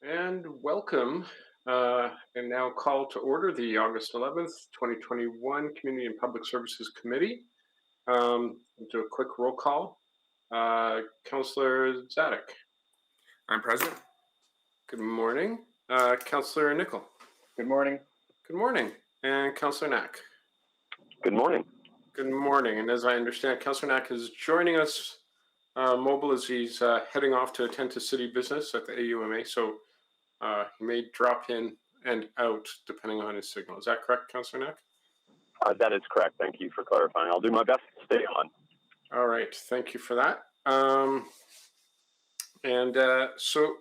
And welcome, and now call to order the August 11th, 2021 Community and Public Services Committee. We'll do a quick roll call. Councillor Zadek. I'm present. Good morning. Councillor Nickel. Good morning. Good morning. And Councillor Knack. Good morning. Good morning. And as I understand, Councillor Knack is joining us mobile as he's heading off to attend to city business at the AUMA. So he may drop in and out depending on his signal. Is that correct, Councillor Knack? That is correct. Thank you for clarifying. I'll do my best to stay on. All right. Thank you for that. So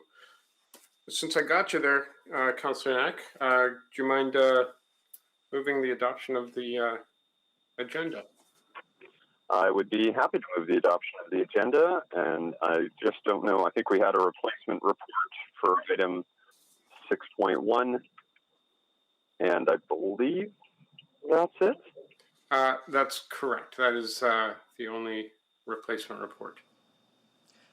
since I got you there, Councillor Knack, do you mind moving the adoption of the agenda? I would be happy to move the adoption of the agenda, and I just don't know. I think we had a replacement report for item 6.1, and I believe that's it. That's correct. That is the only replacement report.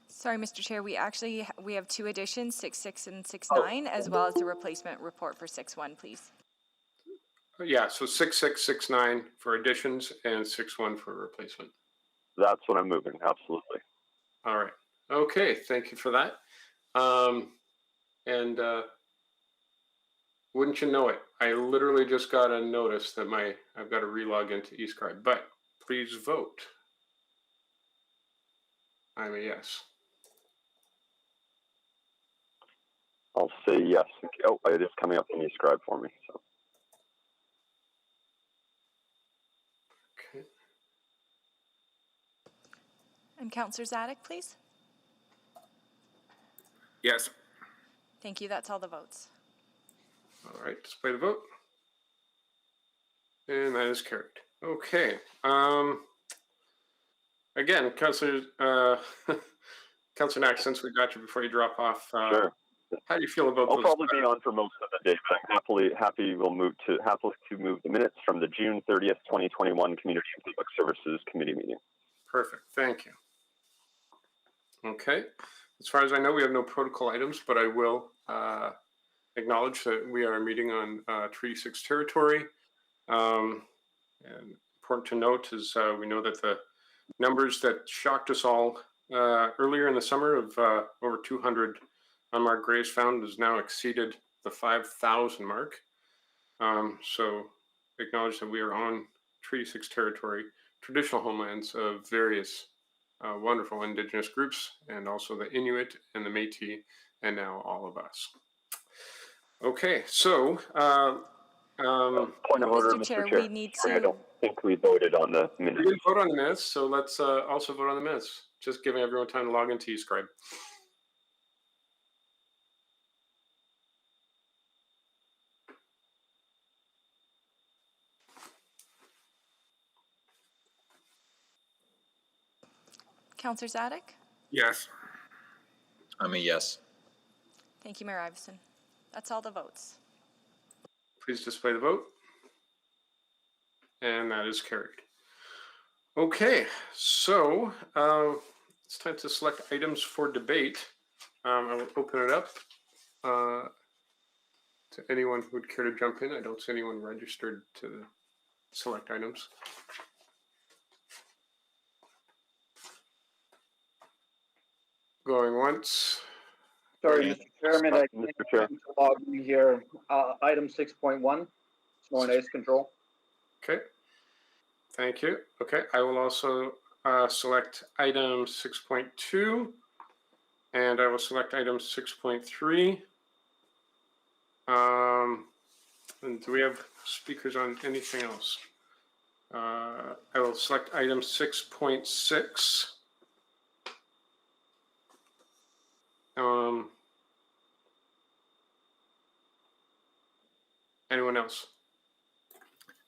Sorry, Mr. Chair, we have two additions, 6.6 and 6.9, as well as the replacement report for 6.1, please. Yeah, so 6.6, 6.9 for additions and 6.1 for replacement. That's what I'm moving, absolutely. All right. Okay, thank you for that. Wouldn't you know it, I literally just got a notice that I've got to relog into eScribe, but please vote. I'm a yes. I'll say yes. Oh, it is coming up in eScribe for me. So. Okay. And Councillor Zadek, please. Yes. Thank you. That's all the votes. All right, display the vote. And that is carried. Okay. Again, Councillor Knack, since we got you before you drop off, Sure. How do you feel about I'll those? probably be on for most of the day, but I'm happy to move the minutes from the June 30th, 2021 Community and Public Services Committee meeting. Perfect. Thank you. Okay. As far as I know, we have no protocol items, but I will acknowledge that we are meeting on Treaty 6 territory. And important to note is we know that the numbers that shocked us all earlier in the summer of over 200 unmarked graves found has now exceeded the 5,000 mark. So acknowledge that we are on Treaty 6 territory, traditional homelands of various wonderful Indigenous groups, and also the Inuit and the Métis, and now all of us. Okay, so point of order, Mr. Chair. We need to. I don't think we voted on the minutes. We didn't vote on the minutes, so let's also vote on the minutes. Just giving everyone time to log into eScribe. Councillor Zadek? Yes. I'm a yes. Thank you, Mayor Iveson. That's all the votes. Please display the vote. And that is carried. Okay, so it's time to select items for debate. I will open it up to anyone who would care to jump in. I don't see anyone registered to select items. Going once. Sorry, Mr. Chairman, I Mr. can't Chair. log in here. Item 6.1, snow and ice control. Okay, thank you. Okay, I will also select item 6.2, and I will select item 6.3. And do we have speakers on anything else? I will select item 6.6. Anyone else?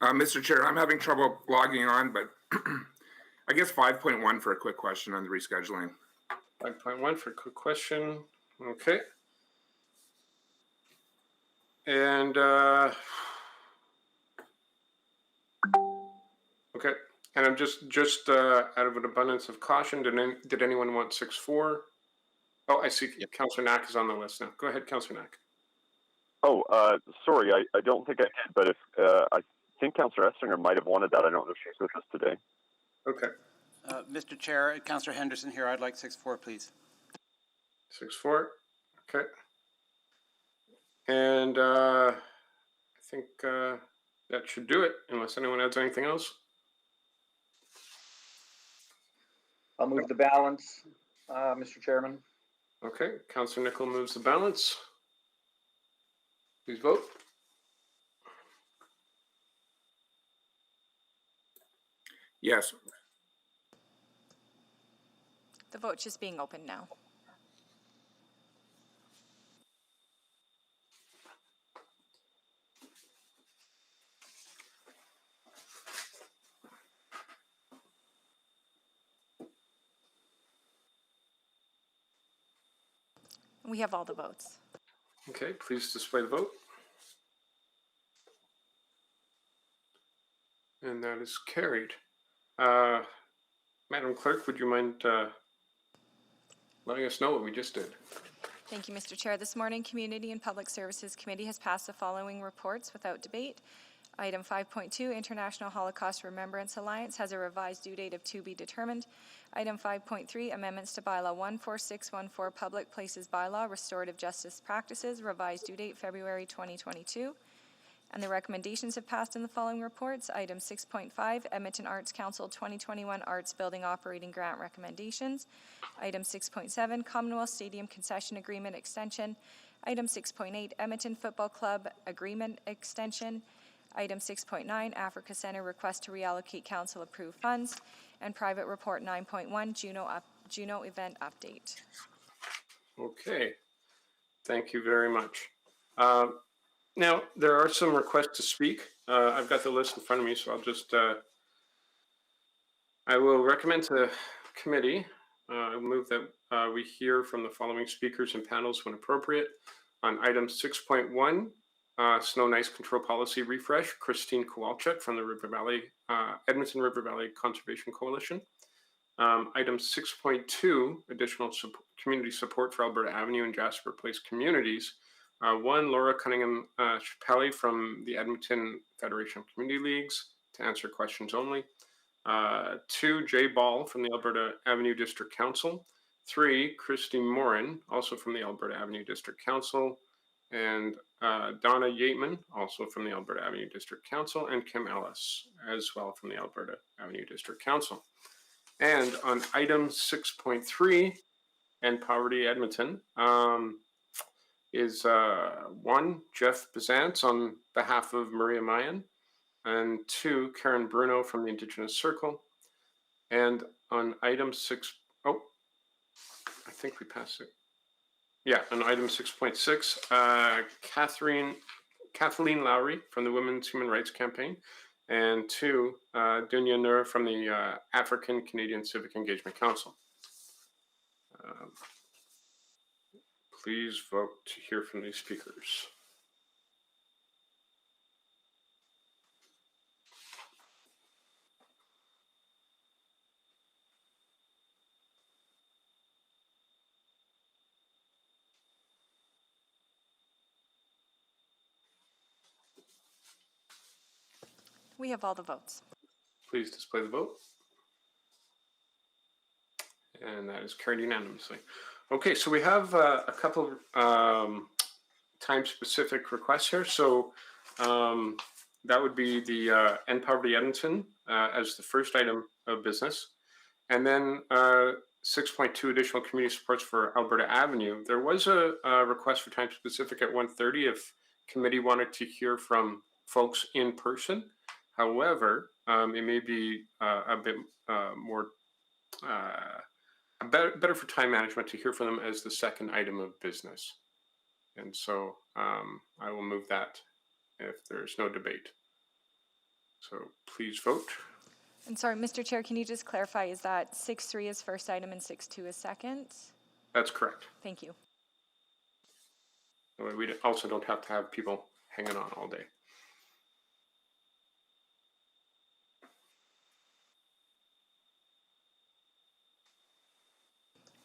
Mr. Chair, I'm having trouble logging on, but I guess 5.1 for a quick question on the rescheduling. 5.1 for a quick question. Okay. And okay. And I'm just out of an abundance of caution, did anyone want 6.4? Oh, I see. Yep. Councillor Knack is on the list now. Go ahead, Councillor Knack. Oh, sorry, I don't think I did, but if I think Councillor Estinger might have wanted that. I don't know if she's with us today. Okay. Mr. Chair, Councillor Henderson here. I'd like 6-4, please. 6-4. Okay. And I think that should do it, unless anyone adds anything else. I'll move the balance, Mr. Chairman. Okay. Councillor Nicol moves the balance. Please vote. Yes. The vote's just being opened now. We have all the votes. Okay, please display the vote. And that is carried. Madam Clerk, would you mind letting us know what we just did? Thank you, Mr. Chair. This morning, Community and Public Services Committee has passed the following reports without debate. Item 5.2, International Holocaust Remembrance Alliance has a revised due date of to be determined. Item 5.3, Amendments to Bylaw 14614, Public Places Bylaw, Restorative Justice Practices, revised due date February 2022. And the recommendations have passed in the following reports. Item 6.5, Edmonton Arts Council 2021 Arts Building Operating Grant Recommendations. Item 6.7, Commonwealth Stadium Concession Agreement Extension. Item 6.8, Edmonton Football Club Agreement Extension. Item 6.9, Africa Centre Request to Reallocate Council Approved Funds. And Private Report 9.1, Juno Event Update. Okay, thank you very much. Now, there are some requests to speak. I've got the list in front of me, so I'll just, I will recommend to the committee, move that we hear from the following speakers and panels when appropriate. On item 6.1, Snow and Ice Control Policy Refresh, Christine Kowalczyk from the River Valley, Edmonton River Valley Conservation Coalition. Item 6.2, additional community support for Alberta Avenue and Jasper Place communities. One, Laura Cunningham Chappelli from the Edmonton Federation of Community Leagues to answer questions only. 2, Jay Ball from the Alberta Avenue District Council. 3, Christy Morin, also from the Alberta Avenue District Council. And Donna Yateman, also from the Alberta Avenue District Council. And Kim Ellis, as well from the Alberta Avenue District Council. And on item 6.3, End Poverty Edmonton, is 1, Jeff Bizantz on behalf of Maria Mayan, and 2, Karen Bruno from the Indigenous Circle. And on item 6, oh, I think we passed it. Yeah, on item 6.6, Kathleen Lowry from the Women's Human Rights Campaign, and 2, Dunya Nur from the African Canadian Civic Engagement Council. Please vote to hear from these speakers. We have all the votes. Please display the vote. And that is carried unanimously. Okay, so we have a couple time-specific requests here. So that would be the End Poverty Edmonton as the first item of business. And then 6.2 additional community supports for Alberta Avenue. There was a request for time-specific at 1:30 if committee wanted to hear from folks in person. However, it may be a bit more better for time management to hear from them as the second item of business. And so I will move that if there's no debate. So please vote. And sorry, Mr. Chair, can you just clarify, is that 6.3 is first item and 6.2 is second? That's correct. Thank you. We also don't have to have people hanging on all day.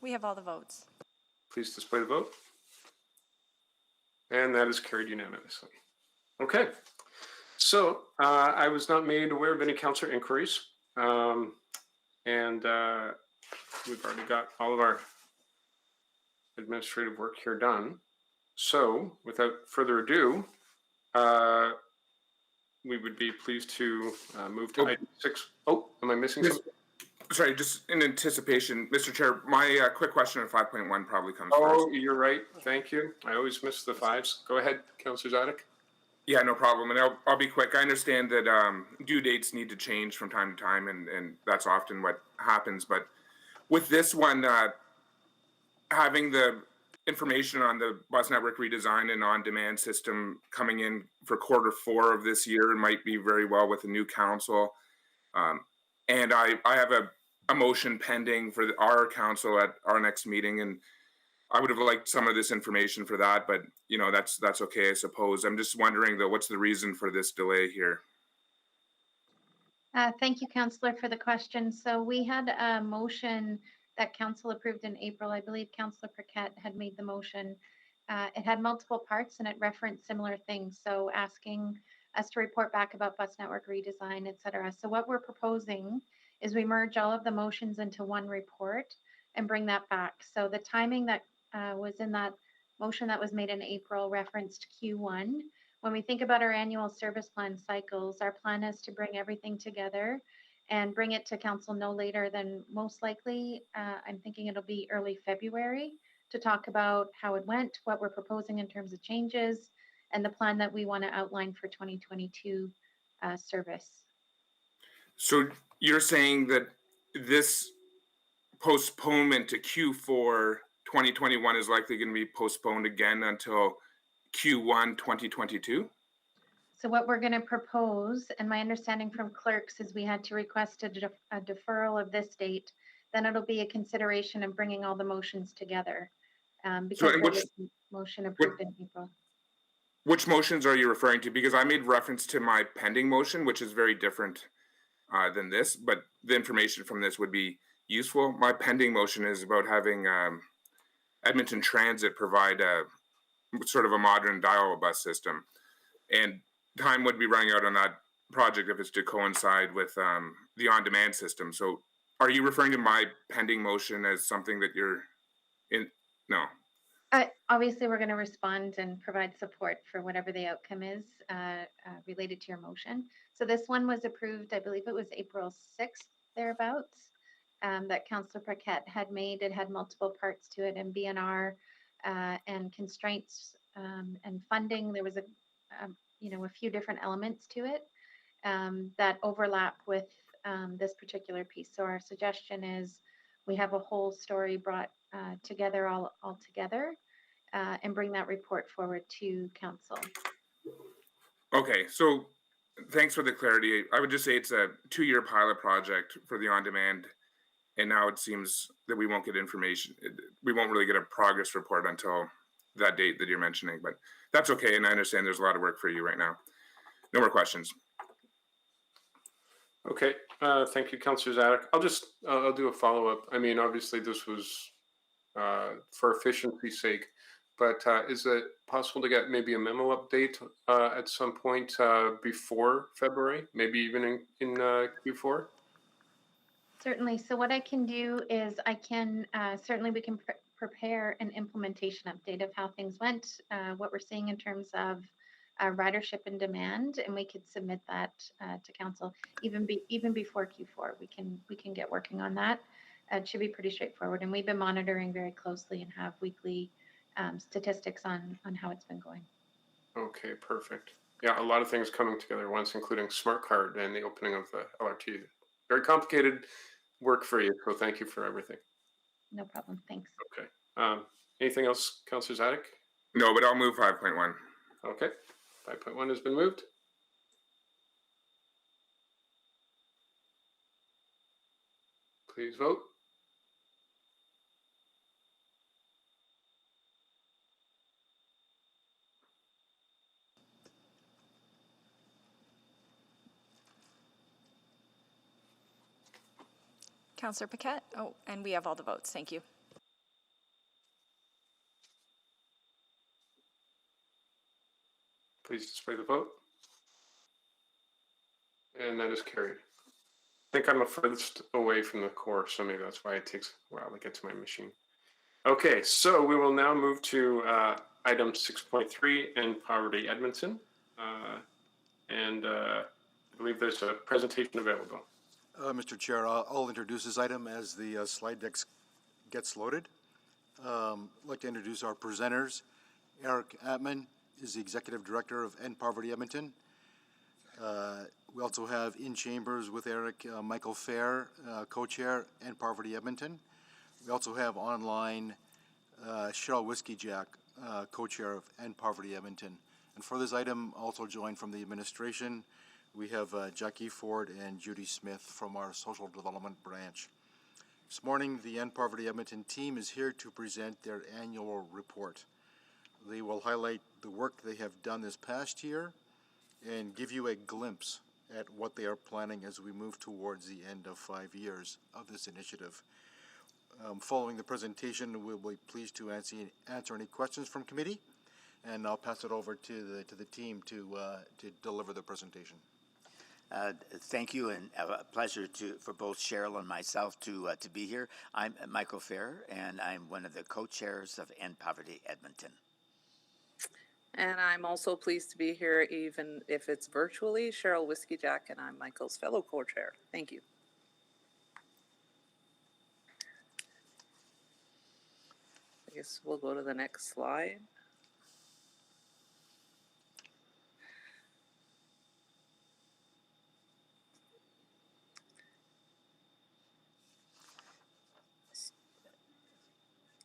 We have all the votes. please display the vote. And that is carried unanimously. Okay. So I was not made aware of any councillor inquiries. And we've already got all of our administrative work here done. So without further ado, we would be pleased to move to item 6. Oh, am I missing Yes. something? Sorry, just in anticipation, Mr. Chair, my quick question on 5.1 probably comes Oh, first. you're right. Thank you. I always miss the 5s. Go ahead, Councillor Zadick. Yeah, no problem. And I'll be quick. I understand that due dates need to change from time to time, and that's often what happens. But with this one, having the information on the bus network redesign and on-demand system coming in for Q4 of this year might be very well with the new council. And I have a motion pending for our council at our next meeting, and I would have liked some of this information for that, but you know, that's okay, I suppose. I'm just wondering though, what's the reason for this delay here? Thank you, Councillor, for the question. So we had a motion that Council approved in April. I believe Councillor Paquette had made the motion. It had multiple parts and it referenced similar things. So asking us to report back about bus network redesign, et cetera. So what we're proposing is we merge all of the motions into one report and bring that back. So the timing that was in that motion that was made in April referenced Q1. When we think about our annual service plan cycles, our plan is to bring everything together and bring it to council no later than most likely, I'm thinking it'll be early February, to talk about how it went, what we're proposing in terms of changes, and the plan that we want to outline for 2022 service. So you're saying that this postponement to Q4 2021 is likely going to be postponed again until Q1 2022? So what we're going to propose, and my understanding from clerks is we had to request a deferral of this date, then it'll be a consideration of bringing all the motions together. Because So there which- was a motion approved in April. Which motions are you referring to? Because I made reference to my pending motion, which is very different than this, but the information from this would be useful. My pending motion is about having Edmonton Transit provide a sort of a modern dial bus system, and time would be running out on that project if it's to coincide with the on-demand system. So are you referring to my pending motion as something that you're in? No. Obviously, we're going to respond and provide support for whatever the outcome is related to your motion. So this one was approved, I believe it was April 6th, thereabouts, that Councillor Paquette had made. It had multiple parts to it, and BNR and constraints and funding. There was a few different elements to it that overlap with this particular piece. So our suggestion is we have a whole story brought together all together and bring that report forward to council. Okay, so thanks for the clarity. I would just say it's a 2-year pilot project for the on-demand, and now it seems that we won't get information. We won't really get a progress report until that date that you're mentioning, but that's okay, and I understand there's a lot of work for you right now. No more questions. Okay, thank you, Councillor Zadick. I'll do a follow-up. I mean, obviously this was for efficiency's sake, but is it possible to get maybe a memo update at some point before February, maybe even in Q4? Certainly. So what I can do is I can, certainly we can prepare an implementation update of how things went, what we're seeing in terms of ridership and demand, and we could submit that to council even before Q4. We can get working on that. It should be pretty straightforward, and we've been monitoring very closely and have weekly statistics on how it's been going. Okay, perfect. Yeah, a lot of things coming together at once, including smart card and the opening of the LRT. Very complicated work for you, so thank you for everything. No problem. Thanks. Okay. Anything else, Councillor Zadick? No, but I'll move 5.1. Okay. 5.1 has been moved. Please vote. Councillor Paquette? Oh, and we have all the votes. Thank you. Please display the vote. And that is carried. I think I'm the furthest away from the core, so maybe that's why it takes a while to get to my machine. Okay, so we will now move to item 6.3 in Poverty Edmonton. I believe there's a presentation available. Mr. Chair, I'll introduce this item as the slide deck gets loaded. I'd like to introduce our presenters. Eric Atman is the Executive Director of End Poverty Edmonton. We also have in chambers with Eric, Michael Fair, Co-Chair, End Poverty Edmonton. We also have online Cheryl Whiskey-Jack, Co-Chair of End Poverty Edmonton. And for this item, also joined from the administration, we have Jackie Ford and Judy Smith from our Social Development Branch. This morning, the End Poverty Edmonton team is here to present their annual report. They will highlight the work they have done this past year and give you a glimpse at what they are planning as we move towards the end of 5 years of this initiative. Following the presentation, we'll be pleased to answer any questions from committee, and I'll pass it over to the team to deliver the presentation. Thank you, and a pleasure for both Cheryl and myself to be here. I'm Michael Fair, and I'm one of the co-chairs of End Poverty Edmonton. And I'm also pleased to be here, even if it's virtually. Cheryl Whiskey-Jack, and I'm Michael's fellow co-chair. Thank you. I guess we'll go to the next slide.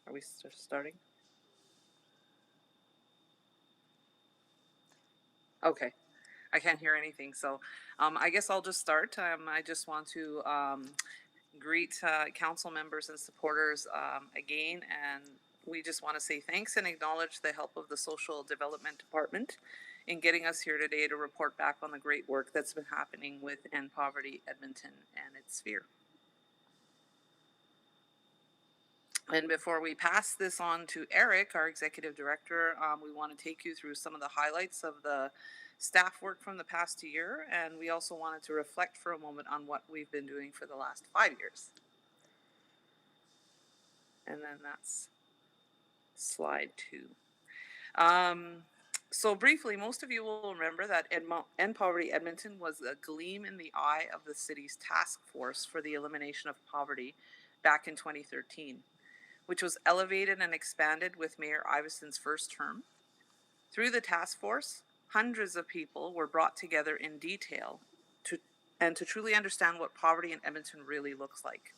Are we starting? Okay, I can't hear anything, so I guess I'll just start. I just want to greet council members and supporters again, and we just want to say thanks and acknowledge the help of the Social Development Department in getting us here today to report back on the great work that's been happening with End Poverty Edmonton and its sphere. And before we pass this on to Eric, our executive director, we want to take you through some of the highlights of the staff work from the past year. And we also wanted to reflect for a moment on what we've been doing for the last 5 years. And then that's slide 2. So briefly, most of you will remember that End Poverty Edmonton was a gleam in the eye of the city's task force for the elimination of poverty back in 2013. Which was elevated and expanded with Mayor Iveson's first term. Through the task force, hundreds of people were brought together in detail to truly understand what poverty in Edmonton really looks like.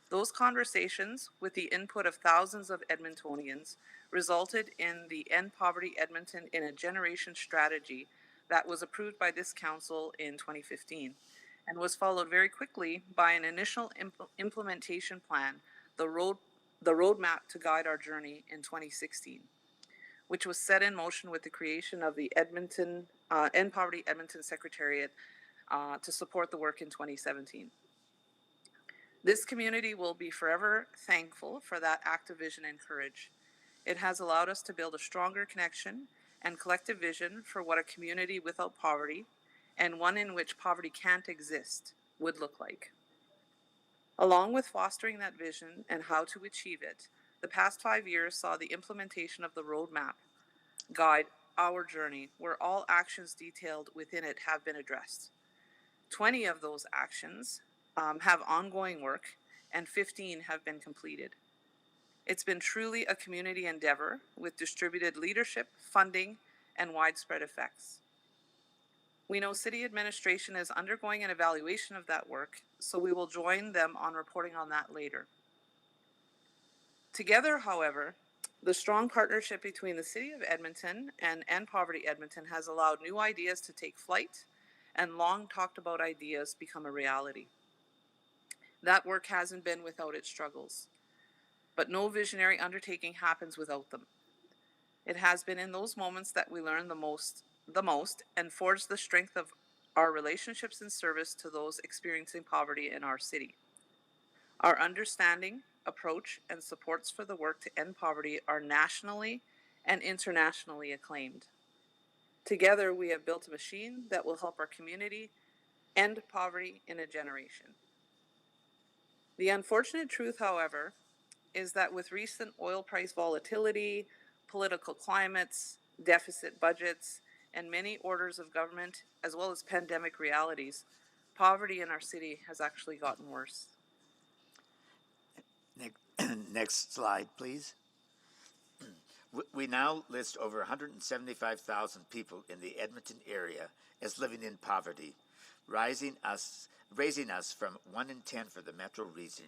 Those conversations, with the input of thousands of Edmontonians, resulted in the End Poverty Edmonton in a Generation strategy that was approved by this council in 2015 and was followed very quickly by an initial implementation plan, the roadmap to guide our journey in 2016, which was set in motion with the creation of the End Poverty Edmonton Secretariat to support the work in 2017. This community will be forever thankful for that active vision and courage. It has allowed us to build a stronger connection and collective vision for what a community without poverty, and one in which poverty can't exist, would look like. Along with fostering that vision and how to achieve it, the past 5 years saw the implementation of the roadmap guide our journey, where all actions detailed within it have been addressed. 20 of those actions have ongoing work, and 15 have been completed. It's been truly a community endeavor with distributed leadership, funding, and widespread effects. We know city administration is undergoing an evaluation of that work, so we will join them on reporting on that later. Together, however, the strong partnership between the City of Edmonton and End Poverty Edmonton has allowed new ideas to take flight and long talked about ideas become a reality. That work hasn't been without its struggles, but no visionary undertaking happens without them. It has been in those moments that we learn the most and forge the strength of our relationships and service to those experiencing poverty in our city. Our understanding, approach, and supports for the work to end poverty are nationally and internationally acclaimed. Together, we have built a machine that will help our community end poverty in a generation. The unfortunate truth, however, is that with recent oil price volatility, political climates, deficit budgets, and many orders of government, as well as pandemic realities, poverty in our city has actually gotten worse. Next slide, please. We now list over 175,000 people in the Edmonton area as living in poverty, raising us from 1 in 10 for the metro region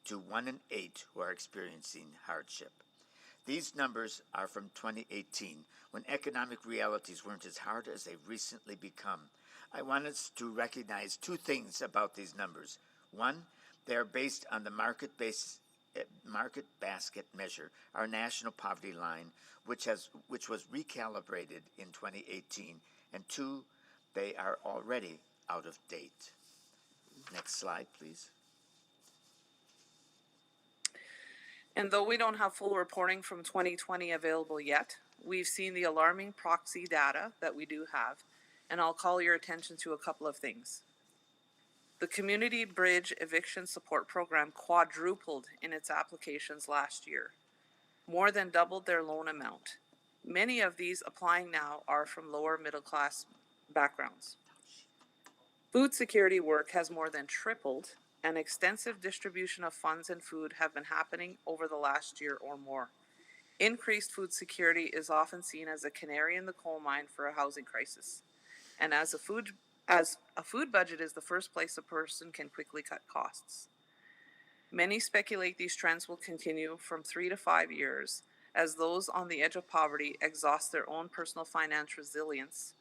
to 1 in 8 who are experiencing hardship. These numbers are from 2018, when economic realities weren't as hard as they've recently become. I want us to recognize two things about these numbers. One, they are based on the market basket measure, our national poverty line, which was recalibrated in 2018. And two, they are already out of date. Next slide, please. And though we don't have full reporting from 2020 available yet, we've seen the alarming proxy data that we do have, and I'll call your attention to a couple of things. The Community Bridge Eviction Support Program quadrupled in its applications last year, more than doubled their loan amount. Many of these applying now are from lower middle class backgrounds. Food security work has more than tripled, and extensive distribution of funds and food have been happening over the last year or more. Increased food security is often seen as a canary in the coal mine for a housing crisis. And as a food budget is the first place a person can quickly cut costs. Many speculate these trends will continue from 3 to 5 years as those on the edge of poverty exhaust their own personal finance resilience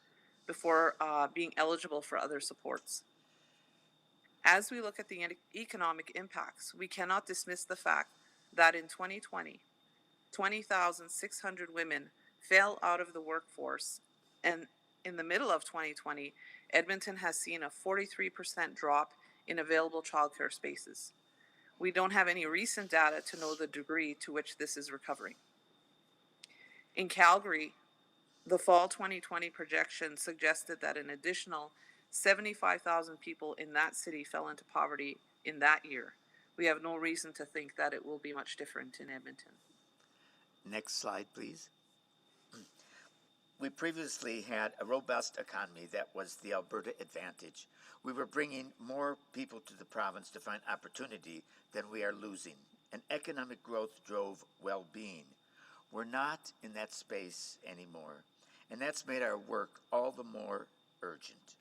before being eligible for other supports. As we look at the economic impacts, we cannot dismiss the fact that in 2020, 20,600 women fell out of the workforce, and in the middle of 2020, Edmonton has seen a 43% drop in available childcare spaces. We don't have any recent data to know the degree to which this is recovering. In Calgary, the fall 2020 projection suggested that an additional 75,000 people in that city fell into poverty in that year. We have no reason to think that it will be much different in Edmonton. Next slide, please. We previously had a robust economy that was the Alberta advantage. We were bringing more people to the province to find opportunity than we are losing, and economic growth drove well-being. We're not in that space anymore, and that's made our work all the more urgent.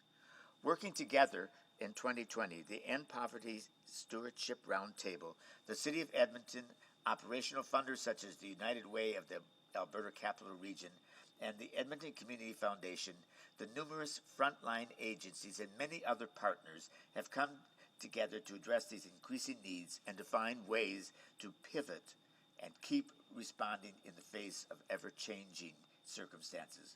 Working together in 2020, the End Poverty Stewardship Roundtable, the City of Edmonton, operational funders such as the United Way of the Alberta Capital Region, and the Edmonton Community Foundation, the numerous frontline agencies and many other partners have come together to address these increasing needs and to find ways to pivot and keep responding in the face of ever-changing circumstances.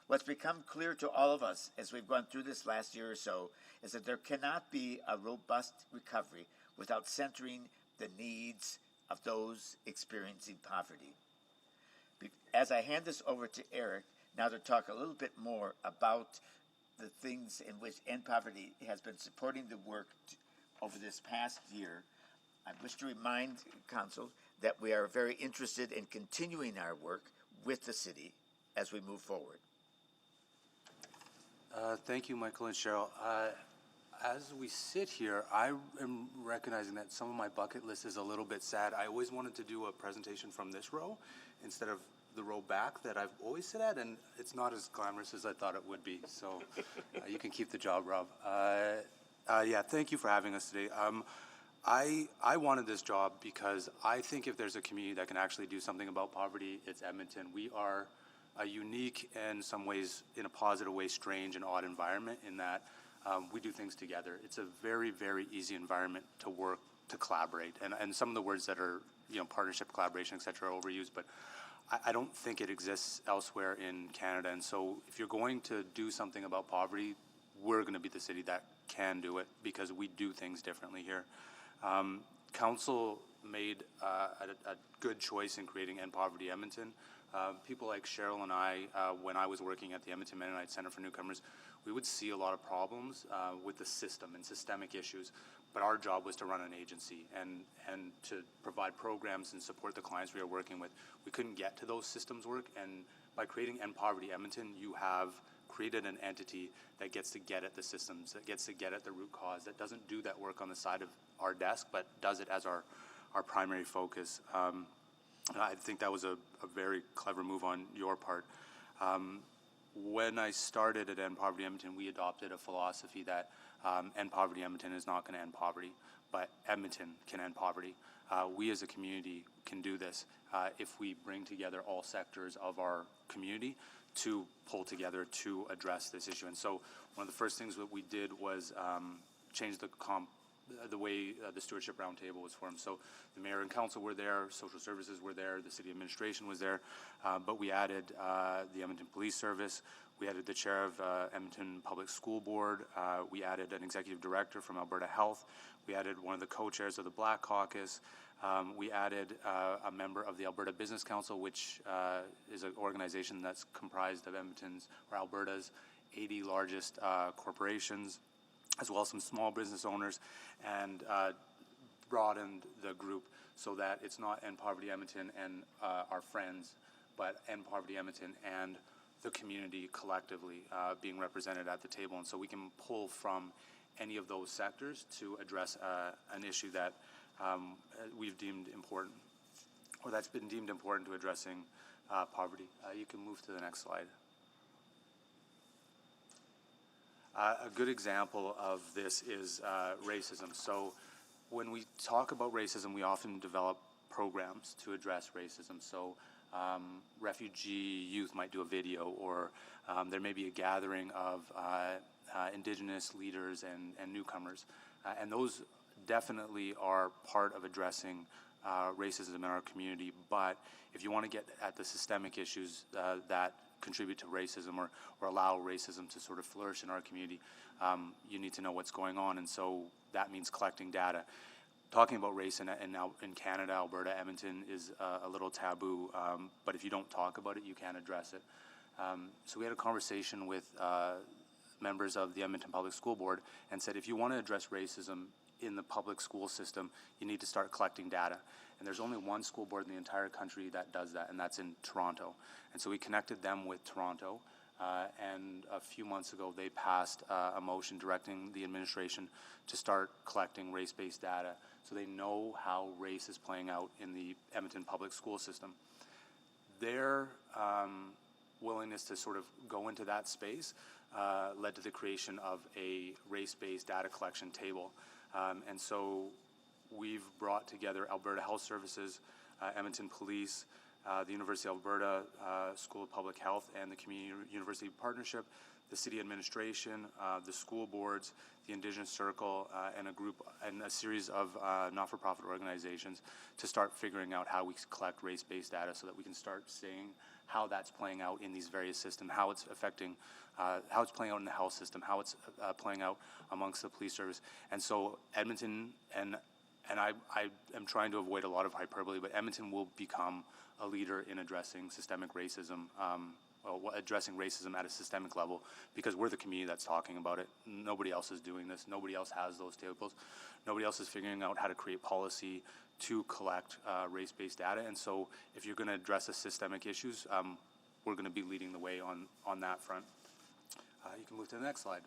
What's become clear to all of us as we've gone through this last year or so is that there cannot be a robust recovery without centering the needs of those experiencing poverty. As I hand this over to Eric, now to talk a little bit more about the things in which End Poverty has been supporting the work over this past year, I wish to remind Council that we are very interested in continuing our work with the city as we move forward. Thank you, Michael and Cheryl. As we sit here, I am recognizing that some of my bucket list is a little bit sad. I always wanted to do a presentation from this row instead of the row back that I've always sit at, and it's not as glamorous as I thought it would be. So you can keep the job, Rob. Yeah, thank you for having us today. I wanted this job because I think if there's a community that can actually do something about poverty, it's Edmonton. We are a unique and some ways, in a positive way, strange and odd environment in that we do things together. It's a very, very easy environment to work, to collaborate. And some of the words that are, partnership, collaboration, et cetera, are overused, but I don't think it exists elsewhere in Canada. And so if you're going to do something about poverty, we're going to be the city that can do it because we do things differently here. Council made a good choice in creating End Poverty Edmonton. People like Cheryl and I, when I was working at the Edmonton Mennonite Center for Newcomers, we would see a lot of problems with the system and systemic issues, but our job was to run an agency and to provide programs and support the clients we were working with. We couldn't get to those systems work, and by creating End Poverty Edmonton, you have created an entity that gets to get at the systems, that gets to get at the root cause, that doesn't do that work on the side of our desk, but does it as our primary focus. I think that was a very clever move on your part. When I started at End Poverty Edmonton, we adopted a philosophy that End Poverty Edmonton is not going to end poverty, but Edmonton can end poverty. We as a community can do this if we bring together all sectors of our community to pull together to address this issue. And so one of the first things that we did was change the way the Stewardship Roundtable was formed. So the mayor and council were there, social services were there, the city administration was there, but we added the Edmonton Police Service, we added the chair of Edmonton Public School Board, we added an executive director from Alberta Health, we added one of the co-chairs of the Black Caucus, we added a member of the Alberta Business Council, which is an organization that's comprised of Edmonton's or Alberta's 80 largest corporations, as well as some small business owners, and broadened the group so that it's not End Poverty Edmonton and our friends, but End Poverty Edmonton and the community collectively being represented at the table. And so we can pull from any of those sectors to address an issue that we've deemed important, or that's been deemed important to addressing poverty. You can move to the next slide. A good example of this is racism. So when we talk about racism, we often develop programs to address racism. So refugee youth might do a video, or there may be a gathering of Indigenous leaders and newcomers. And those definitely are part of addressing racism in our community. But if you want to get at the systemic issues that contribute to racism or allow racism to sort of flourish in our community, you need to know what's going on. And so that means collecting data. Talking about race in Canada, Alberta, Edmonton is a little taboo, but if you don't talk about it, you can't address it. So we had a conversation with members of the Edmonton Public School Board and said, if you want to address racism in the public school system, you need to start collecting data. And there's only one school board in the entire country that does that, and that's in Toronto. And so we connected them with Toronto, and a few months ago they passed a motion directing the administration to start collecting race-based data so they know how race is playing out in the Edmonton public school system. Their willingness to sort of go into that space led to the creation of a race-based data collection table. And so we've brought together Alberta Health Services, Edmonton Police, the University of Alberta School of Public Health and the Community University Partnership, the city administration, the school boards, the Indigenous Circle, and a series of not-for-profit organizations to start figuring out how we collect race-based data so that we can start seeing how that's playing out in these various systems, how it's affecting, how it's playing out in the health system, how it's playing out amongst the police service. And so Edmonton, and I am trying to avoid a lot of hyperbole, but Edmonton will become a leader in addressing systemic racism, addressing racism at a systemic level, because we're the community that's talking about it. Nobody else is doing this. Nobody else has those tables. Nobody else is figuring out how to create policy to collect race-based data. And so if you're going to address the systemic issues, we're going to be leading the way on that front. You can move to the next slide.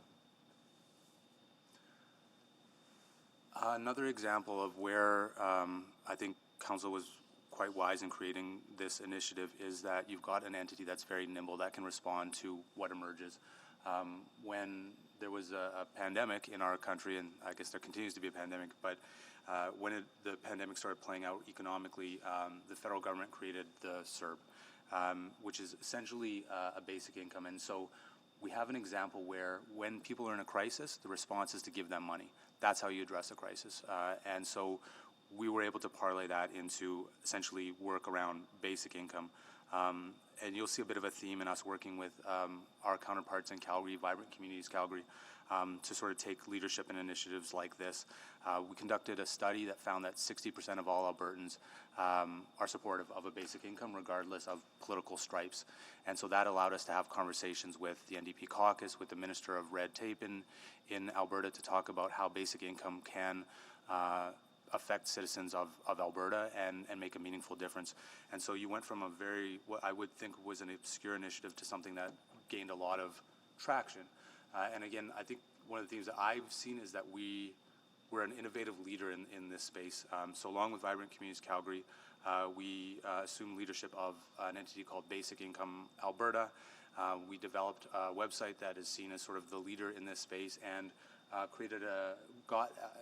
Another example of where I think Council was quite wise in creating this initiative is that you've got an entity that's very nimble that can respond to what emerges. When there was a pandemic in our country, and I guess there continues to be a pandemic, but when the pandemic started playing out economically, the federal government created the CERB, which is essentially a basic income. And so we have an example where when people are in a crisis, the response is to give them money. That's how you address a crisis. And so we were able to parlay that into essentially work around basic income And you'll see a bit of a theme in us working with our counterparts in Calgary, Vibrant Communities Calgary, to sort of take leadership in initiatives like this. We conducted a study that found that 60% of all Albertans are supportive of a basic income regardless of political stripes. And so that allowed us to have conversations with the NDP caucus, with the Minister of Red Tape in Alberta, to talk about how basic income can affect citizens of Alberta and make a meaningful difference. And so you went from a very, what I would think was an obscure initiative to something that gained a lot of traction. And again, I think one of the things that I've seen is that we're an innovative leader in this space. So along with Vibrant Communities Calgary, we assumed leadership of an entity called Basic Income Alberta. We developed a website that is seen as sort of the leader in this space, and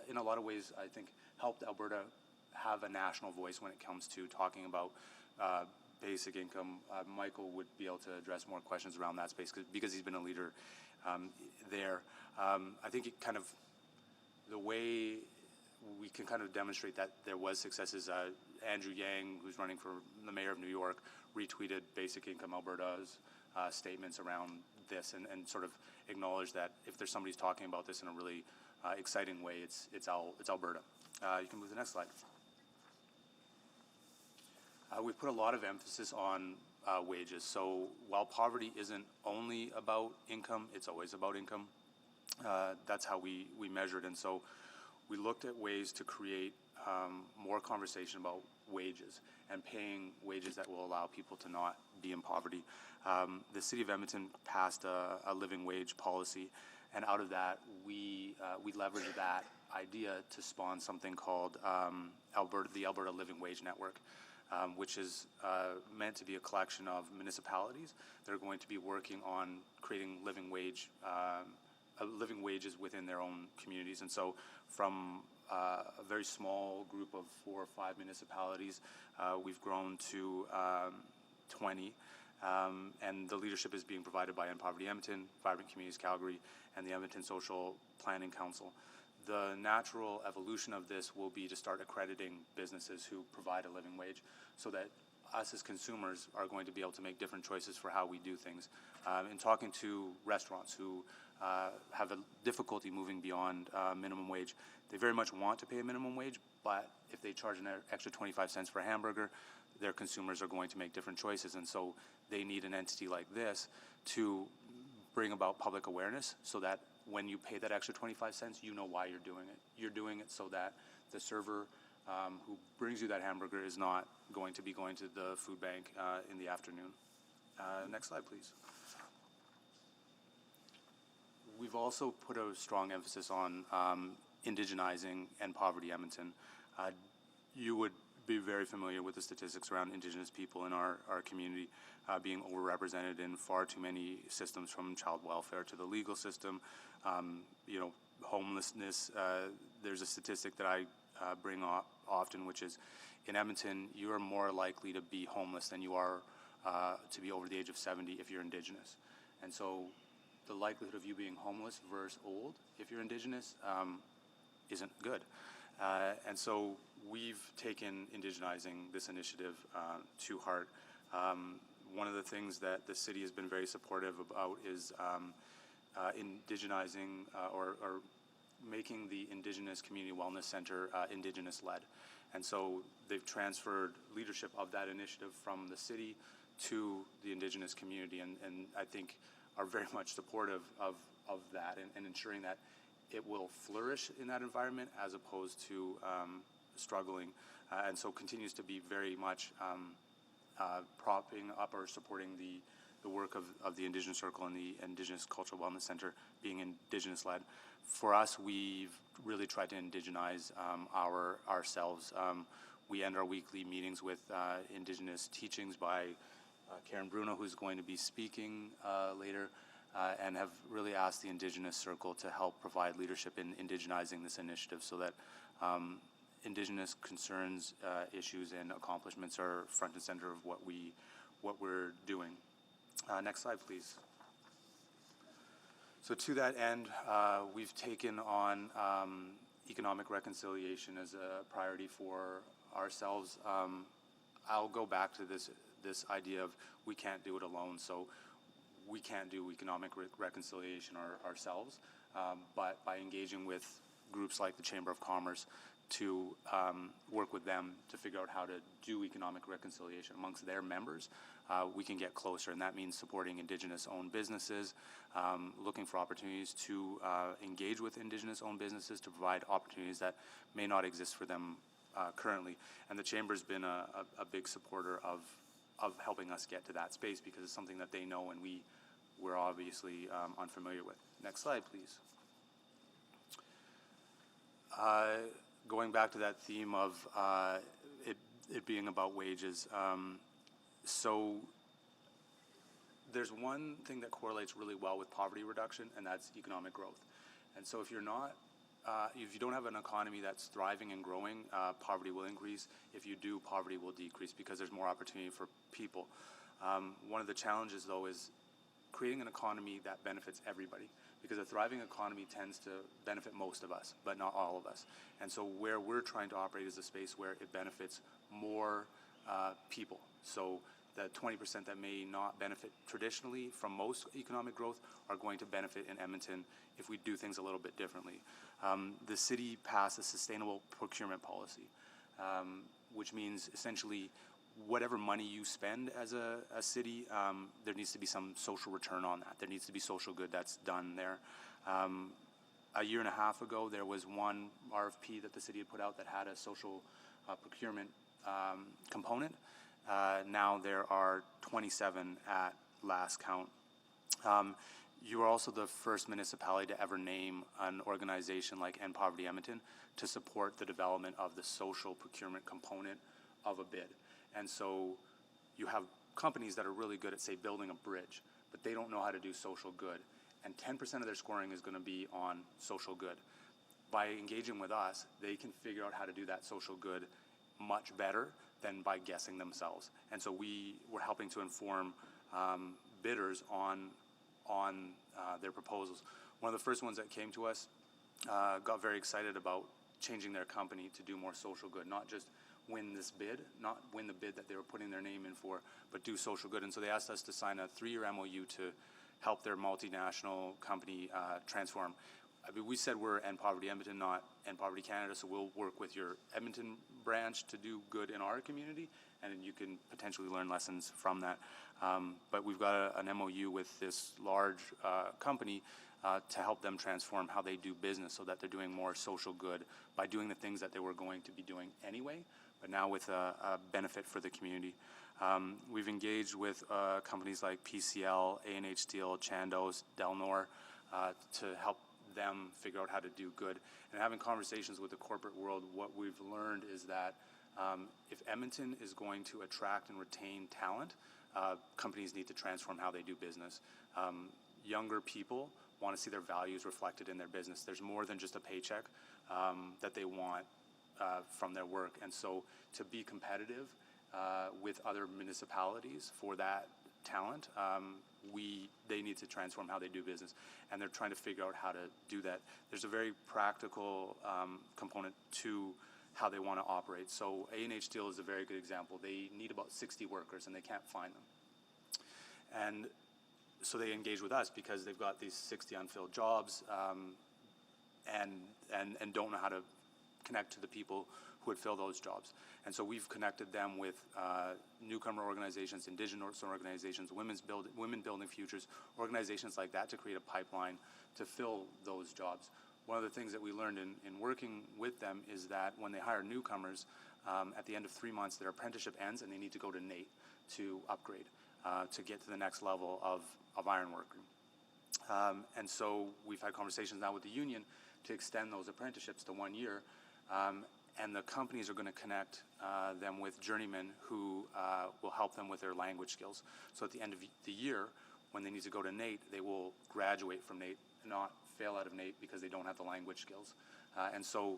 in a lot of ways, I think, helped Alberta have a national voice when it comes to talking about basic income. Michael would be able to address more questions around that space because he's been a leader there. I think it kind of, the way we can kind of demonstrate that there was success is Andrew Yang, who's running for the mayor of New York, retweeted Basic Income Alberta's statements around this and sort of acknowledged that if there's somebody who's talking about this in a really exciting way, it's Alberta. You can move to the next slide. We've put a lot of emphasis on wages. So while poverty isn't only about income, it's always about income. That's how we measure it. And so we looked at ways to create more conversation about wages and paying wages that will allow people to not be in poverty. The City of Edmonton passed a living wage policy, and out of that, we leveraged that idea to spawn something called the Alberta Living Wage Network, which is meant to be a collection of municipalities that are going to be working on creating living wages within their own communities. And so from a very small group of 4 or 5 municipalities, we've grown to 20. And the leadership is being provided by End Poverty Edmonton, Vibrant Communities Calgary, and the Edmonton Social Planning Council. The natural evolution of this will be to start accrediting businesses who provide a living wage so that us as consumers are going to be able to make different choices for how we do things. In talking to restaurants who have a difficulty moving beyond minimum wage, they very much want to pay a minimum wage, but if they charge an extra 25 cents for a hamburger, their consumers are going to make different choices. And so they need an entity like this to bring about public awareness so that when you pay that extra 25 cents, you know why you're doing it. You're doing it so that the server who brings you that hamburger is not going to be going to the food bank in the afternoon. Next slide, please. We've also put a strong emphasis on indigenizing End Poverty Edmonton. You would be very familiar with the statistics around Indigenous people in our community being overrepresented in far too many systems, from child welfare to the legal system. Homelessness. There's a statistic that I bring up often, which is in Edmonton, you are more likely to be homeless than you are to be over the age of 70 if you're Indigenous. And so the likelihood of you being homeless versus old if you're Indigenous isn't good. And so we've taken indigenizing this initiative to heart. One of the things that the city has been very supportive about is indigenizing or making the Indigenous Community Wellness Center Indigenous-led. And so they've transferred leadership of that initiative from the city to the Indigenous community, and I think are very much supportive of that and ensuring that it will flourish in that environment as opposed to struggling, and so continues to be very much propping up or supporting the work of the Indigenous Circle and the Indigenous Cultural Wellness Center being Indigenous-led. For us, we've really tried to indigenize ourselves. We end our weekly meetings with Indigenous teachings by Karen Bruno, who's going to be speaking later, and have really asked the Indigenous Circle to help provide leadership in indigenizing this initiative so that Indigenous concerns, issues, and accomplishments are front and center of what we're doing. Next slide, please. So to that end, we've taken on economic reconciliation as a priority for ourselves. I'll go back to this this idea of we can't do it alone, so we can't do economic reconciliation ourselves, but by engaging with groups like the Chamber of Commerce to work with them to figure out how to do economic reconciliation amongst their members, we can get closer. And that means supporting Indigenous-owned businesses, looking for opportunities to engage with Indigenous-owned businesses to provide opportunities that may not exist for them currently. And the Chamber's been a big supporter of helping us get to that space because it's something that they know and we're obviously unfamiliar with. Next slide, please. Going back to that theme of it being about wages, so there's one thing that correlates really well with poverty reduction, and that's economic growth. And so if you don't have an economy that's thriving and growing, poverty will increase. If you do, poverty will decrease because there's more opportunity for people. One of the challenges, though, is creating an economy that benefits everybody, because a thriving economy tends to benefit most of us, but not all of us. And so where we're trying to operate is a space where it benefits more people. So the 20% that may not benefit traditionally from most economic growth are going to benefit in Edmonton if we do things a little bit differently. The city passed a sustainable procurement policy, which means essentially whatever money you spend as a city, there needs to be some social return on that. There needs to be social good that's done there. A year and a half ago, there was one RFP that the city had put out that had a social procurement component. Now there are 27 at last count. You are also the first municipality to ever name an organization like End Poverty Edmonton to support the development of the social procurement component of a bid. And so you have companies that are really good at, say, building a bridge, but they don't know how to do social good. And 10% of their scoring is going to be on social good. By engaging with us, they can figure out how to do that social good much better than by guessing themselves. And so we're helping to inform bidders on their proposals. One of the first ones that came to us got very excited about changing their company to do more social good, not just win this bid, not win the bid that they were putting their name in for, but do social good. And so they asked us to sign a 3-year MOU to help their multinational company transform. I mean, we said we're End Poverty Edmonton, not End Poverty Canada, so we'll work with your Edmonton branch to do good in our community, and you can potentially learn lessons from that. But we've got an MOU with this large company to help them transform how they do business so that they're doing more social good by doing the things that they were going to be doing anyway, but now with a benefit for the community. We've engaged with companies like PCL, A&H Steel, Chandos, Delnor to help them figure out how to do good. And having conversations with the corporate world, what we've learned is that if Edmonton is going to attract and retain talent, companies need to transform how they do business. Younger people want to see their values reflected in their business. There's more than just a paycheck that they want from their work. And so to be competitive with other municipalities for that talent, they need to transform how they do business, and they're trying to figure out how to do that. There's a very practical component to how they want to operate. So A&H Steel is a very good example. They need about 60 workers, and they can't find them. And so they engage with us because they've got these 60 unfilled jobs and don't know how to connect to the people who would fill those jobs. And so we've connected them with newcomer organizations, Indigenous organizations, Women Building Futures, organizations like that to create a pipeline to fill those jobs. One of the things that we learned in working with them is that when they hire newcomers, at the end of 3 months, their apprenticeship ends and they need to go to NAIT to upgrade, to get to the next level of ironworker. And so we've had conversations now with the union to extend those apprenticeships to 1 year. And the companies are going to connect them with journeymen who will help them with their language skills. So at the end of the year, when they need to go to NAIT, they will graduate from NAIT and not fail out of NAIT because they don't have the language skills. And so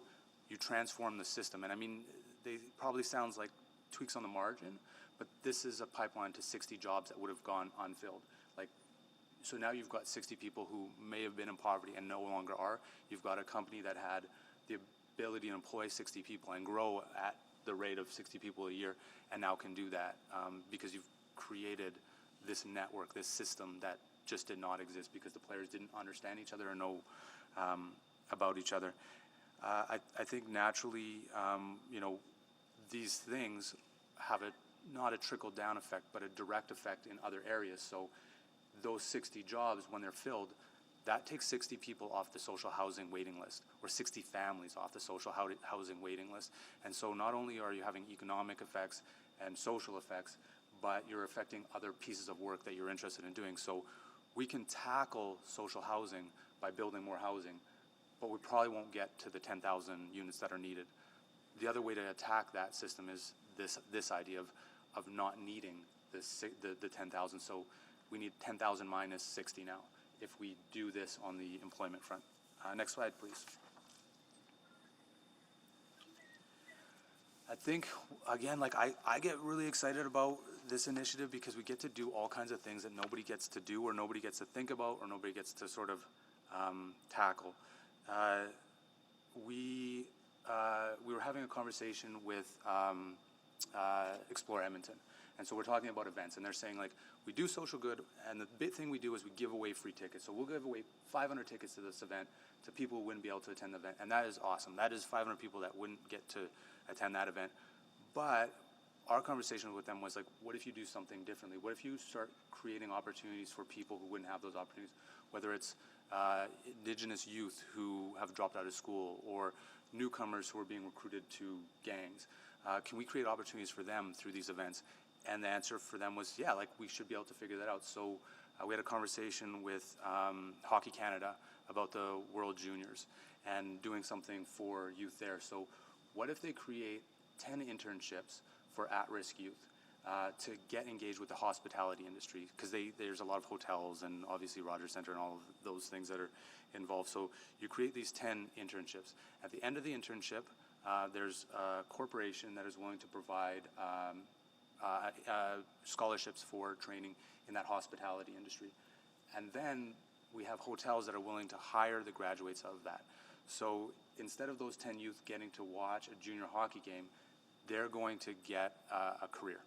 you transform the system. And I mean, they probably sounds like tweaks on the margin, but this is a pipeline to 60 jobs that would have gone unfilled. So now you've got 60 people who may have been in poverty and no longer are. You've got a company that had the ability to employ 60 people and grow at the rate of 60 people a year, and now can do that because you've created this network, this system that just did not exist because the players didn't understand each other or know about each other. I think naturally, these things have not a trickle-down effect, but a direct effect in other areas. So those 60 jobs, when they're filled, that takes 60 people off the social housing waiting list, or 60 families off the social housing waiting list. And so not only are you having economic effects and social effects, but you're affecting other pieces of work that you're interested in doing. So we can tackle social housing by building more housing, but we probably won't get to the 10,000 units that are needed. The other way to attack that system is this idea of not needing the 10,000. So we need 10,000 minus 60 now if we do this on the employment front. Next slide, please. I think, again, like I get really excited about this initiative because we get to do all kinds of things that nobody gets to do or nobody gets to think about or nobody gets to sort of tackle. We were having a conversation with Explore Edmonton. And so we're talking about events, and they're saying, like, we do social good, and the big thing we do is we give away free tickets. So we'll give away 500 tickets to this event to people who wouldn't be able to attend the event, and that is awesome. That is 500 people that wouldn't get to attend that event. But our conversation with them was like, what if you do something differently? What if you start creating opportunities for people who wouldn't have those opportunities, whether it's Indigenous youth who have dropped out of school or newcomers who are being recruited to gangs? Can we create opportunities for them through these events? And the answer for them was, yeah, like we should be able to figure that out. So we had a conversation with Hockey Canada about the World Juniors and doing something for youth there. So what if they create 10 internships for at-risk youth to get engaged with the hospitality industry? Because there's a lot of hotels and obviously Rogers Centre and all of those things that are involved. So you create these 10 internships. At the end of the internship, there's a corporation that is willing to provide scholarships for training in that hospitality industry. And then we have hotels that are willing to hire the graduates of that. So instead of those 10 youth getting to watch a junior hockey game, they're going to get a career,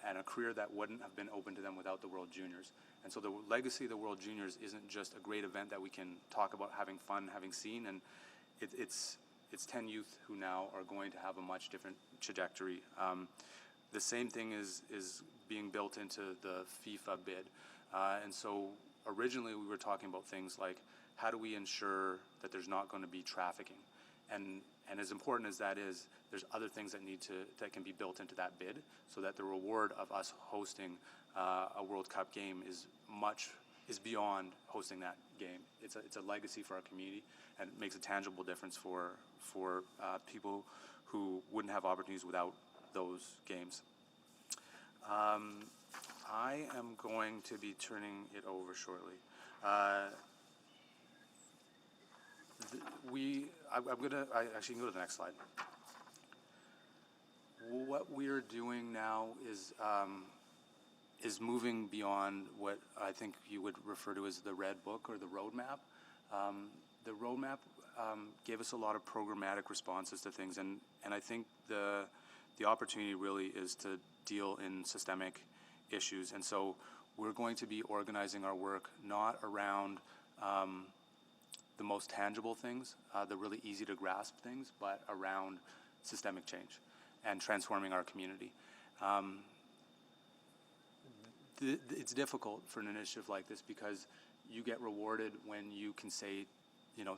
and a career that wouldn't have been open to them without the World Juniors. And so the legacy of the World Juniors isn't just a great event that we can talk about having fun, having seen, and it's 10 youth who now are going to have a much different trajectory. The same thing is being built into the FIFA bid. And so originally we were talking about things like, how do we ensure that there's not going to be trafficking? And as important as that is, there's other things that can be built into that bid so that the reward of us hosting a World Cup game is beyond hosting that game. It's a legacy for our community, and it makes a tangible difference for people who wouldn't have opportunities without those games. I am going to be turning it over shortly. I actually can go to the next slide. What we're doing now is moving beyond what I think you would refer to as the red book or the roadmap. The roadmap gave us a lot of programmatic responses to things, and I think the opportunity really is to deal in systemic issues. And so we're going to be organizing our work not around the most tangible things, the really easy to grasp things, but around systemic change and transforming our community. It's difficult for an initiative like this because you get rewarded when you can say,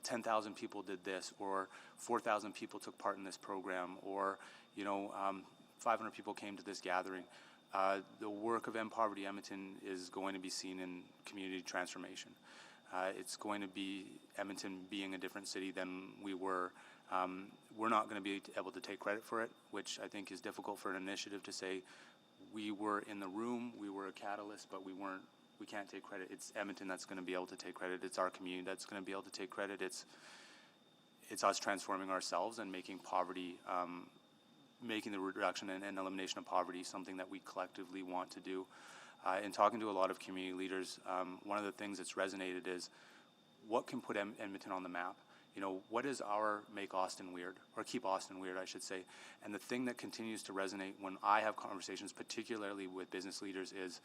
10,000 people did this, or 4,000 people took part in this program, or 500 people came to this gathering. The work of End Poverty Edmonton is going to be seen in community transformation. It's going to be Edmonton being a different city than we were. We're not going to be able to take credit for it, which I think is difficult for an initiative to say. We were in the room, we were a catalyst, but we can't take credit. It's Edmonton that's going to be able to take credit. It's our community that's going to be able to take credit. It's us transforming ourselves and making poverty, making the reduction and elimination of poverty something that we collectively want to do. In talking to a lot of community leaders, one of the things that's resonated is what can put Edmonton on the map. You know, what is our make Austin weird, or keep Austin weird, I should say. And the thing that continues to resonate when I have conversations, particularly with business leaders, is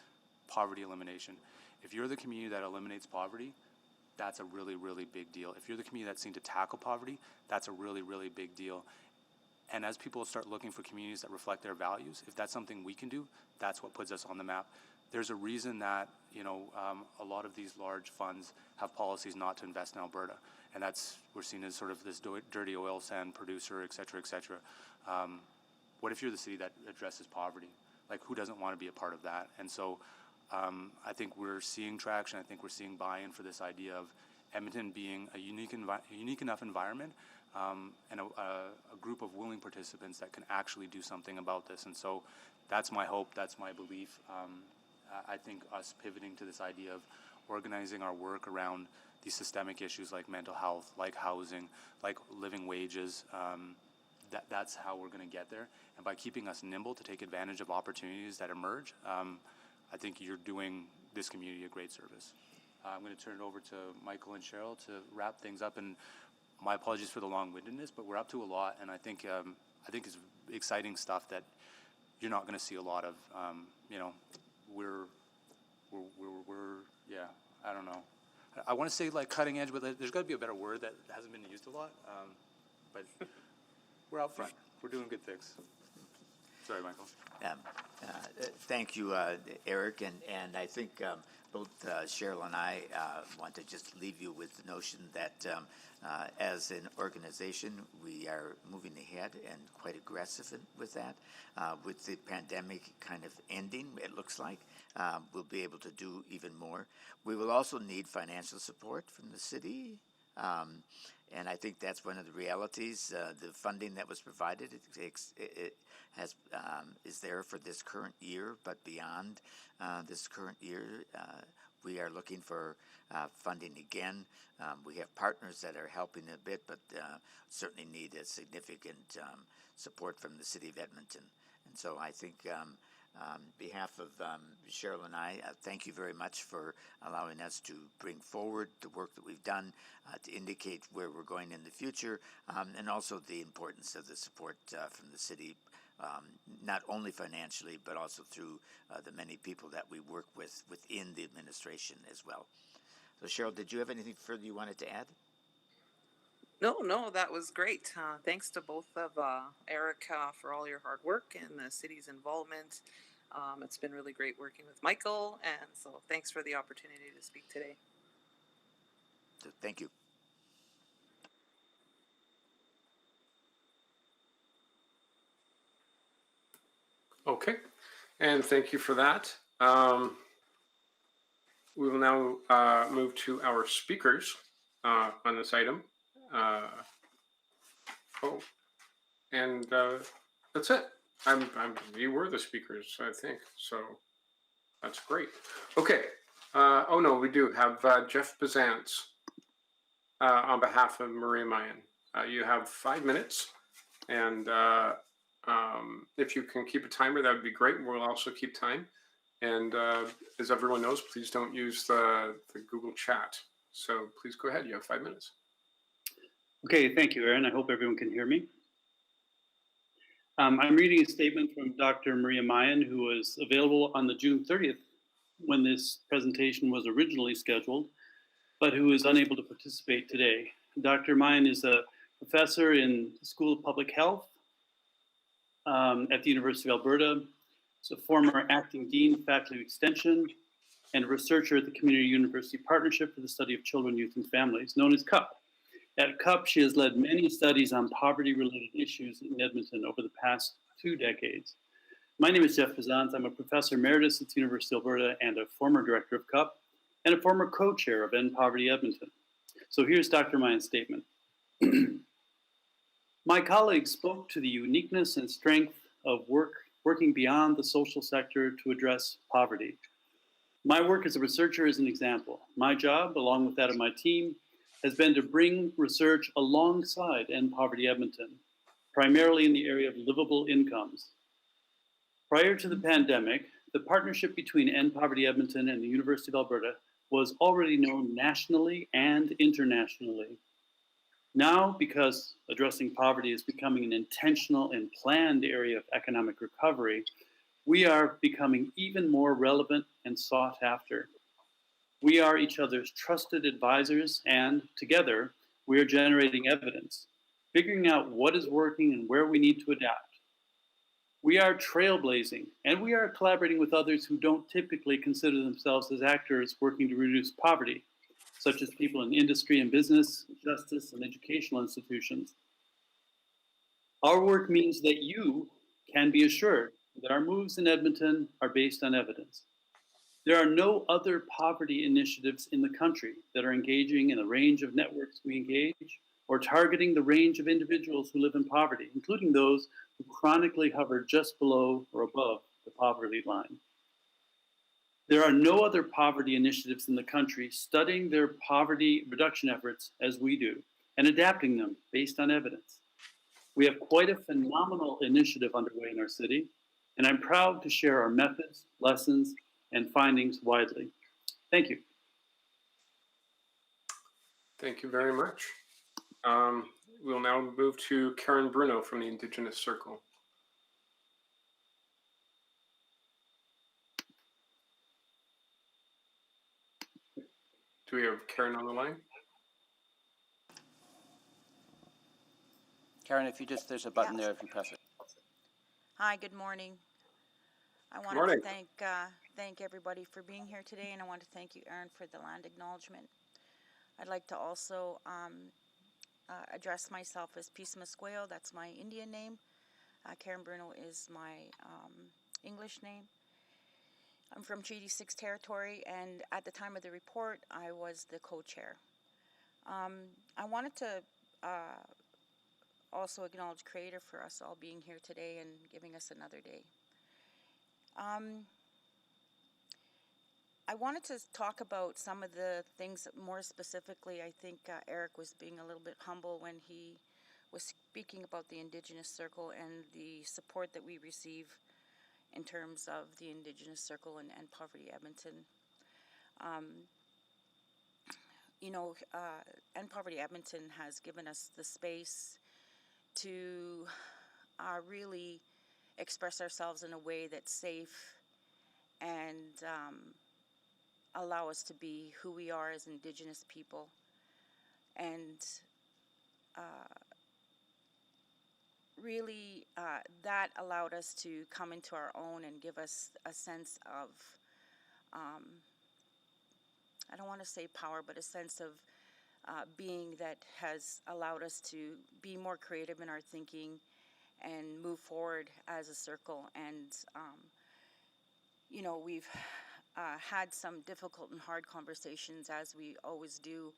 poverty elimination. If you're the community that eliminates poverty, that's a really, really big deal. If you're the community that's seen to tackle poverty, that's a really, really big deal. And as people start looking for communities that reflect their values, if that's something we can do, that's what puts us on the map. There's a reason that, you know, a lot of these large funds have policies not to invest in Alberta. And that's, we're seen as sort of this dirty oil sand producer, et cetera, et cetera. What if you're the city that addresses poverty? Like, who doesn't want to be a part of that? And so I think we're seeing traction. I think we're seeing buy-in for this idea of Edmonton being a unique enough environment and a group of willing participants that can actually do something about this. And so that's my hope, that's my belief. I think us pivoting to this idea of organizing our work around these systemic issues like mental health, like housing, like living wages, that's how we're going to get there. And by keeping us nimble to take advantage of opportunities that emerge, I think you're doing this community a great service. I'm going to turn it over to Michael and Cheryl to wrap things up. And my apologies for the long-windedness, but we're up to a lot, and I think it's exciting stuff that you're not going to see a lot of. You know, we're yeah, I don't know. I want to say like cutting edge, but there's got to be a better word that hasn't been used a lot. But we're out front. We're doing good things. Sorry, Michael. Thank you, Eric, and I think both Cheryl and I want to just leave you with the notion that as an organization, we are moving ahead and quite aggressive with that. With the pandemic kind of ending, it looks like, we'll be able to do even more. We will also need financial support from the city. And I think that's one of the realities. The funding that was provided is there for this current year, but beyond this current year, we are looking for funding again. We have partners that are helping a bit, but certainly need a significant support from the City of Edmonton. And so I think on behalf of Cheryl and I, thank you very much for allowing us to bring forward the work that we've done to indicate where we're going in the future, and also the importance of the support from the city, not only financially, but also through the many people that we work with within the administration as well. So Cheryl, did you have anything further you wanted to add? No, that was great. Thanks to both of Eric for all your hard work and the city's involvement. It's been really great working with Michael, and so thanks for the opportunity to speak today. So thank you. Okay, and thank you for that. We will now move to our speakers on this item. That's it. You were the speakers, I think, so that's great. Okay. Oh no, we do have Jeff Bezantz on behalf of Maria Mayan. You have 5 minutes, and if you can keep a timer, that would be great. We'll also keep time. And as everyone knows, please don't use the Google chat. So please go ahead. You have 5 minutes. Okay, thank you, Aaron. I hope everyone can hear me. I'm reading a statement from Dr. Maria Mayan, who was available on the June 30th when this presentation was originally scheduled, but who is unable to participate today. Dr. Mayan is a professor in the School of Public Health at the University of Alberta. He's a former acting dean of Faculty of Extension and a researcher at the Community University Partnership for the Study of Children, Youth, and Families, known as CUP. At CUP, she has led many studies on poverty-related issues in Edmonton over the past 2 decades. My name is Jeff Bezantz. I'm a professor emeritus at the University of Alberta and a former director of CUP and a former co-chair of End Poverty Edmonton. So here's Dr. Mayan's statement. My colleagues spoke to the uniqueness and strength of working beyond the social sector to address poverty. My work as a researcher is an example. My job, along with that of my team, has been to bring research alongside End Poverty Edmonton, primarily in the area of livable incomes. Prior to the pandemic, the partnership between End Poverty Edmonton and the University of Alberta was already known nationally and internationally. Now, because addressing poverty is becoming an intentional and planned area of economic recovery, we are becoming even more relevant and sought after. We are each other's trusted advisors, and together, we are generating evidence, figuring out what is working and where we need to adapt. We are trailblazing, and we are collaborating with others who don't typically consider themselves as actors working to reduce poverty, such as people in industry and business, justice, and educational institutions. Our work means that you can be assured that our moves in Edmonton are based on evidence. There are no other poverty initiatives in the country that are engaging in the range of networks we engage or targeting the range of individuals who live in poverty, including those who chronically hover just below or above the poverty line. There are no other poverty initiatives in the country studying their poverty reduction efforts as we do and adapting them based on evidence. We have quite a phenomenal initiative underway in our city, and I'm proud to share our methods, lessons, and findings widely. Thank you. Thank you very much. We'll now move to Karen Bruno from the Indigenous Circle. Do we have Karen on the line? Karen, if you just, there's a button there if you press it. Hi, good morning. I wanted Morning. to thank everybody for being here today, and I want to thank you, Aaron, for the land acknowledgement. I'd like to also address myself as Peace Musqueam. That's my Indian name. Karen Bruno is my English name. I'm from Treaty 6 territory, and at the time of the report, I was the co-chair. I wanted to also acknowledge Creator for us all being here today and giving us another day. I wanted to talk about some of the things more specifically. I think Eric was being a little bit humble when he was speaking about the Indigenous Circle and the support that we receive in terms of the Indigenous Circle and Poverty Edmonton. End Poverty Edmonton has given us the space to really express ourselves in a way that's safe and allow us to be who we are as Indigenous people. And really, that allowed us to come into our own and give us a sense of, I don't want to say power, but a sense of being that has allowed us to be more creative in our thinking and move forward as a circle. And, we've had some difficult and hard conversations, as we always do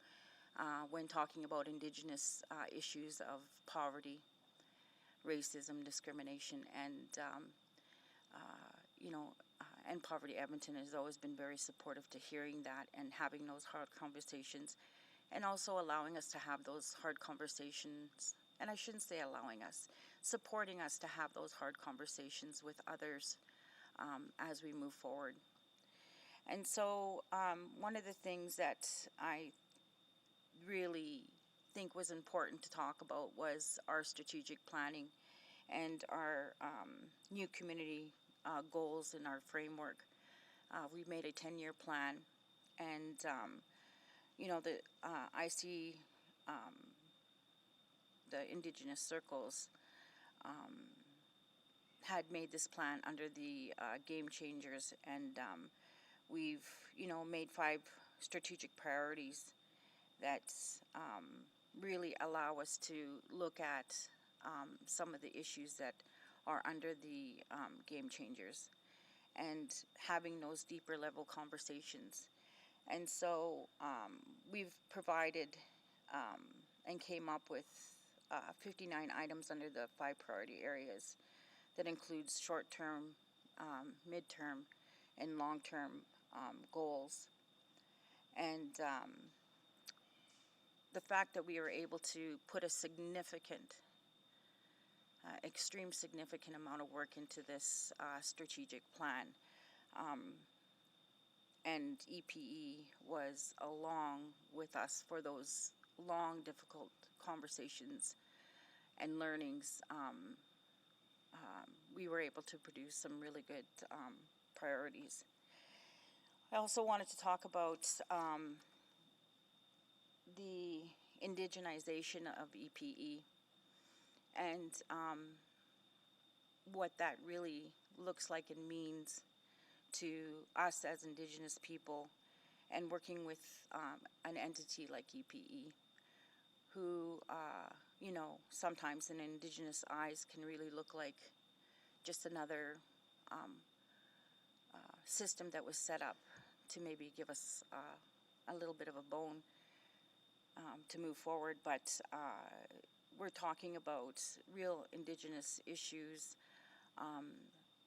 when talking about Indigenous issues of poverty, racism, discrimination, and End Poverty Edmonton has always been very supportive to hearing that and having those hard conversations, and also allowing us to have those hard conversations, and I shouldn't say allowing us, supporting us to have those hard conversations with others as we move forward. And so one of the things that I really think was important to talk about was our strategic planning and our new community goals in our framework. We've made a 10-year plan, and I see the Indigenous circles had made this plan under the Game Changers, and we've made 5 strategic priorities that really allow us to look at some of the issues that are under the Game Changers and having those deeper level conversations. And so we've provided and came up with 59 items under the 5 priority areas that includes short-term, mid-term, and long-term goals. And the fact that we were able to put a significant, extreme significant amount of work into this strategic plan, and EPE was along with us for those long, difficult conversations and learnings, we were able to produce some really good priorities. I also wanted to talk about the indigenization of EPE and what that really looks like and means to us as Indigenous people, and working with an entity like EPE, who, you know, sometimes in Indigenous eyes can really look like just another system that was set up to maybe give us a little bit of a bone to move forward. But we're talking about real Indigenous issues.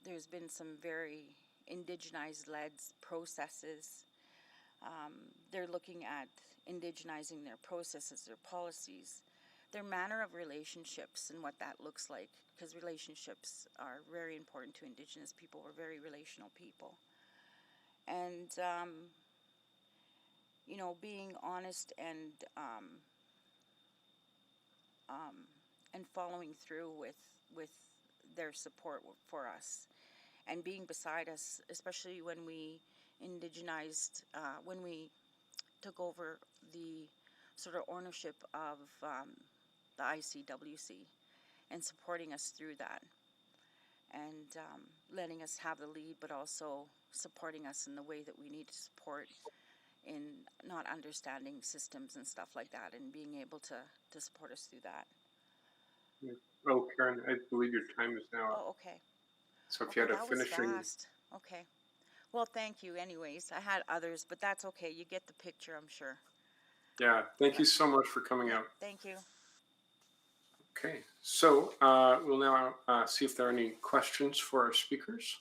There's been some very Indigenized-led processes. They're looking at indigenizing their processes, their policies, their manner of relationships and what that looks like, because relationships are very important to Indigenous people. We're very relational people. And, you know, being honest and following through with their support for us, and being beside us, especially when we indigenized, when we took over the sort of ownership of the ICWC, and supporting us through that, and letting us have the lead, but also supporting us in the way that we need to support in not understanding systems and stuff like that, and being able to support us through that. Oh, Karen, I believe your time is now up. Oh, okay. So if you had a that finishing. was fast. Okay. Well, thank you anyways. I had others, but that's okay. You get the picture, I'm sure. Yeah, thank you so much for coming out. Thank you. Okay, so we'll now see if there are any questions for our speakers.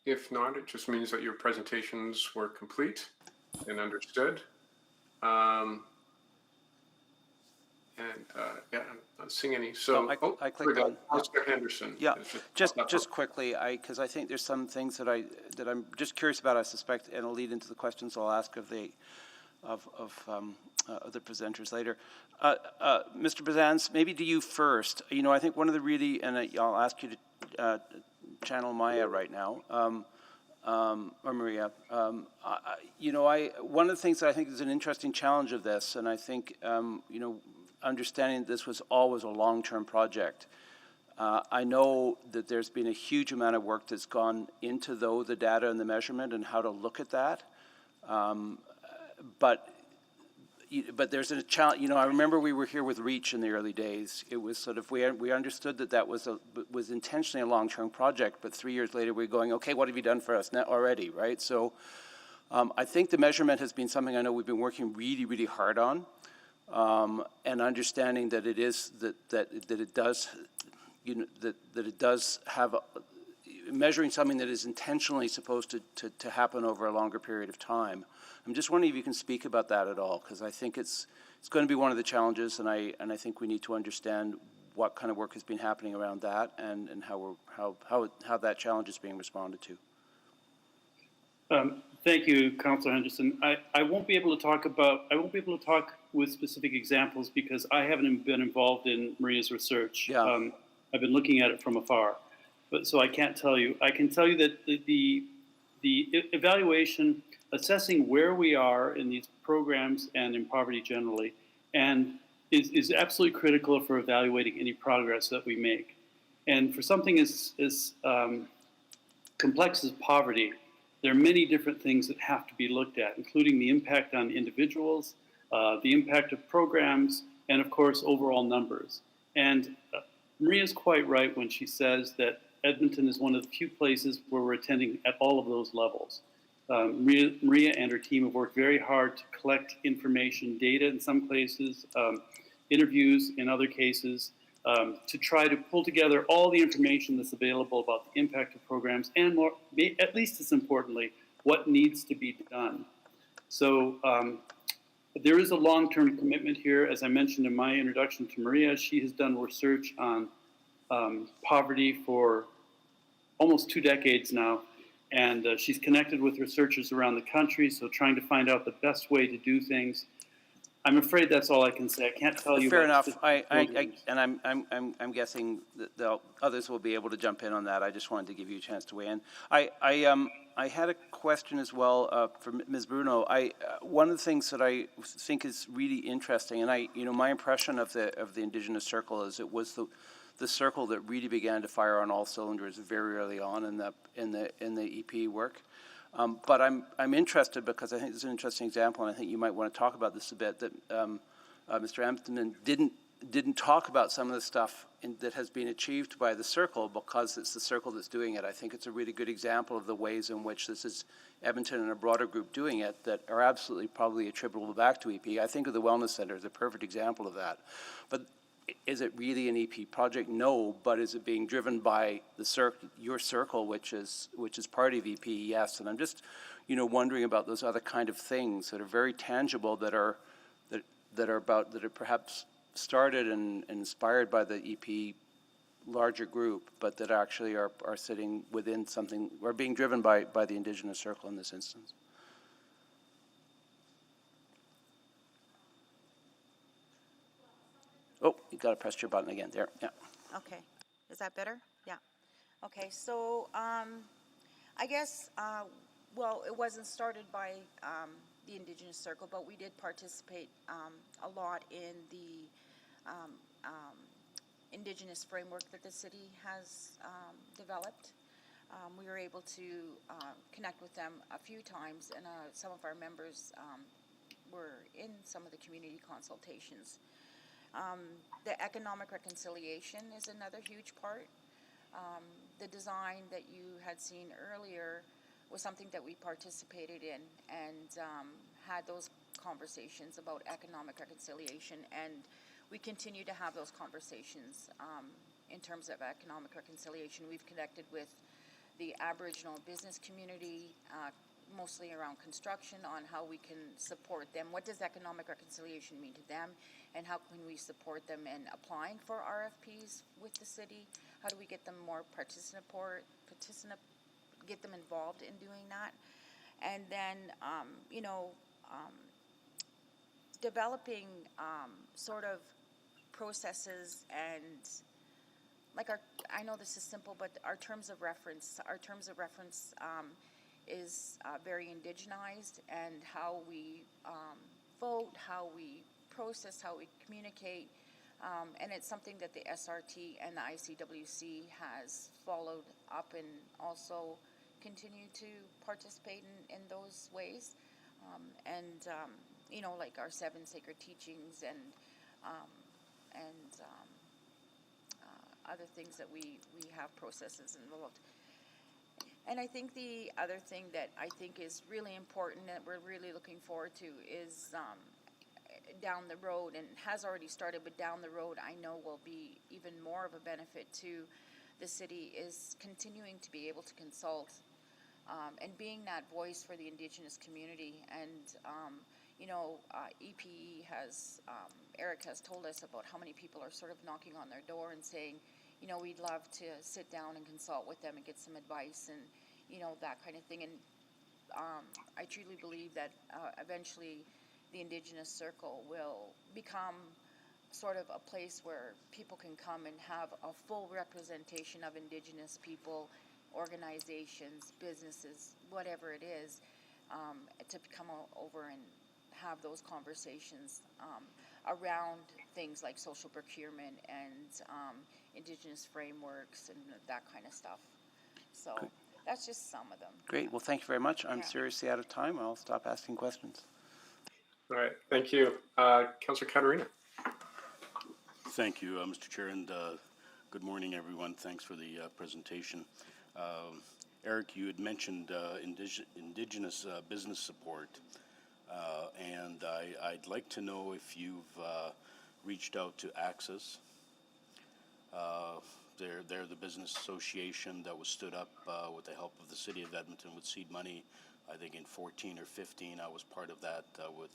If not, it just means that your presentations were complete and understood. Yeah, I'm not seeing any. So I clicked on. Oscar Henderson. Yeah, just quickly, because I think there's some things that I'm just curious about. I suspect, and it'll lead into the questions I'll ask of the presenters later. Mr. Bazans, maybe to you first. You know, I think one of the really, and I'll ask you to channel Maya right now, or Maria. You know, one of the things that I think is an interesting challenge of this, and I think, you know, understanding that this was always a long-term project. I know that there's been a huge amount of work that's gone into the data and the measurement and how to look at that. But there's a challenge. You know, I remember we were here with REACH in the early days. It was sort of, we understood that was intentionally a long-term project, but 3 years later we're going, okay, what have you done for us now already, right? So I think the measurement has been something I know we've been working really, really hard on, and understanding that it is, that it does, you know, that it does have, measuring something that is intentionally supposed to happen over a longer period of time. I'm just wondering if you can speak about that at all, because I think it's going to be one of the challenges, and I think we need to understand what kind of work has been happening around that, and how that challenge is being responded to. Thank you, Councillor Henderson. I won't be able to talk with specific examples because I haven't been involved in Maria's research. Yeah. I've been looking at it from afar, but so I can't tell you. I can tell you that the evaluation, assessing where we are in these programs and in poverty generally, and is absolutely critical for evaluating any progress that we make. And for something as complex as poverty, there are many different things that have to be looked at, including the impact on individuals, the impact of programs, and of course, overall numbers. And Maria's quite right when she says that Edmonton is one of the few places where we're attending at all of those levels. Maria and her team have worked very hard to collect information, data in some places, interviews in other cases, to try to pull together all the information that's available about the impact of programs, and more, at least as importantly, what needs to be done. So there is a long-term commitment here. As I mentioned in my introduction to Maria, she has done research on poverty for almost 2 decades now, And she's connected with researchers around the country, so trying to find out the best way to do things. I'm afraid that's all I can say. I can't tell you. Fair about enough. programs. I'm guessing that others will be able to jump in on that. I just wanted to give you a chance to weigh in. I had a question as well for Ms. Bruno. One of the things that I think is really interesting, and my impression of the Indigenous Circle is it was the circle that really began to fire on all cylinders very early on in the EP work. But I'm interested because I think it's an interesting example, and I think you might want to talk about this a bit. That Mr. Amtman didn't talk about some of the stuff that has been achieved by the circle because it's the circle that's doing it. I think it's a really good example of the ways in which this is Edmonton and a broader group doing it that are absolutely probably attributable back to EP. I think of the Wellness Center as a perfect example of that. But is it really an EP project? No, but is it being driven by your circle, which is part of EP? Yes, and I'm just, wondering about those other kind of things that are very tangible that are perhaps started and inspired by the EP larger group, but that actually are sitting within something or being driven by the Indigenous Circle in this instance. Oh, you got to press your button again there. Yeah. Okay. Is that better? Yeah. Okay. So I guess, well, it wasn't started by the Indigenous Circle, but we did participate a lot in the Indigenous framework that the city has developed. We were able to connect with them a few times, and some of our members were in some of the community consultations. The economic reconciliation is another huge part. The design that you had seen earlier was something that we participated in and had those conversations about economic reconciliation, and we continue to have those conversations in terms of economic reconciliation. We've connected with the Aboriginal business community, mostly around construction, on how we can support them. What does economic reconciliation mean to them, and how can we support them in applying for RFPs with the city? How do we get them more get them involved in doing that? And then, developing sort of processes and I know this is simple, but our terms of reference is very indigenized, and how we vote, how we process, how we communicate, and it's something that the SRT and the ICWC has followed up and also continue to participate in those ways, like our 7 sacred teachings and other things that we have processes involved. And I think the other thing that I think is really important that we're really looking forward to is down the road, and has already started, but down the road I know will be even more of a benefit to the city, is continuing to be able to consult and being that voice for the Indigenous community. And EPE has, Eric has told us about how many people are sort of knocking on their door and saying, we'd love to sit down and consult with them and get some advice and, that kind of thing. And I truly believe that eventually the Indigenous Circle will become sort of a place where people can come and have a full representation of Indigenous people, organizations, businesses, whatever it is, to come over and have those conversations around things like social procurement and Indigenous frameworks and that kind of stuff. So that's just some of them. Great. Well, thank you very much. I'm Yeah. seriously out of time. I'll stop asking questions. All right, thank you. Councillor Caterina. Thank you, Mr. Chair, and good morning, everyone. Thanks for the presentation. Eric, you had mentioned Indigenous business support, and I'd like to know if you've reached out to Axis. They're the business association that was stood up with the help of the City of Edmonton with seed money. I think in 14 or 15, I was part of that with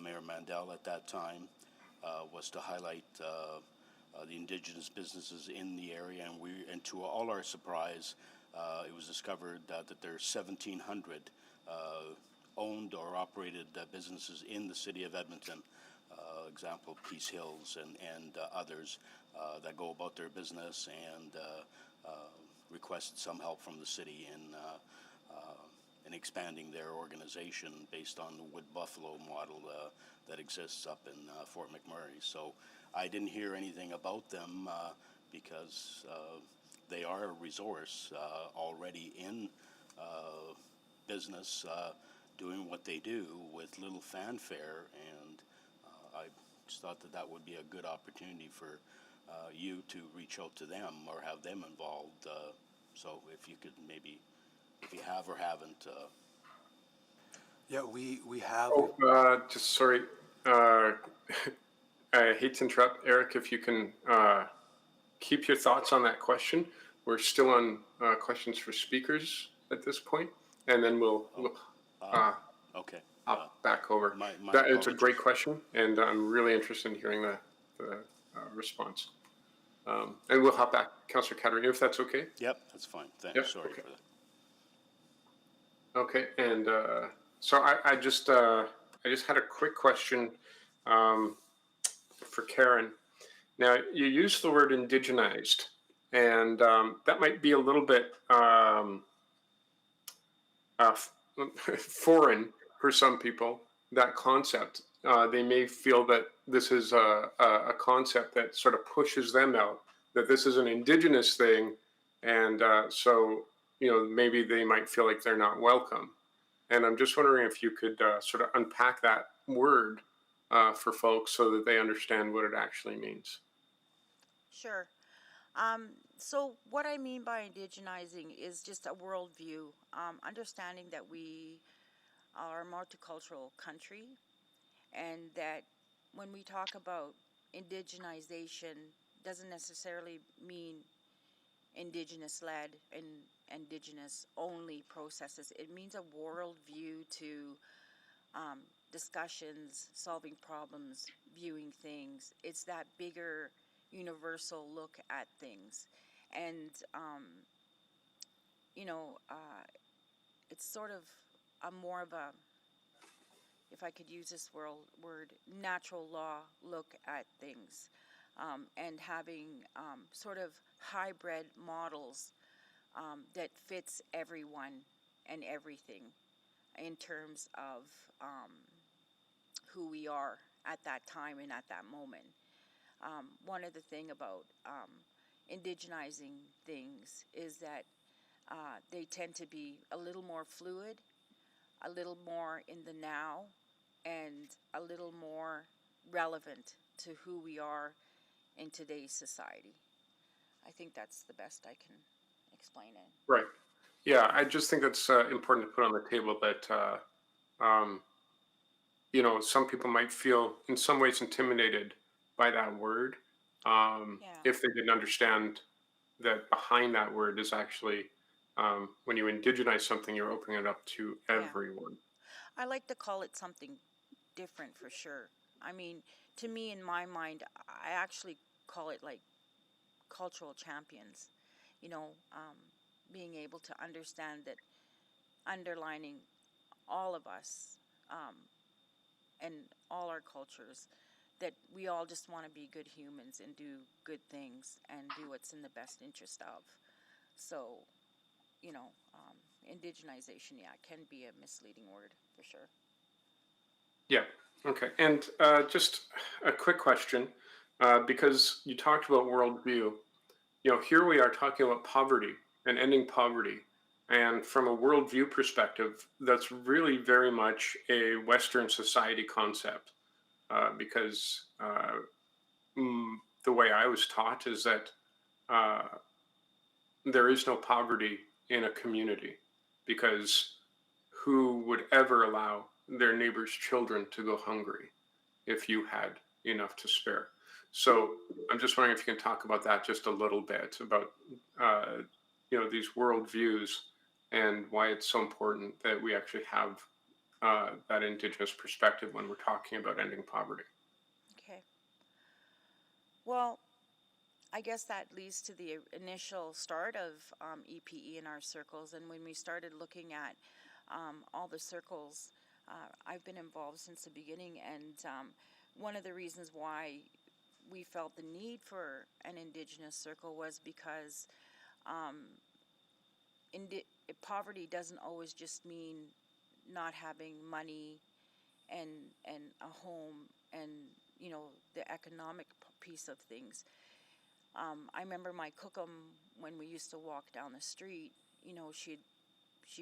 Mayor Mandel at that time, was to highlight the Indigenous businesses in the area, and to all our surprise, it was discovered that there's 1,700 owned or operated businesses in the city of Edmonton. Example, Peace Hills and others that go about their business and requested some help from the city in expanding their organization based on the Wood Buffalo model that exists up in Fort McMurray. So I didn't hear anything about them because they are a resource already in business doing what they do with little fanfare, and I just thought that that would be a good opportunity for you to reach out to them or have them involved. So if you could maybe, if you have or haven't. Yeah, we have. Just sorry. I hate to interrupt, Eric. If you can keep your thoughts on that question. We're still on questions for speakers at this point, and then we'll okay. Hop back over. My It's a great question, and I'm really interested in hearing the response. And we'll hop back, Councillor Caterina, if that's okay. Yep, that's fine. Thanks. Yep, Sorry okay. for that. Okay, and so I just had a quick question for Karen. Now, you used the word indigenized, and that might be a little bit foreign for some people, that concept. They may feel that this is a concept that sort of pushes them out, that this is an indigenous thing, and so, you know, maybe they might feel like they're not welcome. And I'm just wondering if you could sort of unpack that word for folks so that they understand what it actually means. Sure. So what I mean by indigenizing is just a worldview, understanding that we are a multicultural country, and that when we talk about indigenization, doesn't necessarily mean indigenous-led and indigenous-only processes. It means a worldview to discussions, solving problems, viewing things. It's that bigger universal look at things. And, it's sort of a more of a, if I could use this word, natural law look at things, and having sort of hybrid models that fits everyone and everything in terms of who we are at that time and at that moment. One of the thing about indigenizing things is that they tend to be a little more fluid, a little more in the now, and a little more relevant to who we are in today's society. I think that's the best I can explain it. Right. Yeah, I just think that's important to put on the table that, some people might feel in some ways intimidated by that word if they didn't understand that behind that word is actually, when you indigenize something, you're opening it up to everyone. I like to call it something different for sure. I mean, to me, in my mind, I actually call it like cultural champions, being able to understand that underlining all of us and all our cultures, that we all just want to be good humans and do good things and do what's in the best interest of. So, indigenization, can be a misleading word for sure. Yeah. Okay. And just a quick question, because you talked about worldview. Here we are talking about poverty and ending poverty. And from a worldview perspective, that's really very much a Western society concept, because the way I was taught is that there is no poverty in a community, because who would ever allow their neighbor's children to go hungry if you had enough to spare? So I'm just wondering if you can talk about that just a little bit, about these worldviews and why it's so important that we actually have that Indigenous perspective when we're talking about ending poverty. Okay. Well, I guess that leads to the initial start of EPE in our circles. And when we started looking at all the circles, I've been involved since the beginning. And one of the reasons why we felt the need for an Indigenous circle was because poverty doesn't always just mean not having money and a home and, you know, the economic piece of things. I remember my cookum when we used to walk down the street, you know, she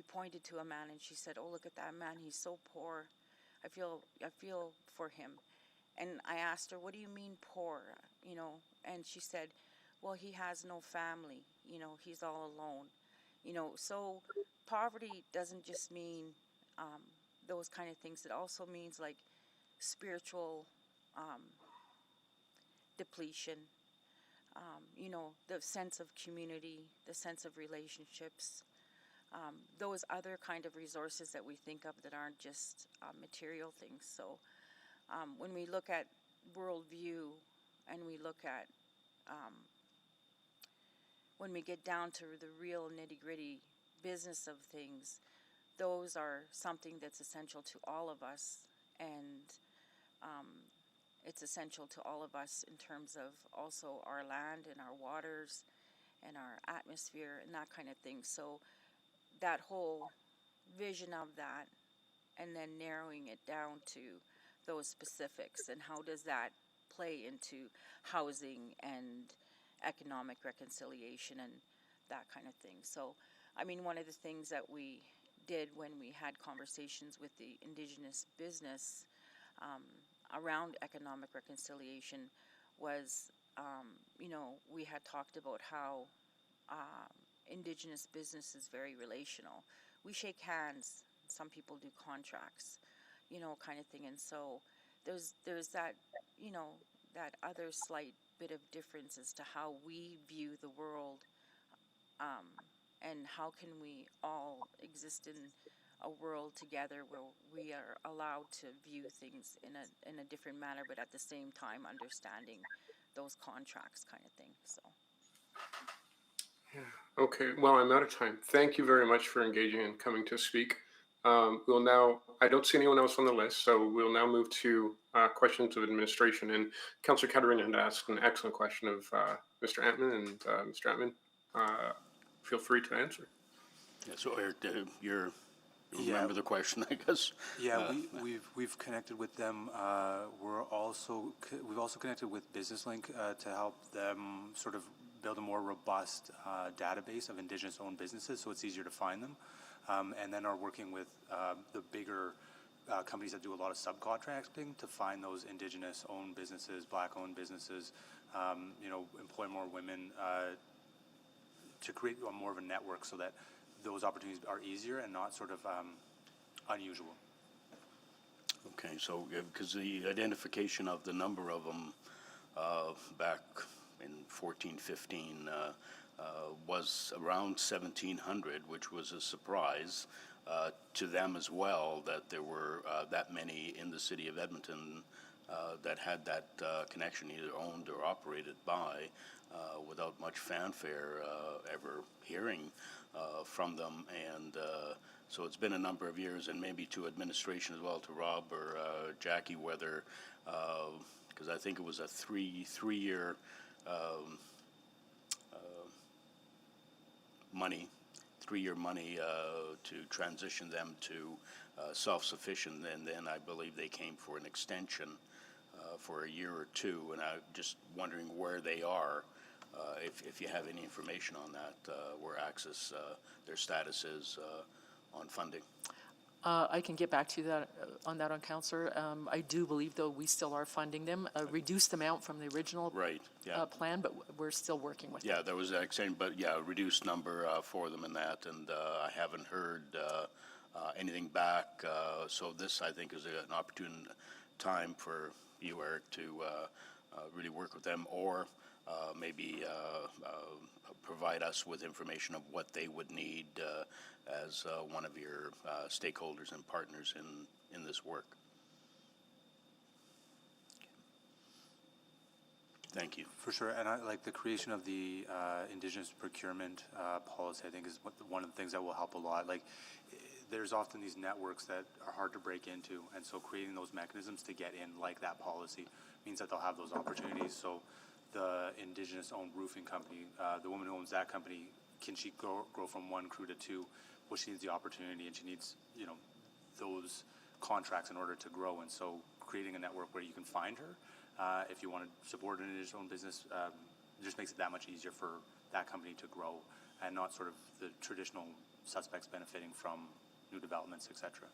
pointed to a man and she said, "Oh, look at that man, he's so poor. I feel for him." And I asked her, "What do you mean poor?" You know, and she said, "Well, he has no family, you know, he's all alone." You know, so poverty doesn't just mean those kind of things. It also means like spiritual depletion, you know, the sense of community, the sense of relationships, those other kind of resources that we think of that aren't just material things. So when we look at worldview and we look at when we get down to the real nitty-gritty business of things, those are something that's essential to all of us, and it's essential to all of us in terms of also our land and our waters and our atmosphere and that kind of thing. So that whole vision of that, and then narrowing it down to those specifics, and how does that play into housing and economic reconciliation and that kind of thing. So, I mean, one of the things that we did when we had conversations with the Indigenous business around economic reconciliation was, you know, we had talked about how Indigenous business is very relational. We shake hands, some people do contracts, you know, kind of thing. And so there's that, you know, that other slight bit of difference as to how we view the world, and how can we all exist in a world together where we are allowed to view things in a different manner, but at the same time understanding those contracts kind of thing. So. Yeah. Okay. Well, I'm out of time. Thank you very much for engaging and coming to speak. We'll now, I don't see anyone else on the list, so we'll now move to questions of administration. And Councillor Caterina had asked an excellent question of Mr. Antman, and Mr. Antman, feel free to answer. Yeah, so Eric, you remember the question, I guess? Yeah, we've connected with them. We've also connected with BusinessLink to help them sort of build a more robust database of Indigenous-owned businesses, so it's easier to find them. And then are working with the bigger companies that do a lot of subcontracting to find those Indigenous-owned businesses, Black-owned businesses, you know, employ more women, to create more of a network so that those opportunities are easier and not sort of unusual. Okay, so because the identification of the number of them back in 1415 was around 1,700, which was a surprise to them as well, that there were that many in the city of Edmonton that had that connection, either owned or operated by, without much fanfare ever hearing from them. And so it's been a number of years, and maybe to administration as well, to Rob or Jackie, whether, because I think it was a three-year money to transition them to self-sufficient, and then I believe they came for an extension for a year or two, and I'm just wondering where they are, if you have any information on that, where Access, their status is on funding. I can get back to you on that, Councillor. I do believe, though, we still are funding them, a reduced amount from the original plan, but we're still working with them. Yeah, there was that extent, but yeah, a reduced number for them in that, and I haven't heard anything back. So this, I think, is an opportune time for you, Eric, to really work with them, or maybe provide us with information of what they would need as one of your stakeholders and partners in this work. Thank you. For sure, and I like the creation of the Indigenous procurement policy, I think is one of the things that will help a lot. Like, there's often these networks that are hard to break into, and so creating those mechanisms to get in, like that policy, means that they'll have those opportunities. So the Indigenous-owned roofing company, the woman who owns that company, can she grow from one crew to two? Well, she needs the opportunity, and she needs, you know, those contracts in order to grow. And so creating a network where you can find her, if you want to support an Indigenous-owned business, just makes it that much easier for that company to grow, and not sort of the traditional suspects benefiting from new developments, et cetera.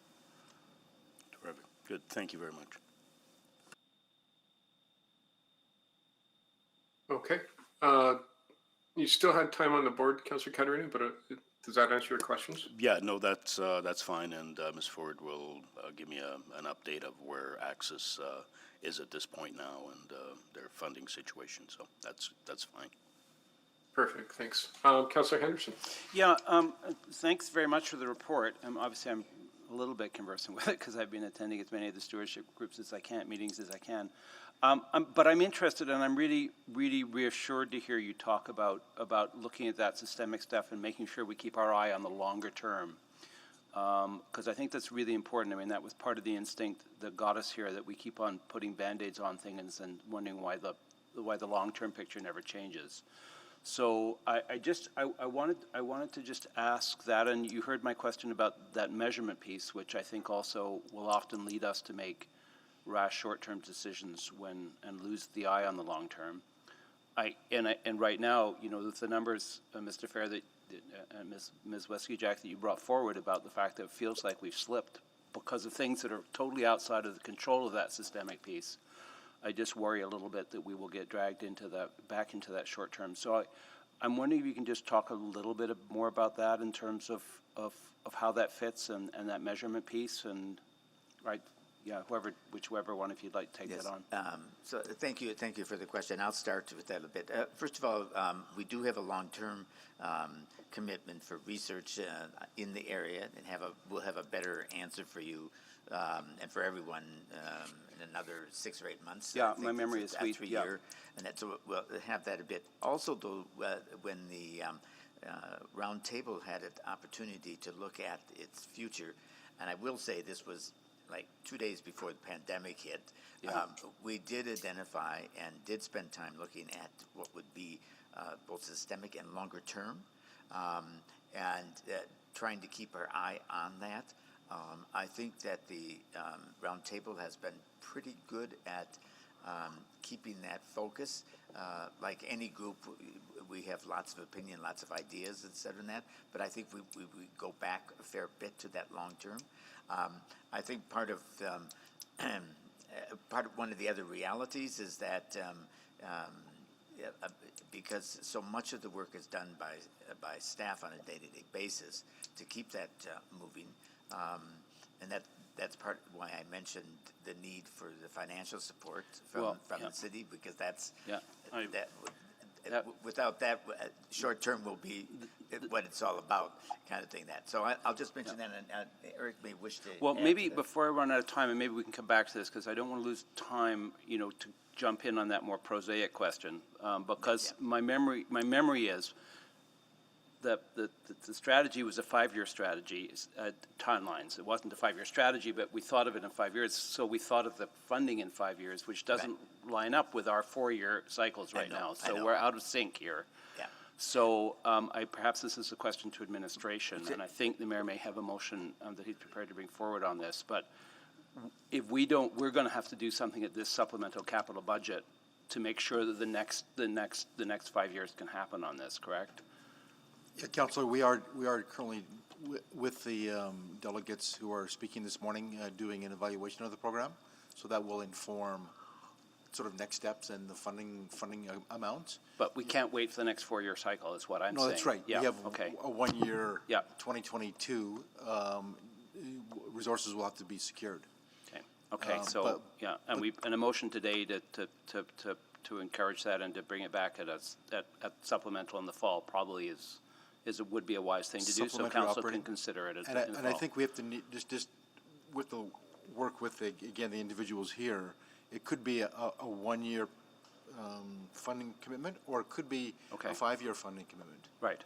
Terrific. Good. Thank you very much. Okay. You still had time on the board, Councillor Caterina, but does that answer your questions? Yeah, no, that's fine, and Ms. Ford will give me an update of where Axis is at this point now and their funding situation, so that's fine. Perfect, thanks. Councillor Henderson. Yeah, thanks very much for the report. Obviously, I'm a little bit conversant with it because I've been attending as many of the stewardship groups as I can, meetings as I can. But I'm interested, and I'm really, really reassured to hear you talk about looking at that systemic stuff and making sure we keep our eye on the longer term. Because I think that's really important. I mean, that was part of the instinct that got us here, that we keep on putting Band-Aids on things and wondering why the long-term picture never changes. So I wanted to just ask that, and you heard my question about that measurement piece, which I think also will often lead us to make rash short-term decisions and lose the eye on the long term. And right now, you know, the numbers, Mr. Fair, that Ms. Weskijak, that you brought forward about the fact that it feels like we've slipped because of things that are totally outside of the control of that systemic piece. I just worry a little bit that we will get dragged back into that short term. So I'm wondering if you can just talk a little bit more about that in terms of how that fits and that measurement piece, and right. Yeah, whichever one, if you'd like to take that on. So thank you for the question. I'll start with that a bit. First of all, we do have a long-term commitment for research in the area, and we'll have a better answer for you and for everyone in another 6 or 8 months. Yeah, my memory is sweet. Yeah, and that's we'll have that a bit. Also, though, when the round table had an opportunity to look at its future, and I will say this was like 2 days before the pandemic hit, we did identify and did spend time looking at what would be both systemic and longer term, and trying to keep our eye on that. I think that the roundtable has been pretty good at keeping that focus. Like any group, we have lots of opinion, lots of ideas, et cetera, and that, but I think we go back a fair bit to that long term. I think part of one of the other realities is that because so much of the work is done by staff on a day-to-day basis to keep that moving, and that's part why I mentioned the need for the financial support from the city, because that's without that, short term will be what it's all about, kind of thing. So I'll just mention that, and Eric may wish to. Well, maybe before I run out of time, and maybe we can come back to this, because I don't want to lose time, you know, to jump in on that more prosaic question, because my memory is that the strategy was a 5-year strategy, timelines. It wasn't a 5-year strategy, but we thought of it in 5 years. So we thought of the funding in 5 years, which doesn't line up with our 4-year cycles right now. So we're out of sync here. Yeah. So perhaps this is a question to administration, and I think the mayor may have a motion that he's prepared to bring forward on this. But if we don't, we're going to have to do something at this supplemental capital budget to make sure that the next 5 years can happen on this. Correct? Yeah, Councillor, we are currently with the delegates who are speaking this morning doing an evaluation of the program, so that will inform sort of next steps and the funding amounts. But we can't wait for the next 4-year cycle, is what I'm saying. No, that's right. Yeah. We have a 1-year, 2022. Resources will have to be secured. Okay. So and a motion today to encourage that and to bring it back at supplemental in the fall probably would be a wise thing to do, so council can consider it in the fall. And I think we have to just with the work with the individuals here, it could be a 1-year funding commitment, or it could be Okay. a 5-year funding commitment. Right.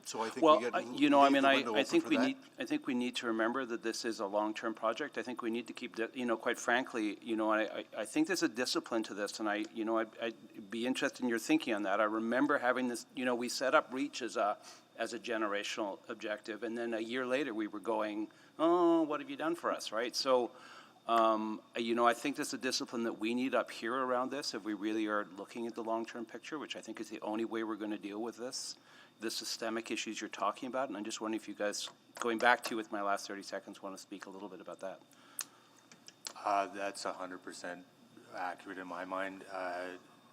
So I think Well, we get. you know, I leave mean, the window I open think for we that. need, I think we need to remember that this is a long-term project. I think we need to keep, you know, quite frankly, you know, I think there's a discipline to this, and you know, I'd be interested in your thinking on that. I remember having this, you know, we set up REACH as a generational objective, and then a year later, we were going, oh, what have you done for us, right? So, you know, I think there's a discipline that we need up here around this if we really are looking at the long-term picture, which I think is the only way we're going to deal with this, the systemic issues you're talking about. And I'm just wondering if you guys, going back to you with my last 30 seconds, want to speak a little bit about that. That's 100% accurate in my mind.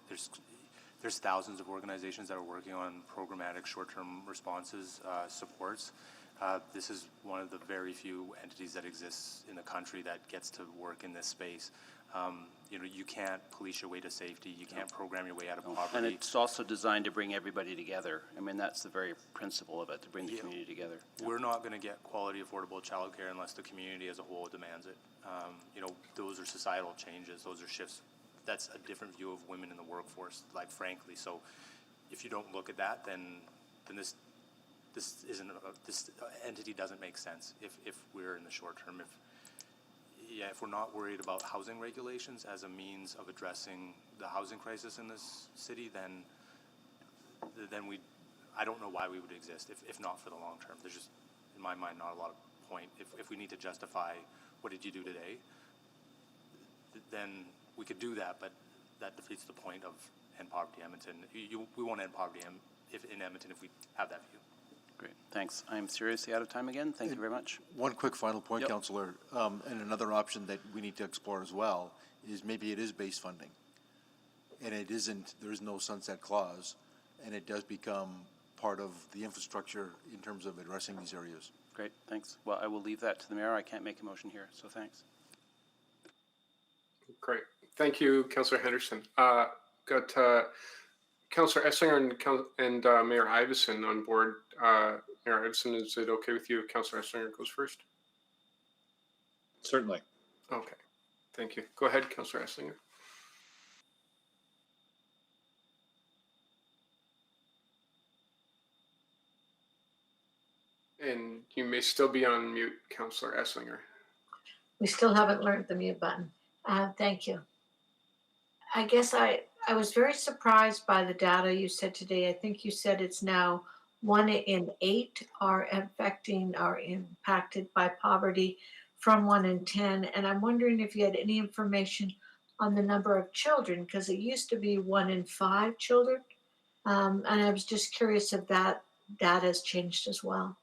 There's thousands of organizations that are working on programmatic short-term responses supports. This is one of the very few entities that exists in the country that gets to work in this space. You know, you can't police your way to safety. You can't program your way out of poverty. And it's also designed to bring everybody together. I mean, that's the very principle of it, to bring the community together. We're not going to get quality, affordable childcare unless the community as a whole demands it. You know, those are societal changes. Those are shifts. That's a different view of women in the workforce, like, frankly. So if you don't look at that, then this entity doesn't make sense if we're in the short term. If we're not worried about housing regulations as a means of addressing the housing crisis in this city, then I don't know why we would exist if not for the long term. There's just, in my mind, not a lot of point. If we need to justify what did you do today, then we could do that, but that defeats the point of End Poverty Edmonton. We won't end poverty in Edmonton if we have that view. Great, thanks. I'm seriously out of time again. Thank you very much. One quick final point, Yep. Councillor, and another option that we need to explore as well is maybe it is base funding. And it isn't, there is no sunset clause, and it does become part of the infrastructure in terms of addressing these areas. Great, thanks. Well, I will leave that to the mayor. I can't make a motion here, so thanks. Great. Thank you, Councillor Henderson. Got Councillor Esslinger and Mayor Iveson on board. Mayor Iveson, is it okay with you if Councillor Esslinger goes first? Certainly. Okay. Thank you. Go ahead, Councillor Esslinger. And you may still be on mute, Councillor Esslinger. We still haven't learned the mute button. Thank you. I guess I was very surprised by the data you said today. I think you said it's now 1 in 8 are affecting or impacted by poverty from 1 in 10. And I'm wondering if you had any information on the number of children, because it used to be 1 in 5 children. And I was just curious if that data has changed as well.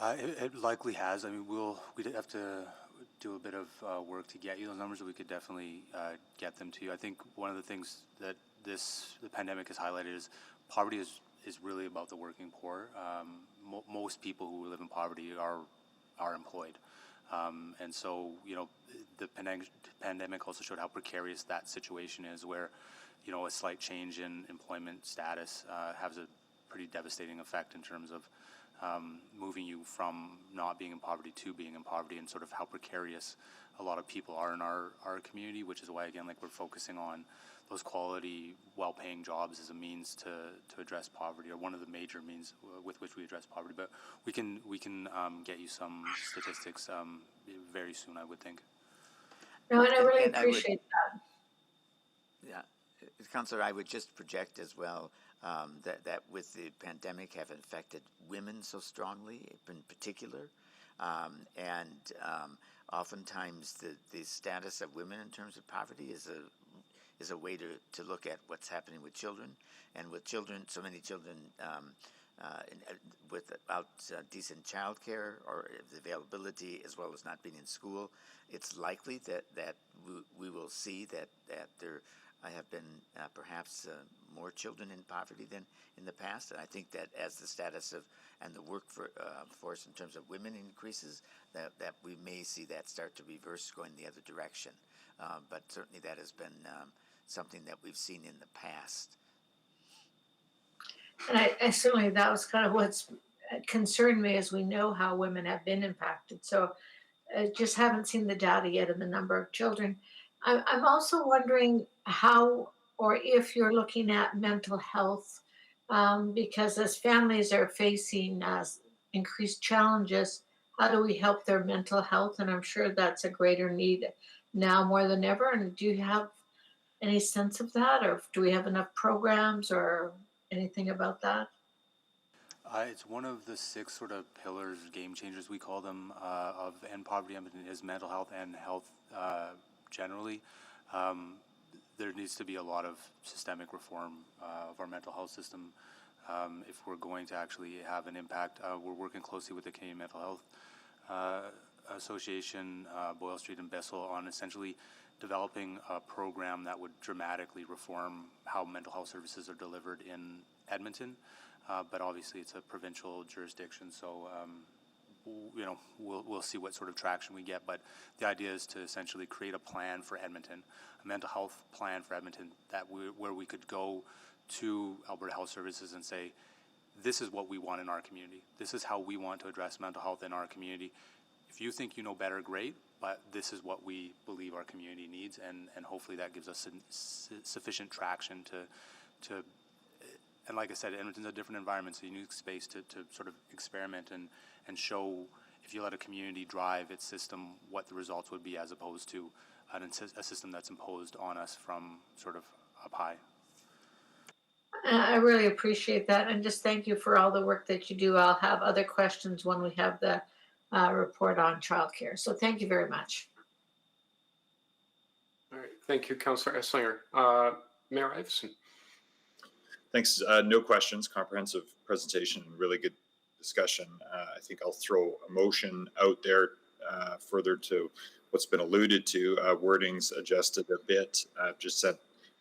It likely has. I mean, we'd have to do a bit of work to get you those numbers, but we could definitely get them to you. I think one of the things that the pandemic has highlighted is poverty is really about the working poor. Most people who live in poverty are employed. And so, you know, the pandemic also showed how precarious that situation is, where, you know, a slight change in employment status has a pretty devastating effect in terms of moving you from not being in poverty to being in poverty, and sort of how precarious a lot of people are in our community, which is why, again, like, we're focusing on those quality, well-paying jobs as a means to address poverty, or one of the major means with which we address poverty. But we can get you some statistics very soon, I would think. No, and I really appreciate that. Yeah, Councillor, I would just project as well that with the pandemic have affected women so strongly in particular, and oftentimes the status of women in terms of poverty is a way to look at what's happening with children, and with children, so many children without decent childcare or the availability, as well as not being in school, it's likely that we will see that there have been perhaps more children in poverty than in the past. And I think that as the status of and the workforce in terms of women increases, that we may see that start to reverse, going the other direction. But certainly that has been something that we've seen in the past. And I certainly, that was kind of what's concerned me, as we know how women have been impacted. So I just haven't seen the data yet in the number of children. I'm also wondering how or if you're looking at mental health, because as families are facing increased challenges, how do we help their mental health? And I'm sure that's a greater need now more than ever. And do you have any sense of that, or do we have enough programs or anything about that? It's one of the 6 sort of pillars, game changers we call them, of End Poverty Edmonton is mental health and health generally. There needs to be a lot of systemic reform of our mental health system if we're going to actually have an impact. We're working closely with the Canadian Mental Health Association, Boyle Street and Bissell, on essentially developing a program that would dramatically reform how mental health services are delivered in Edmonton. But obviously it's a provincial jurisdiction, so you know, we'll see what sort of traction we get. But the idea is to essentially create a plan for Edmonton, a mental health plan for Edmonton where we could go to Alberta Health Services and say, this is what we want in our community. This is how we want to address mental health in our community. If you think you know better, great, but this is what we believe our community needs, and hopefully that gives us sufficient traction to and like I said, Edmonton's a different environment, so a unique space to sort of experiment and show, if you let a community drive its system, what the results would be, as opposed to a system that's imposed on us from sort of up high. I really appreciate that, and just thank you for all the work that you do. I'll have other questions when we have the report on childcare. So thank you very much. All right, thank you, Councillor Esslinger. Mayor Iveson. Thanks. No questions. Comprehensive presentation and really good discussion. I think I'll throw a motion out there further to what's been alluded to. Wording's adjusted a bit. I've just sent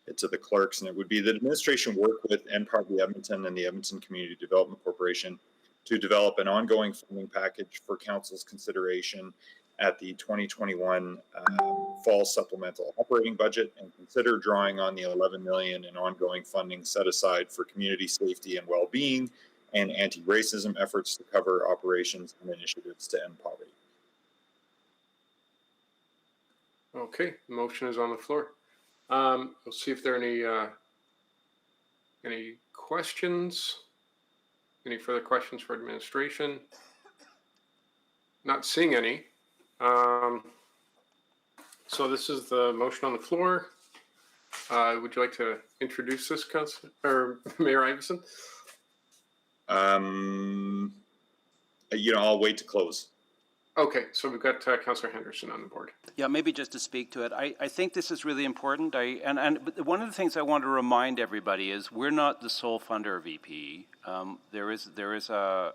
it to the clerks, and it would be that administration work with End Poverty Edmonton and the Edmonton Community Development Corporation to develop an ongoing funding package for council's consideration at the 2021 fall supplemental operating budget, and consider drawing on the $11 million in ongoing funding set aside for community safety and well-being and anti-racism efforts to cover operations and initiatives to end poverty. Okay, the motion is on the floor. We'll see if there are any questions. Any further questions for administration? Not seeing any. So this is the motion on the floor. Would you like to introduce this, or Mayor Iveson? You know, I'll wait to close. Okay, so we've got Councillor Henderson on the board. Yeah, maybe just to speak to it. I think this is really important. But one of the things I want to remind everybody is we're not the sole funder of EPE. There is a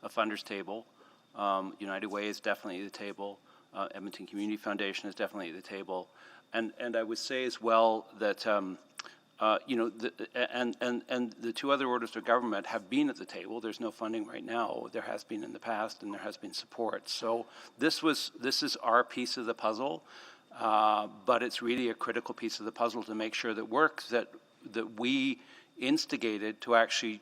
funders table. United Way is definitely at the table. Edmonton Community Foundation is definitely at the table, and I would say as well that you know, and the 2 other orders of government have been at the table. There's no funding right now. There has been in the past, and there has been support. So this is our piece of the puzzle, but it's really a critical piece of the puzzle to make sure that works, that we instigated to actually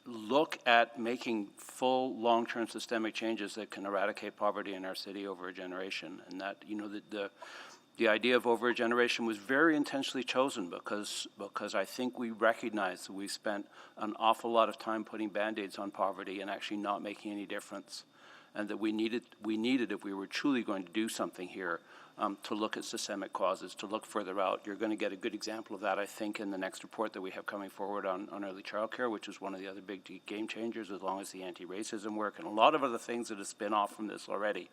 look at making full long-term systemic changes that can eradicate poverty in our city over a generation. And that, you know, the idea of over a generation was very intentionally chosen because I think we recognize that we spent an awful lot of time putting Band-Aids on poverty and actually not making any difference, and that we needed, if we were truly going to do something here, to look at systemic causes, to look further out. You're going to get a good example of that, I think, in the next report that we have coming forward on early childcare, which is one of the other big game changers, as long as the anti-racism work and a lot of other things that have spin off from this already.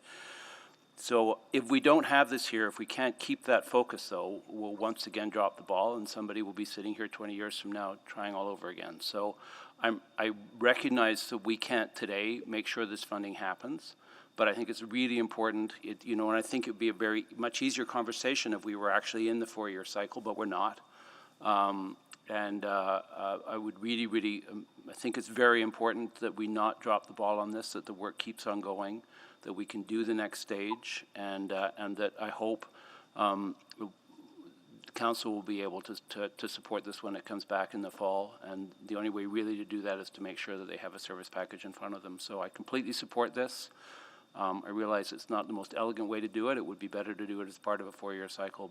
So if we don't have this here, if we can't keep that focus, though, we'll once again drop the ball, and somebody will be sitting here 20 years from now trying all over again. So I recognize that we can't today make sure this funding happens, but I think it's really important, you know, and I think it would be a very much easier conversation if we were actually in the 4-year cycle, but we're not. I would really, I think it's very important that we not drop the ball on this, that the work keeps on going, that we can do the next stage, and that I hope the council will be able to support this when it comes back in the fall. And the only way really to do that is to make sure that they have a service package in front of them. So I completely support this. I realize it's not the most elegant way to do it. It would be better to do it as part of a 4-year cycle,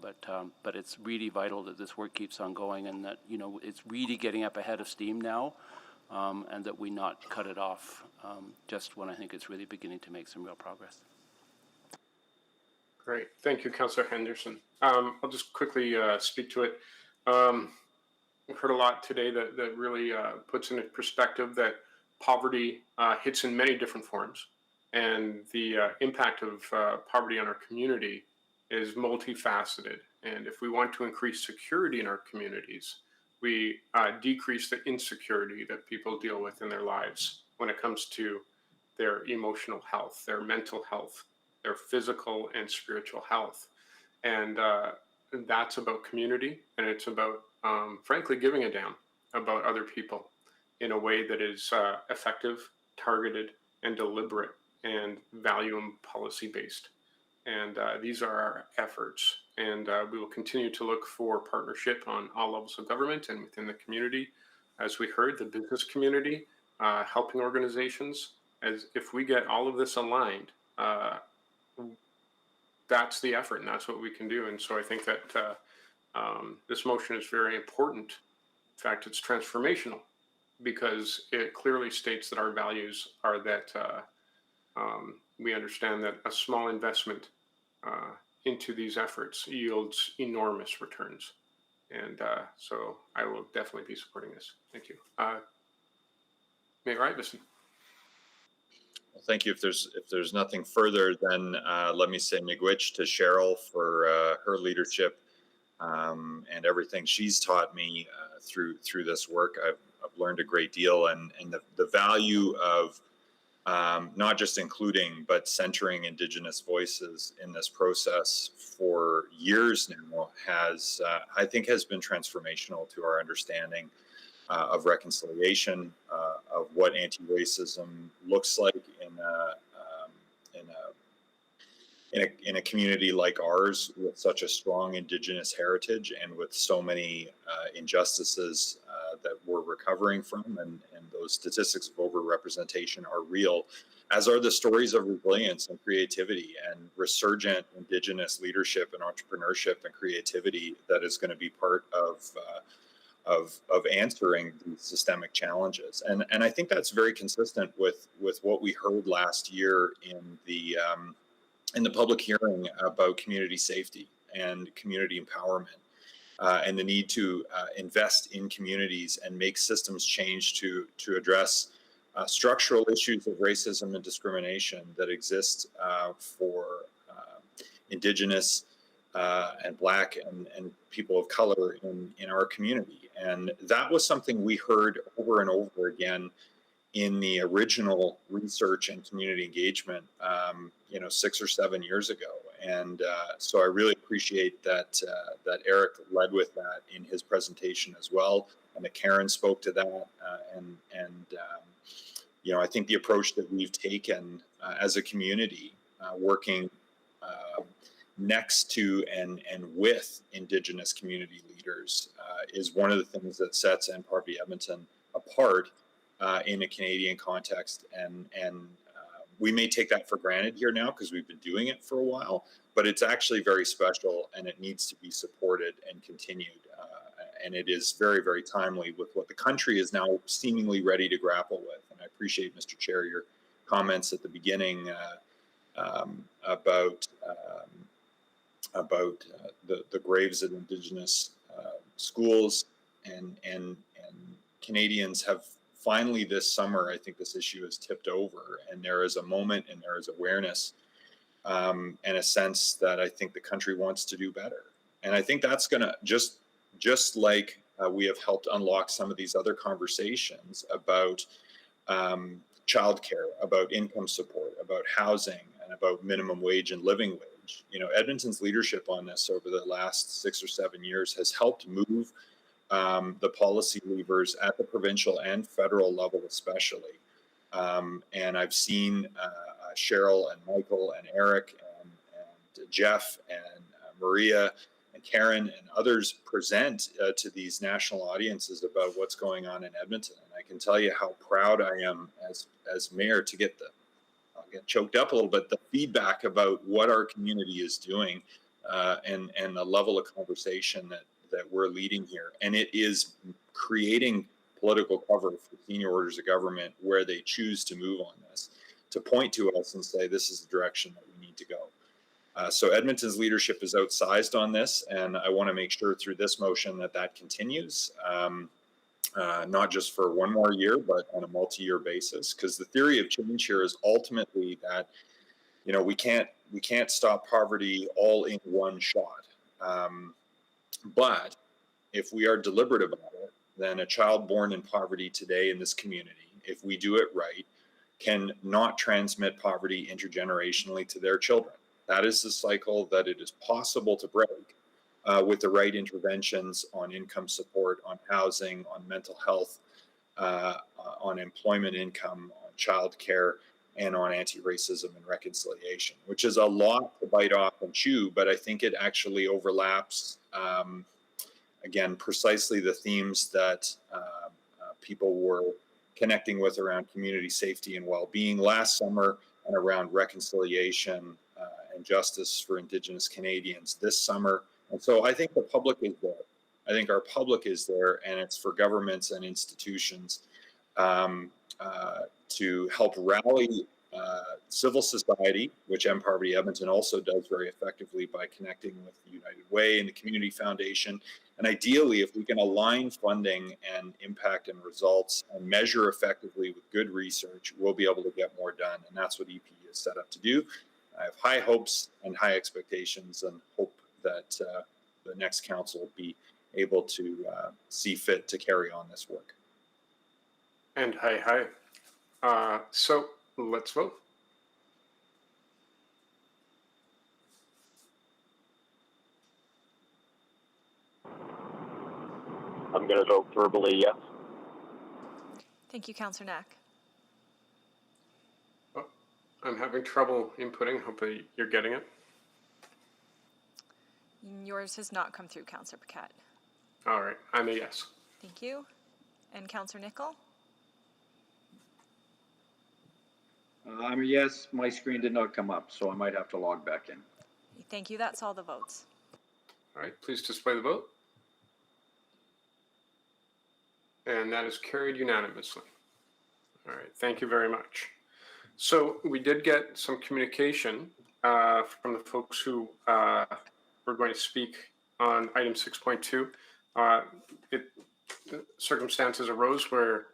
but it's really vital that this work keeps on going and that, you know, it's really getting up ahead of steam now, and that we not cut it off just when I think it's really beginning to make some real progress. Great. Thank you, Councillor Henderson. I'll just quickly speak to it. We've heard a lot today that really puts into perspective that poverty hits in many different forms. And the impact of poverty on our community is multifaceted. And if we want to increase security in our communities, we decrease the insecurity that people deal with in their lives when it comes to their emotional health, their mental health, their physical and spiritual health. And that's about community, and it's about, frankly, giving a damn about other people in a way that is effective, targeted, and deliberate, and value and policy based. And these are our efforts. And we will continue to look for partnership on all levels of government and within the community. As we heard, the business community, helping organizations, as if we get all of this aligned, that's the effort and that's what we can do. And so I think that this motion is very important. In fact, it's transformational because it clearly states that our values are that we understand that a small investment into these efforts yields enormous returns. And so I will definitely be supporting this. Thank you. Mayor Iveson. Well, thank you. If there's nothing further, then let me say miigwech to Cheryl for her leadership and everything she's taught me through this work. I've learned a great deal, and the value of not just including but centering Indigenous voices in this process for years now has, I think, has been transformational to our understanding of reconciliation, of what anti-racism looks like in a community like ours with such a strong Indigenous heritage and with so many injustices that we're recovering from, and those statistics of overrepresentation are real, as are the stories of resilience and creativity and resurgent Indigenous leadership and entrepreneurship and creativity that is going to be part of answering these systemic challenges. And I think that's very consistent with what we heard last year in the public hearing about community safety and community empowerment, and the need to invest in communities and make systems change to address structural issues of racism and discrimination that exist for Indigenous and Black and people of color in our community. And that was something we heard over and over again in the original research and community engagement, 6 or 7 years ago. And so I really appreciate that Eric led with that in his presentation as well, and that Karen spoke to that. I think the approach that we've taken as a community, working next to and with Indigenous community leaders, is one of the things that sets End Poverty Edmonton apart in a Canadian context. And we may take that for granted here now because we've been doing it for a while, but it's actually very special and it needs to be supported and continued. And it is very, very timely with what the country is now seemingly ready to grapple with. And I appreciate, Mr. Chair, your comments at the beginning about the graves of Indigenous schools, and Canadians have finally this summer, I think this issue has tipped over, and there is a moment and there is awareness and a sense that I think the country wants to do better. And I think that's going to just like we have helped unlock some of these other conversations about childcare, about income support, about housing, and about minimum wage and living wage. Edmonton's leadership on this over the last 6 or 7 years has helped move the policy levers at the provincial and federal level especially. And I've seen Cheryl and Michael and Eric and Jeff and Maria and Karen and others present to these national audiences about what's going on in Edmonton. And I can tell you how proud I am as mayor to get the get choked up a little bit, the feedback about what our community is doing and the level of conversation that we're leading here. And it is creating political cover for senior orders of government where they choose to move on this, to point to us and say, this is the direction that we need to go. So Edmonton's leadership is outsized on this, and I want to make sure through this motion that continues, not just for one more year, but on a multi-year basis. Because the theory of change here is ultimately that, you know, we can't stop poverty all in one shot. But if we are deliberate about it, then a child born in poverty today in this community, if we do it right, can not transmit poverty intergenerationally to their children. That is the cycle that it is possible to break with the right interventions on income support, on housing, on mental health, on employment income, on childcare, and on anti-racism and reconciliation, which is a lot to bite off and chew, but I think it actually overlaps, again, precisely the themes that people were connecting with around community safety and well-being last summer and around reconciliation and justice for Indigenous Canadians this summer. And so I think the public is there. I think our public is there, and it's for governments and institutions to help rally civil society, which End Poverty Edmonton also does very effectively by connecting with the United Way and the Community Foundation. And ideally, if we can align funding and impact and results and measure effectively with good research, we'll be able to get more done. And that's what EP is set up to do. I have high hopes and high expectations, and hope that the next council will be able to see fit to carry on this work. And hi. So let's vote. I'm going to vote verbally yes. Thank you, Councillor Knack. Oh, I'm having trouble inputting. Hopefully you're getting it. Yours has not come through, Councillor Paquette. All right, I'm a yes. Thank you. And Councillor Nickel? I'm a yes. My screen did not come up, so I might have to log back in. Thank you. That's all the votes. All right, please display the vote. And that is carried unanimously. All right, thank you very much. So we did get some communication from the folks who were going to speak on item 6.2. Circumstances arose where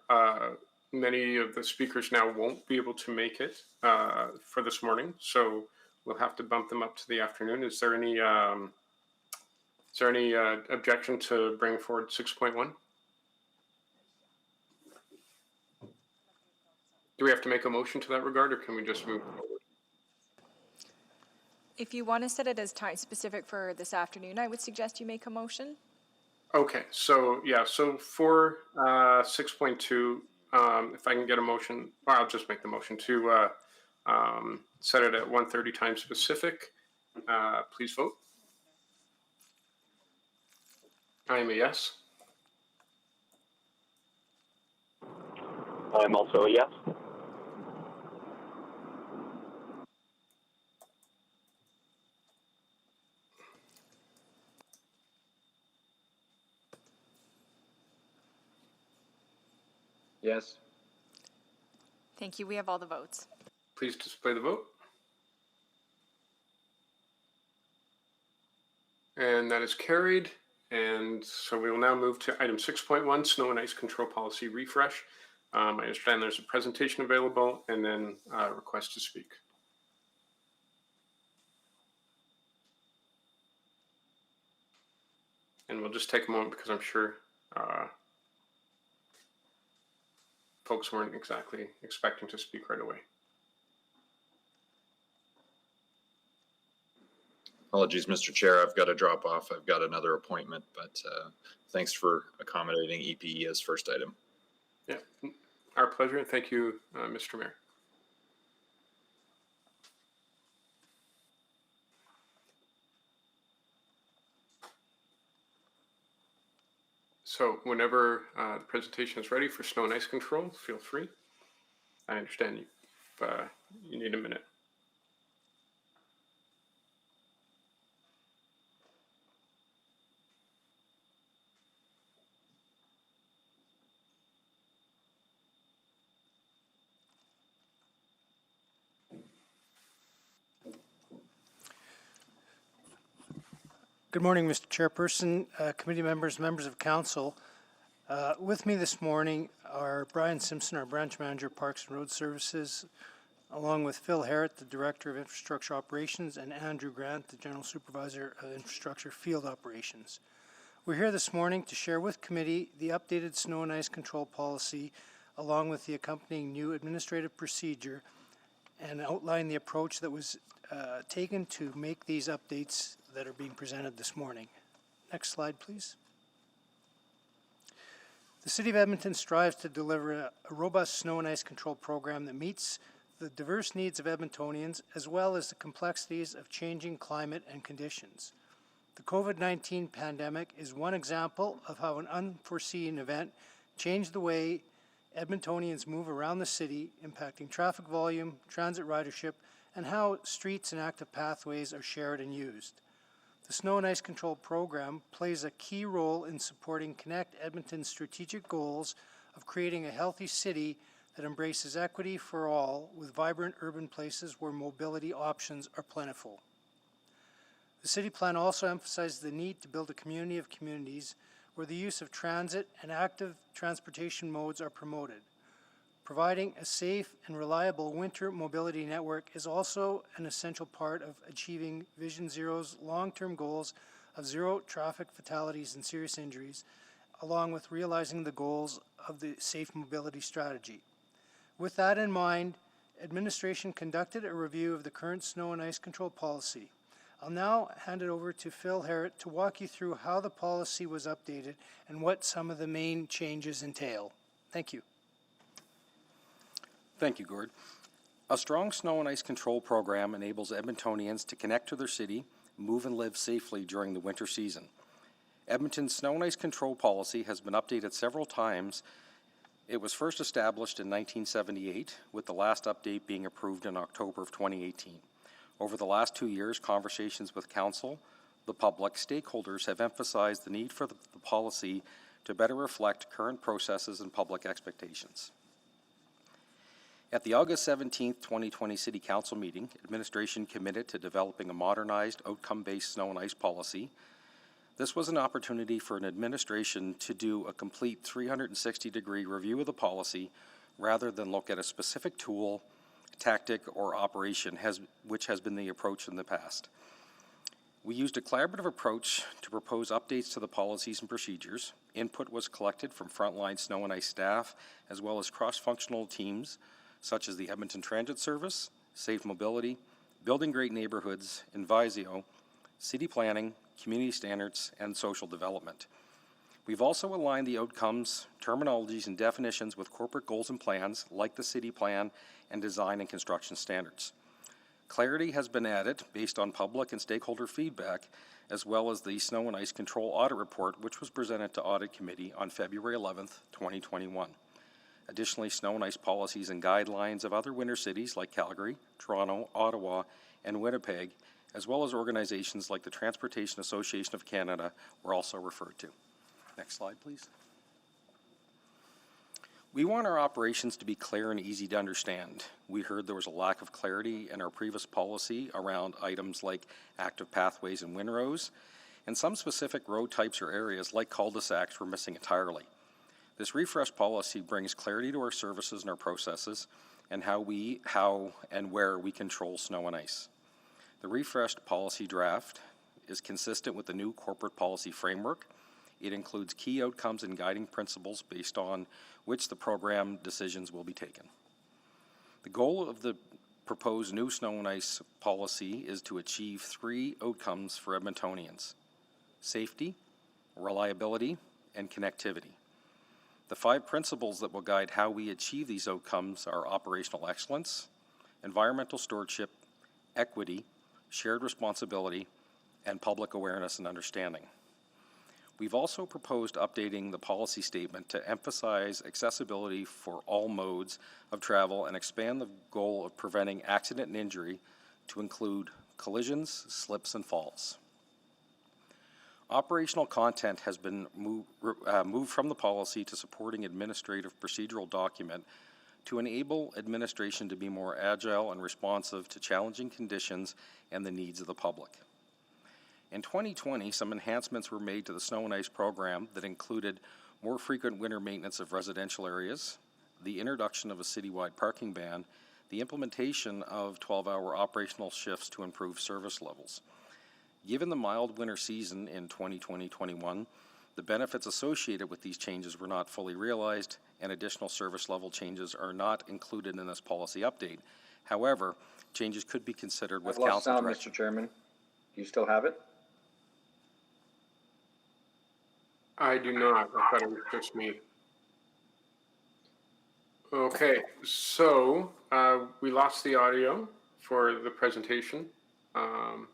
many of the speakers now won't be able to make it for this morning, so we'll have to bump them up to the afternoon. Is there any objection to bring forward 6.1? Do we have to make a motion to that regard, or can we just move forward? If you want to set it as time specific for this afternoon, I would suggest you make a motion. Okay, so yeah, so for 6.2, if I can get a motion, or I'll just make the motion to set it at 1:30 time specific. Please vote. I am a yes. I'm also a yes. Yes. Thank you. We have all the votes. Please display the vote. And that is carried. And so we will now move to item 6.1, Snow and Ice Control Policy Refresh. I understand there's a presentation available and then a request to speak. And we'll just take a moment because I'm sure folks weren't exactly expecting to speak right away. Apologies, Mr. Chair. I've got to drop off. I've got another appointment, but thanks for accommodating EPE as first item. Yeah, our pleasure. Thank you, Mr. Mayor. So whenever the presentation is ready for snow and ice control, feel free. I understand you've you need a minute. Good morning, Mr. Chairperson, committee members, members of council. With me this morning are Brian Simpson, our branch manager, Parks and Road Services, along with Phil Harrett, the Director of Infrastructure Operations, and Andrew Grant, the General Supervisor of Infrastructure Field Operations. We're here this morning to share with committee the updated snow and ice control policy, along with the accompanying new administrative procedure, and outline the approach that was taken to make these updates that are being presented this morning. Next slide, please. The City of Edmonton strives to deliver a robust snow and ice control program that meets the diverse needs of Edmontonians as well as the complexities of changing climate and conditions. The COVID-19 pandemic is one example of how an unforeseen event changed the way Edmontonians move around the city, impacting traffic volume, transit ridership, and how streets and active pathways are shared and used. The Snow and Ice Control Program plays a key role in supporting Connect Edmonton's strategic goals of creating a healthy city that embraces equity for all with vibrant urban places where mobility options are plentiful. The city plan also emphasizes the need to build a community of communities where the use of transit and active transportation modes are promoted. Providing a safe and reliable winter mobility network is also an essential part of achieving Vision Zero's long-term goals of zero traffic fatalities and serious injuries, along with realizing the goals of the Safe Mobility Strategy. With that in mind, administration conducted a review of the current snow and ice control policy. I'll now hand it over to Phil Harrett to walk you through how the policy was updated and what some of the main changes entail. Thank you. Thank you, Gord. A strong snow and ice control program enables Edmontonians to connect to their city, move and live safely during the winter season. Edmonton's snow and ice control policy has been updated several times. It was first established in 1978, with the last update being approved in October of 2018. Over the last 2 years, conversations with council, the public, stakeholders have emphasized the need for the policy to better reflect current processes and public expectations. At the August 17, 2020 City Council meeting, administration committed to developing a modernized outcome-based snow and ice policy. This was an opportunity for an administration to do a complete 360-degree review of the policy rather than look at a specific tool, tactic, or operation, which has been the approach in the past. We used a collaborative approach to propose updates to the policies and procedures. Input was collected from frontline snow and ice staff, as well as cross-functional teams, such as the Edmonton Transit Service, Safe Mobility, Building Great Neighborhoods, Envisio, City Planning, Community Standards, and Social Development. We've also aligned the outcomes, terminologies, and definitions with corporate goals and plans, like the City Plan and Design and Construction Standards. Clarity has been added based on public and stakeholder feedback, as well as the Snow and Ice Control Audit Report, which was presented to Audit Committee on February 11th, 2021. Additionally, snow and ice policies and guidelines of other winter cities like Calgary, Toronto, Ottawa, and Winnipeg, as well as organizations like the Transportation Association of Canada, were also referred to. Next slide, please. We want our operations to be clear and easy to understand. We heard there was a lack of clarity in our previous policy around items like active pathways and windrows, and some specific road types or areas like cul-de-sacs were missing entirely. This refreshed policy brings clarity to our services and our processes and how and where we control snow and ice. The refreshed policy draft is consistent with the new corporate policy framework. It includes key outcomes and guiding principles based on which the program decisions will be taken. The goal of the proposed new snow and ice policy is to achieve 3 outcomes for Edmontonians: safety, reliability, and connectivity. The 5 principles that will guide how we achieve these outcomes are operational excellence, environmental stewardship, equity, shared responsibility, and public awareness and understanding. We've also proposed updating the policy statement to emphasize accessibility for all modes of travel and expand the goal of preventing accident and injury to include collisions, slips, and falls. Operational content has been moved from the policy to supporting administrative procedural document to enable administration to be more agile and responsive to challenging conditions and the needs of the public. In 2020, some enhancements were made to the snow and ice program that included more frequent winter maintenance of residential areas, the introduction of a citywide parking ban, the implementation of 12-hour operational shifts to improve service levels. Given the mild winter season in 2020-21, the benefits associated with these changes were not fully realized, and additional service level changes are not included in this policy update. However, changes could be considered with I've lost council sound, direction. Mr. Chairman. Do you still have it? I do not. I thought it was just me. Okay, so we lost the audio for the presentation. I'm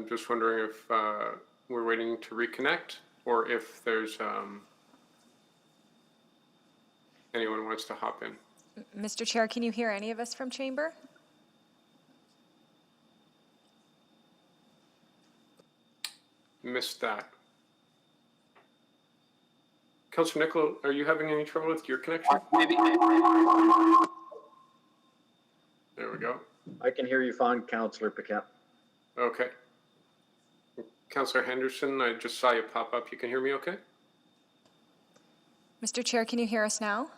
just wondering if we're waiting to reconnect or if there's anyone wants to hop in. Mr. Chair, can you hear any of us from chamber? Missed that. Councillor Nicoll, are you having any trouble with your connection? Maybe. There we go. I can hear you fine, Councillor Paquette. Okay. Councillor Henderson, I just saw you pop up. You can hear me okay? Mr. Chair, can you hear us now?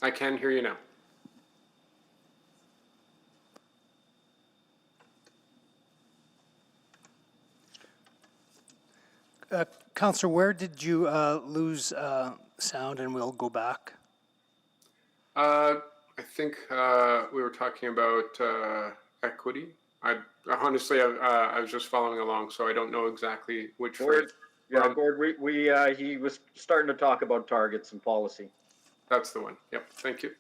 I can hear you now. Counselor, where did you lose sound, and we'll go back? I think we were talking about equity. Honestly, I was just following along, so I don't know exactly which phrase. Yeah, Gord, he was starting to talk about targets and policy. That's the one. Yep. Thank you.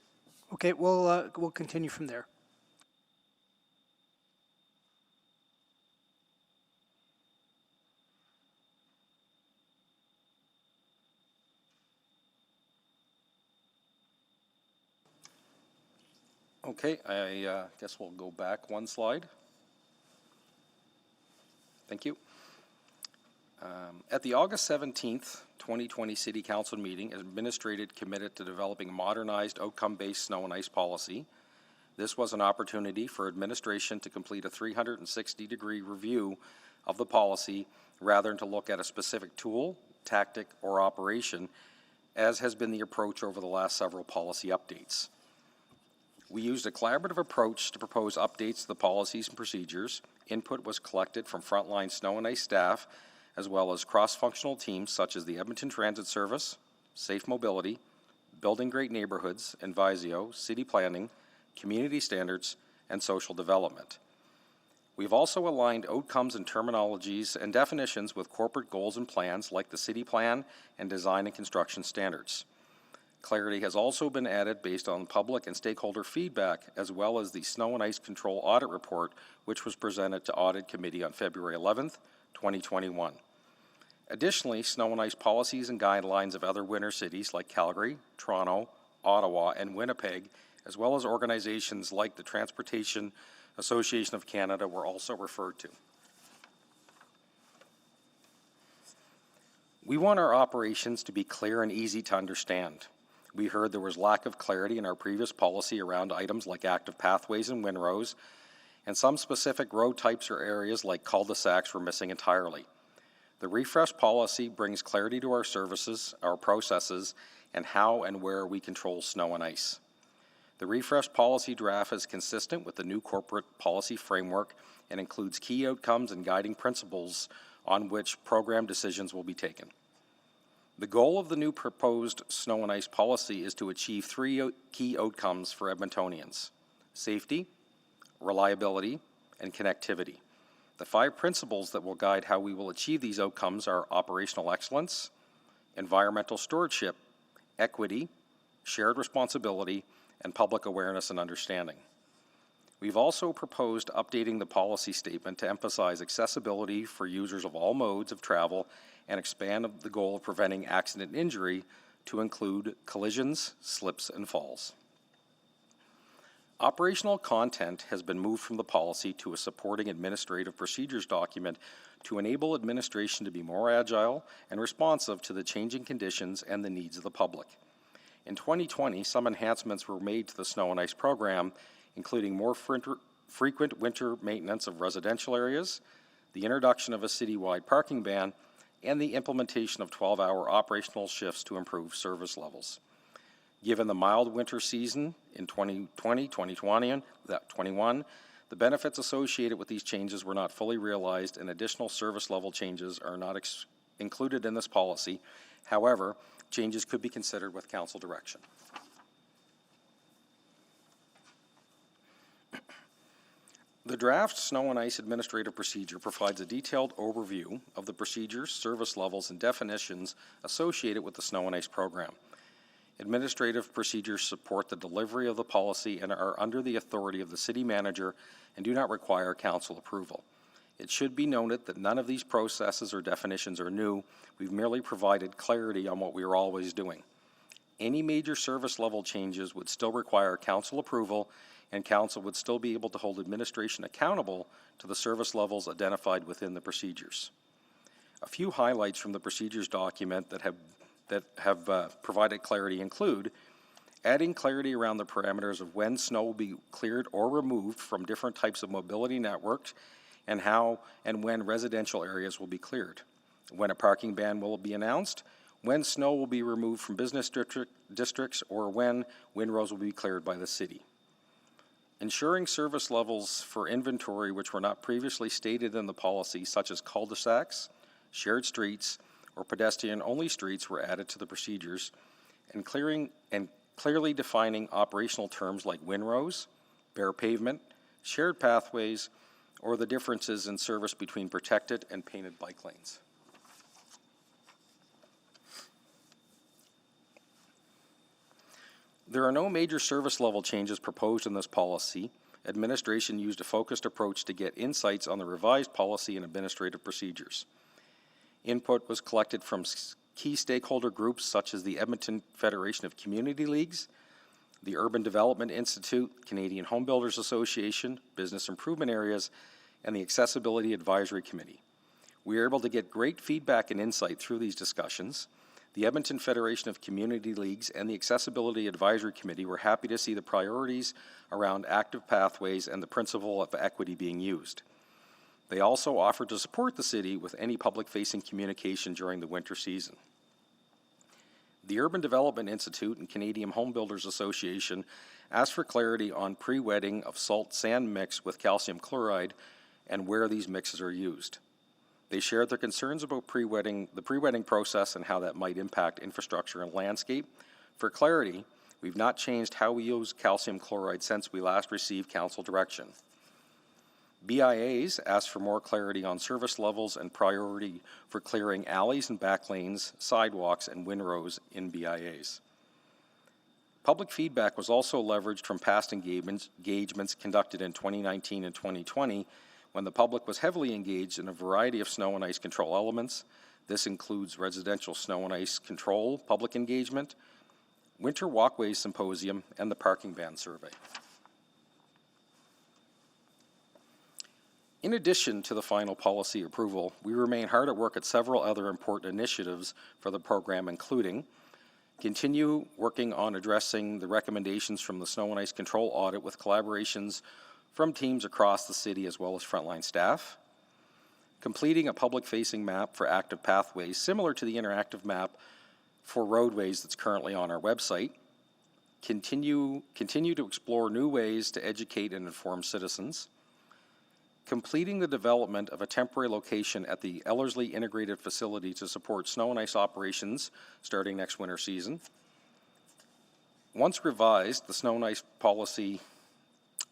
Okay, we'll continue from there. Okay, I guess we'll go back one slide. Thank you. At the August 17th, 2020 City Council meeting, administration committed to developing a modernized outcome-based snow and ice policy. This was an opportunity for administration to complete a 360-degree review of the policy rather than to look at a specific tool, tactic, or operation, as has been the approach over the last several policy updates. We used a collaborative approach to propose updates to the policies and procedures. Input was collected from frontline snow and ice staff, as well as cross-functional teams such as the Edmonton Transit Service, Safe Mobility, Building Great Neighborhoods, Envisio, City Planning, Community Standards, and Social Development. We've also aligned outcomes and terminologies and definitions with corporate goals and plans like the City Plan and Design and Construction Standards. Clarity has also been added based on public and stakeholder feedback, as well as the Snow and Ice Control Audit Report, which was presented to Audit Committee on February 11th, 2021. Additionally, snow and ice policies and guidelines of other winter cities like Calgary, Toronto, Ottawa, and Winnipeg, as well as organizations like the Transportation Association of Canada, were also referred to. We want our operations to be clear and easy to understand. We heard there was lack of clarity in our previous policy around items like active pathways and windrows, and some specific road types or areas like cul-de-sacs were missing entirely. The refreshed policy brings clarity to our services, our processes, and how and where we control snow and ice. The refreshed policy draft is consistent with the new corporate policy framework and includes key outcomes and guiding principles on which program decisions will be taken. The goal of the new proposed snow and ice policy is to achieve three key outcomes for Edmontonians: safety, reliability, and connectivity. The 5 principles that will guide how we will achieve these outcomes are operational excellence, environmental stewardship, equity, shared responsibility, and public awareness and understanding. We've also proposed updating the policy statement to emphasize accessibility for users of all modes of travel and expand the goal of preventing accident and injury to include collisions, slips, and falls. Operational content has been moved from the policy to a supporting administrative procedures document to enable administration to be more agile and responsive to the changing conditions and the needs of the public. In 2020, some enhancements were made to the snow and ice program, including more frequent winter maintenance of residential areas, the introduction of a citywide parking ban, and the implementation of 12-hour operational shifts to improve service levels. Given the mild winter season in 2020, 2021, the benefits associated with these changes were not fully realized, and additional service level changes are not included in this policy. However, changes could be considered with council direction. The draft Snow and Ice Administrative Procedure provides a detailed overview of the procedures, service levels, and definitions associated with the Snow and Ice program. Administrative procedures support the delivery of the policy and are under the authority of the city manager and do not require council approval. It should be noted that none of these processes or definitions are new. We've merely provided clarity on what we are always doing. Any major service level changes would still require council approval, and council would still be able to hold administration accountable to the service levels identified within the procedures. A few highlights from the procedures document that have provided clarity include adding clarity around the parameters of when snow will be cleared or removed from different types of mobility networks, and how and when residential areas will be cleared, when a parking ban will be announced, when snow will be removed from business districts, or when windrows will be cleared by the city. Ensuring service levels for inventory which were not previously stated in the policy, such as cul-de-sacs, shared streets, or pedestrian-only streets, were added to the procedures, and clearly defining operational terms like windrows, bare pavement, shared pathways, or the differences in service between protected and painted bike lanes. There are no major service level changes proposed in this policy. Administration used a focused approach to get insights on the revised policy and administrative procedures. Input was collected from key stakeholder groups such as the Edmonton Federation of Community Leagues, the Urban Development Institute, Canadian Home Builders Association, Business Improvement Areas, and the Accessibility Advisory Committee. We were able to get great feedback and insight through these discussions. The Edmonton Federation of Community Leagues and the Accessibility Advisory Committee were happy to see the priorities around active pathways and the principle of equity being used. They also offered to support the city with any public-facing communication during the winter season. The Urban Development Institute and Canadian Home Builders Association asked for clarity on pre-wetting of salt-sand mix with calcium chloride and where these mixes are used. They shared their concerns about the pre-wetting process and how that might impact infrastructure and landscape. For clarity, we've not changed how we use calcium chloride since we last received council direction. BIAs asked for more clarity on service levels and priority for clearing alleys and back lanes, sidewalks, and windrows in BIAs. Public feedback was also leveraged from past engagements conducted in 2019 and 2020 when the public was heavily engaged in a variety of snow and ice control elements. This includes residential snow and ice control, public engagement, winter walkways symposium, and the parking ban survey. In addition to the final policy approval, we remain hard at work at several other important initiatives for the program, including continue working on addressing the recommendations from the snow and ice control audit with collaborations from teams across the city as well as frontline staff, completing a public-facing map for active pathways similar to the interactive map for roadways that's currently on our website, continue to explore new ways to educate and inform citizens, completing the development of a temporary location at the Ellerslie Integrated Facility to support snow and ice operations starting next winter season. Once revised, the snow and ice policy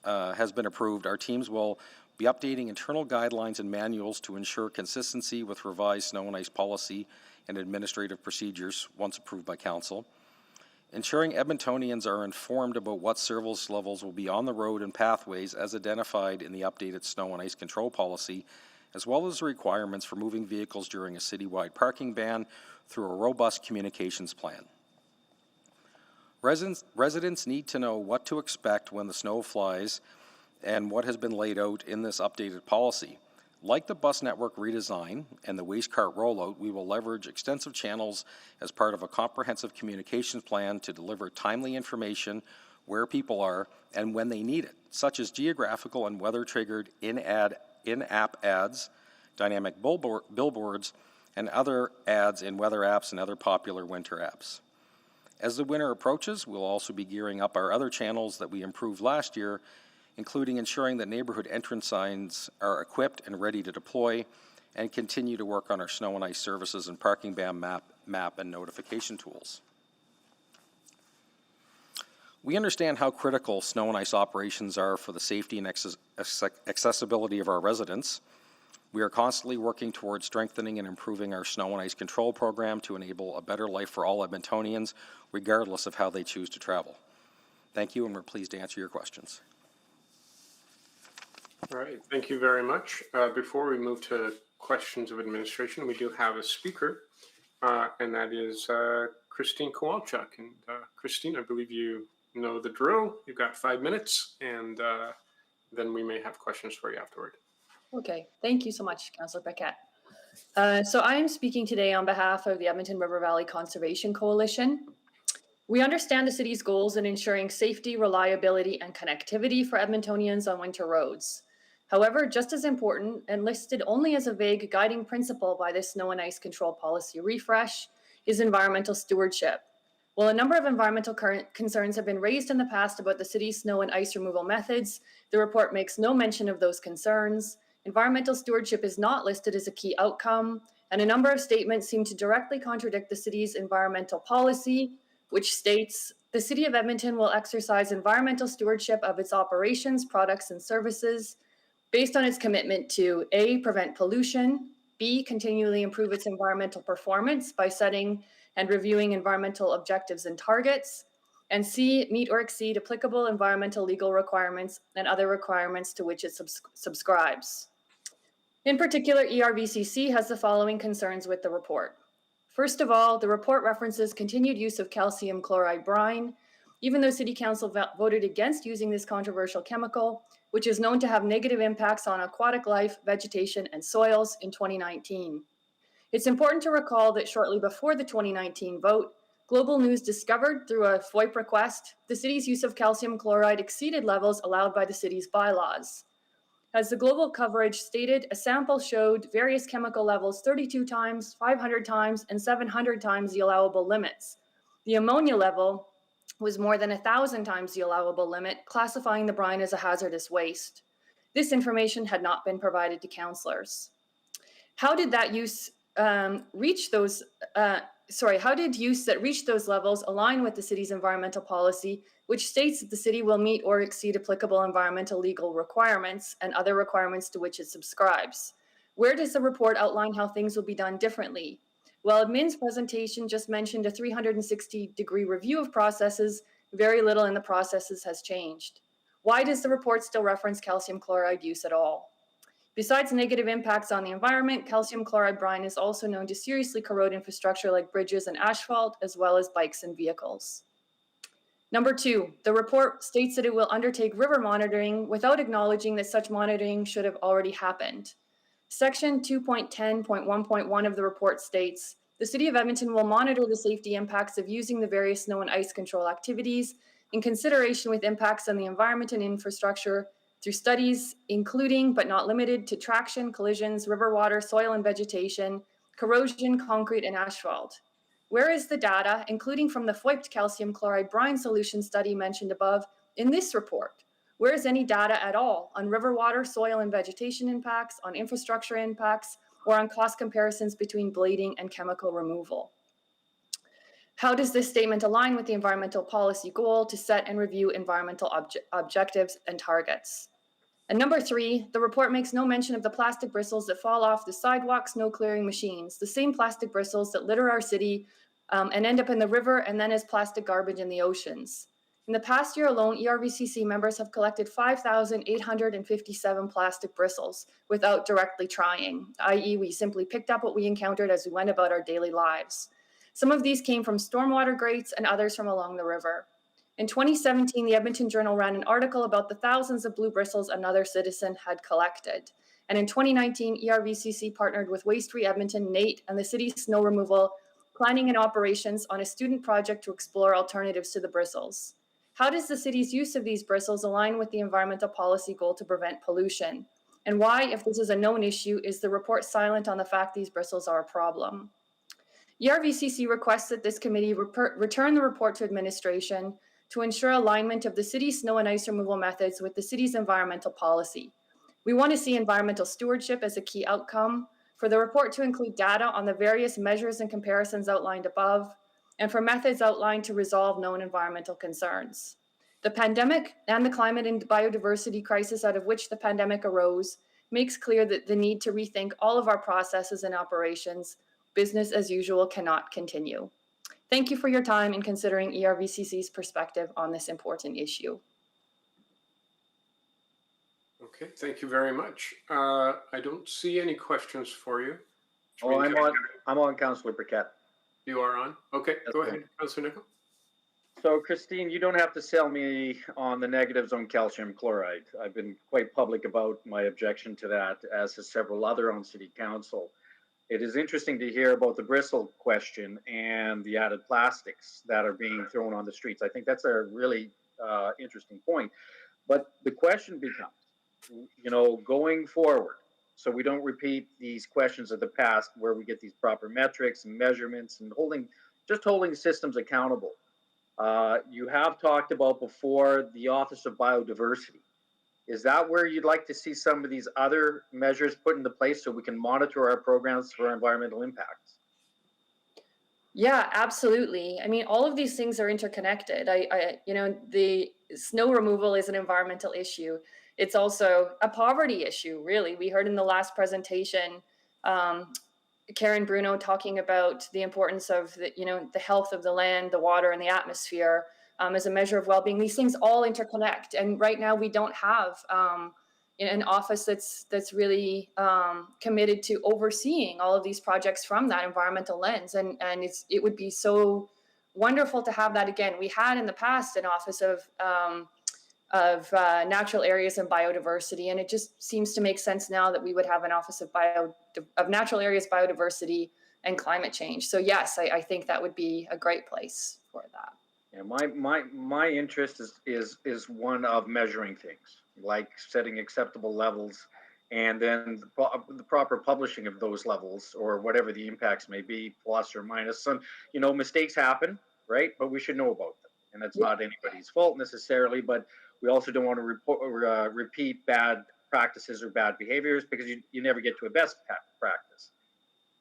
has been approved. Our teams will be updating internal guidelines and manuals to ensure consistency with revised snow and ice policy and administrative procedures once approved by council. ensuring Edmontonians are informed about what service levels will be on the road and pathways as identified in the updated snow and ice control policy, as well as the requirements for moving vehicles during a citywide parking ban through a robust communications plan. Residents need to know what to expect when the snow flies and what has been laid out in this updated policy. Like the bus network redesign and the waste cart rollout, we will leverage extensive channels as part of a comprehensive communications plan to deliver timely information where people are and when they need it, such as geographical and weather-triggered in-app ads, dynamic billboards, and other ads in weather apps and other popular winter apps. As the winter approaches, we'll also be gearing up our other channels that we improved last year, including ensuring that neighborhood entrance signs are equipped and ready to deploy, and continue to work on our snow and ice services and parking ban map and notification tools. We understand how critical snow and ice operations are for the safety and accessibility of our residents. We are constantly working towards strengthening and improving our snow and ice control program to enable a better life for all Edmontonians, regardless of how they choose to travel. Thank you, and we're pleased to answer your questions. All right, thank you very much. Before we move to questions of administration, we do have a speaker, and that is Christine Kowalchuk. And Christine, I believe you know the drill. You've got 5 minutes, and then we may have questions for you afterward. Okay, thank you so much, Councillor Paquette. So I am speaking today on behalf of the Edmonton River Valley Conservation Coalition. We understand the city's goals in ensuring safety, reliability, and connectivity for Edmontonians on winter roads. However, just as important and listed only as a vague guiding principle by this snow and ice control policy refresh is environmental stewardship. While a number of environmental concerns have been raised in the past about the city's snow and ice removal methods, the report makes no mention of those concerns. Environmental stewardship is not listed as a key outcome, and a number of statements seem to directly contradict the city's environmental policy, which states, the City of Edmonton will exercise environmental stewardship of its operations, products, and services based on its commitment to A, prevent pollution, B, continually improve its environmental performance by setting and reviewing environmental objectives and targets, and C, meet or exceed applicable environmental legal requirements and other requirements to which it subscribes. In particular, ERVCC has the following concerns with the report. First of all, the report references continued use of calcium chloride brine, even though City Council voted against using this controversial chemical, which is known to have negative impacts on aquatic life, vegetation, and soils in 2019. It's important to recall that shortly before the 2019 vote, Global News discovered through a FOIP request the city's use of calcium chloride exceeded levels allowed by the city's bylaws. As the global coverage stated, a sample showed various chemical levels 32 times, 500 times, and 700 times the allowable limits. The ammonia level was more than 1,000 times the allowable limit, classifying the brine as a hazardous waste. This information had not been provided to councillors. How did that use reach those levels align with the city's environmental policy, which states that the city will meet or exceed applicable environmental legal requirements and other requirements to which it subscribes? Where does the report outline how things will be done differently? Well, Admin's presentation just mentioned a 360-degree review of processes. Very little in the processes has changed. Why does the report still reference calcium chloride use at all? Besides negative impacts on the environment, calcium chloride brine is also known to seriously corrode infrastructure like bridges and asphalt, as well as bikes and vehicles. Number two, the report states that it will undertake river monitoring without acknowledging that such monitoring should have already happened. Section 2.10.1.1 of the report states, the City of Edmonton will monitor the safety impacts of using the various snow and ice control activities in consideration with impacts on the environment and infrastructure through studies, including but not limited to traction, collisions, river water, soil and vegetation, corrosion, concrete, and asphalt. Where is the data, including from the FOIPed calcium chloride brine solution study mentioned above, in this report? Where is any data at all on river water, soil and vegetation impacts, on infrastructure impacts, or on cost comparisons between blading and chemical removal? How does this statement align with the environmental policy goal to set and review environmental objectives and targets? And number three, the report makes no mention of the plastic bristles that fall off the sidewalk snow clearing machines, the same plastic bristles that litter our city and end up in the river and then as plastic garbage in the oceans. In the past year alone, ERVCC members have collected 5,857 plastic bristles without directly trying, i.e. we simply picked up what we encountered as we went about our daily lives. Some of these came from stormwater grates and others from along the river. In 2017, the Edmonton Journal ran an article about the thousands of blue bristles another citizen had collected. And in 2019, ERVCC partnered with Waste Free Edmonton, NATE, and the city's snow removal, planning and operations on a student project to explore alternatives to the bristles. How does the city's use of these bristles align with the environmental policy goal to prevent pollution? And why, if this is a known issue, is the report silent on the fact these bristles are a problem? ERVCC requests that this committee return the report to administration to ensure alignment of the city's snow and ice removal methods with the city's environmental policy. We want to see environmental stewardship as a key outcome, for the report to include data on the various measures and comparisons outlined above, and for methods outlined to resolve known environmental concerns. The pandemic and the climate and biodiversity crisis out of which the pandemic arose makes clear that the need to rethink all of our processes and operations. Business as usual cannot continue. Thank you for your time in considering ERVCC's perspective on this important issue. Okay, thank you very much. I don't see any questions for you. Oh, I'm on, Councillor Paquette. You are on? Okay, Yes, go sir. ahead, Councillor Nichol. So Christine, you don't have to sell me on the negatives on calcium chloride. I've been quite public about my objection to that, as has several other on City Council. It is interesting to hear about the bristle question and the added plastics that are being thrown on the streets. I think that's a really interesting point. But the question becomes, you know, going forward, so we don't repeat these questions of the past where we get these proper metrics and measurements and holding systems accountable. You have talked about before the Office of Biodiversity. Is that where you'd like to see some of these other measures put into place so we can monitor our programs for environmental impacts? Yeah, absolutely. I mean, all of these things are interconnected. You know, the snow removal is an environmental issue. It's also a poverty issue, really. We heard in the last presentation, Karen Bruno talking about the importance of the health of the land, the water, and the atmosphere as a measure of well-being. These things all interconnect, and right now we don't have an office that's really committed to overseeing all of these projects from that environmental lens. And it would be so wonderful to have that again. We had in the past an office of natural areas and biodiversity, and it just seems to make sense now that we would have an office of natural areas, biodiversity, and climate change. So yes, I think that would be a great place for that. Yeah, my interest is one of measuring things, like setting acceptable levels, and then the proper publishing of those levels, or whatever the impacts may be, plus or minus. Some, mistakes happen, right? But we should know about them, and that's not anybody's fault necessarily. But we also don't want to repeat bad practices or bad behaviors, because you never get to a best practice.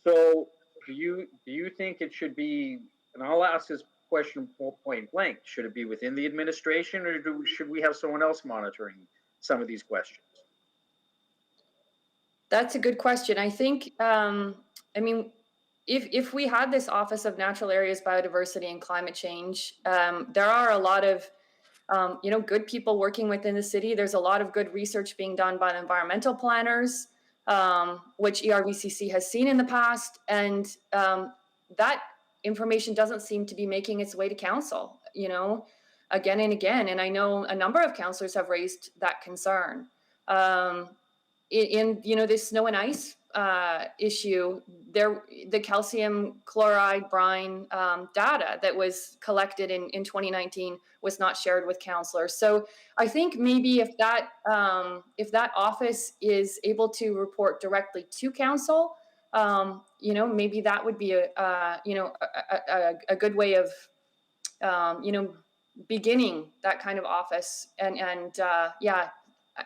So do you think it should be, and I'll ask this question point blank, should it be within the administration, or should we have someone else monitoring some of these questions? That's a good question. I think, if we had this Office of Natural Areas, Biodiversity, and Climate Change, there are a lot of good people working within the city. There's a lot of good research being done by the environmental planners, which ERVCC has seen in the past, and that information doesn't seem to be making its way to council, again and again. And I know a number of councillors have raised that concern. In this snow and ice issue, the calcium chloride brine data that was collected in 2019 was not shared with councillors. So I think maybe if that office is able to report directly to council, maybe that would be a good way of beginning that kind of office.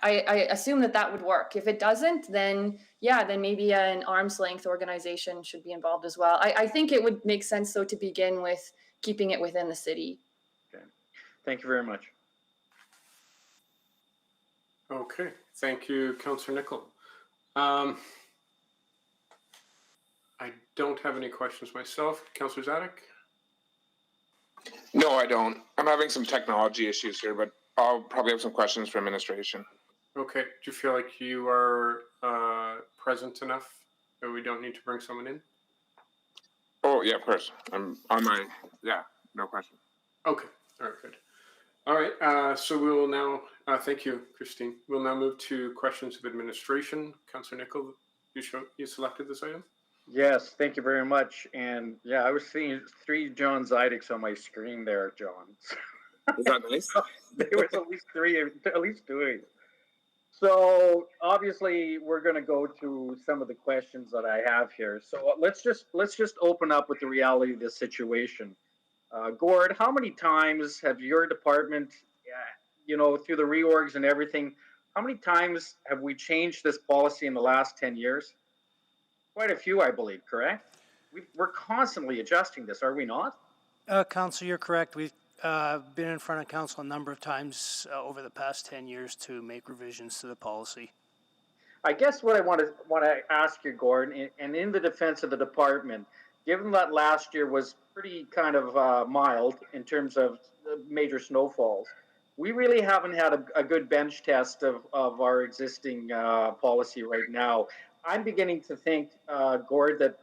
I assume that would work. If it doesn't, then maybe an arm's length organization should be involved as well. I think it would make sense, though, to begin with keeping it within the city. Okay. Thank you very much. Okay, thank you, Councillor Nichol. I don't have any questions myself. Councillor Zadek? No, I don't. I'm having some technology issues here, but I'll probably have some questions for administration. Okay, do you feel like you are present enough that we don't need to bring someone in? Oh, yeah, of course. I'm on my, yeah, no question. Okay, all right, good. All right, so we will now, thank you, Christine. We'll now move to questions of administration. Councillor Nicol, you selected this item? Yes, thank you very much. And yeah, I was seeing 3 John Zydex on my screen there, John. Is that nice? There was at least 3, at least 2. So obviously, we're going to go to some of the questions that I have here. So let's just open up with the reality of this situation. Gord, how many times have your department, through the reorgs and everything, how many times have we changed this policy in the last 10 years? Quite a few, I believe, correct? We're constantly adjusting this, are we not? Council, you're correct. We've been in front of council a number of times over the past 10 years to make revisions to the policy. I guess what I want to ask you, Gordon, and in the defense of the department, given that last year was pretty kind of mild in terms of major snowfalls, we really haven't had a good bench test of our existing policy right now. I'm beginning to think, Gord, that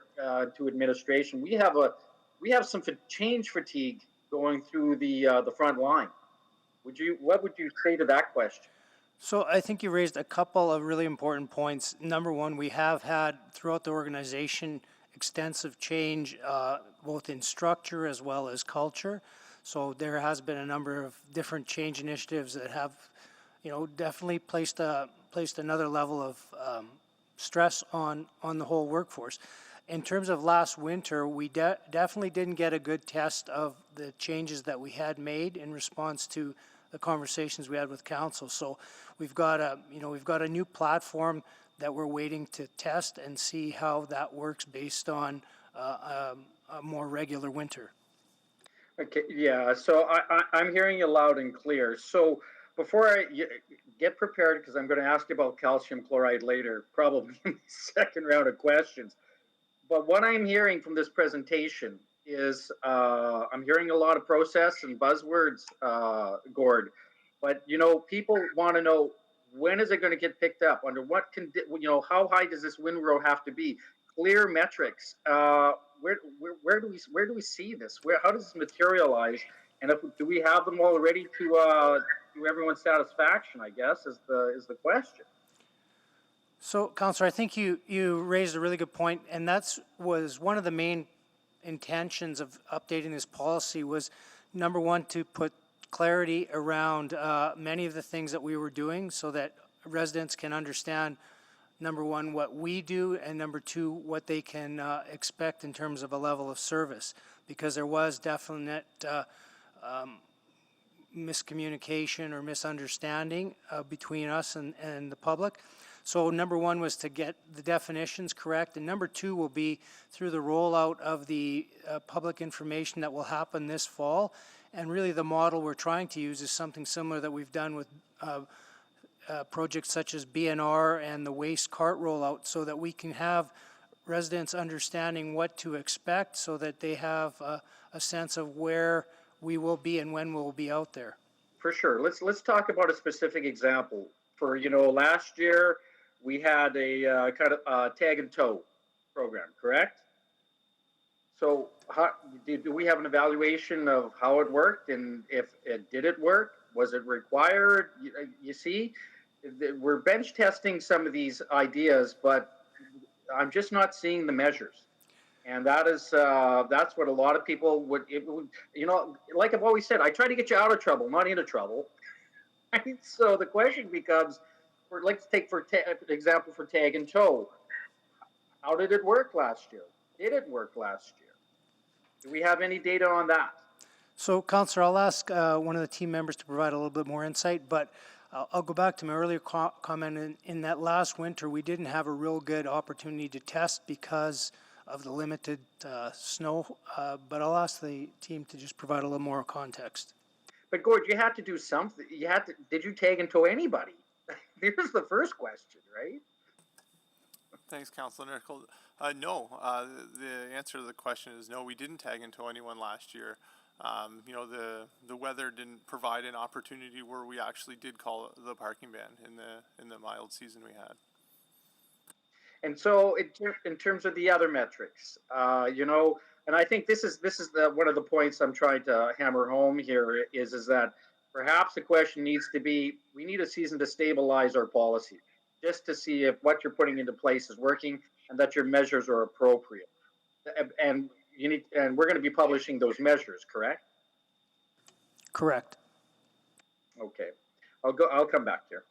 to administration, we have some change fatigue going through the front line. What would you say to that question? So I think you raised a couple of really important points. Number one, we have had throughout the organization extensive change, both in structure as well as culture. So there has been a number of different change initiatives that have, definitely placed another level of stress on the whole workforce. In terms of last winter, we definitely didn't get a good test of the changes that we had made in response to the conversations we had with council. So we've got a new platform that we're waiting to test and see how that works based on a more regular winter. Okay, yeah, so I'm hearing you loud and clear. So before I get prepared, because I'm going to ask you about calcium chloride later, probably in the second round of questions. But what I'm hearing from this presentation is I'm hearing a lot of process and buzzwords, Gord. But, people want to know, when is it going to get picked up? Under what how high does this wind row have to be? Clear metrics. Where do we see this? How does this materialize? And do we have them already to everyone's satisfaction? I guess is the question. So, Councillor, I think you raised a really good point, and was one of the main intentions of updating this policy was, number one, to put clarity around many of the things that we were doing so that residents can understand, number one, what we do, and number two, what they can expect in terms of a level of service, because there was definite miscommunication or misunderstanding between us and the public. So number one was to get the definitions correct, and number two will be through the rollout of the public information that will happen this fall. And really the model we're trying to use is something similar that we've done with projects such as BNR and the waste cart rollout, so that we can have residents understanding what to expect, so that they have a sense of where we will be and when we'll be out there. For sure. Let's talk about a specific example. For last year we had a kind of tag and tow program, correct? So do we have an evaluation of how it worked, and if it did it work? Was it required? You see, we're bench testing some of these ideas, but I'm just not seeing the measures. And that's what a lot of people would, like I've always said, I try to get you out of trouble, not into trouble. Right? So the question becomes, let's take for example for tag and tow. How did it work last year? Did it work last year? Do we have any data on that? So, Councillor, I'll ask one of the team members to provide a little bit more insight, but I'll go back to my earlier comment. In that last winter, we didn't have a real good opportunity to test because of the limited snow, but I'll ask the team to just provide a little more context. But Gord, you had to do something. Did you tag and tow anybody? Here's the first question, right? Thanks, Councillor Nicol. No, the answer to the question is no, we didn't tag and tow anyone last year. You know, the weather didn't provide an opportunity where we actually did call the parking ban in the mild season we had. And so in terms of the other metrics, you know, and I think this is one of the points I'm trying to hammer home here is that perhaps the question needs to be, we need a season to stabilize our policy, just to see if what you're putting into place is working and that your measures are appropriate. And we're going to be publishing those measures, correct? Correct. Okay. I'll come back here.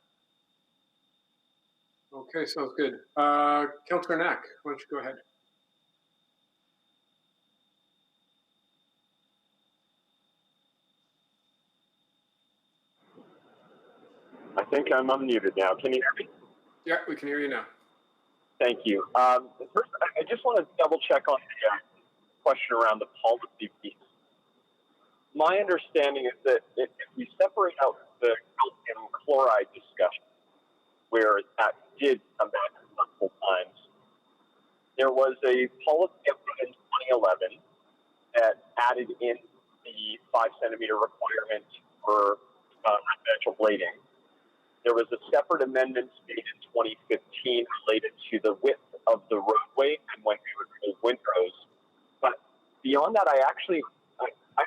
Okay, sounds good. Councillor Knack, why don't you go ahead? I think I'm unmuted now. Can you hear me? Yeah, we can hear you now. Thank you. First, I just want to double check on the question around the policy piece. My understanding is that if we separate out the calcium chloride discussion, where that did come back multiple times, there was a policy update in 2011 that added in the 5 centimeter requirement for residential blading. There was a separate amendment made in 2015 related to the width of the roadway and when we would remove windrows. But beyond that, I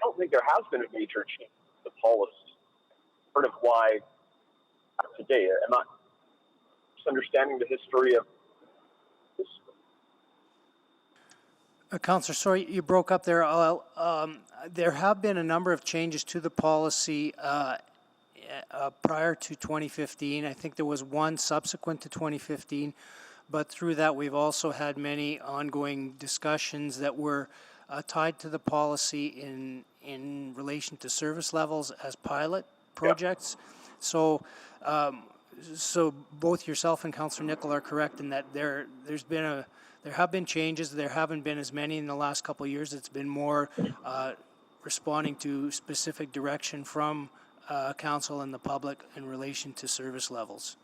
don't think there has been a major change in the policy. Part of why today, I'm not just understanding the history of this. Councillor, sorry, you broke up there. There have been a number of changes to the policy prior to 2015. I think there was one subsequent to 2015, but through that we've also had many ongoing discussions that were tied to the policy in relation to service levels as pilot projects. So so both yourself and Councillor Nicol are correct in that there have been changes. There haven't been as many in the last couple of years. It's been more responding to specific direction from council and the public in relation to service levels.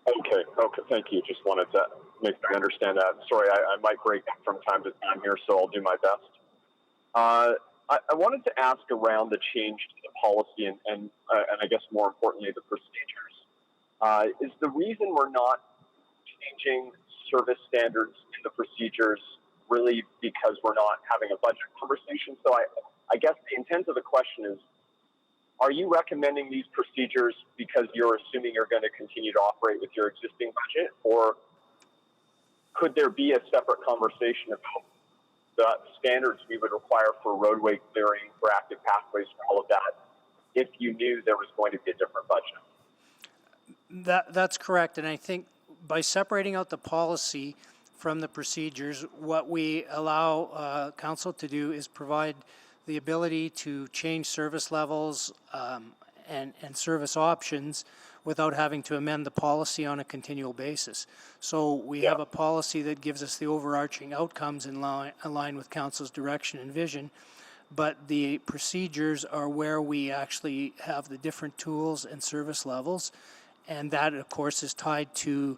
Okay, thank you. Just wanted to make sure I understand that. Sorry, I might break from time to time here, so I'll do my best. I wanted to ask around the change to the policy and I guess more importantly, the procedures. Is the reason we're not changing service standards in the procedures really because we're not having a budget conversation? So I guess the intent of the question is, are you recommending these procedures because you're assuming you're going to continue to operate with your existing budget, or could there be a separate conversation about the standards we would require for roadway clearing, for active pathways, for all of that, if you knew there was going to be a different budget? That's correct, and I think by separating out the policy from the procedures, what we allow council to do is provide the ability to change service levels and service options without having to amend the policy on a continual basis. So we have a policy that gives us the overarching outcomes in line with council's direction and vision, but the procedures are where we actually have the different tools and service levels, and that of course is tied to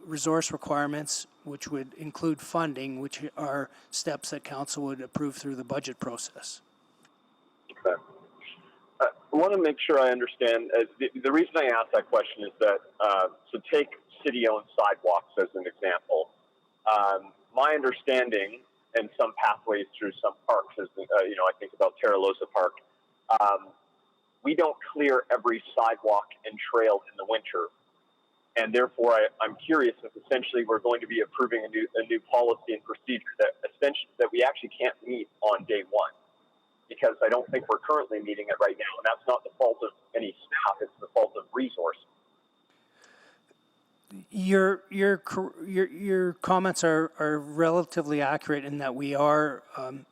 resource requirements, which would include funding, which are steps that council would approve through the budget process. Okay. I want to make sure I understand. The reason I asked that question is that, so take city-owned sidewalks as an example. My understanding, and some pathways through some parks, is, I think about Terralosa Park, we don't clear every sidewalk and trail in the winter. And therefore, I'm curious if essentially we're going to be approving a new policy and procedure that we actually can't meet on day one, because I don't think we're currently meeting it right now, and that's not the fault of any staff; it's the fault of resource. Your comments are relatively accurate in that we are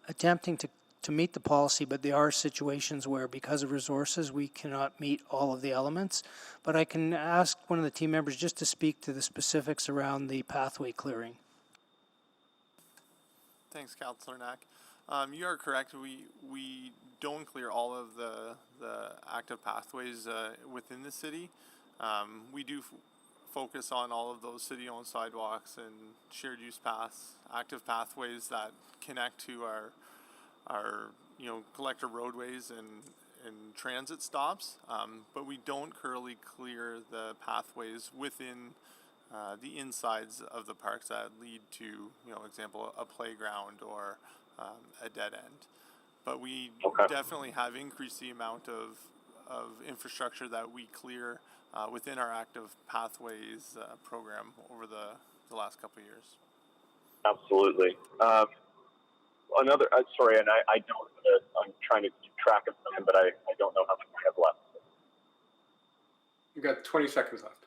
attempting to meet the policy, but there are situations where, because of resources, we cannot meet all of the elements. But I can ask one of the team members just to speak to the specifics around the pathway clearing. Thanks, Councillor Knack. You are correct. We don't clear all of the active pathways within the city. We do focus on all of those city-owned sidewalks and shared use paths, active pathways that connect to our collector roadways and transit stops, but we don't currently clear the pathways within the insides of the parks that lead to, example, a playground or a dead end. But we definitely have increased the amount of infrastructure that we clear within our active pathways program over the last couple of years. Absolutely. Sorry, and I don't, I'm trying to keep track of time, but I don't know how much I have left. You got 20 seconds left.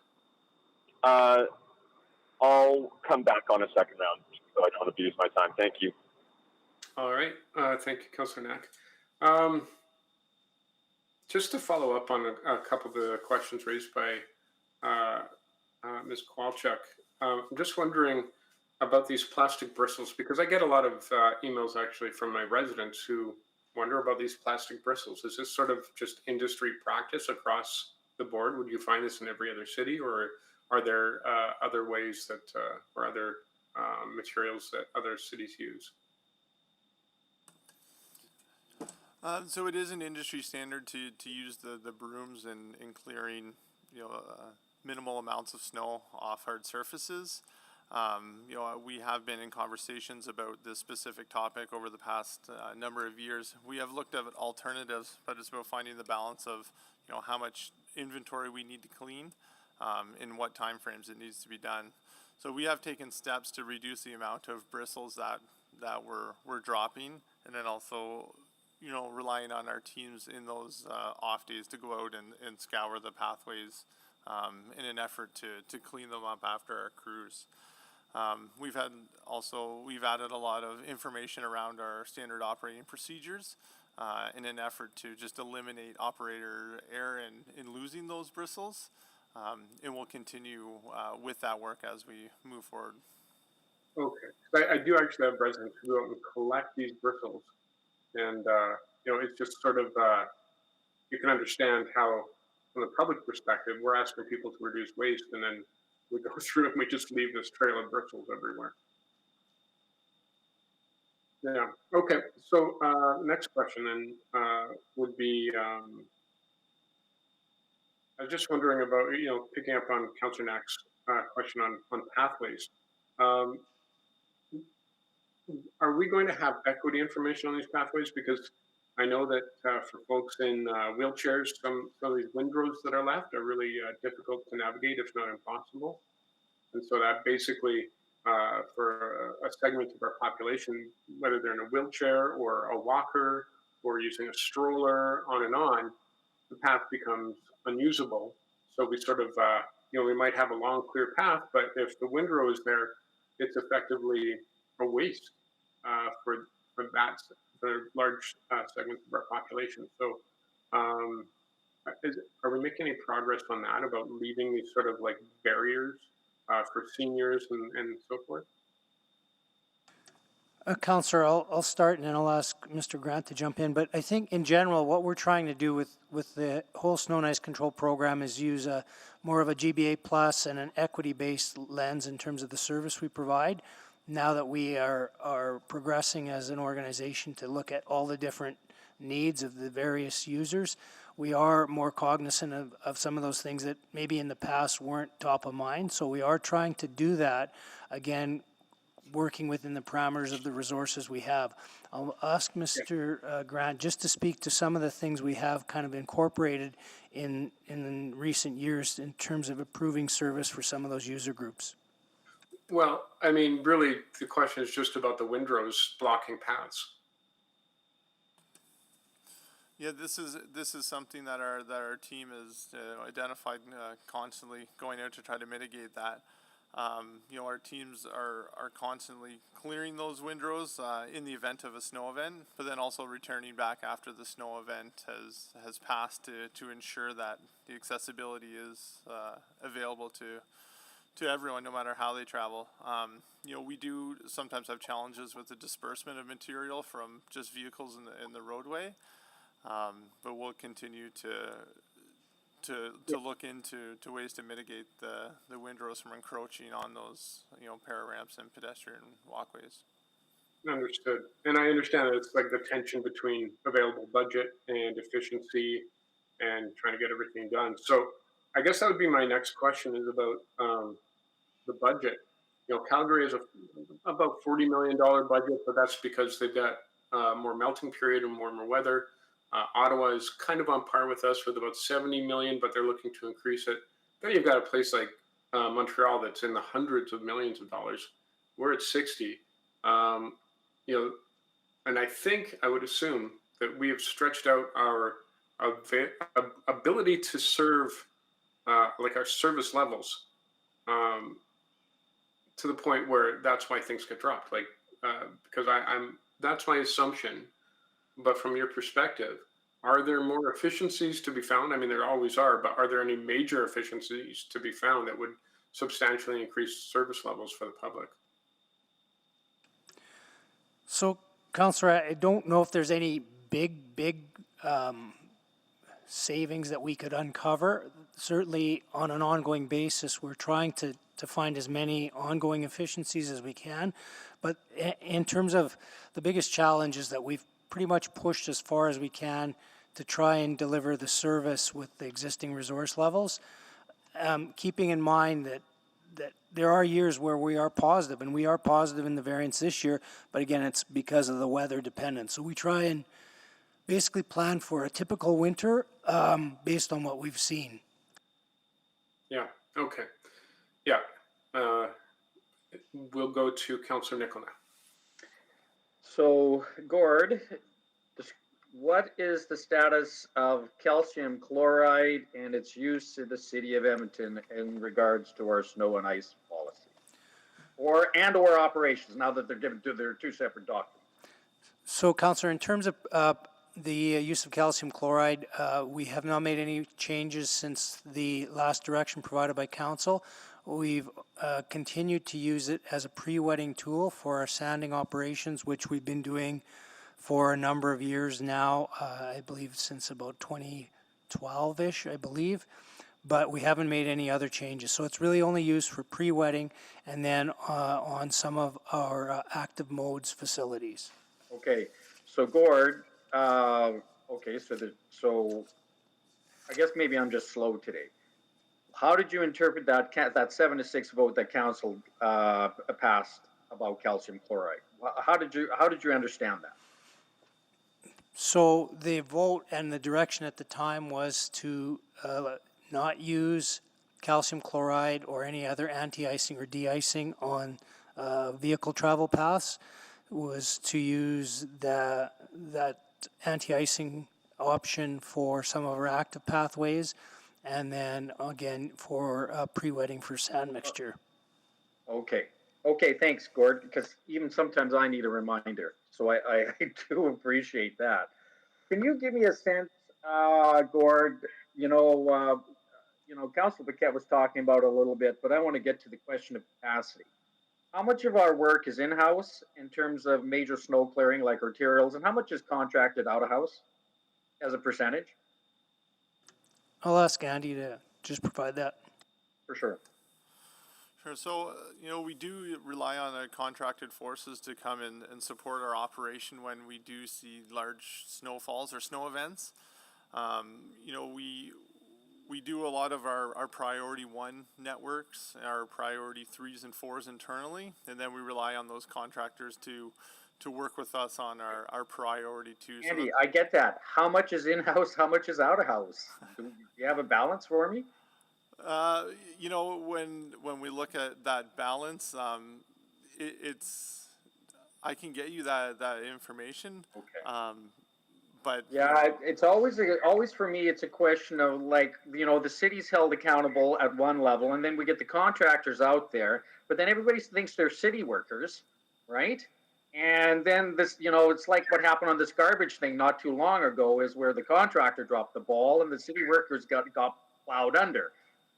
I'll come back on a second round, so I don't abuse my time. Thank you. All right. Thank you, Councillor Knack. Just to follow up on a couple of the questions raised by Ms. Kowalczyk, I'm just wondering about these plastic bristles, because I get a lot of emails actually from my residents who wonder about these plastic bristles. Is this sort of just industry practice across the board? Would you find this in every other city, or are there other ways that, or other materials that other cities use? So it is an industry standard to use the brooms in clearing, minimal amounts of snow off hard surfaces. We have been in conversations about this specific topic over the past number of years. We have looked at alternatives, but it's about finding the balance of, how much inventory we need to clean, in what time frames it needs to be done. So we have taken steps to reduce the amount of bristles that we're dropping, and then also, relying on our teams in those off days to go out and scour the pathways in an effort to clean them up after our crews. We've added a lot of information around our standard operating procedures in an effort to just eliminate operator error in losing those bristles. And we'll continue with that work as we move forward. Okay. I do actually have residents who go out and collect these bristles. And, it's just sort of, you can understand how, from the public perspective, we're asking people to reduce waste, and then we go through and we just leave this trail of bristles everywhere. Yeah. Okay. So next question then would be, I was just wondering about, picking up on Councillor Knack's question on pathways. Are we going to have equity information on these pathways? Because I know that for folks in wheelchairs, some of these windrows that are left are really difficult to navigate, if not impossible. And so that basically, for a segment of our population, whether they're in a wheelchair or a walker or using a stroller, on and on, the path becomes unusable. So we sort of, we might have a long, clear path, but if the windrow is there, it's effectively a waste for large segments of our population. So are we making any progress on that, about leaving these sort of like barriers for seniors and so forth? Councillor, I'll start and then I'll ask Mr. Grant to jump in. But I think in general, what we're trying to do with the whole snow and ice control program is use more of a GBA plus and an equity-based lens in terms of the service we provide. Now that we are progressing as an organization to look at all the different needs of the various users, we are more cognizant of some of those things that maybe in the past weren't top of mind. So we are trying to do that, again, working within the parameters of the resources we have. I'll ask Mr. Grant just to speak to some of the things we have kind of incorporated in recent years in terms of improving service for some of those user groups. Well, I mean, really, the question is just about the windrows blocking paths. Yeah, this is something that our team has identified constantly, going out to try to mitigate that. Our teams are constantly clearing those windrows in the event of a snow event, but then also returning back after the snow event has passed to ensure that the accessibility is available to everyone, no matter how they travel. We do sometimes have challenges with the disbursement of material from just vehicles in the roadway, but we'll continue to look into ways to mitigate the windrows from encroaching on those para ramps and pedestrian walkways. Understood. And I understand that it's like the tension between available budget and efficiency and trying to get everything done. So I guess that would be my next question is about the budget. You know, Calgary has about $40 million budget, but that's because they've got more melting period and warmer weather. Ottawa is kind of on par with us with about 70 million, but they're looking to increase it. Then you've got a place like Montreal that's in the hundreds of millions of dollars. We're at 60. You know, and I think I would assume that we have stretched out our ability to serve, like our service levels, to the point where that's why things get dropped. Like, because I'm that's my assumption. But from your perspective, are there more efficiencies to be found? I mean, there always are, but are there any major efficiencies to be found that would substantially increase service levels for the public? So, Councillor, I don't know if there's any big savings that we could uncover. Certainly, on an ongoing basis, we're trying to find as many ongoing efficiencies as we can. But in terms of the biggest challenge is that we've pretty much pushed as far as we can to try and deliver the service with the existing resource levels, keeping in mind that there are years where we are positive, and we are positive in the variance this year, but again, it's because of the weather dependent. So we try and basically plan for a typical winter based on what we've seen. Yeah, okay. Yeah. We'll go to Councillor Nicoll now. So, Gord, what is the status of calcium chloride and its use in the city of Edmonton in regards to our snow and ice policy? Or operations, now that they're given to their two separate documents? So, Councillor, in terms of the use of calcium chloride, we have not made any changes since the last direction provided by Council. We've continued to use it as a pre-wetting tool for our sanding operations, which we've been doing for a number of years now, I believe since about 2012-ish, I believe, but we haven't made any other changes. So it's really only used for pre-wetting and then on some of our active modes facilities. Okay, so Gord, okay, so I guess maybe I'm just slow today. How did you interpret that 7-6 vote that council passed about calcium chloride? How did you understand that? So the vote and the direction at the time was to not use calcium chloride or any other anti-icing or de-icing on vehicle travel paths. Was to use that anti-icing option for some of our active pathways, and then again for pre-wetting for sand mixture. Okay, thanks, Gord, because even sometimes I need a reminder, so I do appreciate that. Can you give me a sense, Gord, Councilor Paquette was talking about it a little bit, but I want to get to the question of capacity. How much of our work is in-house in terms of major snow clearing like arterials, and how much is contracted out-of-house as a percentage? I'll ask Andy to just provide that. For sure. Sure. So, we do rely on our contracted forces to come in and support our operation when we do see large snowfalls or snow events. We do a lot of our priority 1 networks, our priority 3s and 4s internally, and then we rely on those contractors to work with us on our priority 2. Andy, so I get that. How much is in-house? How much is out-of-house? Do you have a balance for me? When we look at that balance, I can get you that information. Okay. But yeah, it's always for me. It's a question of the city's held accountable at one level, and then we get the contractors out there. But then everybody thinks they're city workers, right? And then this, it's like what happened on this garbage thing not too long ago, is where the contractor dropped the ball and the city workers got plowed under.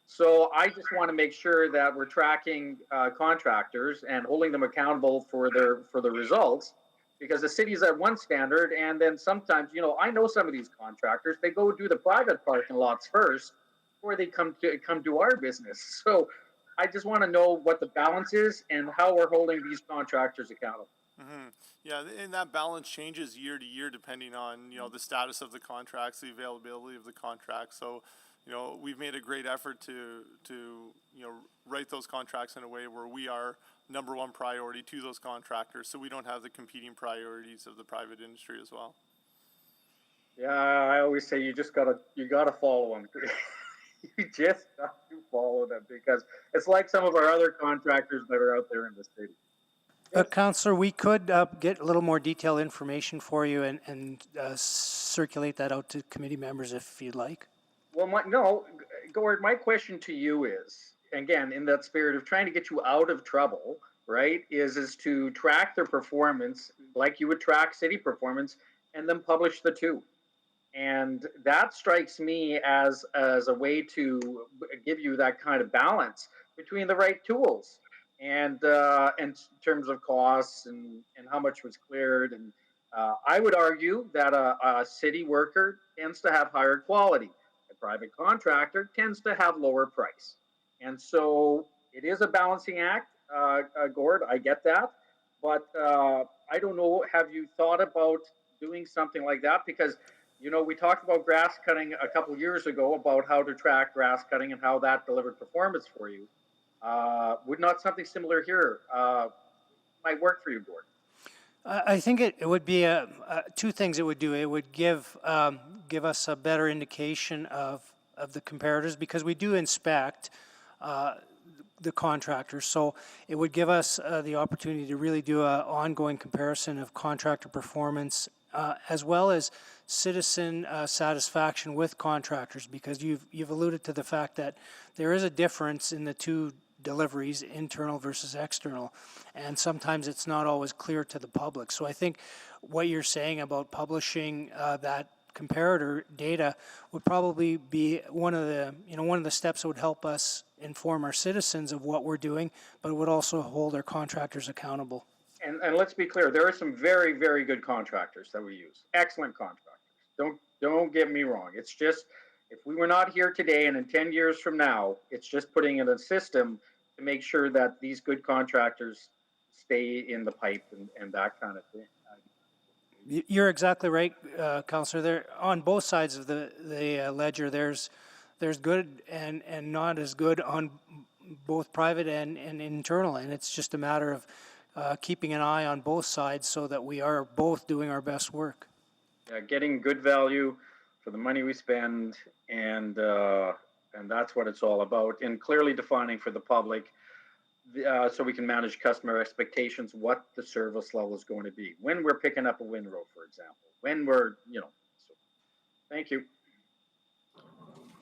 So I just want to make sure that we're tracking contractors and holding them accountable for the results. Because the city's at one standard, and then sometimes, I know some of these contractors, they go do the private parking lots first before they come to our business. So I just want to know what the balance is and how we're holding these contractors accountable. Yeah, and that balance changes year to year depending on, the status of the contracts, the availability of the contracts. So, we've made a great effort to write those contracts in a way where we are number one priority to those contractors, so we don't have the competing priorities of the private industry as well. Yeah, I always say you gotta follow them. You just got to follow them because it's like some of our other contractors that are out there in the city. Councillor, we could get a little more detailed information for you and circulate that out to committee members if you'd like. Well, Gord, my question to you is, again, in that spirit of trying to get you out of trouble, right, is to track their performance like you would track city performance and then publish the two. And that strikes me as a way to give you that kind of balance between the right tools and in terms of costs and how much was cleared. And I would argue that a city worker tends to have higher quality. A private contractor tends to have lower price. And so it is a balancing act, Gord, I get that. But I don't know, have you thought about doing something like that? Because we talked about grass cutting a couple years ago about how to track grass cutting and how that delivered performance for you. Would not something similar here might work for you, Gord? I think it would be two things it would do. It would give us a better indication of the comparators because we do inspect the contractors. So it would give us the opportunity to really do an ongoing comparison of contractor performance as well as citizen satisfaction with contractors, because you've alluded to the fact that there is a difference in the two deliveries, internal versus external, and sometimes it's not always clear to the public. So I think what you're saying about publishing that comparator data would probably be one of the steps that would help us inform our citizens of what we're doing, but it would also hold our contractors accountable. And let's be clear, there are some very, very good contractors that we use. Excellent contractors. Don't get me wrong. It's just, if we were not here today and in 10 years from now, it's just putting in a system to make sure that these good contractors stay in the pipe and that kind of thing. You're exactly right, Councillor. There, on both sides of the ledger, there's good and not as good on both private and internal, and it's just a matter of keeping an eye on both sides so that we are both doing our best work. Getting good value for the money we spend, and that's what it's all about. And clearly defining for the public, so we can manage customer expectations, what the service level is going to be when we're picking up a windrow, for example. When we're, So, thank you.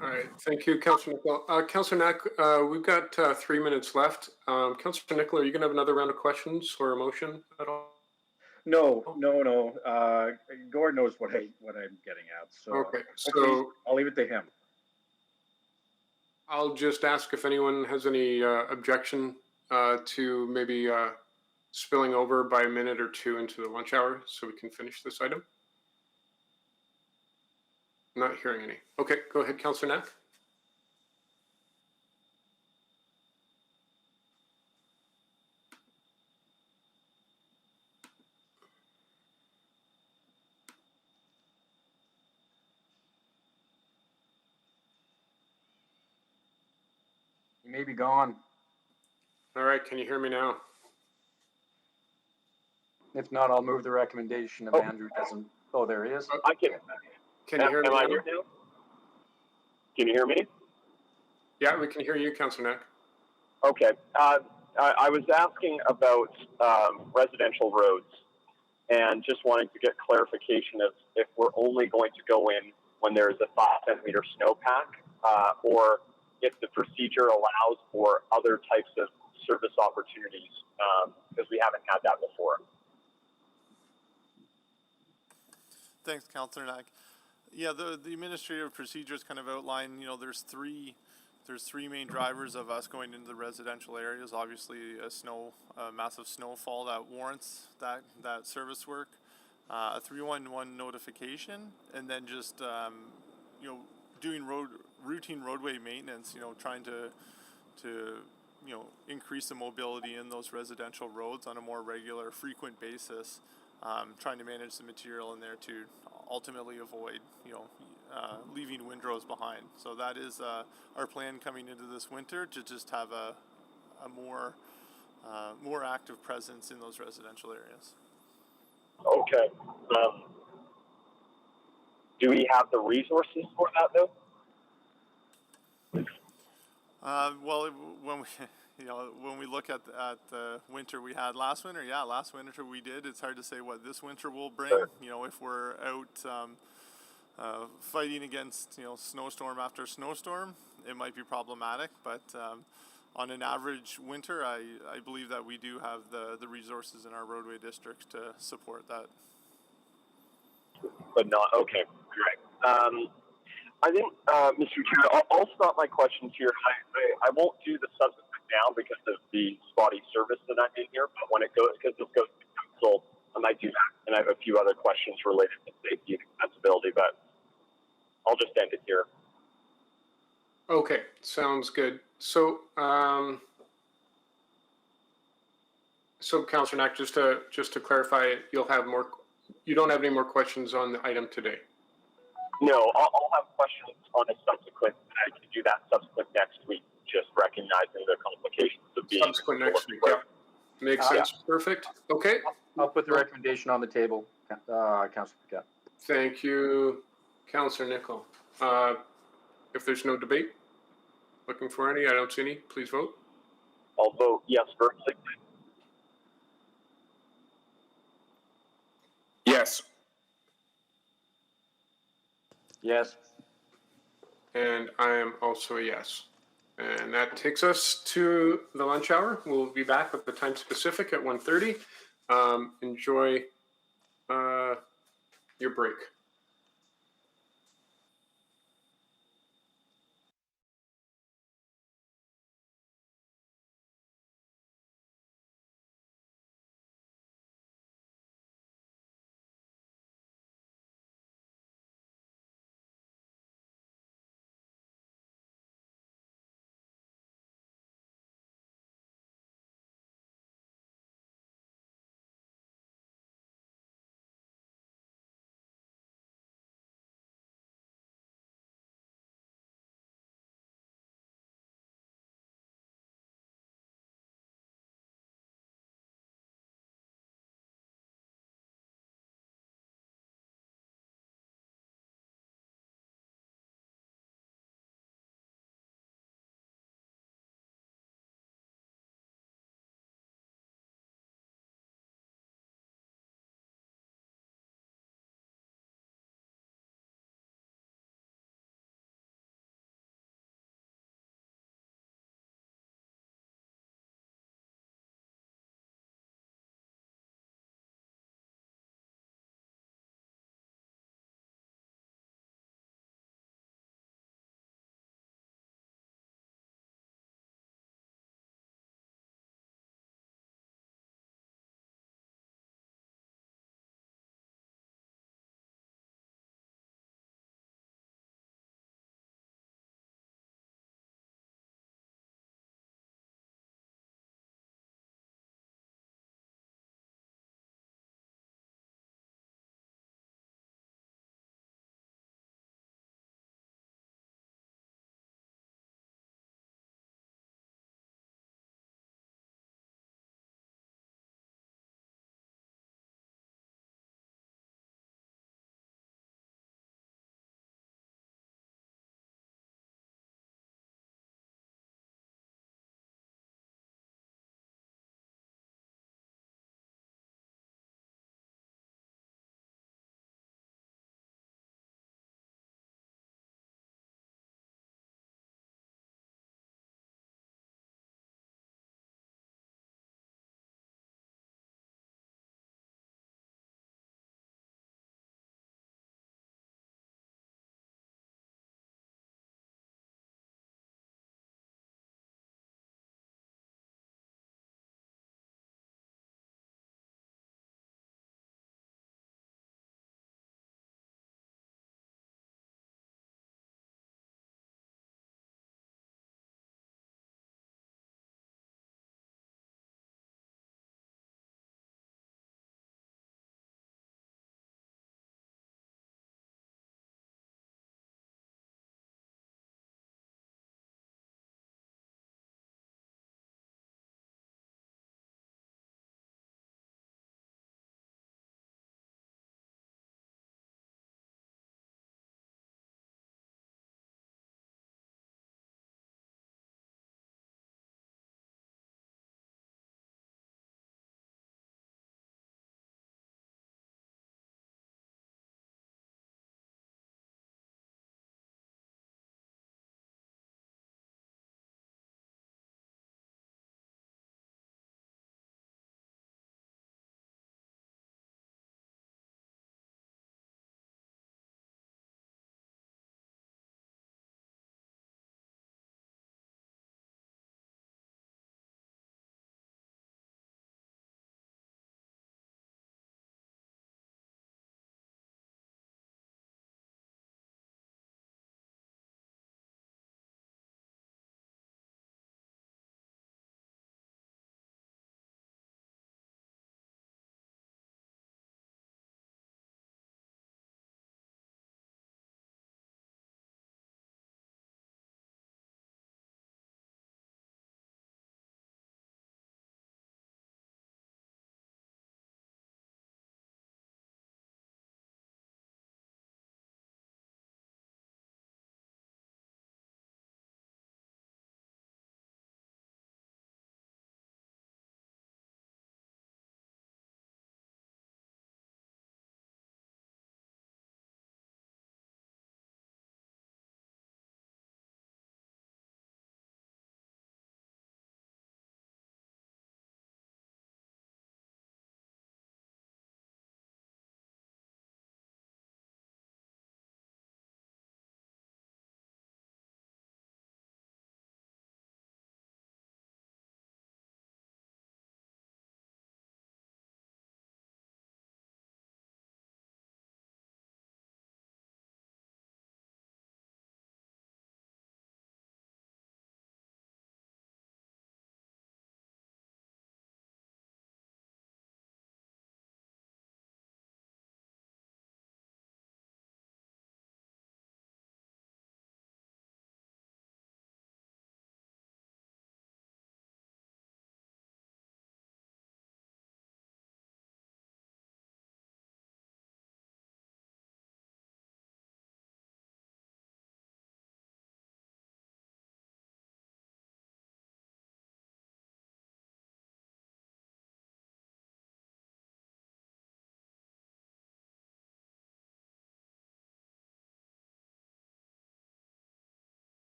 All right, thank you, Councillor Nicoll. Councillor Knack, we've got 3 minutes left. Councillor Nicoll, are you going to have another round of questions or a motion at all? No. Gord knows what I'm getting at. So okay, so I'll leave it to him. I'll just ask if anyone has any objection to maybe spilling over by a minute or two into the lunch hour so we can finish this item. Not hearing any. Okay, go ahead, Councillor Knack. He may be gone. All right, can you hear me now? If not, I'll move the recommendation if Andrew doesn't. Oh, there he is. I can. Can you hear me? Am I here now? Can you hear me? Yeah, we can hear you, Councillor Knack. Okay. I was asking about residential roads and just wanting to get clarification of if we're only going to go in when there's a 5 centimeter snowpack or if the procedure allows for other types of service opportunities, because we haven't had that before. Thanks, Councillor Knack. Yeah, the administrative procedures kind of outline, there's three main drivers of us going into the residential areas. Obviously, a massive snowfall that warrants that service work, a 311 notification, and then just doing routine roadway maintenance. Trying to increase the mobility in those residential roads on a more regular, frequent basis. Trying to manage the material in there to ultimately avoid, leaving windrows behind. So that is our plan coming into this winter, to just have a more active presence in those residential areas. Okay. Do we have the resources for that though? Well, when we look at the winter we had last winter, last winter we did. It's hard to say what this winter will bring. If we're out fighting against snowstorm after snowstorm, it might be problematic. But on an average winter, I believe that we do have the resources in our roadway districts to support that. But not okay. Great. I think, Mr. Chair, I'll stop my questions here. I won't do the subsequent now because of the spotty service that I'm in here. But when it goes, because this goes to council, I might do that. And I have a few other questions related to safety and accessibility, but I'll just end it here. Okay, sounds good. So, Councillor Knack, just to clarify, you'll have more. You don't have any more questions on the item today. No, I'll have questions on a subsequent. I can do that subsequent next week. Just recognizing the complications of being subsequent next week. Yeah, makes sense. Yeah. Perfect. Okay. I'll put the recommendation on the table, Councillor Paquette. Thank you, Councillor Nicol. If there's no debate, looking for any, I don't see any. Please vote. I'll vote yes verbally. Yes. Yes. And I am also a yes. And that takes us to the lunch hour. We'll be back at the time specific at 1:30. Enjoy your break.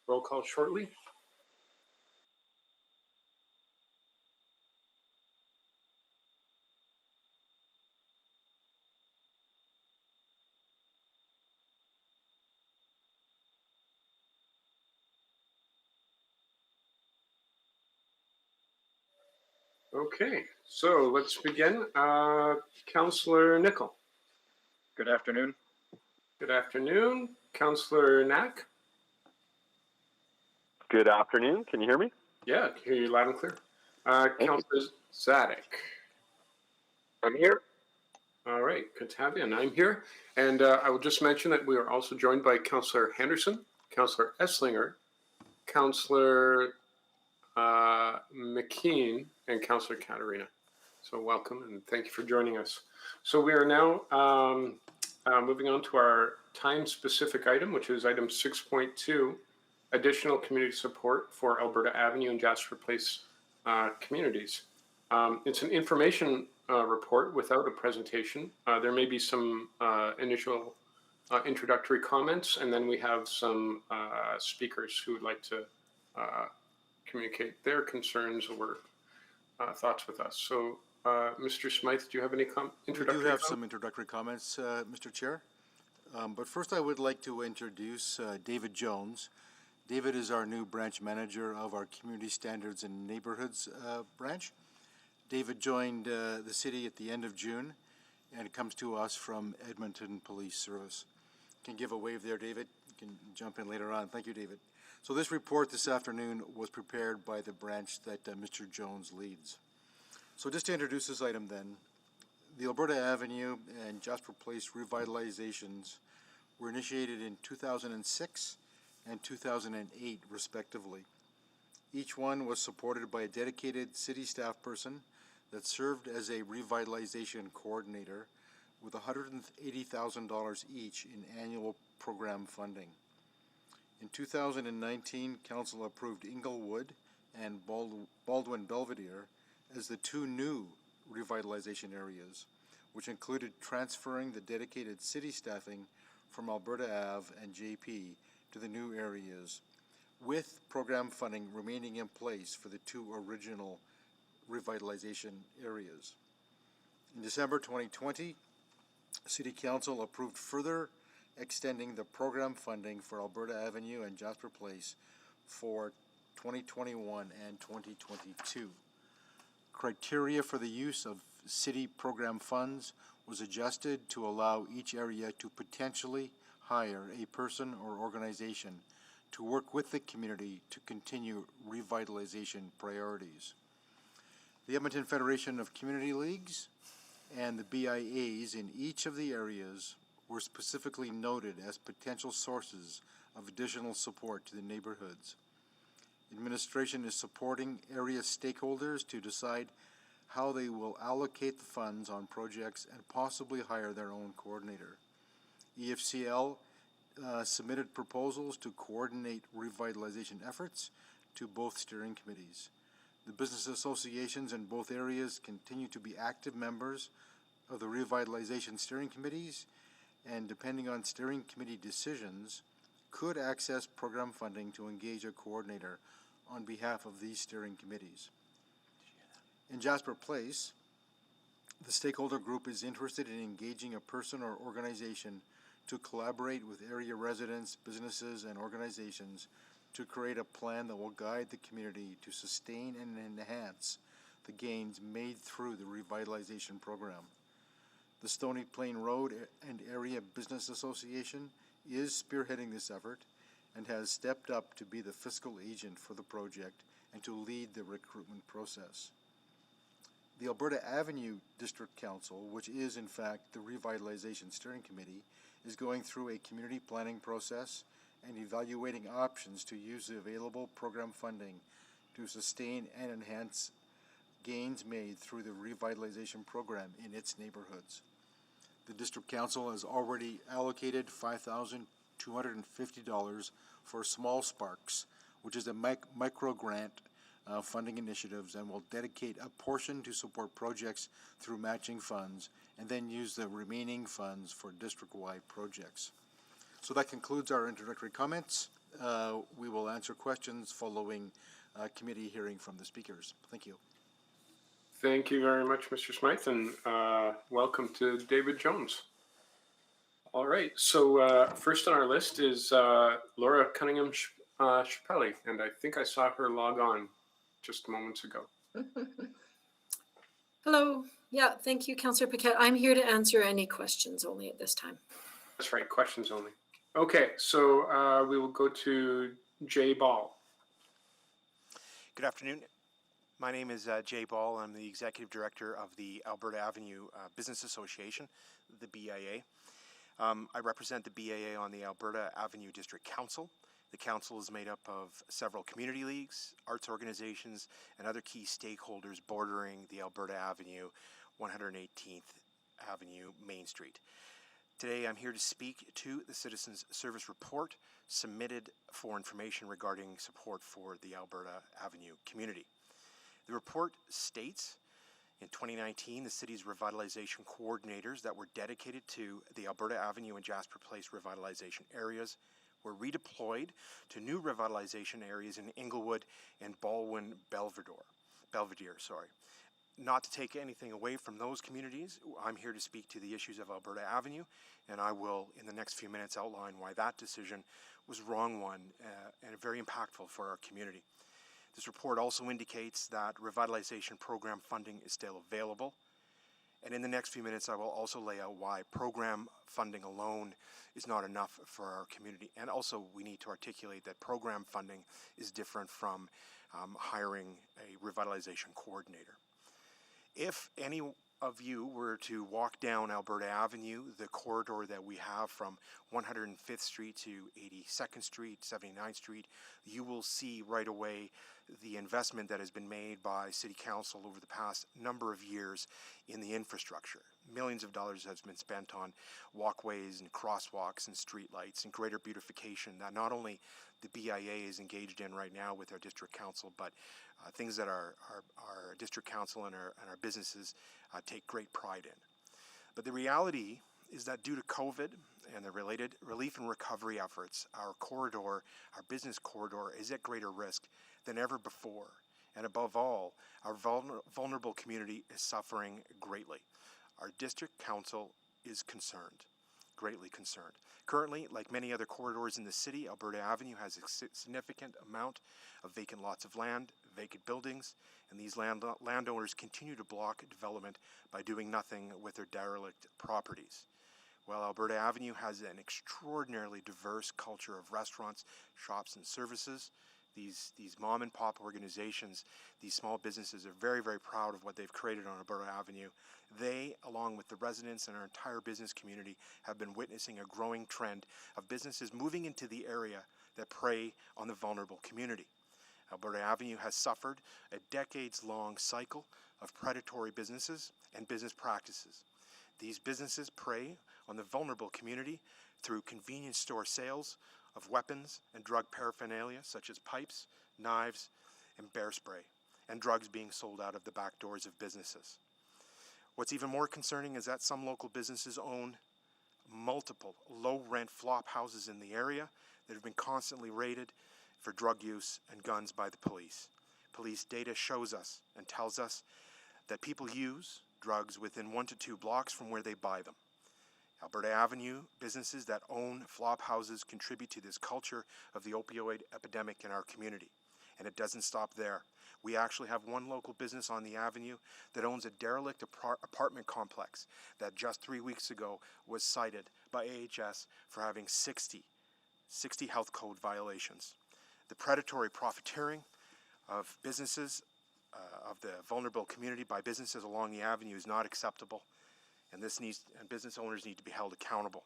roll call shortly. Okay, so let's begin. Councillor Nickel. Good afternoon. Good afternoon. Councillor Knack. Good afternoon. Can you hear me? Yeah, I can hear you loud and clear. Councillor Zadek. I'm here. All right, good to have you, and I'm here. And I will just mention that we are also joined by Councillor Henderson, Councillor Esslinger, Councillor McKean, and Councillor Katarina. So welcome and thank you for joining us. So we are now moving on to our time-specific item, which is item 6.2, additional community support for Alberta Avenue and Jasper Place communities. It's an information report without a presentation. There may be some initial introductory comments, and then we have some speakers who would like to communicate their concerns or thoughts with us. So, Mr. Smythe, do you have any introductory We do have comments? some introductory comments, Mr. Chair. But first I would like to introduce David Jones. David is our new branch manager of our Community Standards and Neighborhoods branch. David joined the city at the end of June and comes to us from Edmonton Police Service. Can give a wave there, David. You can jump in later on. Thank you, David. So this report this afternoon was prepared by the branch that Mr. Jones leads. So just to introduce this item then, the Alberta Avenue and Jasper Place revitalizations were initiated in 2006 and 2008 respectively. Each one was supported by a dedicated city staff person that served as a revitalization coordinator with $180,000 each in annual program funding. In 2019, Council approved Inglewood and Baldwin Belvedere as the two new revitalization areas, which included transferring the dedicated city staffing from Alberta Ave and JP to the new areas, with program funding remaining in place for the two original revitalization areas. In December 2020, City Council approved further extending the program funding for Alberta Avenue and Jasper Place for 2021 and 2022. Criteria for the use of city program funds was adjusted to allow each area to potentially hire a person or organization to work with the community to continue revitalization priorities. The Edmonton Federation of Community Leagues and the BIAs in each of the areas were specifically noted as potential sources of additional support to the neighborhoods. Administration is supporting area stakeholders to decide how they will allocate the funds on projects and possibly hire their own coordinator. EFCL submitted proposals to coordinate revitalization efforts to both steering committees. The business associations in both areas continue to be active members of the revitalization steering committees, and depending on steering committee decisions, could access program funding to engage a coordinator on behalf of these steering committees. In Jasper Place, the stakeholder group is interested in engaging a person or organization to collaborate with area residents, businesses, and organizations to create a plan that will guide the community to sustain and enhance the gains made through the revitalization program. The Stony Plain Road and Area Business Association is spearheading this effort and has stepped up to be the fiscal agent for the project and to lead the recruitment process. The Alberta Avenue District Council, which is in fact the Revitalization Steering Committee, is going through a community planning process and evaluating options to use the available program funding to sustain and enhance gains made through the revitalization program in its neighborhoods. The District Council has already allocated $5,250 for Small Sparks, which is a micro grant funding initiatives, and will dedicate a portion to support projects through matching funds and then use the remaining funds for district-wide projects. So that concludes our introductory comments. we will answer questions following committee hearing from the speakers. Thank you. Thank you very much, Mr. Smythe, and welcome to David Jones. All right, so first on our list is Laura Cunningham-Chappelli, and I think I saw her log on just moments ago. Hello. Yeah, thank you, Councillor Paquette. I'm here to answer any questions only at this time. That's right, questions only. Okay, so we will go to Jay Ball. Good afternoon. My name is Jay Ball. I'm the Executive Director of the Alberta Avenue Business Association, the BIA. I represent the BIA on the Alberta Avenue District Council. The council is made up of several community leagues, arts organizations, and other key stakeholders bordering the Alberta Avenue, 118th Avenue, Main Street. Today I'm here to speak to the Citizens Service Report submitted for information regarding support for the Alberta Avenue community. The report states, in 2019, the city's revitalization coordinators that were dedicated to the Alberta Avenue and Jasper Place revitalization areas were redeployed to new revitalization areas in Inglewood and Baldwin-Belvedere. Not to take anything away from those communities, I'm here to speak to the issues of Alberta Avenue, and I will, in the next few minutes, outline why that decision was a wrong one and very impactful for our community. This report also indicates that revitalization program funding is still available. And in the next few minutes, I will also lay out why program funding alone is not enough for our community. And also, we need to articulate that program funding is different from hiring a revitalization coordinator. If any of you were to walk down Alberta Avenue, the corridor that we have from 105th Street to 82nd Street, 79th Street, you will see right away the investment that has been made by City Council over the past number of years in the infrastructure. Millions of dollars has been spent on walkways and crosswalks and streetlights and greater beautification that not only the BIA is engaged in right now with our district council, but things that our district council and our businesses take great pride in. But the reality is that due to COVID and the related relief and recovery efforts, our corridor, our business corridor, is at greater risk than ever before. And above all, our vulnerable community is suffering greatly. Our district council is concerned, greatly concerned. Currently, like many other corridors in the city, Alberta Avenue has a significant amount of vacant lots of land, vacant buildings, and these landowners continue to block development by doing nothing with their derelict properties. While Alberta Avenue has an extraordinarily diverse culture of restaurants, shops, and services, these mom and pop organizations, these small businesses are very, very proud of what they've created on Alberta Avenue. They, along with the residents and our entire business community, have been witnessing a growing trend of businesses moving into the area that prey on the vulnerable community. Alberta Avenue has suffered a decades-long cycle of predatory businesses and business practices. These businesses prey on the vulnerable community through convenience store sales of weapons and drug paraphernalia such as pipes, knives, and bear spray, and drugs being sold out of the back doors of businesses. What's even more concerning is that some local businesses own multiple low-rent flop houses in the area that have been constantly raided for drug use and guns by the police. Police data shows us and tells us that people use drugs within 1 to 2 blocks from where they buy them. Alberta Avenue businesses that own flop houses contribute to this culture of the opioid epidemic in our community. And it doesn't stop there. We actually have one local business on the avenue that owns a derelict apartment complex that just 3 weeks ago was cited by AHS for having 60 health code violations. The predatory profiteering of businesses, of the vulnerable community by businesses along the avenue is not acceptable. And business owners need to be held accountable.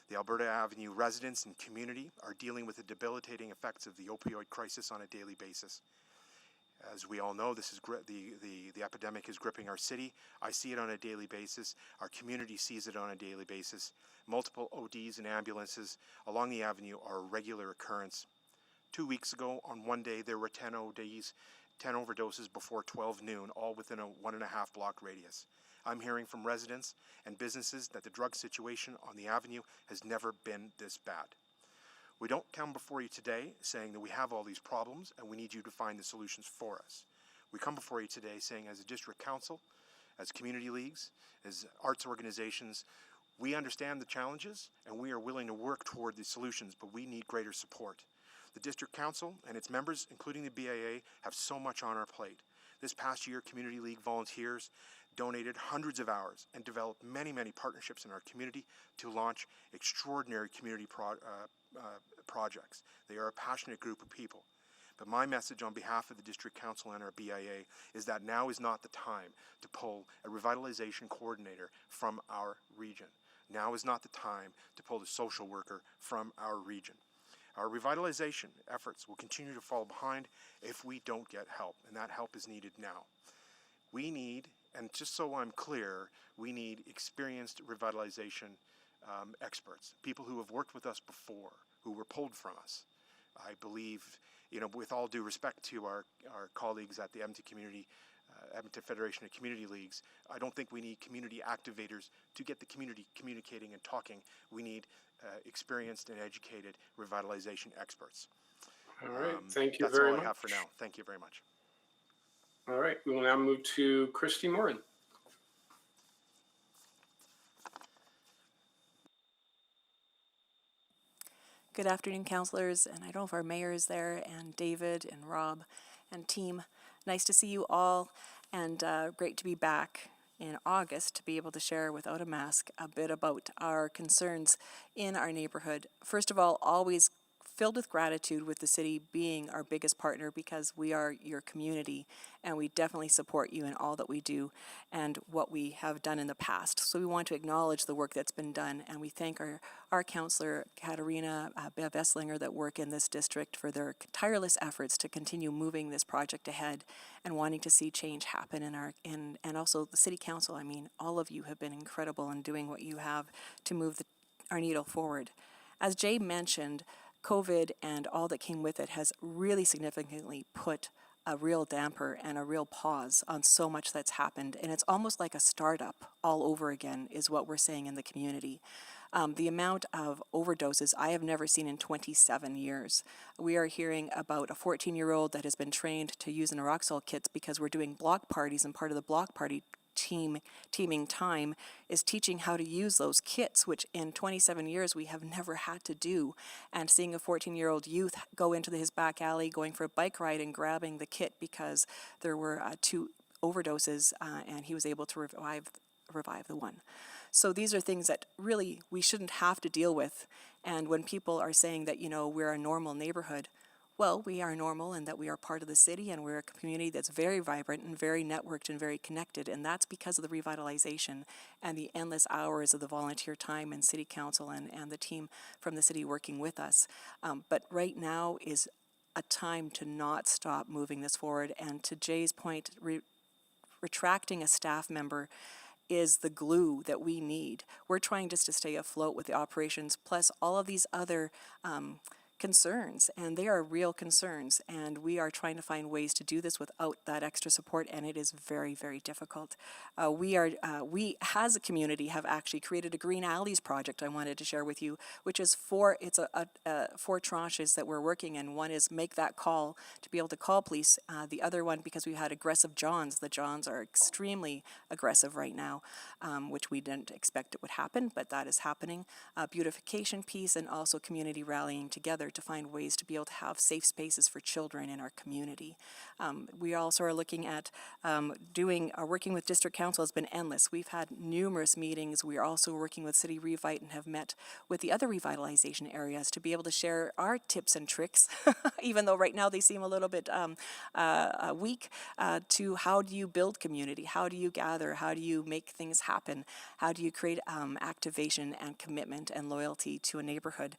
The Alberta Avenue residents and community are dealing with the debilitating effects of the opioid crisis on a daily basis. As we all know, this is the epidemic is gripping our city. I see it on a daily basis. Our community sees it on a daily basis. Multiple ODs and ambulances along the avenue are a regular occurrence. 2 weeks ago, on one day, there were 10 ODs, 10 overdoses before 12 noon, all within a 1.5 block radius. I'm hearing from residents and businesses that the drug situation on the avenue has never been this bad. We don't come before you today saying that we have all these problems and we need you to find the solutions for us. We come before you today saying, as a district council, as community leagues, as arts organizations, we understand the challenges and we are willing to work toward the solutions, but we need greater support. The district council and its members, including the BIA, have so much on our plate. This past year, Community League volunteers donated hundreds of hours and developed many, many partnerships in our community to launch extraordinary community projects. They are a passionate group of people. But my message on behalf of the District Council and our BIA is that now is not the time to pull a revitalization coordinator from our region. Now is not the time to pull the social worker from our region. Our revitalization efforts will continue to fall behind if we don't get help, and that help is needed now. We need, and just so I'm clear, we need experienced revitalization experts, people who have worked with us before, who were pulled from us. I believe, with all due respect to our colleagues at the Edmonton Federation of Community Leagues, I don't think we need community activators to get the community communicating and talking. We need experienced and educated revitalization experts. All right, thank you That's very all much. I have for now. Thank you very much. All right, we will now move to Christy Morin. Good afternoon, councillors, and I don't know if our mayor is there, and David and Rob and team. Nice to see you all, and great to be back in August to be able to share without a mask a bit about our concerns in our neighborhood. First of all, always filled with gratitude with the city being our biggest partner, because we are your community and we definitely support you in all that we do and what we have done in the past. So we want to acknowledge the work that's been done, and we thank our councillor Katarina Bev Esslinger that work in this district for their tireless efforts to continue moving this project ahead and wanting to see change happen and also the city council. I mean, all of you have been incredible in doing what you have to move our needle forward. As Jay mentioned, COVID and all that came with it has really significantly put a real damper and a real pause on so much that's happened. And it's almost like a startup all over again is what we're saying in the community. The amount of overdoses I have never seen in 27 years. We are hearing about a 14-year-old that has been trained to use Naloxone kits because we're doing block parties, and part of the block party teaming time is teaching how to use those kits, which in 27 years we have never had to do. And seeing a 14-year-old youth go into his back alley going for a bike ride and grabbing the kit because there were 2 overdoses and he was able to revive the one. So these are things that really we shouldn't have to deal with. And when people are saying that, we're a normal neighborhood, well, we are normal in that we are part of the city and we're a community that's very vibrant and very networked and very connected. And that's because of the revitalization and the endless hours of the volunteer time and city council and the team from the city working with us. But right now is a time to not stop moving this forward. And to Jay's point, retracting a staff member is the glue that we need. We're trying just to stay afloat with the operations, plus all of these other concerns, and they are real concerns, and we are trying to find ways to do this without that extra support, and it is very, very difficult. We as a community have actually created a Green Alleys project I wanted to share with you, which is 4 tranches that we're working in. One is make that call to be able to call police. The other one, because we've had aggressive Johns. The Johns are extremely aggressive right now, which we didn't expect it would happen, but that is happening. Beautification piece, and also community rallying together to find ways to be able to have safe spaces for children in our community. We also are looking at working with District Council has been endless. We've had numerous meetings. We are also working with City Revite and have met with the other revitalization areas to be able to share our tips and tricks, even though right now they seem a little bit weak, to how do you build community? How do you gather? How do you make things happen? How do you create activation and commitment and loyalty to a neighborhood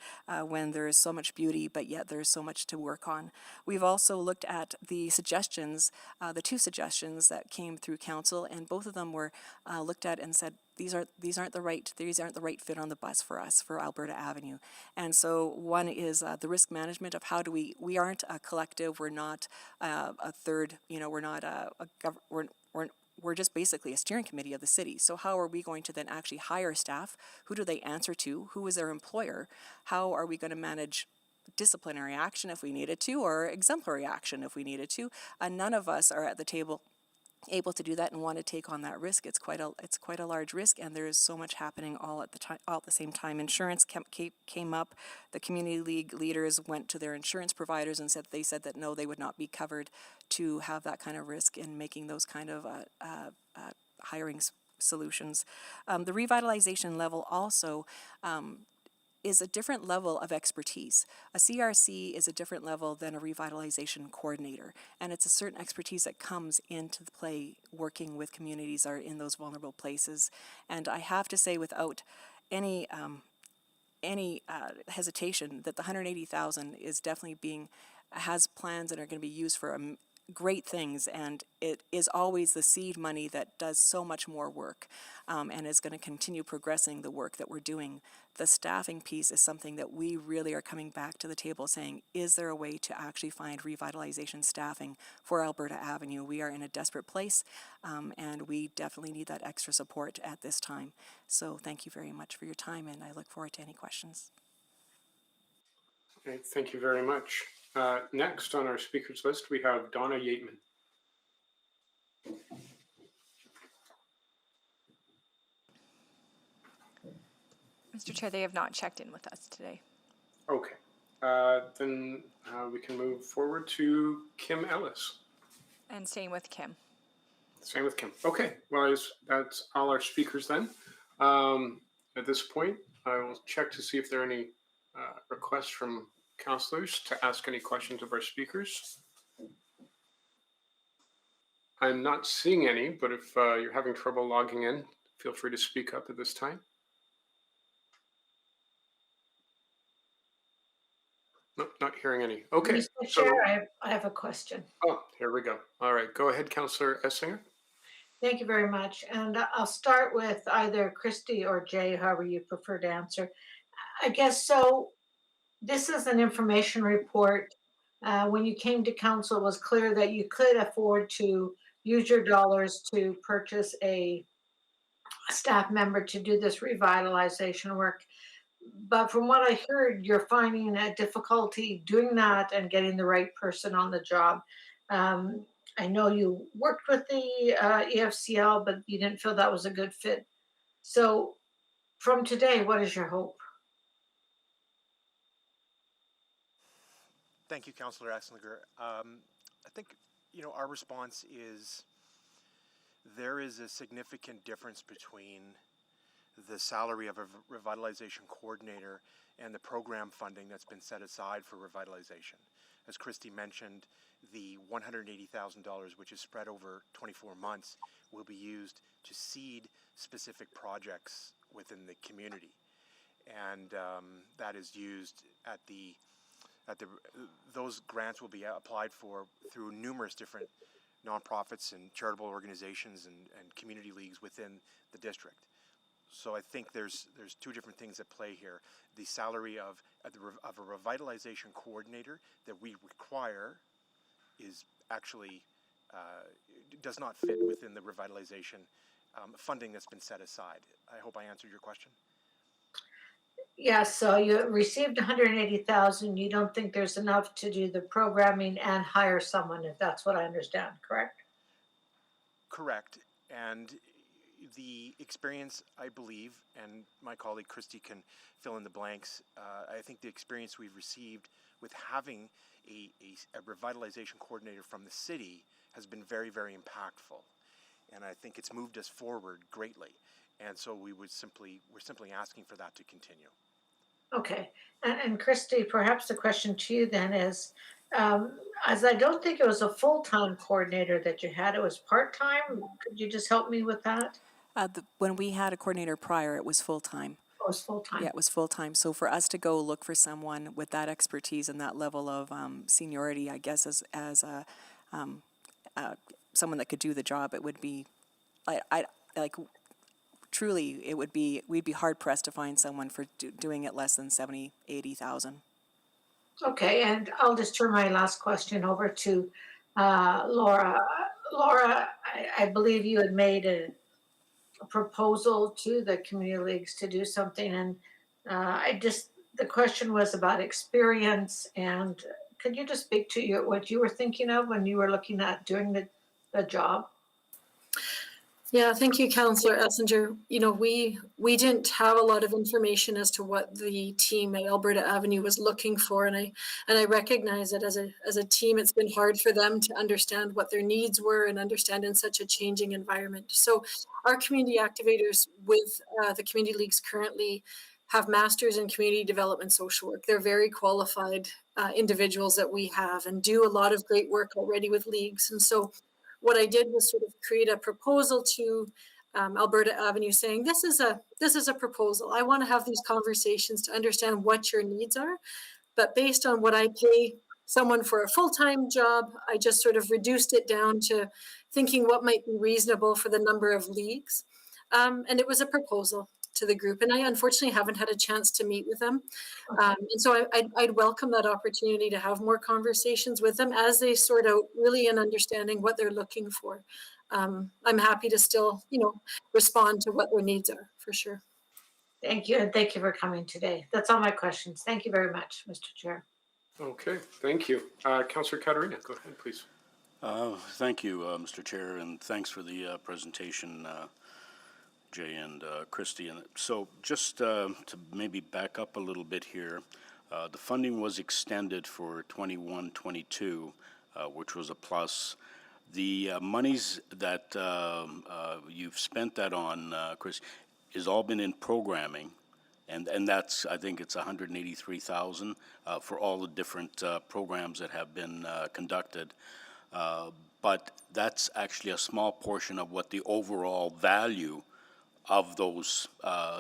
when there is so much beauty, but yet there's so much to work on. We've also looked at the suggestions, the 2 suggestions that came through council, and both of them were looked at and said, these aren't the right fit on the bus for us for Alberta Avenue. And so one is the risk management of how do we aren't a collective, we're not a third, we're not we're just basically a steering committee of the city. So how are we going to then actually hire staff? Who do they answer to? Who is their employer? How are we going to manage disciplinary action if we needed to, or exemplary action if we needed to. None of us are at the table able to do that and want to take on that risk. It's quite a large risk, and there is so much happening all at the same time. Insurance came up. The community league leaders went to their insurance providers and said that no, they would not be covered to have that kind of risk in making those kind of hiring solutions. The revitalization level also is a different level of expertise. A CRC is a different level than a revitalization coordinator, and it's a certain expertise that comes into the play working with communities are in those vulnerable places. And I have to say, without any hesitation, that the $180,000 is definitely has plans that are going to be used for great things, and it is always the seed money that does so much more work, and is going to continue progressing the work that we're doing. The staffing piece is something that we really are coming back to the table saying, is there a way to actually find revitalization staffing for Alberta Avenue? We are in a desperate place, and we definitely need that extra support at this time. So thank you very much for your time, and I look forward to any questions. Okay, thank you very much. Next on our speakers list, we have Donna Yateman. Mr. Chair, they have not checked in with us today. Okay, then we can move forward to Kim Ellis. And same with Kim. Same with Kim. Okay, well, that's all our speakers then. At this point, I will check to see if there are any requests from councillors to ask any questions of our speakers. I'm not seeing any, but if you're having trouble logging in, feel free to speak up at this time. Nope, not hearing any. Okay. Mr. Chair, I have a question. Oh, here we go. All right, go ahead, Councillor Essinger. Thank you very much. And I'll start with either Christy or Jay, however you prefer to answer. I guess so. This is an information report. When you came to council, it was clear that you could afford to use your dollars to purchase a staff member to do this revitalization work. But from what I heard, you're finding a difficulty doing that and getting the right person on the job. I know you worked with the EFCL, but you didn't feel that was a good fit. So from today, what is your hope? Thank you, Councillor Esslinger. I think, our response is there is a significant difference between the salary of a revitalization coordinator and the program funding that's been set aside for revitalization. As Christy mentioned, the $180,000, which is spread over 24 months, will be used to seed specific projects within the community. And that is used those grants will be applied for through numerous different nonprofits and charitable organizations and community leagues within the district. So I think there's two different things at play here. The salary of a revitalization coordinator that we require is actually does not fit within the revitalization funding that's been set aside. I hope I answered your question. Yes, so you received 180,000. You don't think there's enough to do the programming and hire someone, if that's what I understand, correct? Correct. And the experience, I believe, and my colleague Christy can fill in the blanks, I think the experience we've received with having a revitalization coordinator from the city has been very, very impactful. And I think it's moved us forward greatly. And so we're simply asking for that to continue. Okay, and Christy, perhaps the question to you then is, as I don't think it was a full-time coordinator that you had, it was part-time. Could you just help me with that? When we had a coordinator prior, it was full-time. It was full-time. Yeah, it was full-time. So for us to go look for someone with that expertise and that level of seniority, I guess as someone that could do the job, it would be, truly, we'd be hard pressed to find someone for doing it less than 70, 80,000. Okay, and I'll just turn my last question over to Laura. Laura, I believe you had made a proposal to the community leagues to do something, and the question was about experience, and could you just speak to what you were thinking of when you were looking at doing the job? Yeah, thank you, Councillor Essinger. You know, we didn't have a lot of information as to what the team at Alberta Avenue was looking for, and I recognize that as a team, it's been hard for them to understand what their needs were and understand in such a changing environment. So, our community activators with the community leagues currently have masters in community development social work. They're very qualified individuals that we have and do a lot of great work already with leagues, and so what I did was sort of create a proposal to Alberta Avenue saying, this is a proposal. I want to have these conversations to understand what your needs are. But based on what I pay someone for a full-time job, I just sort of reduced it down to thinking what might be reasonable for the number of leagues. And it was a proposal to the group. And I unfortunately haven't had a chance to meet with them. And so I'd welcome that opportunity to have more conversations with them as they sort out really an understanding what they're looking for. I'm happy to still, respond to what their needs are, for sure. Thank you, and thank you for coming today. That's all my questions. Thank you very much, Mr. Chair. Okay, thank you. Councillor Caterina, go ahead, please. Thank you, Mr. Chair, and thanks for the presentation, Jay and Christy. And so just to maybe back up a little bit here, the funding was extended for 21-22, which was a plus. The monies that you've spent that on, Chris, has all been in programming, and that's, I think it's 183,000 for all the different programs that have been conducted. But that's actually a small portion of what the overall value of those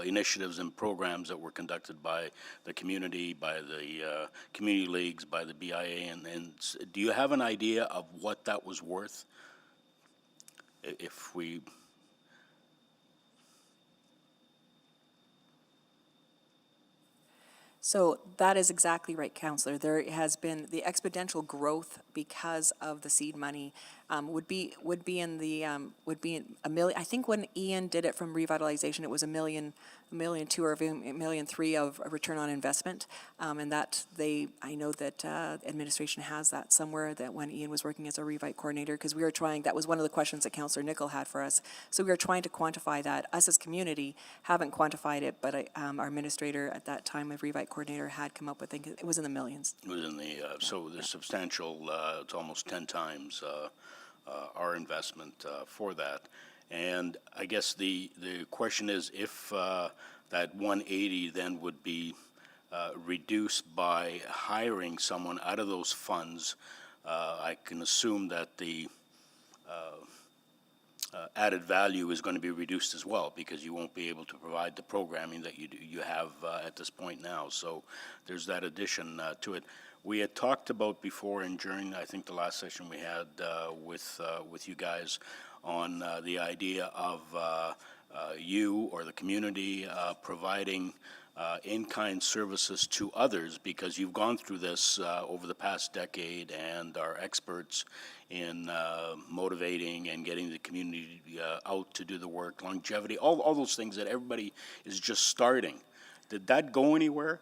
initiatives and programs that were conducted by the community, by the community leagues, by the BIA, and do you have an idea of what that was worth? If we... So that is exactly right, Councillor. There has been the exponential growth because of the seed money. Would be in a million. I think when Ian did it from revitalization, it was $1.2 million or $1.3 million of return on investment, and that I know that administration has that somewhere. That when Ian was working as a Revite coordinator, because we were trying. That was one of the questions that Councillor Nickel had for us. So we were trying to quantify that. Us as community haven't quantified it, but our administrator at that time, of Revite coordinator, had come up with. I think it was in the millions. It was in the so there's substantial. It's almost 10 times. Our investment for that. And I guess the question is if that 180 then would be reduced by hiring someone out of those funds, I can assume that the added value is going to be reduced as well, because you won't be able to provide the programming that you have at this point now. So there's that addition to it. We had talked about before and during, I think, the last session we had with you guys on the idea of you or the community providing in-kind services to others, because you've gone through this over the past decade and are experts in motivating and getting the community out to do the work, longevity, all those things that everybody is just starting. Did that go anywhere?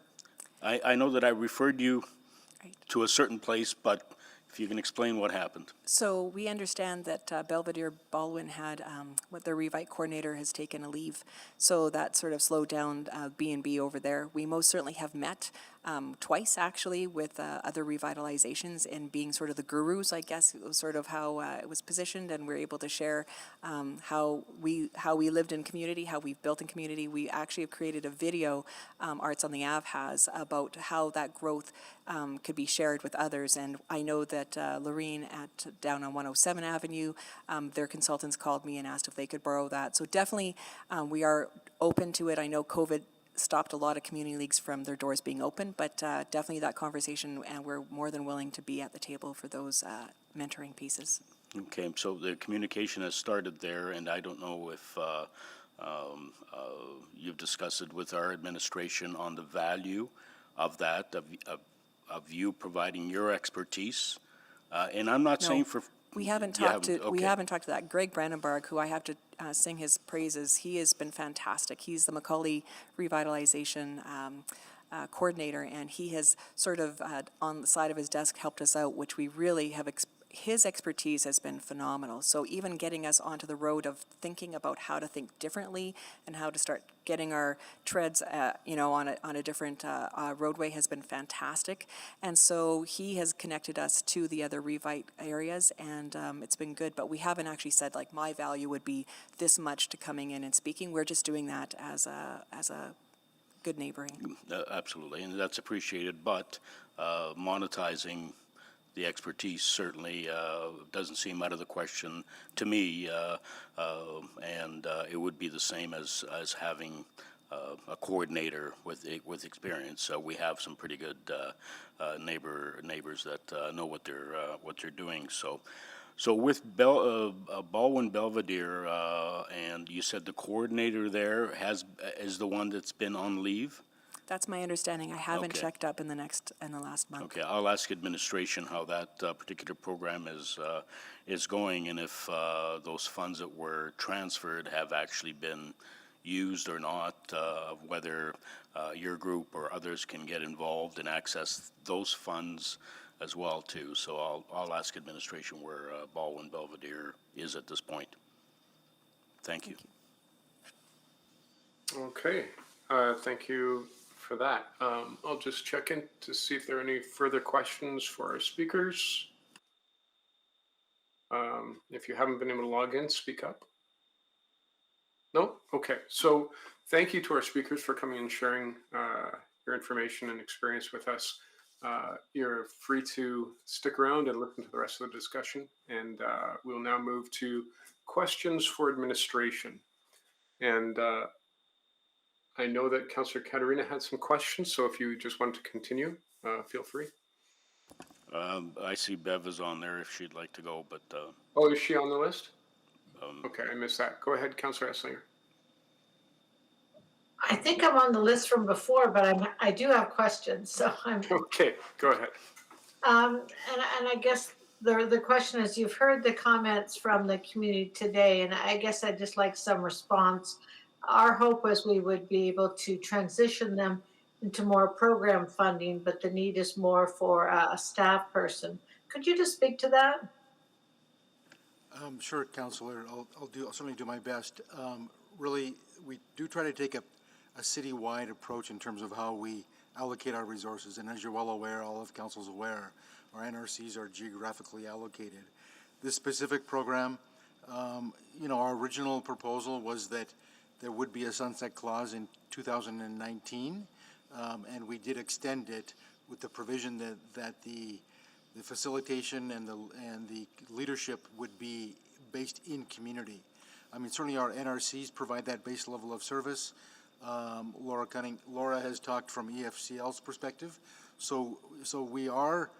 I know that I referred you to a certain place, but if you can explain what happened. So we understand that Belvedere Baldwin had, what their Revite coordinator has taken a leave. So that sort of slowed down B&B over there. We most certainly have met twice, actually, with other revitalizations and being sort of the gurus, I guess, it was sort of how it was positioned, and we're able to share how we lived in community, how we've built in community. We actually have created a video, Arts on the Ave has, about how that growth could be shared with others. And I know that Lorene down on 107 Avenue, their consultants called me and asked if they could borrow that. So definitely we are open to it. I know COVID stopped a lot of community leagues from their doors being open, but definitely that conversation, and we're more than willing to be at the table for those mentoring pieces. Okay, so the communication has started there, and I don't know if you've discussed it with our administration on the value of that, of you providing your expertise. And I'm not saying for... We haven't talked to that. Greg Brandenburg, who I have to sing his praises, he has been fantastic. He's the Macaulay Revitalization coordinator, and he has sort of on the side of his desk helped us out, which we really have his expertise has been phenomenal. So even getting us onto the road of thinking about how to think differently and how to start getting our treads, on a different roadway has been fantastic. And so he has connected us to the other Revite areas, and it's been good. But we haven't actually said like my value would be this much to coming in and speaking. We're just doing that as a good neighboring. Absolutely, and that's appreciated. But monetizing the expertise certainly doesn't seem out of the question to me, and it would be the same as having a coordinator with experience. So we have some pretty good neighbors that know what they're doing. So with Baldwin Belvedere, and you said the coordinator there is the one that's been on leave. That's my understanding. I haven't Okay. checked up in the last month. Okay, I'll ask administration how that particular program is going, and if those funds that were transferred have actually been used or not, whether your group or others can get involved and access those funds as well too. So I'll ask administration where Baldwin Belvedere is at this point. Thank you. Okay, thank you for that. I'll just check in to see if there are any further questions for our speakers. If you haven't been able to log in, speak up. No? Okay, so thank you to our speakers for coming and sharing your information and experience with us. You're free to stick around and listen to the rest of the discussion, and we'll now move to questions for administration. And I know that Councillor Katarina had some questions, so if you just want to continue, feel free. I see Bev is on there if she'd like to go, but Oh, is she on the list? Okay, I missed that. Go ahead, Councillor Esslinger. I think I'm on the list from before, but I do have questions, so I'm. Okay, go ahead. And I guess the question is, you've heard the comments from the community today, and I guess I'd just like some response. Our hope was we would be able to transition them into more program funding, but the need is more for a staff person. Could you just speak to that? Sure, Councillor. I'll certainly do my best. Really, we do try to take a citywide approach in terms of how we allocate our resources. And as you're well aware, all of Council's aware, our NRCs are geographically allocated. This specific program, our original proposal was that there would be a sunset clause in 2019, and we did extend it with the provision that the facilitation and the leadership would be based in community. I mean, certainly our NRCs provide that base level of service. Laura has talked from EFCL's perspective, so we are,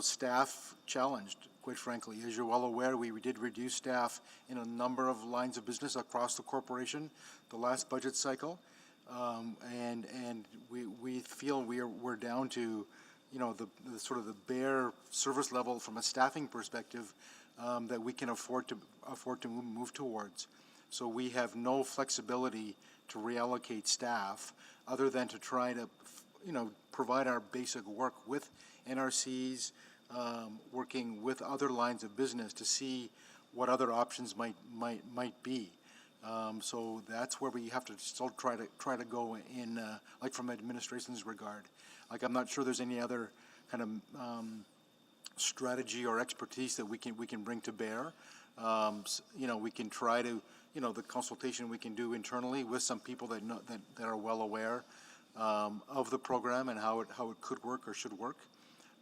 staff challenged, quite frankly. As you're well aware, we did reduce staff in a number of lines of business across the corporation the last budget cycle, and we feel we're down to, the sort of the bare service level from a staffing perspective that we can afford to move towards. So we have no flexibility to reallocate staff other than to try to, provide our basic work with NRCs, working with other lines of business to see what other options might be. So that's where we have to still try to go in, like from administration's regard. Like, I'm not sure there's any other kind of strategy or expertise that we can bring to bear. We can try to, the consultation we can do internally with some people that know that are well aware of the program and how it could work or should work.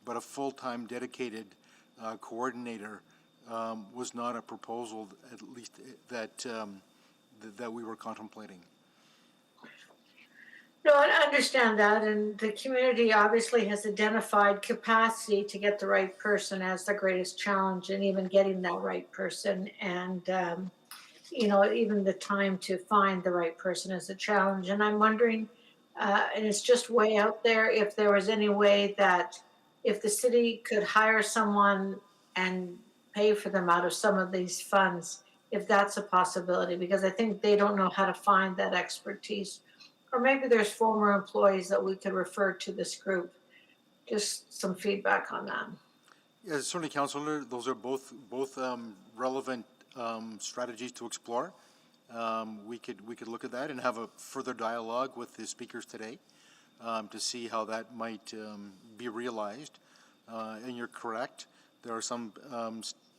But a full-time dedicated coordinator was not a proposal, at least that we were contemplating. No, I understand that, and the community obviously has identified capacity to get the right person as the greatest challenge, and even getting that right person, and even the time to find the right person is a challenge. And I'm wondering, and it's just way out there, if there was any way that if the city could hire someone and pay for them out of some of these funds, if that's a possibility, because I think they don't know how to find that expertise. or maybe there's former employees that we could refer to this group. Just some feedback on that. Yes, certainly, Councillor. Those are both relevant strategies to explore. We could look at that and have a further dialogue with the speakers today to see how that might be realized. And you're correct. There are some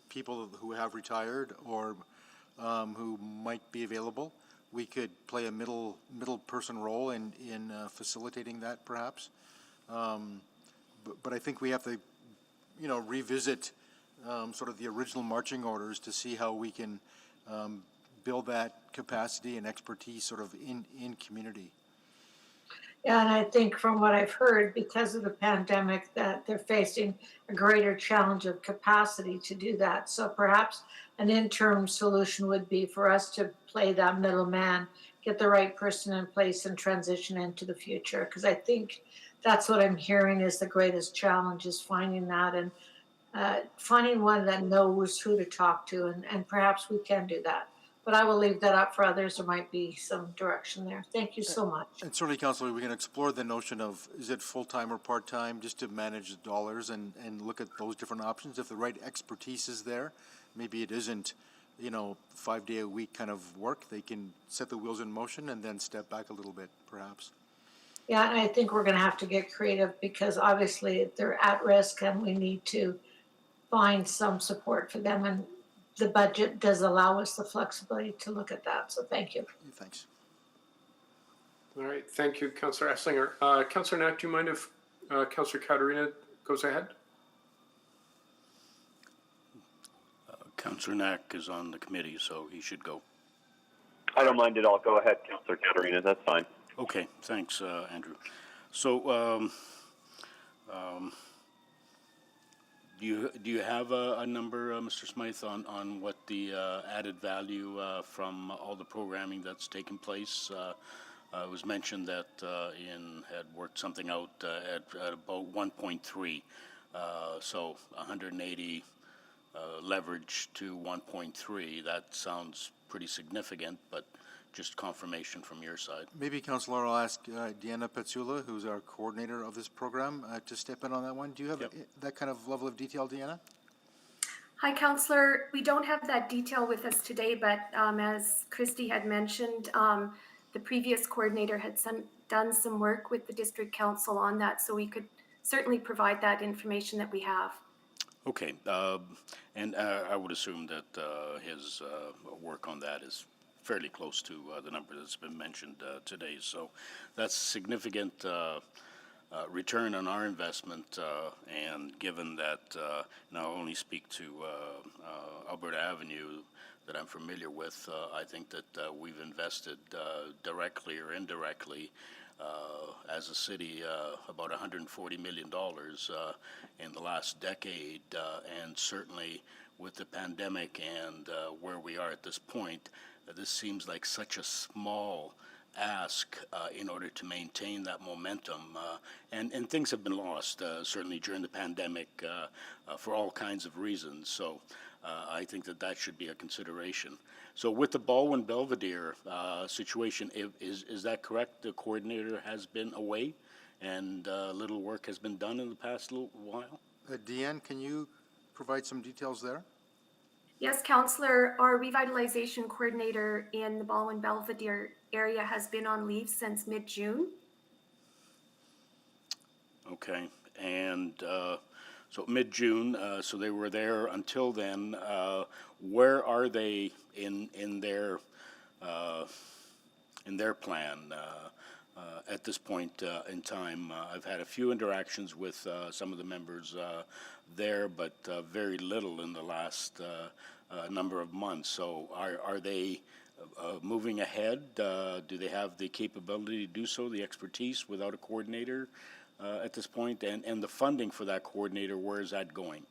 people who have retired or who might be available. We could play a middle person role in facilitating that, perhaps. But I think we have to, revisit sort of the original marching orders to see how we can build that capacity and expertise sort of in community. Yeah, and I think from what I've heard, because of the pandemic, that they're facing a greater challenge of capacity to do that. So perhaps an interim solution would be for us to play that middleman, get the right person in place and transition into the future. Because I think that's what I'm hearing is the greatest challenge, is finding that and finding one that knows who to talk to. And perhaps we can do that. But I will leave that up for others. There might be some direction there. Thank you so much. And certainly, Councillor, we can explore the notion of, is it full-time or part-time, just to manage the dollars and look at those different options. If the right expertise is there, maybe it isn't, 5-day-a-week kind of work. They can set the wheels in motion and then step back a little bit, perhaps. Yeah, and I think we're going to have to get creative because obviously they're at risk and we need to find some support for them. And the budget does allow us the flexibility to look at that. So thank you. Thanks. All right, thank you, Councillor Esslinger. Councillor Knack, do you mind if Councillor Katarina goes ahead? Councillor Knack is on the committee, so he should go. I don't mind at all. Go ahead, Councillor Katarina. That's fine. Okay, thanks, Andrew. So, do you have a number, Mr. Smythe, on what the added value from all the programming that's taken place? It was mentioned that Ian had worked something out at about 1.3, so 180 leverage to 1.3. That sounds pretty significant, but just confirmation from your side. Maybe, Councillor, I'll ask Deanna Petzula, who's our coordinator of this program, to step in on that one. Do you have that kind of level of detail, Deanna? Hi, Councillor. We don't have that detail with us today, but as Christy had mentioned, the previous coordinator had done some work with the District Council on that, so we could certainly provide that information that we have. Okay, and I would assume that his work on that is fairly close to the number that's been mentioned today. So that's significant return on our investment, and given that, and I'll only speak to Alberta Avenue that I'm familiar with, I think that we've invested directly or indirectly as a city about $140 million in the last decade, and certainly with the pandemic and where we are at this point, this seems like such a small ask in order to maintain that momentum. And things have been lost, certainly during the pandemic, for all kinds of reasons. So I think that should be a consideration. So with the Baldwin-Belvedere situation, is that correct? The coordinator has been away and little work has been done in the past little while? Deanne, can you provide some details there? Yes, Councillor, our revitalization coordinator in the Baldwin-Belvedere area has been on leave since mid-June. Okay, and so mid-June, so they were there until then. Where are they in their plan at this point in time? I've had a few interactions with some of the members there, but very little in the last number of months. So are they moving ahead? Do they have the capability to do so, the expertise without a coordinator at this point? And the funding for that coordinator, where is that going?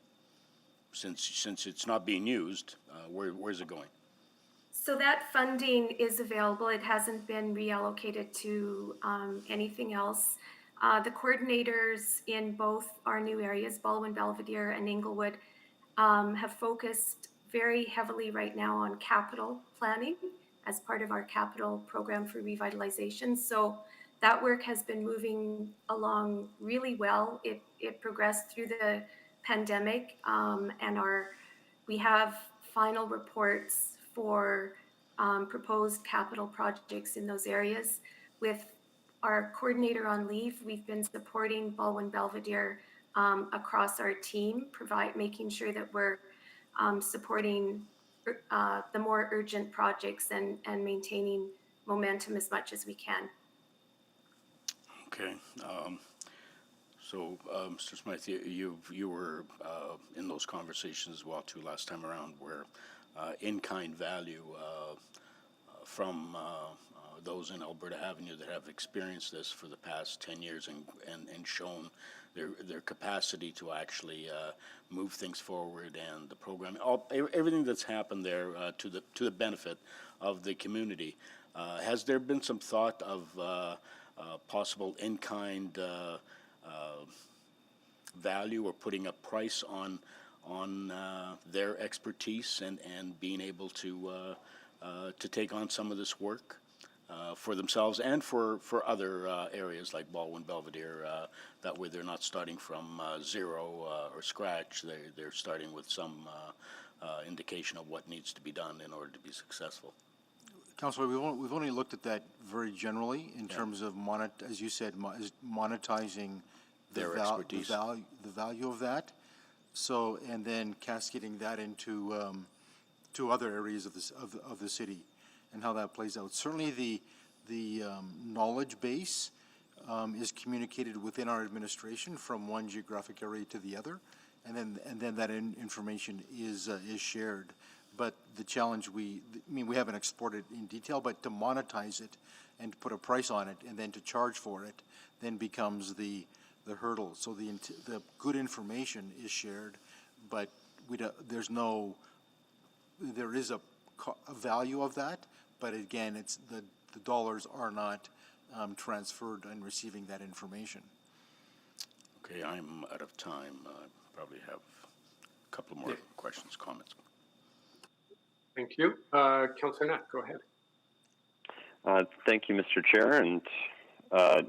Since it's not being used, where's it going? So that funding is available. It hasn't been reallocated to anything else. The coordinators in both our new areas, Baldwin-Belvedere and Inglewood, have focused very heavily right now on capital planning as part of our capital program for revitalization. So that work has been moving along really well. It progressed through the pandemic, and we have final reports for proposed capital projects in those areas. With our coordinator on leave, we've been supporting Baldwin Belvedere across our team, making sure that we're supporting the more urgent projects and maintaining momentum as much as we can. Okay. So, Mr. Smythe, you were in those conversations as well too last time around, where in-kind value from those in Alberta Avenue that have experienced this for the past 10 years and shown their capacity to actually move things forward, and the program, everything that's happened there to the benefit of the community. Has there been some thought of possible in-kind value, or putting a price on their expertise and being able to take on some of this work for themselves and for other areas like Baldwin Belvedere? That way they're not starting from zero or scratch. They're starting with some indication of what needs to be done in order to be successful. Councillor, we've only looked at that very generally in terms of, as you said, monetizing their expertise, the value of that. So, and then cascading that into to other areas of the city, and how that plays out. Certainly, the knowledge base is communicated within our administration from one geographic area to the other, and then that information is shared. But the challenge we haven't explored it in detail, but to monetize it and to put a price on it and then to charge for it then becomes the hurdle. So the good information is shared, but there is a value of that, but again, it's the dollars are not transferred in receiving that information. Okay, I'm out of time. I probably have a couple more questions, comments. Thank you. Councillor Knapp, go ahead. Thank you, Mr. Chair. And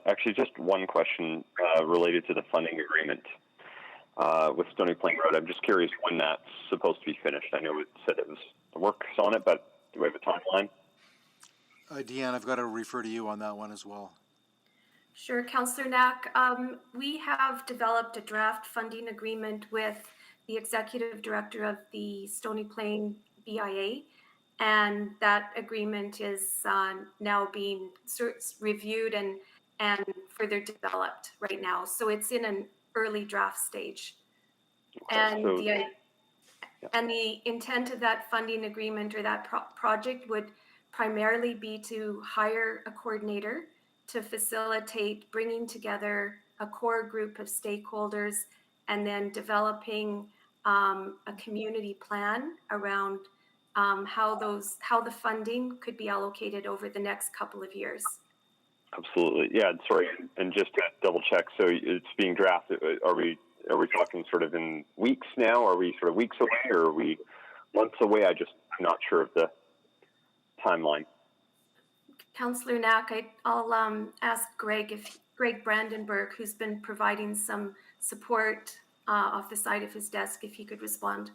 actually, just one question related to the funding agreement with Stony Plain Road. I'm just curious when that's supposed to be finished. I know it said it was the work's on it, but do we have a timeline? Deanne, I've got to refer to you on that one as well. Sure, Councillor Knack. We have developed a draft funding agreement with the executive director of the Stony Plain BIA, and that agreement is now being reviewed and further developed right now. So it's in an early draft stage. And the intent of that funding agreement or that project would primarily be to hire a coordinator to facilitate bringing together a core group of stakeholders and then developing a community plan around how the funding could be allocated over the next couple of years. Absolutely. Yeah, sorry. And just to double check, so it's being drafted. Are we talking sort of in weeks now? Are we sort of weeks away, or are we months away? I'm not sure of the timeline. Councillor Knack, I'll ask Greg Brandenburg, who's been providing some support off the side of his desk, if he could respond.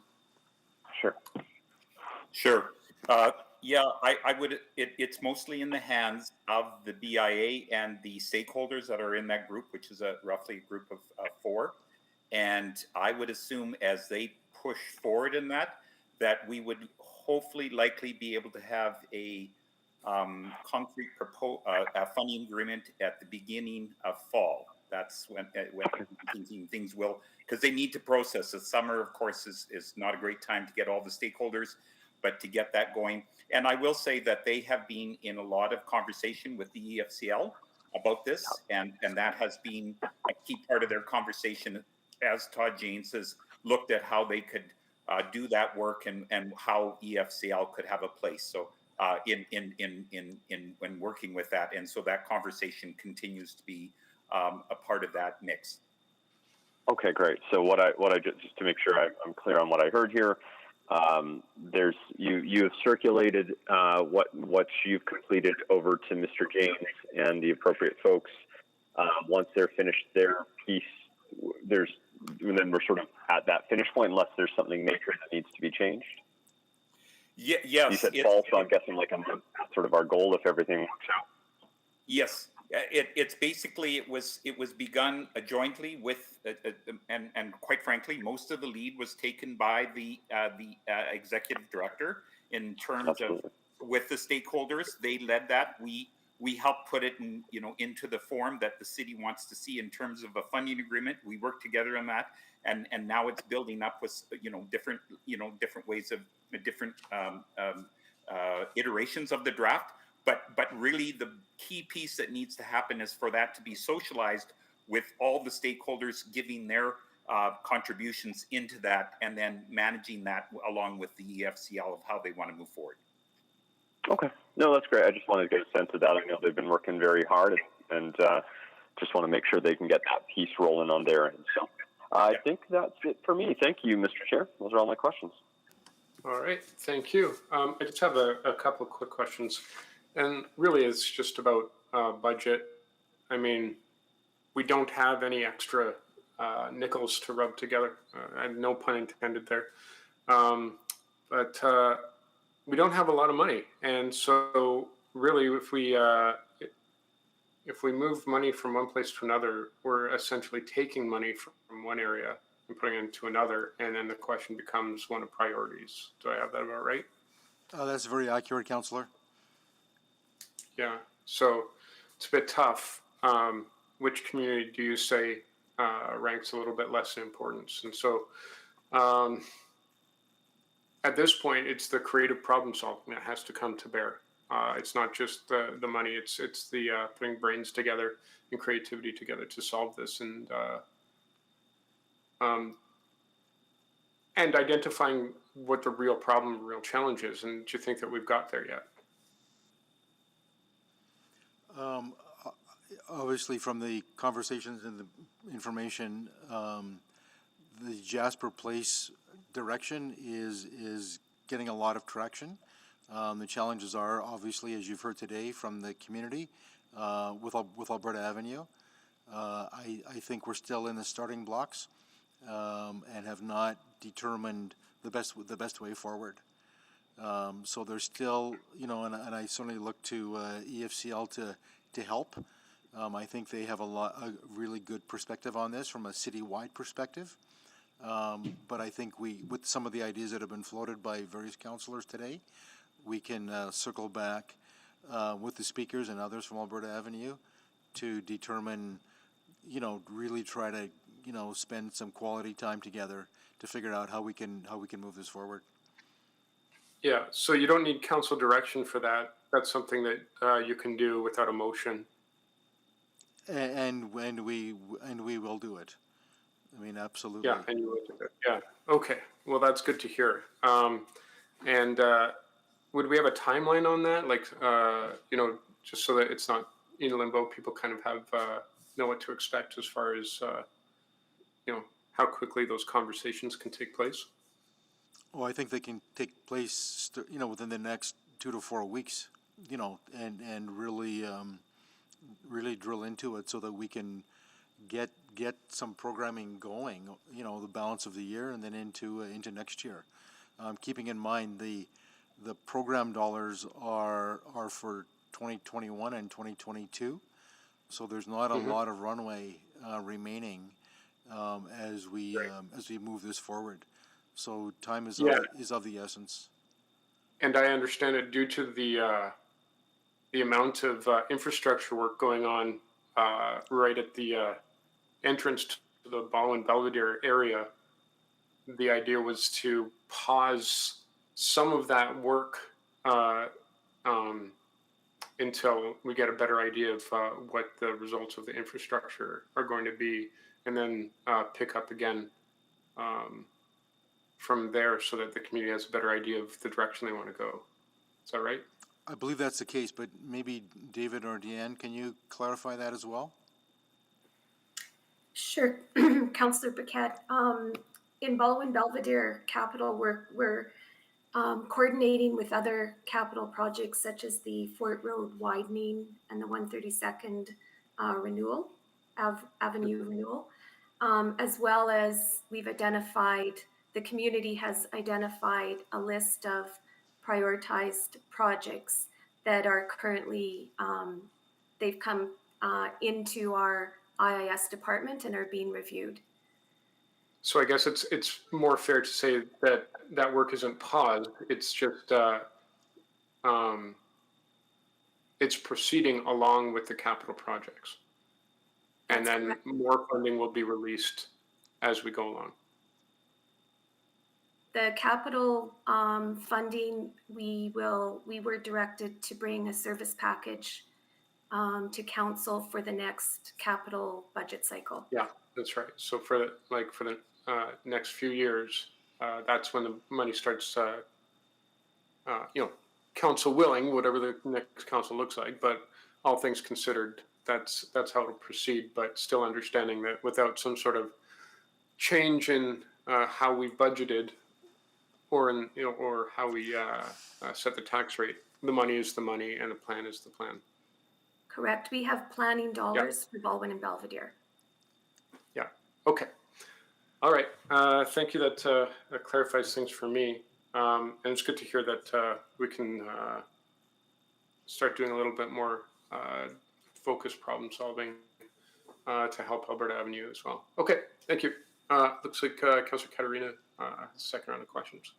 Sure. Yeah, I would. It's mostly in the hands of the BIA and the stakeholders that are in that group, which is roughly a group of 4. And I would assume as they push forward in that we would hopefully likely be able to have a concrete funding agreement at the beginning of fall. That's when things will, because they need to process. The summer, of course, is not a great time to get all the stakeholders, but to get that going. And I will say that they have been in a lot of conversation with the EFCL about this, and that has been a key part of their conversation as Todd Janes has looked at how they could do that work and how EFCL could have a place. So in when working with that, and so that conversation continues to be a part of that mix. Okay, great. So what I just to make sure I'm clear on what I heard here, You have circulated what you've completed over to Mr. James and the appropriate folks. Once they're finished their piece, and then we're sort of at that finish point, unless there's something major that needs to be changed. Yes. You said fall, so I'm guessing like that's sort of our goal if everything works out. Yes, it's basically it was begun jointly with and quite frankly, most of the lead was taken by the executive director in terms Absolutely. of with the stakeholders. They led that. We helped put it in, into the form that the city wants to see in terms of a funding agreement. We worked together on that, and now it's building up with different ways of different iterations of the draft. But really, the key piece that needs to happen is for that to be socialized with all the stakeholders giving their contributions into that, and then managing that along with the EFCL of how they want to move forward. Okay. No, that's great. I just wanted to get a sense of that. I know they've been working very hard, and just want to make sure they can get that piece rolling on their end. So I think that's it for me. Thank you, Mr. Chair. Those are all my questions. All right, thank you. I just have a couple of quick questions. And really, it's just about budget. I mean, we don't have any extra nickels to rub together. No pun intended there. But we don't have a lot of money. And so really, if we move money from one place to another, we're essentially taking money from one area and putting it into another. And then the question becomes one of priorities. Do I have that about right? That's very accurate, Councillor. Yeah, so it's a bit tough. Which community do you say ranks a little bit less in importance? And so at this point, it's the creative problem solving that has to come to bear. It's not just the money, it's the putting brains together and creativity together to solve this, and identifying what the real problem, real challenge is. And do you think that we've got there yet? Obviously, from the conversations and the information, the Jasper Place direction is getting a lot of traction. The challenges are obviously, as you've heard today from the community, with Alberta Avenue. I think we're still in the starting blocks and have not determined the best way forward. So there's still, and I certainly look to EFCL to help. I think they have a really good perspective on this from a citywide perspective. But I think with some of the ideas that have been floated by various councillors today, we can circle back with the speakers and others from Alberta Avenue to determine, really try to, spend some quality time together to figure out how we can move this forward. Yeah, so you don't need council direction for that. That's something that you can do without a motion. And we will do it. I mean, absolutely. Yeah, and you will do it. Yeah. Okay. Well, that's good to hear. And would we have a timeline on that? Like, just so that it's not in limbo, people kind of have know what to expect as far as how quickly those conversations can take place. Well, I think they can take place, within the next 2 to 4 weeks, and really, really drill into it so that we can get some programming going, the balance of the year and then into next year. Keeping in mind the program dollars are for 2021 and 2022, so there's not a lot of runway remaining as we move this forward. So time is of the essence. And I understand it due to the amount of infrastructure work going on right at the entrance to the Baldwin Belvedere area. The idea was to pause some of that work until we get a better idea of what the results of the infrastructure are going to be, and then pick up again from there so that the community has a better idea of the direction they want to go. Is that right? I believe that's the case, but maybe David or Deanne, can you clarify that as well? Sure, Councillor Paquette. in Baldwin Belvedere capital, we're coordinating with other capital projects such as the Fort Road widening and the 132nd renewal, Avenue renewal, as well as the community has identified a list of prioritized projects that are currently, they've come into our IIS department and are being reviewed. So I guess it's more fair to say that that work isn't paused. It's just it's proceeding along with the capital projects, and That's then correct. more funding will be released as we go along. The capital funding, we were directed to bring a service package to council for the next capital budget cycle. Yeah, that's right. So for the next few years, that's when the money starts. Council willing, whatever the next council looks like, but all things considered, that's how it'll proceed. But still understanding that without some sort of change in how we budgeted, or how we set the tax rate, the money is the money, and the plan is the plan. Correct. We have planning dollars for Baldwin and Belvedere. Yeah. Okay. All right. Thank you. That clarifies things for me. And it's good to hear that we can start doing a little bit more focused problem solving to help Alberta Avenue as well. Okay. Thank you. Looks like Councillor Katarina has a second round of questions.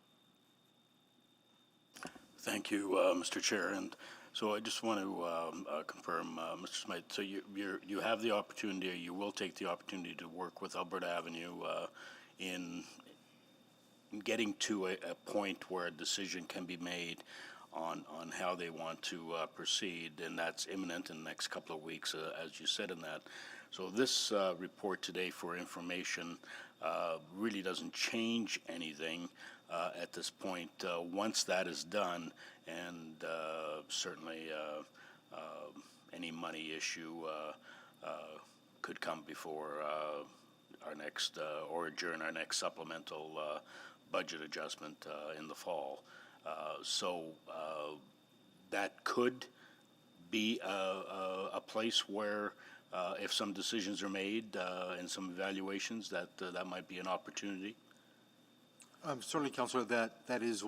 Thank you, Mr. Chair. And so I just want to confirm, Mr. Smythe, so you have the opportunity, or you will take the opportunity to work with Alberta Avenue in getting to a point where a decision can be made on how they want to proceed, and that's imminent in the next couple of weeks, as you said in that. So this report today for information really doesn't change anything at this point. Once that is done, and certainly any money issue could come before our next or during our next supplemental budget adjustment in the fall. So that could be a place where if some decisions are made and some evaluations, that might be an opportunity. Certainly, Councillor, that is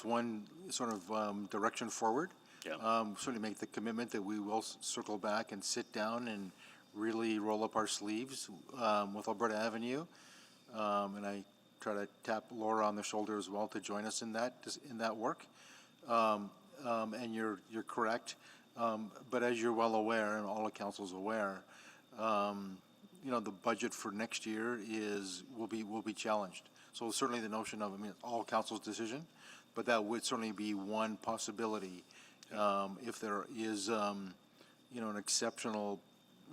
one sort of direction forward. Yeah. Certainly make the commitment that we will circle back and sit down and really roll up our sleeves with Alberta Avenue, and I try to tap Laura on the shoulder as well to join us in that work. And you're correct, but as you're well aware, and all the council's aware, the budget for next year will be challenged. So certainly the notion of, all council's decision, but that would certainly be one possibility if there is, an exceptional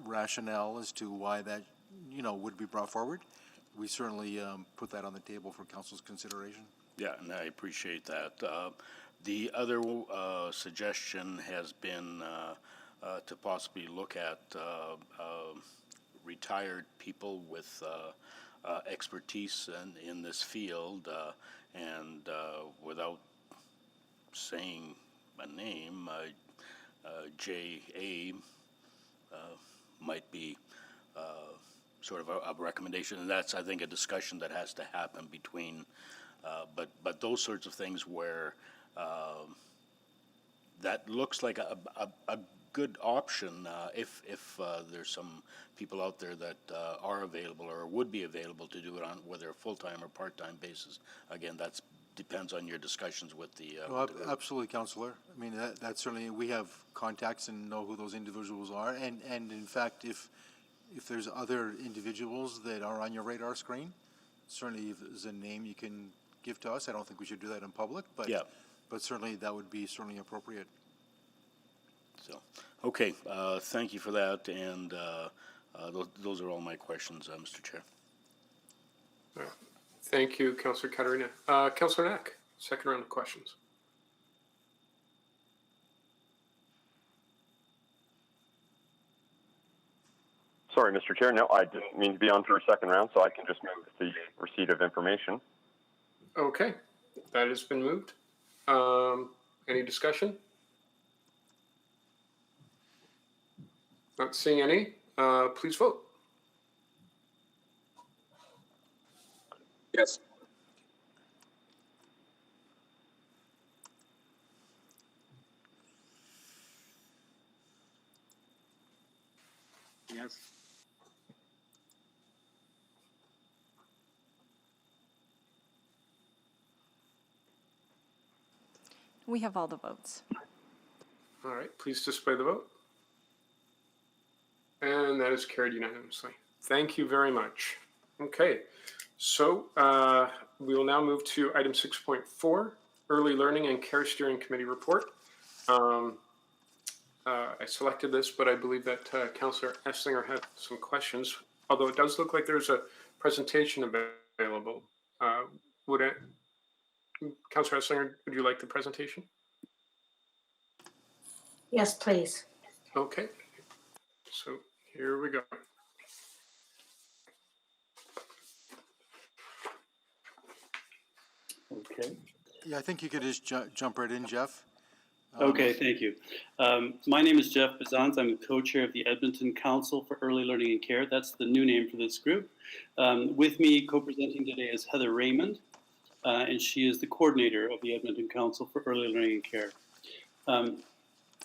rationale as to why that, would be brought forward. We certainly put that on the table for council's consideration. Yeah, and I appreciate that. The other suggestion has been to possibly look at retired people with expertise in this field, and without saying a name, J.A. Might be sort of a recommendation, and that's, I think, a discussion that has to happen between, but those sorts of things where that looks like a good option if there's some people out there that are available or would be available to do it on whether a full-time or part-time basis. Again, that depends on your discussions with the. Absolutely, Councillor. That certainly, we have contacts and know who those individuals are, and in fact, if there's other individuals that are on your radar screen, certainly if there's a name you can give to us. I don't think we should do that in public, but yeah. But certainly that would be certainly appropriate. So, okay, thank you for that, and those are all my questions, Mr. Chair. All right. Thank you, Councillor Katarina. Councillor Knack, second round of questions. sorry, Mr. Chair. No, I didn't mean to be on for a second round, so I can just move the receipt of information. Okay, that has been moved. Any discussion? Not seeing any. Please vote. Yes. Yes. We have all the votes. All right, please display the vote. And that is carried unanimously. Thank you very much. Okay, so we will now move to item 6.4, Early Learning and Care Steering Committee Report. I selected this, but I believe that Councillor Esslinger had some questions, although it does look like there's a presentation available. Councillor Esslinger, would you like the presentation? Yes, please. Okay, so here we go. Okay. Yeah, I think you could just jump right in, Jeff. Okay, thank you. My name is Jeff Bizans. I'm the co-chair of the Edmonton Council for Early Learning and Care. That's the new name for this group. With me co-presenting today is Heather Raymond, and she is the coordinator of the Edmonton Council for Early Learning and Care.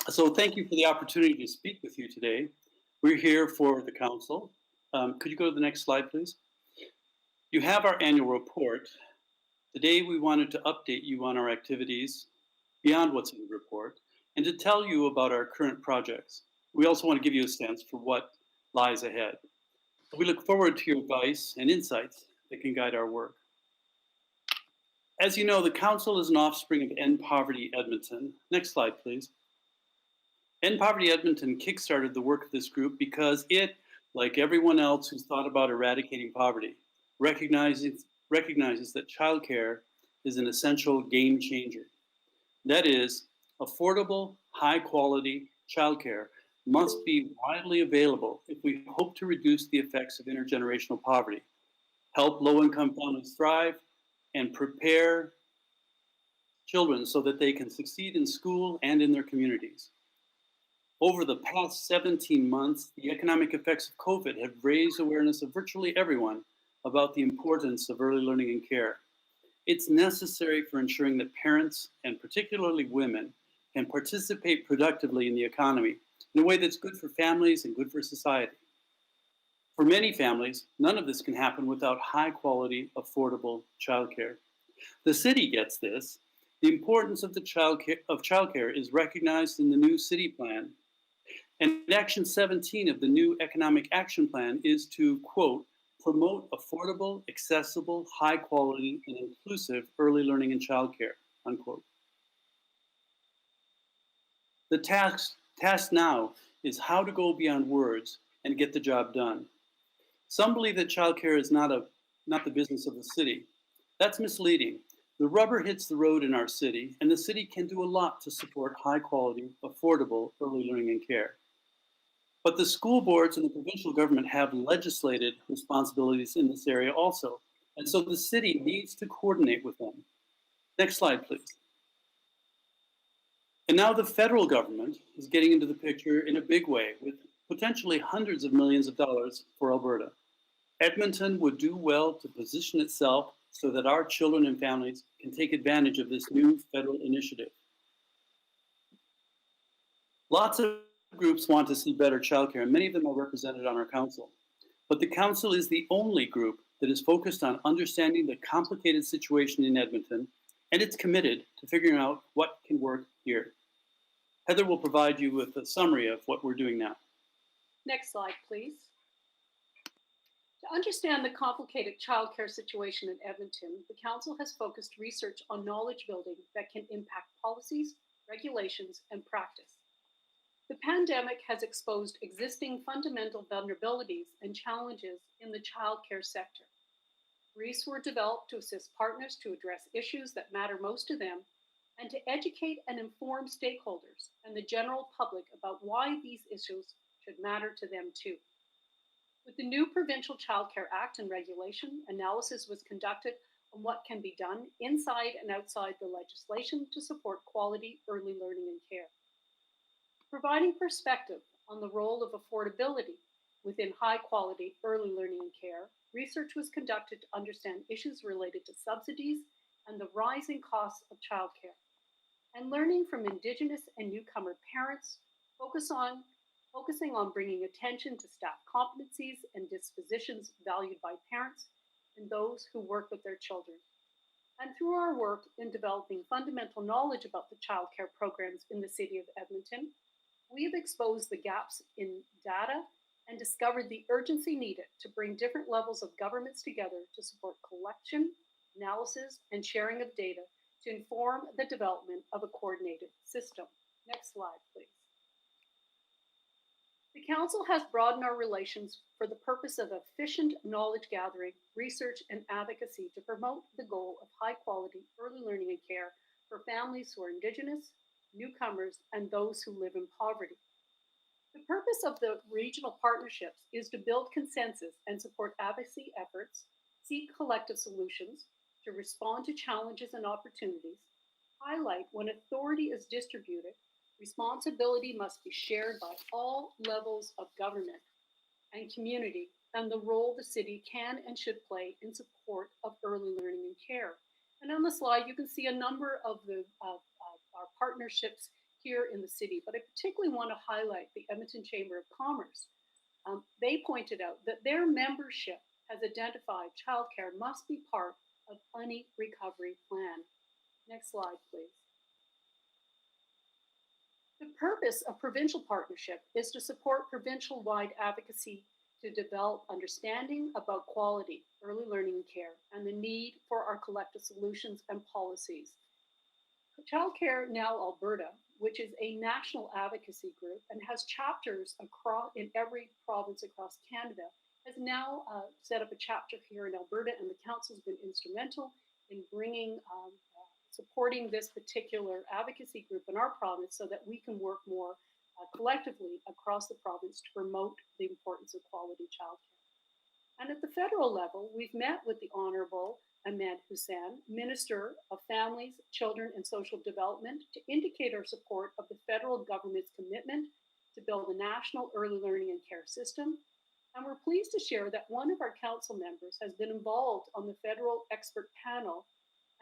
So thank you for the opportunity to speak with you today. We're here for the council. Could you go to the next slide, please? You have our annual report. Today, we wanted to update you on our activities beyond what's in the report and to tell you about our current projects. We also want to give you a sense for what lies ahead. We look forward to your advice and insights that can guide our work. As you know, the council is an offspring of End Poverty Edmonton. Next slide, please. End Poverty Edmonton kickstarted the work of this group because it, like everyone else who's thought about eradicating poverty, recognizes that childcare is an essential game changer. That is, affordable, high-quality childcare must be widely available if we hope to reduce the effects of intergenerational poverty, help low-income families thrive, and prepare children so that they can succeed in school and in their communities. Over the past 17 months, the economic effects of COVID have raised awareness of virtually everyone about the importance of early learning and care. It's necessary for ensuring that parents, and particularly women, can participate productively in the economy in a way that's good for families and good for society. For many families, none of this can happen without high-quality, affordable childcare. The city gets this. The importance of childcare is recognized in the new city plan. And Action 17 of the new Economic Action Plan is to, quote, promote affordable, accessible, high quality, and inclusive early learning and childcare, unquote. The task now is how to go beyond words and get the job done. Some believe that childcare is not the business of the city. That's misleading. The rubber hits the road in our city, and the city can do a lot to support high quality, affordable early learning and care. But the school boards and the provincial government have legislated responsibilities in this area also. And so the city needs to coordinate with them. Next slide, please. And now the federal government is getting into the picture in a big way with potentially hundreds of millions of dollars for Alberta. Edmonton would do well to position itself so that our children and families can take advantage of this new federal initiative. Lots of groups want to see better childcare, and many of them are represented on our council. But the council is the only group that is focused on understanding the complicated situation in Edmonton, and it's committed to figuring out what can work here. Heather will provide you with a summary of what we're doing now. Next slide, please. To understand the complicated childcare situation in Edmonton, the council has focused research on knowledge building that can impact policies, regulations, and practice. The pandemic has exposed existing fundamental vulnerabilities and challenges in the childcare sector. Briefs were developed to assist partners to address issues that matter most to them and to educate and inform stakeholders and the general public about why these issues should matter to them too. With the new Provincial Child Care Act and regulation, analysis was conducted on what can be done inside and outside the legislation to support quality early learning and care. Providing perspective on the role of affordability within high quality early learning and care, research was conducted to understand issues related to subsidies and the rising costs of childcare. And learning from Indigenous and newcomer parents, focusing on bringing attention to staff competencies and dispositions valued by parents and those who work with their children. And through our work in developing fundamental knowledge about the childcare programs in the City of Edmonton, we have exposed the gaps in data and discovered the urgency needed to bring different levels of governments together to support collection, analysis, and sharing of data to inform the development of a coordinated system. Next slide, please. The Council has broadened our relations for the purpose of efficient knowledge gathering, research, and advocacy to promote the goal of high quality early learning and care for families who are Indigenous, newcomers, and those who live in poverty. The purpose of the regional partnerships is to build consensus and support advocacy efforts, seek collective solutions, to respond to challenges and opportunities, highlight when authority is distributed, responsibility must be shared by all levels of government and community, and the role the city can and should play in support of early learning and care. And on the slide, you can see a number of our partnerships here in the city, but I particularly want to highlight the Edmonton Chamber of Commerce. They pointed out that their membership has identified childcare must be part of any recovery plan. Next slide, please. The purpose of provincial partnership is to support provincial-wide advocacy to develop understanding about quality, early learning and care, and the need for our collective solutions and policies. Childcare Now Alberta, which is a national advocacy group and has chapters in every province across Canada, has now set up a chapter here in Alberta, and the council has been instrumental in bringing, supporting this particular advocacy group in our province so that we can work more collectively across the province to promote the importance of quality childcare. And at the federal level, we've met with the Honourable Ahmed Hussen, Minister of Families, Children and Social Development, to indicate our support of the federal government's commitment to build a national early learning and care system. And we're pleased to share that one of our council members has been involved on the federal expert panel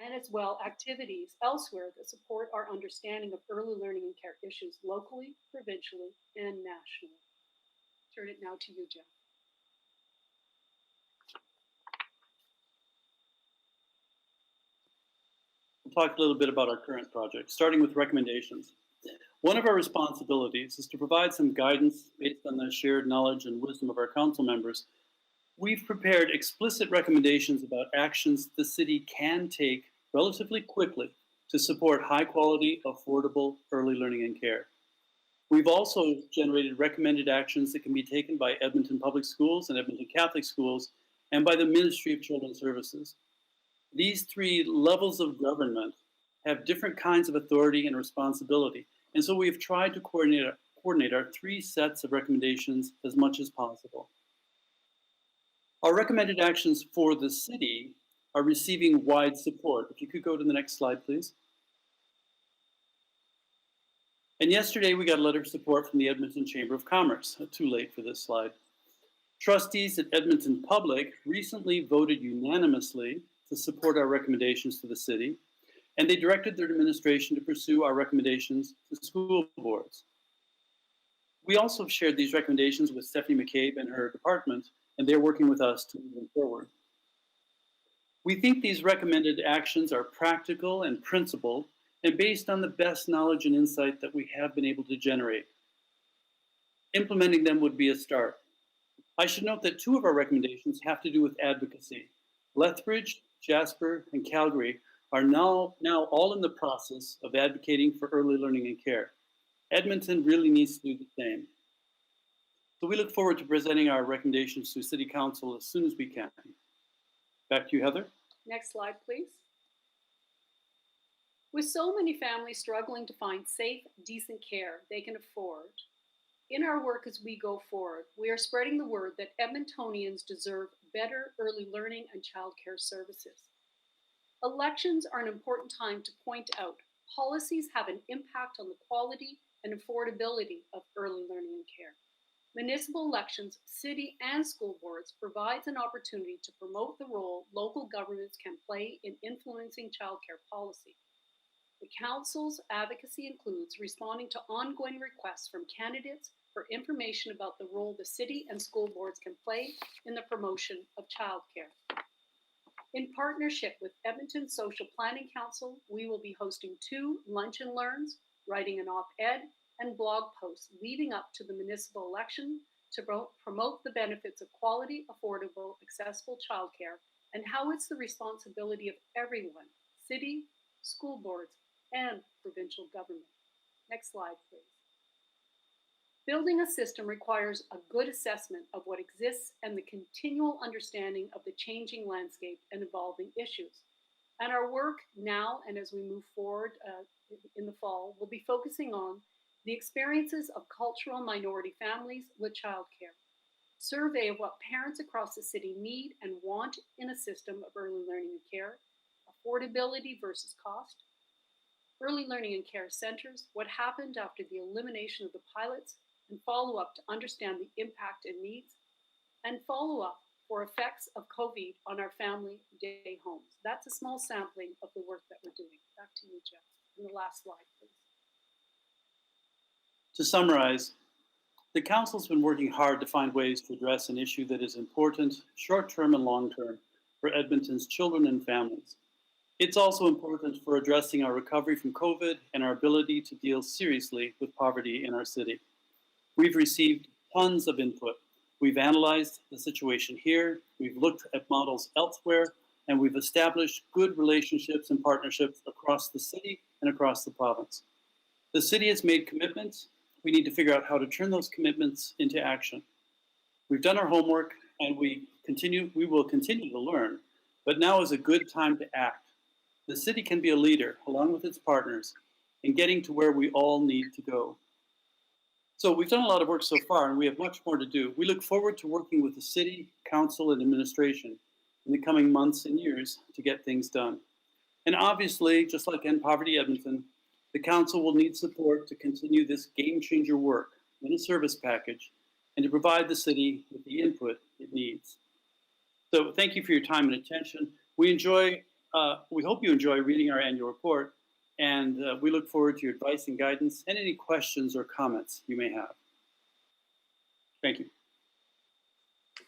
and as well activities elsewhere that support our understanding of early learning and care issues locally, provincially, and nationally. Turn it now to you, Jeff. We'll talk a little bit about our current project, starting with recommendations. One of our responsibilities is to provide some guidance based on the shared knowledge and wisdom of our council members. We've prepared explicit recommendations about actions the city can take relatively quickly to support high quality, affordable early learning and care. We've also generated recommended actions that can be taken by Edmonton Public Schools and Edmonton Catholic Schools and by the Ministry of Children's Services. These three levels of government have different kinds of authority and responsibility. And so we've tried to coordinate our three sets of recommendations as much as possible. Our recommended actions for the city are receiving wide support. If you could go to the next slide, please. And yesterday we got a letter of support from the Edmonton Chamber of Commerce. Too late for this slide. Trustees at Edmonton Public recently voted unanimously to support our recommendations to the city, and they directed their administration to pursue our recommendations to school boards. We also shared these recommendations with Stephanie McCabe and her department, and they're working with us to move them forward. We think these recommended actions are practical and principled and based on the best knowledge and insight that we have been able to generate. Implementing them would be a start. I should note that two of our recommendations have to do with advocacy. Lethbridge, Jasper, and Calgary are now all in the process of advocating for early learning and care. Edmonton really needs to do the same. So we look forward to presenting our recommendations to City Council as soon as we can. Back to you, Heather. Next slide, please. With so many families struggling to find safe, decent care they can afford, In our work as we go forward, we are spreading the word that Edmontonians deserve better early learning and childcare services. Elections are an important time to point out policies have an impact on the quality and affordability of early learning and care. Municipal elections, city and school boards provides an opportunity to promote the role local governments can play in influencing childcare policy. The Council's advocacy includes responding to ongoing requests from candidates for information about the role the city and school boards can play in the promotion of childcare. In partnership with Edmonton Social Planning Council, we will be hosting 2 lunch and learns, writing an op-ed, and blog posts leading up to the municipal election to promote the benefits of quality, affordable, accessible childcare and how it's the responsibility of everyone, city, school boards, and provincial government. Next slide, please. Building a system requires a good assessment of what exists and the continual understanding of the changing landscape and evolving issues. And our work now and as we move forward in the fall will be focusing on the experiences of cultural minority families with childcare, survey of what parents across the city need and want in a system of early learning and care, affordability versus cost, early learning and care centers, what happened after the elimination of the pilots, and follow-up to understand the impact and needs, and follow-up for effects of COVID on our family day homes. That's a small sampling of the work that we're doing. Back to you, Jeff. And the last slide, please. To summarize, the Council's been working hard to find ways to address an issue that is important, short-term and long-term, for Edmonton's children and families. It's also important for addressing our recovery from COVID and our ability to deal seriously with poverty in our city. We've received tons of input. We've analyzed the situation here, we've looked at models elsewhere, and we've established good relationships and partnerships across the city and across the province. The city has made commitments. We need to figure out how to turn those commitments into action. We've done our homework and we will continue to learn, but now is a good time to act. The city can be a leader, along with its partners, in getting to where we all need to go. So we've done a lot of work so far and we have much more to do. We look forward to working with the city, council, and administration in the coming months and years to get things done. And obviously, just like End Poverty Edmonton, the council will need support to continue this game-changer work in a service package and to provide the city with the input it needs. So thank you for your time and attention. We hope you enjoy reading our annual report, and we look forward to your advice and guidance and any questions or comments you may have. Thank you.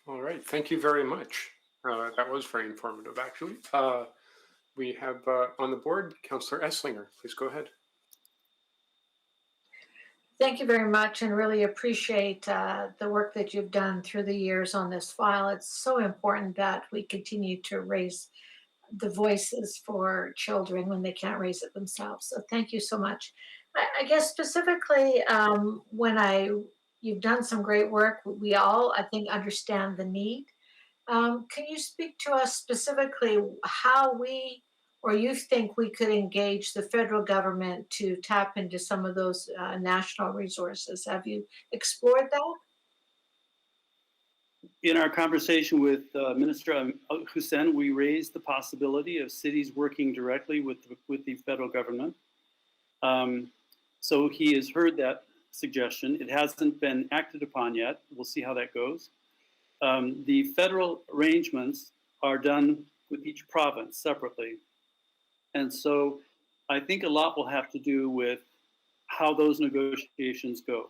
All right, thank you very much. That was very informative, actually. We have on the board, Councillor Esslinger. Please go ahead. Thank you very much and really appreciate the work that you've done through the years on this file. It's so important that we continue to raise the voices for children when they can't raise it themselves. So thank you so much. I guess specifically you've done some great work. We all, I think, understand the need. Can you speak to us specifically how you think we could engage the federal government to tap into some of those national resources? Have you explored that? In our conversation with Minister Hussen, we raised the possibility of cities working directly with the federal government. So he has heard that suggestion. It hasn't been acted upon yet. We'll see how that goes. The federal arrangements are done with each province separately. And so I think a lot will have to do with how those negotiations go.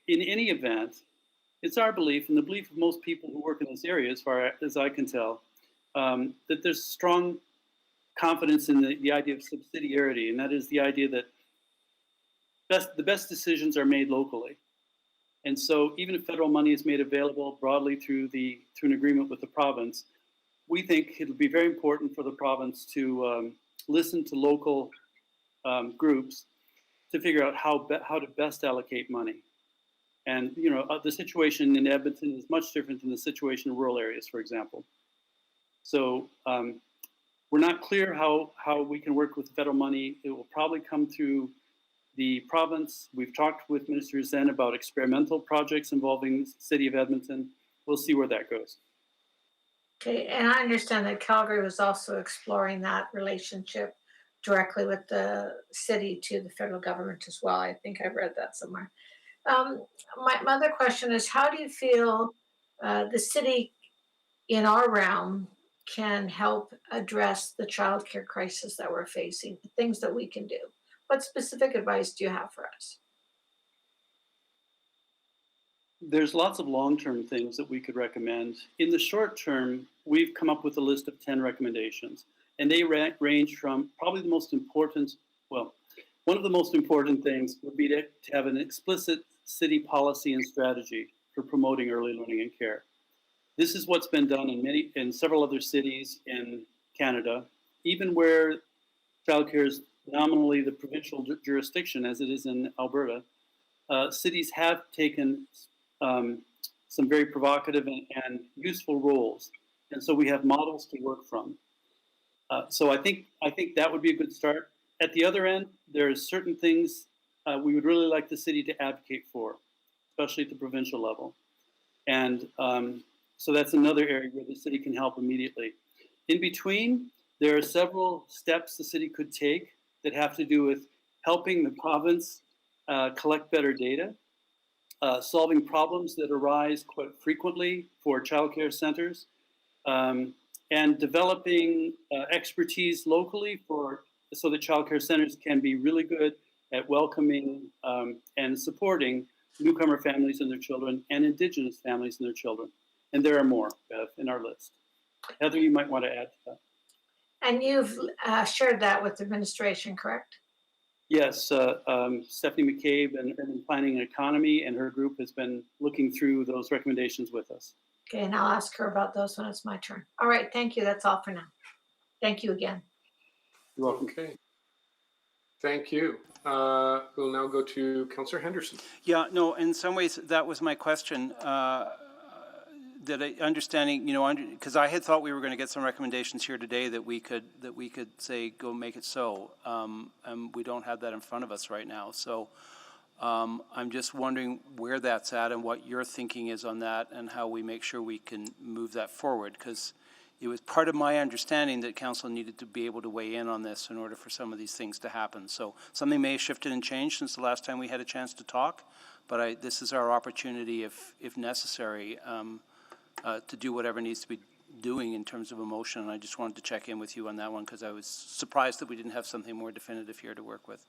In any event, it's our belief and the belief of most people who work in this area, as far as I can tell, that there's strong confidence in the idea of subsidiarity, and that is the idea that the best decisions are made locally. And so even if federal money is made available broadly through an agreement with the province, we think it'll be very important for the province to listen to local groups to figure out how to best allocate money. And the situation in Edmonton is much different than the situation in rural areas, for example. So we're not clear how we can work with federal money. It will probably come through the province. We've talked with Minister Zen about experimental projects involving the city of Edmonton. We'll see where that goes. Okay, and I understand that Calgary was also exploring that relationship directly with the city to the federal government as well. I think I read that somewhere. My other question is, how do you feel the city in our realm can help address the childcare crisis that we're facing, the things that we can do? What specific advice do you have for us? There's lots of long-term things that we could recommend. In the short term, we've come up with a list of 10 recommendations, and they range from probably the most important, well, one of the most important things would be to have an explicit city policy and strategy for promoting early learning and care. This is what's been done in several other cities in Canada, even where childcare is nominally the provincial jurisdiction, as it is in Alberta. Cities have taken some very provocative and useful roles, and so we have models to work from. So I think that would be a good start. At the other end, there are certain things we would really like the city to advocate for, especially at the provincial level, and so that's another area where the city can help immediately. In between, there are several steps the city could take that have to do with helping the province collect better data, solving problems that arise quite frequently for childcare centers, and developing expertise locally so that childcare centers can be really good at welcoming and supporting newcomer families and their children and Indigenous families and their children. And there are more, Bev, in our list. Heather, you might want to add to that. And you've shared that with administration, correct? Yes, Stephanie McCabe and Urban Planning and Economy and her group has been looking through those recommendations with us. Okay, and I'll ask her about those when it's my turn. All right, thank you. That's all for now. Thank you again. You're welcome. Okay. Thank you. We'll now go to Councillor Henderson. Yeah, no, in some ways, that was my question. That understanding, because I had thought we were going to get some recommendations here today that we could say go make it so, and we don't have that in front of us right now. So I'm just wondering where that's at and what your thinking is on that, and how we make sure we can move that forward. Because it was part of my understanding that council needed to be able to weigh in on this in order for some of these things to happen. So something may have shifted and changed since the last time we had a chance to talk, but this is our opportunity, if necessary. To do whatever needs to be doing in terms of emotion. And I just wanted to check in with you on that one because I was surprised that we didn't have something more definitive here to work with.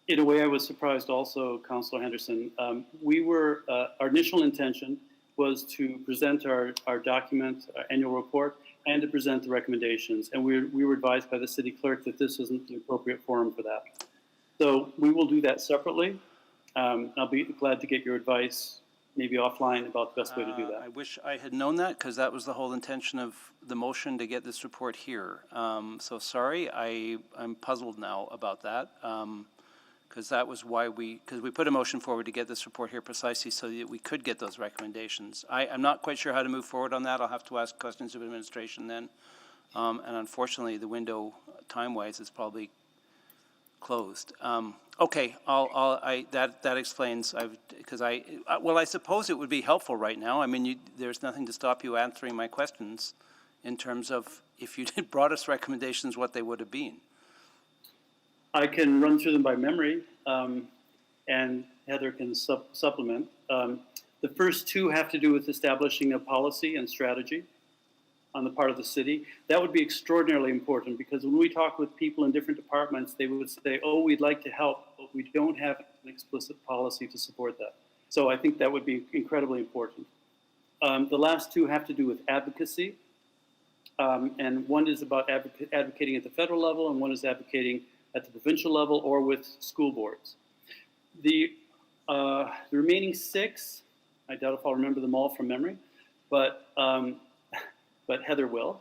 In a way, I was surprised also, Councillor Henderson. Our initial intention was to present our document, our annual report, and to present the recommendations. And we were advised by the city clerk that this isn't the appropriate forum for that. So we will do that separately. I'll be glad to get your advice maybe offline about the best way to do that. I wish I had known that because that was the whole intention of the motion to get this report here. So sorry, I'm puzzled now about that because that was why we put a motion forward to get this report here precisely so that we could get those recommendations. I'm not quite sure how to move forward on that. I'll have to ask questions of administration then. And unfortunately, the window time-wise is probably closed. Okay, that explains. I suppose it would be helpful right now. I mean, there's nothing to stop you answering my questions in terms of if you had brought us recommendations, what they would have been. I can run through them by memory, and Heather can supplement. The first two have to do with establishing a policy and strategy on the part of the city. That would be extraordinarily important because when we talk with people in different departments, they would say, oh, we'd like to help, but we don't have an explicit policy to support that. So I think that would be incredibly important. The last two have to do with advocacy. And one is about advocating at the federal level, and one is advocating at the provincial level or with school boards. The remaining six, I doubt if I'll remember them all from memory, but Heather will.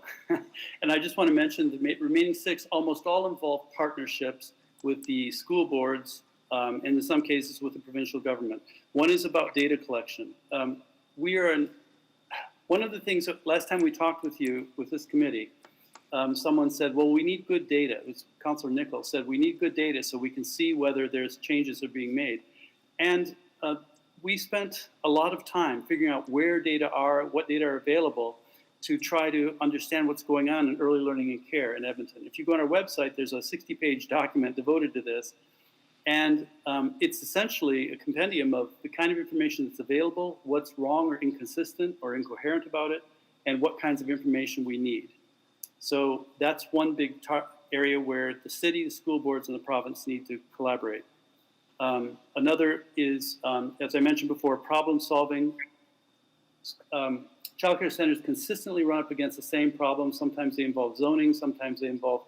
And I just want to mention the remaining six almost all involve partnerships with the school boards and in some cases with the provincial government. One is about data collection. One of the things that last time we talked with you, with this committee, someone said, well, we need good data. It was Councillor Nichols said, we need good data so we can see whether there's changes are being made. And we spent a lot of time figuring out where data are, what data are available to try to understand what's going on in early learning and care in Edmonton. If you go on our website, there's a 60-page document devoted to this. And it's essentially a compendium of the kind of information that's available, what's wrong or inconsistent or incoherent about it, and what kinds of information we need. So that's one big area where the city, the school boards, and the province need to collaborate. Another is, as I mentioned before, problem solving. Childcare centers consistently run up against the same problems. Sometimes they involve zoning, sometimes they involve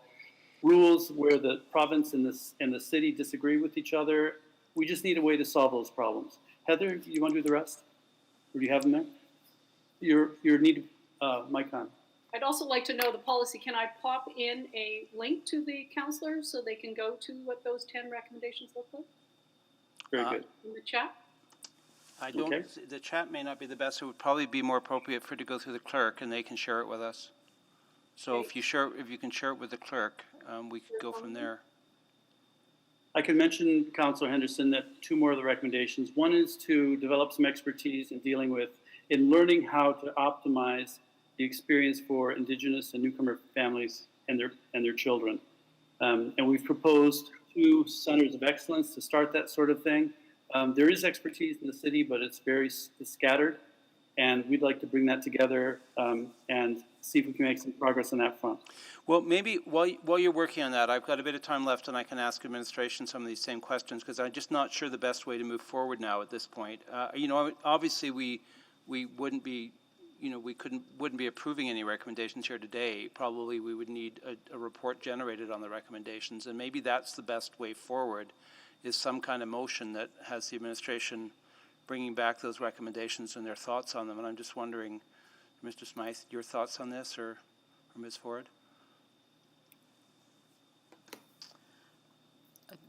rules where the province and the city disagree with each other. We just need a way to solve those problems. Heather, you want to do the rest? Or do you have them there? You need mic on. I'd also like to know the policy. Can I pop in a link to the counselors so they can go to what those 10 recommendations look like? Very good. In the chat? I don't, the chat may not be the best. It would probably be more appropriate for it to go through the clerk and they can share it with us. So if you can share it with the clerk, we could go from there. I can mention, Councillor Henderson, that 2 more of the recommendations. One is to develop some expertise in learning how to optimize the experience for Indigenous and newcomer families and their children. And we've proposed 2 centers of excellence to start that sort of thing. There is expertise in the city, but it's very scattered. And we'd like to bring that together and see if we can make some progress on that front. Well, maybe while you're working on that, I've got a bit of time left and I can ask administration some of these same questions because I'm just not sure the best way to move forward now at this point. Obviously we wouldn't be, wouldn't be approving any recommendations here today. Probably we would need a report generated on the recommendations, and maybe that's the best way forward, is some kind of motion that has the administration bringing back those recommendations and their thoughts on them. And I'm just wondering, Mr. Smythe, your thoughts on this, or Ms. Ford?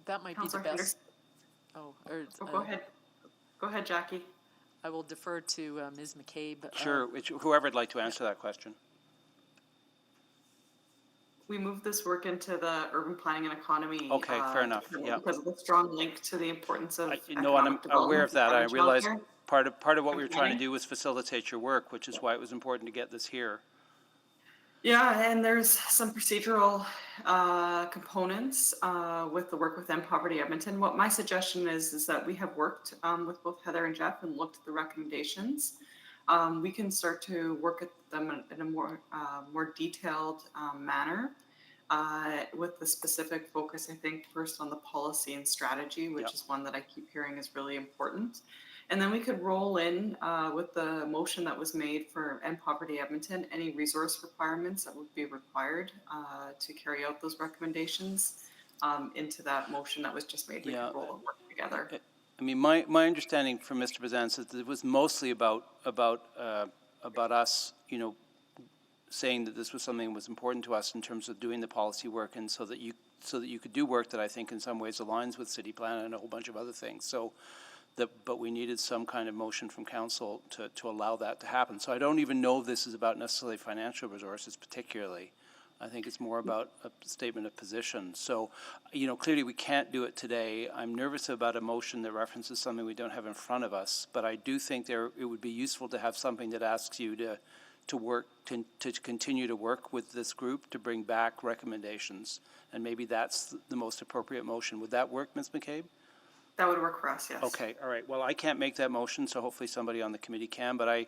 That might Councillor be the best. Go ahead. Go ahead, Jackie. I will defer to Ms. McCabe. Sure, whoever would like to answer that question. We moved this work into the urban planning and economy. Okay, fair enough. Yeah. Because of the strong link to the importance of. No, and I'm aware of that. I realize childcare. part of what we were trying to do was facilitate your work, which is why it was important to get this here. Yeah, and there's some procedural components with the work with End Poverty Edmonton. What my suggestion is that we have worked with both Heather and Jeff and looked at the recommendations. We can start to work at them in a more detailed manner with the specific focus, I think, first on the policy and strategy, which is one that I keep hearing is really important. And then we could roll in with the motion that was made for End Poverty Edmonton, any resource requirements that would be required to carry out those recommendations into that motion that was just made. We could roll and work together. I mean, my understanding from Mr. Bazance is that it was mostly about us, saying that this was something that was important to us in terms of doing the policy work, and so that you could do work that I think in some ways aligns with city plan and a whole bunch of other things. So. But we needed some kind of motion from council to allow that to happen. So I don't even know if this is about necessarily financial resources particularly. I think it's more about a statement of position. So, clearly we can't do it today. I'm nervous about a motion that references something we don't have in front of us, but I do think it would be useful to have something that asks you to continue to work with this group to bring back recommendations. And maybe that's the most appropriate motion. Would that work, Ms. McCabe? That would work for us, yes. Okay, all right. Well, I can't make that motion, so hopefully somebody on the committee can. But I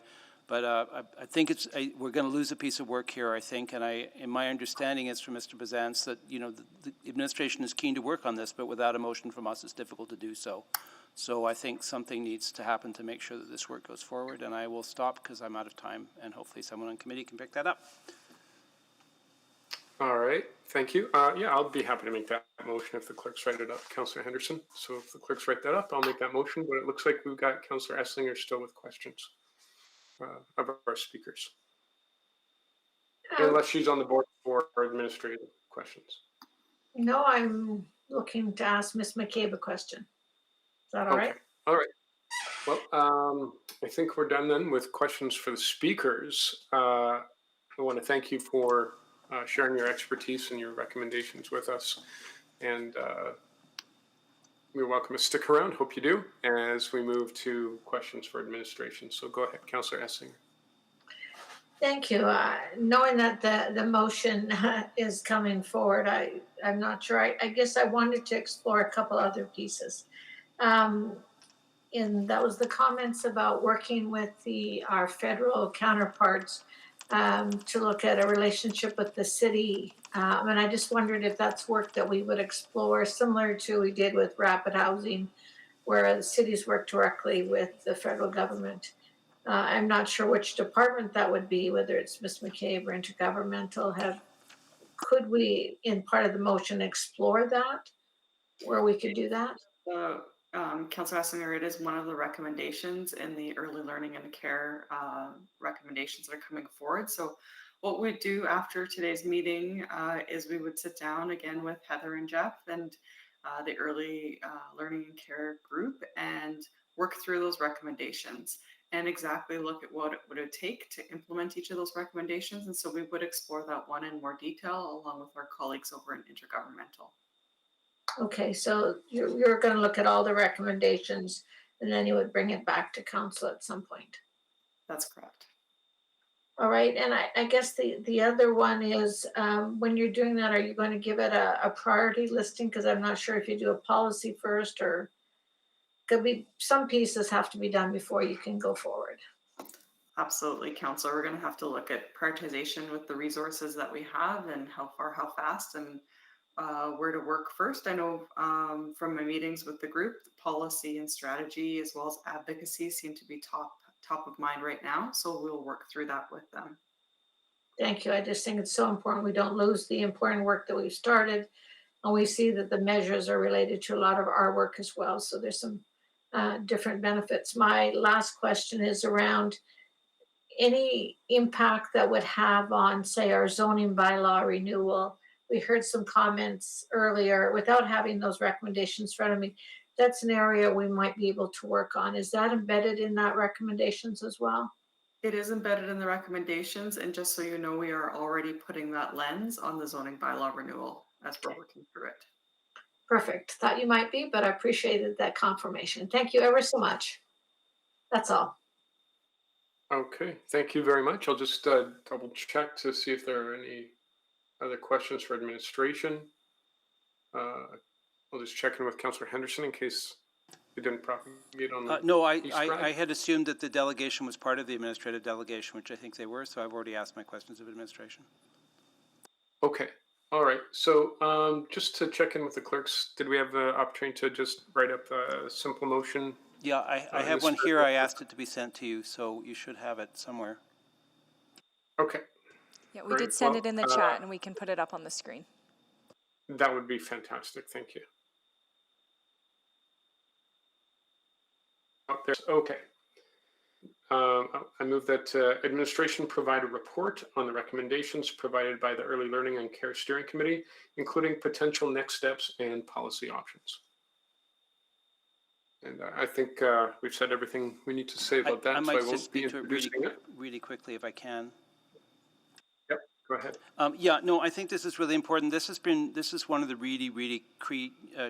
think we're going to lose a piece of work here, I think. And my understanding is from Mr. Bazance that the administration is keen to work on this, but without a motion from us, it's difficult to do so. So I think something needs to happen to make sure that this work goes forward. And I will stop because I'm out of time, and hopefully someone on committee can pick that up. All right, thank you. I'll be happy to make that motion if the clerks write it up, Councillor Henderson. So if the clerks write that up, I'll make that motion. But it looks like we've got Councillor Esslinger still with questions of our speakers. Unless she's on the board for administrative questions. No, I'm looking to ask Ms. McCabe a question. Is that all right? All right. Well, I think we're done then with questions for the speakers. I want to thank you for sharing your expertise and your recommendations with us. And you're welcome to stick around. Hope you do, as we move to questions for administration. So go ahead, Councillor Essinger. Thank you. Knowing that the motion is coming forward, I'm not sure. I guess I wanted to explore a couple other pieces. And that was the comments about working with our federal counterparts to look at a relationship with the city. And I just wondered if that's work that we would explore, similar to we did with Rapid Housing, where the cities work directly with the federal government. I'm not sure which department that would be, whether it's Ms. McCabe or intergovernmental. Could we, in part of the motion, explore that, where we could do that? Councillor Essinger, it is one of the recommendations in the early learning and care recommendations that are coming forward. So what we'd do after today's meeting is we would sit down again with Heather and Jeff and the early learning and care group and work through those recommendations and exactly look at what it would take to implement each of those recommendations. And so we would explore that one in more detail along with our colleagues over in intergovernmental. Okay, so you're going to look at all the recommendations and then you would bring it back to council at some point. That's correct. All right, and I guess the other one is when you're doing that, are you going to give it a priority listing? Because I'm not sure if you do a policy first or could be some pieces have to be done before you can go forward. Absolutely, Councillor. We're going to have to look at prioritization with the resources that we have and how far, how fast, and where to work first. I know from my meetings with the group, the policy and strategy as well as advocacy seem to be top of mind right now. So we'll work through that with them. Thank you. I just think it's so important we don't lose the important work that we've started. And we see that the measures are related to a lot of our work as well. So there's some different benefits. My last question is around any impact that would have on, say, our zoning bylaw renewal. We heard some comments earlier without having those recommendations in front of me. That's an area we might be able to work on. Is that embedded in that recommendations as well? It is embedded in the recommendations. And just so you know, we are already putting that lens on the zoning bylaw renewal as we're working through it. Perfect. Thought you might be, but I appreciated that confirmation. Thank you ever so much. That's all. Okay, thank you very much. I'll just double check to see if there are any other questions for administration. I'll just check in with Councillor Henderson in case we didn't propagate on. No, I had assumed that the delegation was part of the administrative delegation, which I think they were. So I've already asked my questions of administration. Okay. All right. So just to check in with the clerks, did we have the opportunity to just write up a simple motion? Yeah, I have one here. I asked it to be sent to you, so you should have it somewhere. Okay. Yeah, we did send it in the chat and we can put it up on the screen. That would be fantastic. Thank you. Oh, there's, okay. I move that administration provide a report on the recommendations provided by the Early Learning and Care Steering Committee, including potential next steps and policy options. And I think we've said everything we need to say about that, so I won't be introducing it. Really quickly, if I can. Yep, go ahead. Yeah, no, I think this is really important. This is one of the really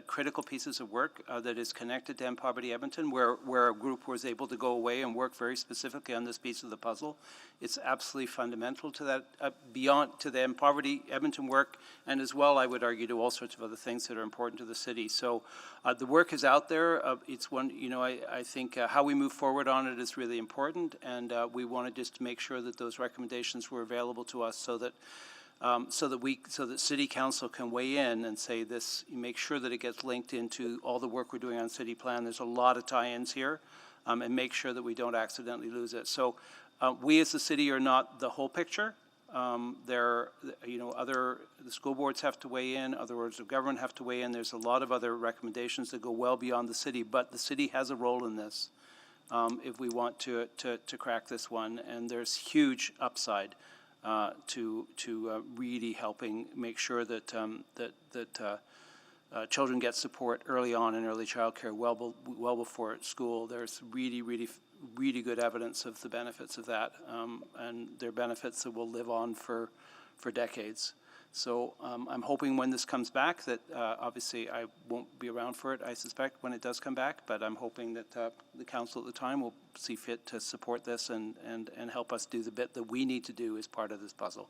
critical pieces of work that is connected to End Poverty Edmonton, where a group was able to go away and work very specifically on this piece of the puzzle. It's absolutely fundamental to that, beyond to the End Poverty Edmonton work, and as well, I would argue, to all sorts of other things that are important to the city. So the work is out there. It's one, I think how we move forward on it is really important, and we wanted just to make sure that those recommendations were available to us so that City Council can weigh in and say this, make sure that it gets linked into all the work we're doing on City Plan. There's a lot of tie-ins here, and make sure that we don't accidentally lose it. So we as the city are not the whole picture. The school boards have to weigh in, other organs of government have to weigh in. There's a lot of other recommendations that go well beyond the city, but the city has a role in this if we want to crack this one, and there's huge upside to really helping make sure that children get support early on in early childcare, well before school. There's really good evidence of the benefits of that, and they're benefits that will live on for for decades. So I'm hoping when this comes back that obviously I won't be around for it, I suspect, when it does come back, but I'm hoping that the council at the time will see fit to support this and help us do the bit that we need to do as part of this puzzle.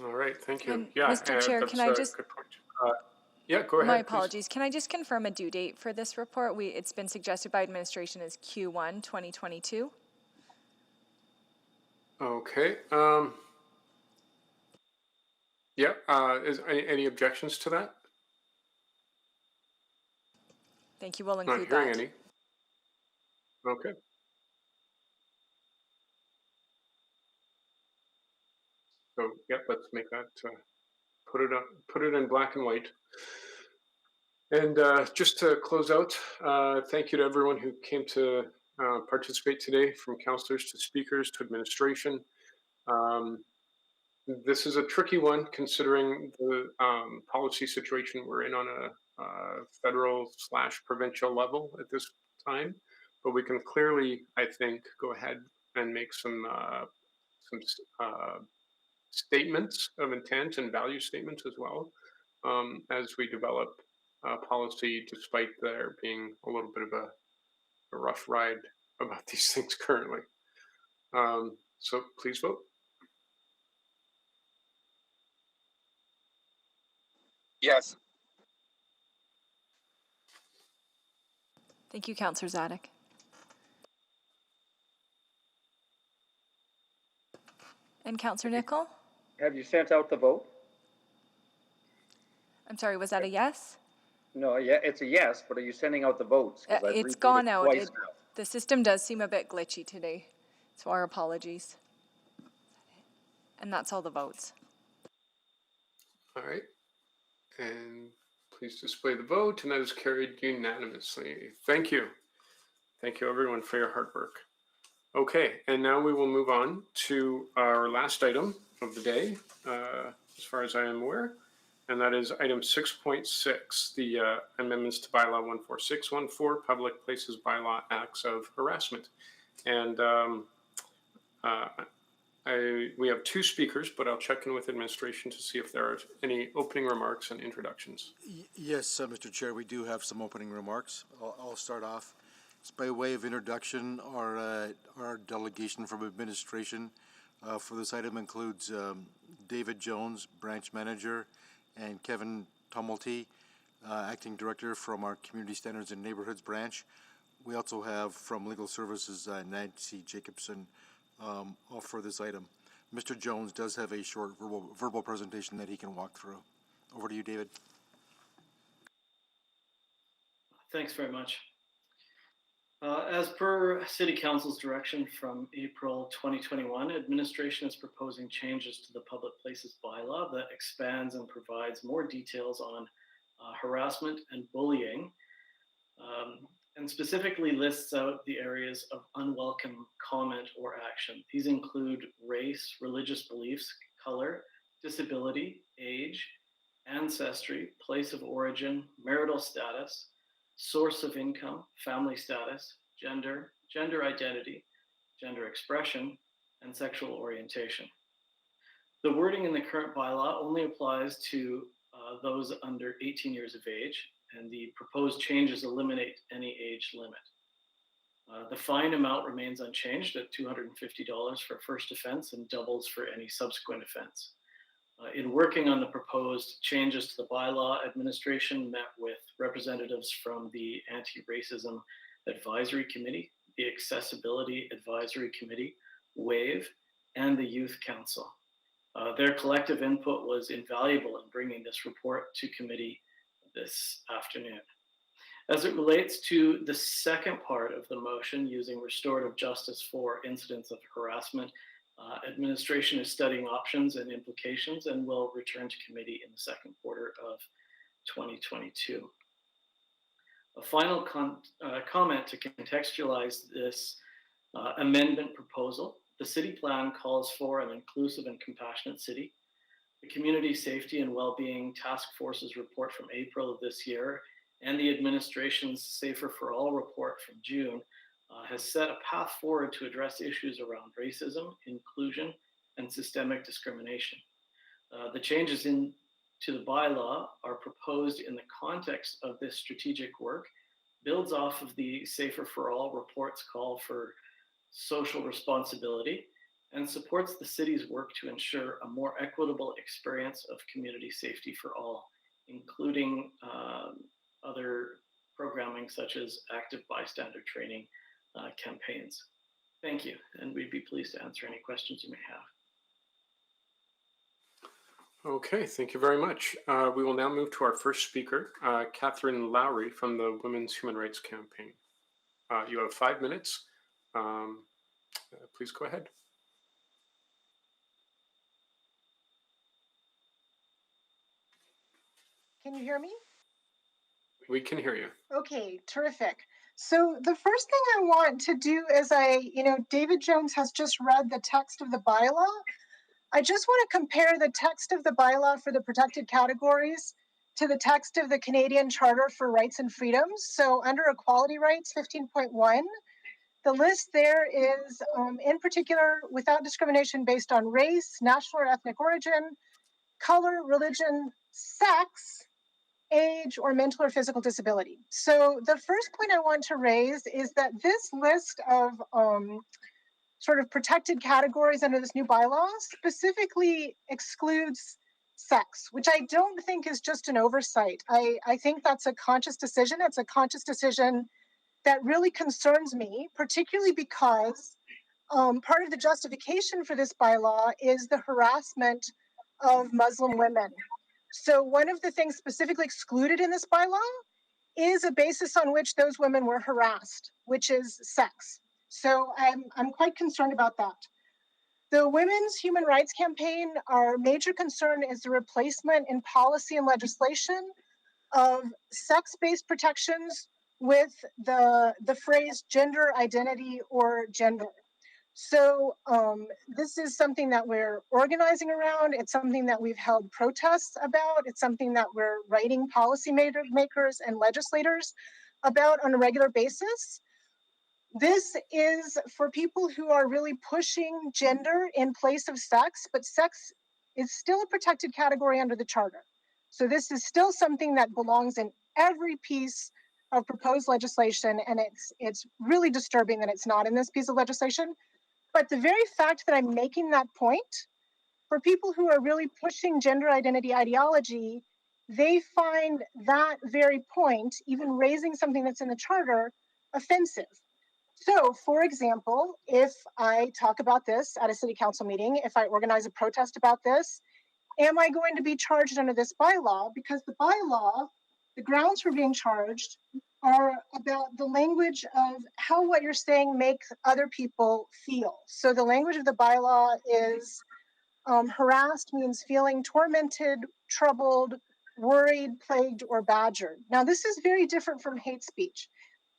All right, thank you. And Yeah, Mr. Chair, that's can I a just- good point. Yeah, go ahead. My please. apologies. Can I just confirm a due date for this report? It's been suggested by administration as Q1 2022. Okay. Yeah. Is any objections to that? Thank you. We'll Not include hearing that. any. Okay. So yeah, let's make that put it in black and white. And just to close out, thank you to everyone who came to participate today, from councillors to speakers to administration. This is a tricky one considering the policy situation we're in on a federal/provincial level at this time, but we can clearly, I think, go ahead and make some statements of intent and value statements as well, as we develop policy, despite there being a little bit of a rough ride about these things currently. So please vote. Yes. Thank you, Councillor Zadek. And Councillor Nickel? Have you sent out the vote? I'm sorry, was that a yes? No, yeah, it's a yes, but are you sending out the votes? 'Cause I've It's repeated gone out. twice now. The system does seem a bit glitchy today, so our apologies. And that's all the votes. All right. And please display the vote, and that is carried unanimously. Thank you. Thank you, everyone, for your hard work. Okay, and now we will move on to our last item of the day, as far as I am aware, and that is item 6.6, the amendments to bylaw 14614, Public Places Bylaw, Acts of Harassment. And we have two speakers, but I'll check in with administration to see if there are any opening remarks and introductions. Yes, Mr. Chair, we do have some opening remarks. I'll start off. It's by way of introduction. Our delegation from administration for this item includes David Jones, branch manager, and Kevin Tumulty, acting director from our Community Standards and Neighborhoods branch. We also have from Legal Services, Nancy Jacobson, for this item. Mr. Jones does have a short verbal presentation that he can walk through. Over to you, David. Thanks very much. As per City Council's direction from April 2021, administration is proposing changes to the Public Places Bylaw that expands and provides more details on harassment and bullying, and specifically lists out the areas of unwelcome comment or action. These include race, religious beliefs, color, disability, age, ancestry, place of origin, marital status, source of income, family status, gender, gender identity, gender expression, and sexual orientation. The wording in the current bylaw only applies to those under 18 years of age, and the proposed changes eliminate any age limit. The fine amount remains unchanged at $250 for a first offense and doubles for any subsequent offense. In working on the proposed changes to the bylaw, administration met with representatives from the Anti-Racism Advisory Committee, the Accessibility Advisory Committee, WAVE, and the Youth Council. Their collective input was invaluable in bringing this report to committee this afternoon. As it relates to the second part of the motion, using restorative justice for incidents of harassment, administration is studying options and implications and will return to committee in the second quarter of 2022. A final comment to contextualize this amendment proposal. The city plan calls for an inclusive and compassionate city. The Community Safety and Wellbeing Task Force's report from April of this year and the administration's Safer for All report from June has set a path forward to address issues around racism, inclusion, and systemic discrimination. The changes to the bylaw are proposed in the context of this strategic work, builds off of the Safer for All report's call for social responsibility, and supports the city's work to ensure a more equitable experience of community safety for all, including other programming such as active bystander training campaigns. Thank you, and we'd be pleased to answer any questions you may have. Okay, thank you very much. We will now move to our first speaker, Catherine Lowry from the Women's Human Rights Campaign. You have 5 minutes. Please go ahead. Can you hear me? We can hear you. Okay, terrific. So the first thing I want to do is David Jones has just read the text of the bylaw. I just want to compare the text of the bylaw for the protected categories to the text of the Canadian Charter for Rights and Freedoms. So under Equality Rights 15.1, the list there is in particular without discrimination based on race, national or ethnic origin, color, religion, sex, age, or mental or physical disability. So the first point I want to raise is that this list of sort of protected categories under this new bylaw specifically excludes sex, which I don't think is just an oversight. I think that's a conscious decision. It's a conscious decision that really concerns me, particularly because part of the justification for this bylaw is the harassment of Muslim women. So one of the things specifically excluded in this bylaw is a basis on which those women were harassed, which is sex. So I'm quite concerned about that. The Women's Human Rights Campaign, our major concern is the replacement in policy and legislation of sex-based protections with the phrase gender identity or gender. So this is something that we're organizing around. It's something that we've held protests about. It's something that we're writing policy makers and legislators about on a regular basis. This is for people who are really pushing gender in place of sex, but sex is still a protected category under the Charter. So this is still something that belongs in every piece of proposed legislation, and it's really disturbing that it's not in this piece of legislation. But the very fact that I'm making that point, for people who are really pushing gender identity ideology, they find that very point, even raising something that's in the Charter, offensive. So, for example, if I talk about this at a city council meeting, if I organize a protest about this, am I going to be charged under this bylaw? Because the bylaw, the grounds for being charged are about the language of how what you're saying makes other people feel. So the language of the bylaw is harassed means feeling tormented, troubled, worried, plagued, or badgered. Now, this is very different from hate speech.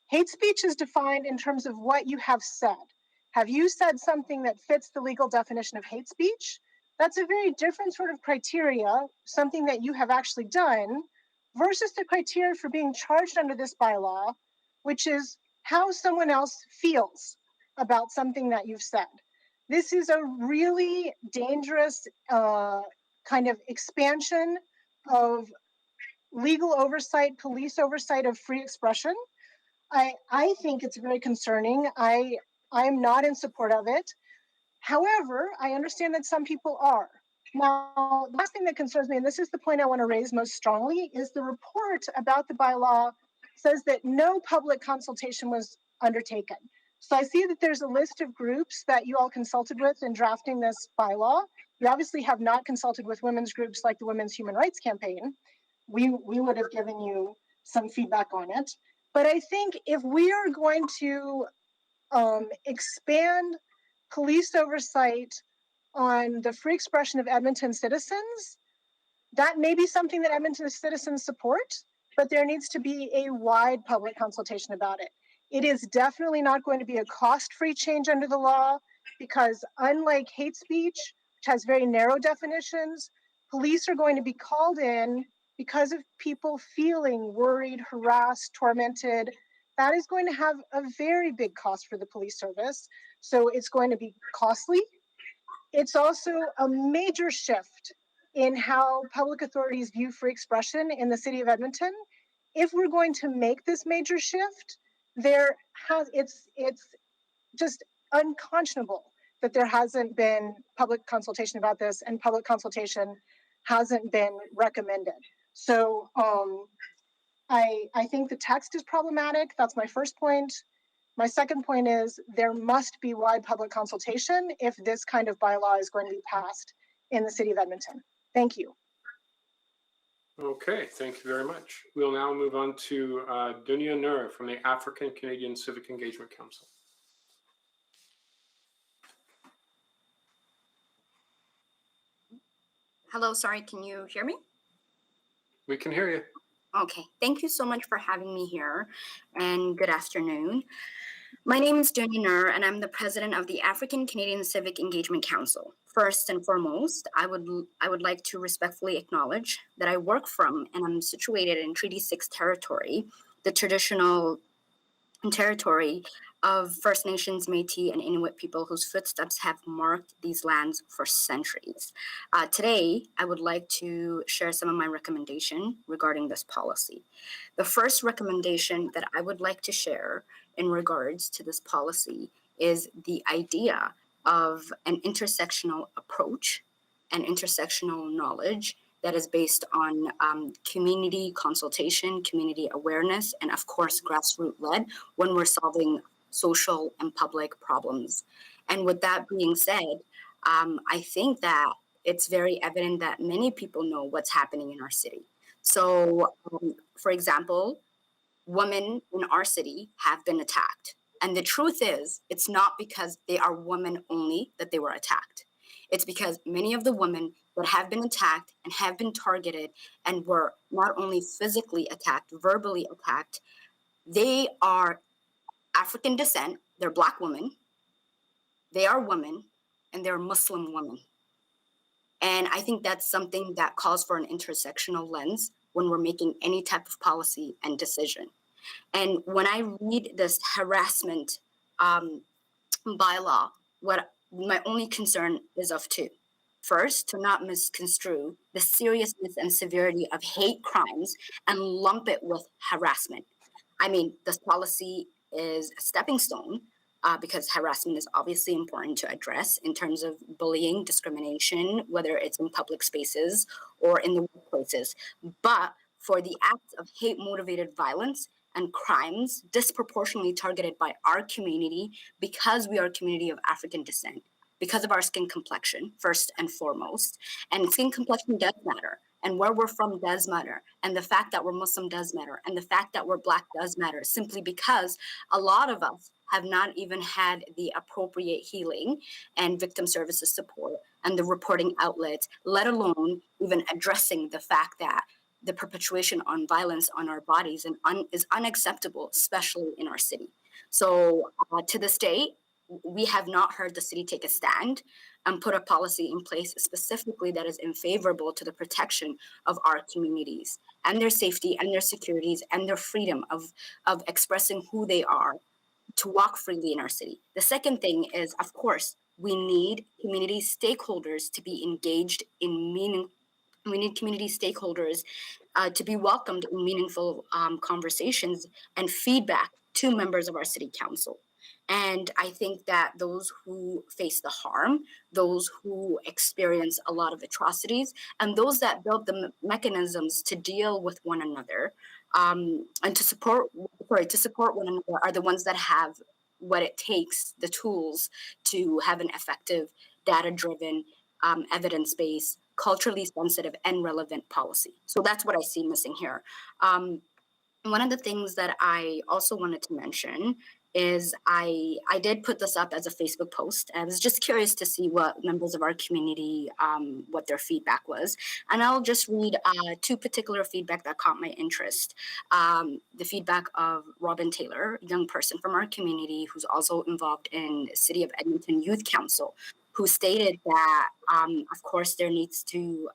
Hate speech is defined in terms of what you have said. Have you said something that fits the legal definition of hate speech? That's a very different sort of criteria, something that you have actually done, versus the criteria for being charged under this bylaw, which is how someone else feels about something that you've said. This is a really dangerous kind of expansion of legal oversight, police oversight of free expression. I think it's very concerning. I'm not in support of it. However, I understand that some people are. Now, the last thing that concerns me, and this is the point I want to raise most strongly, is the report about the bylaw says that no public consultation was undertaken. So I see that there's a list of groups that you all consulted with in drafting this bylaw. You obviously have not consulted with women's groups like the Women's Human Rights Campaign. We would have given you some feedback on it. But I think if we are going to expand police oversight on the free expression of Edmonton citizens, that may be something that Edmonton citizens support, but there needs to be a wide public consultation about it. It is definitely not going to be a cost-free change under the law, because unlike hate speech, which has very narrow definitions, police are going to be called in because of people feeling worried, harassed, tormented. that is going to have a very big cost for the police service. So it's going to be costly. It's also a major shift in how public authorities view free expression in the city of Edmonton. If we're going to make this major shift, it's just unconscionable that there hasn't been public consultation about this, and public consultation hasn't been recommended. So I think the text is problematic. That's my first point. My second point is there must be wide public consultation if this kind of bylaw is going to be passed in the city of Edmonton. Thank you. Okay, thank you very much. We'll now move on to Dunia Nur from the African Canadian Civic Engagement Council. Hello, sorry, can you hear me? We can hear you. Okay, thank you so much for having me here, and good afternoon. My name is Dunia Nur, and I'm the president of the African Canadian Civic Engagement Council. First and foremost, I would like to respectfully acknowledge that I work from and I'm situated in Treaty 6 territory, the traditional territory of First Nations, Métis, and Inuit people whose footsteps have marked these lands for centuries. Today, I would like to share some of my recommendation regarding this policy. The first recommendation that I would like to share in regards to this policy is the idea of an intersectional approach and intersectional knowledge that is based on community consultation, community awareness, and of course, grassroots-led when we're solving social and public problems. And with that being said, I think that it's very evident that many people know what's happening in our city. So, for example, women in our city have been attacked. And the truth is, it's not because they are women only that they were attacked. It's because many of the women that have been attacked and have been targeted and were not only physically attacked, verbally attacked, they are African descent, they're Black women, they are women, and they're Muslim women. And I think that's something that calls for an intersectional lens when we're making any type of policy and decision. And when I read this harassment bylaw, what my only concern is of two. First, to not misconstrue the seriousness and severity of hate crimes and lump it with harassment. I mean, this policy is a stepping stone because harassment is obviously important to address in terms of bullying, discrimination, whether it's in public spaces or in the workplaces. But for the acts of hate-motivated violence and crimes disproportionately targeted by our community because we are a community of African descent, because of our skin complexion, first and foremost. And skin complexion does matter. And where we're from does matter. And the fact that we're Muslim does matter. And the fact that we're Black does matter, simply because a lot of us have not even had the appropriate healing and victim services support and the reporting outlets, let alone even addressing the fact that the perpetuation on violence on our bodies is unacceptable, especially in our city. So to this day, we have not heard the city take a stand and put a policy in place specifically that is unfavorable to the protection of our communities and their safety and their securities and their freedom of expressing who they are to walk freely in our city. The second thing is, of course, we need community stakeholders to be engaged in we need community stakeholders to be welcomed in meaningful conversations and feedback to members of our city council. And I think that those who face the harm, those who experience a lot of atrocities, and those that build the mechanisms to deal with one another and to support one another are the ones that have what it takes, the tools to have an effective, data-driven, evidence-based, culturally sensitive, and relevant policy. So that's what I see missing here. One of the things that I also wanted to mention is I did put this up as a Facebook post. I was just curious to see what members of our community, what their feedback was. And I'll just read two particular feedback that caught my interest. The feedback of Robin Taylor, a young person from our community who's also involved in City of Edmonton Youth Council, who stated that, of course, there needs to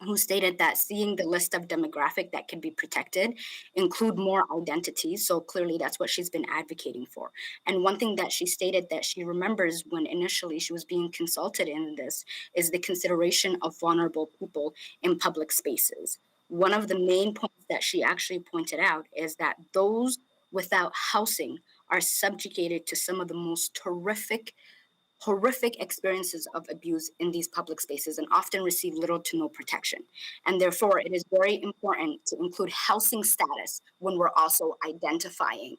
who stated that seeing the list of demographic that could be protected include more identities. So clearly that's what she's been advocating for. And one thing that she stated that she remembers when initially she was being consulted in this is the consideration of vulnerable people in public spaces. One of the main points that she actually pointed out is that those without housing are subjugated to some of the most horrific experiences of abuse in these public spaces and often receive little to no protection. And therefore, it is very important to include housing status when we're also identifying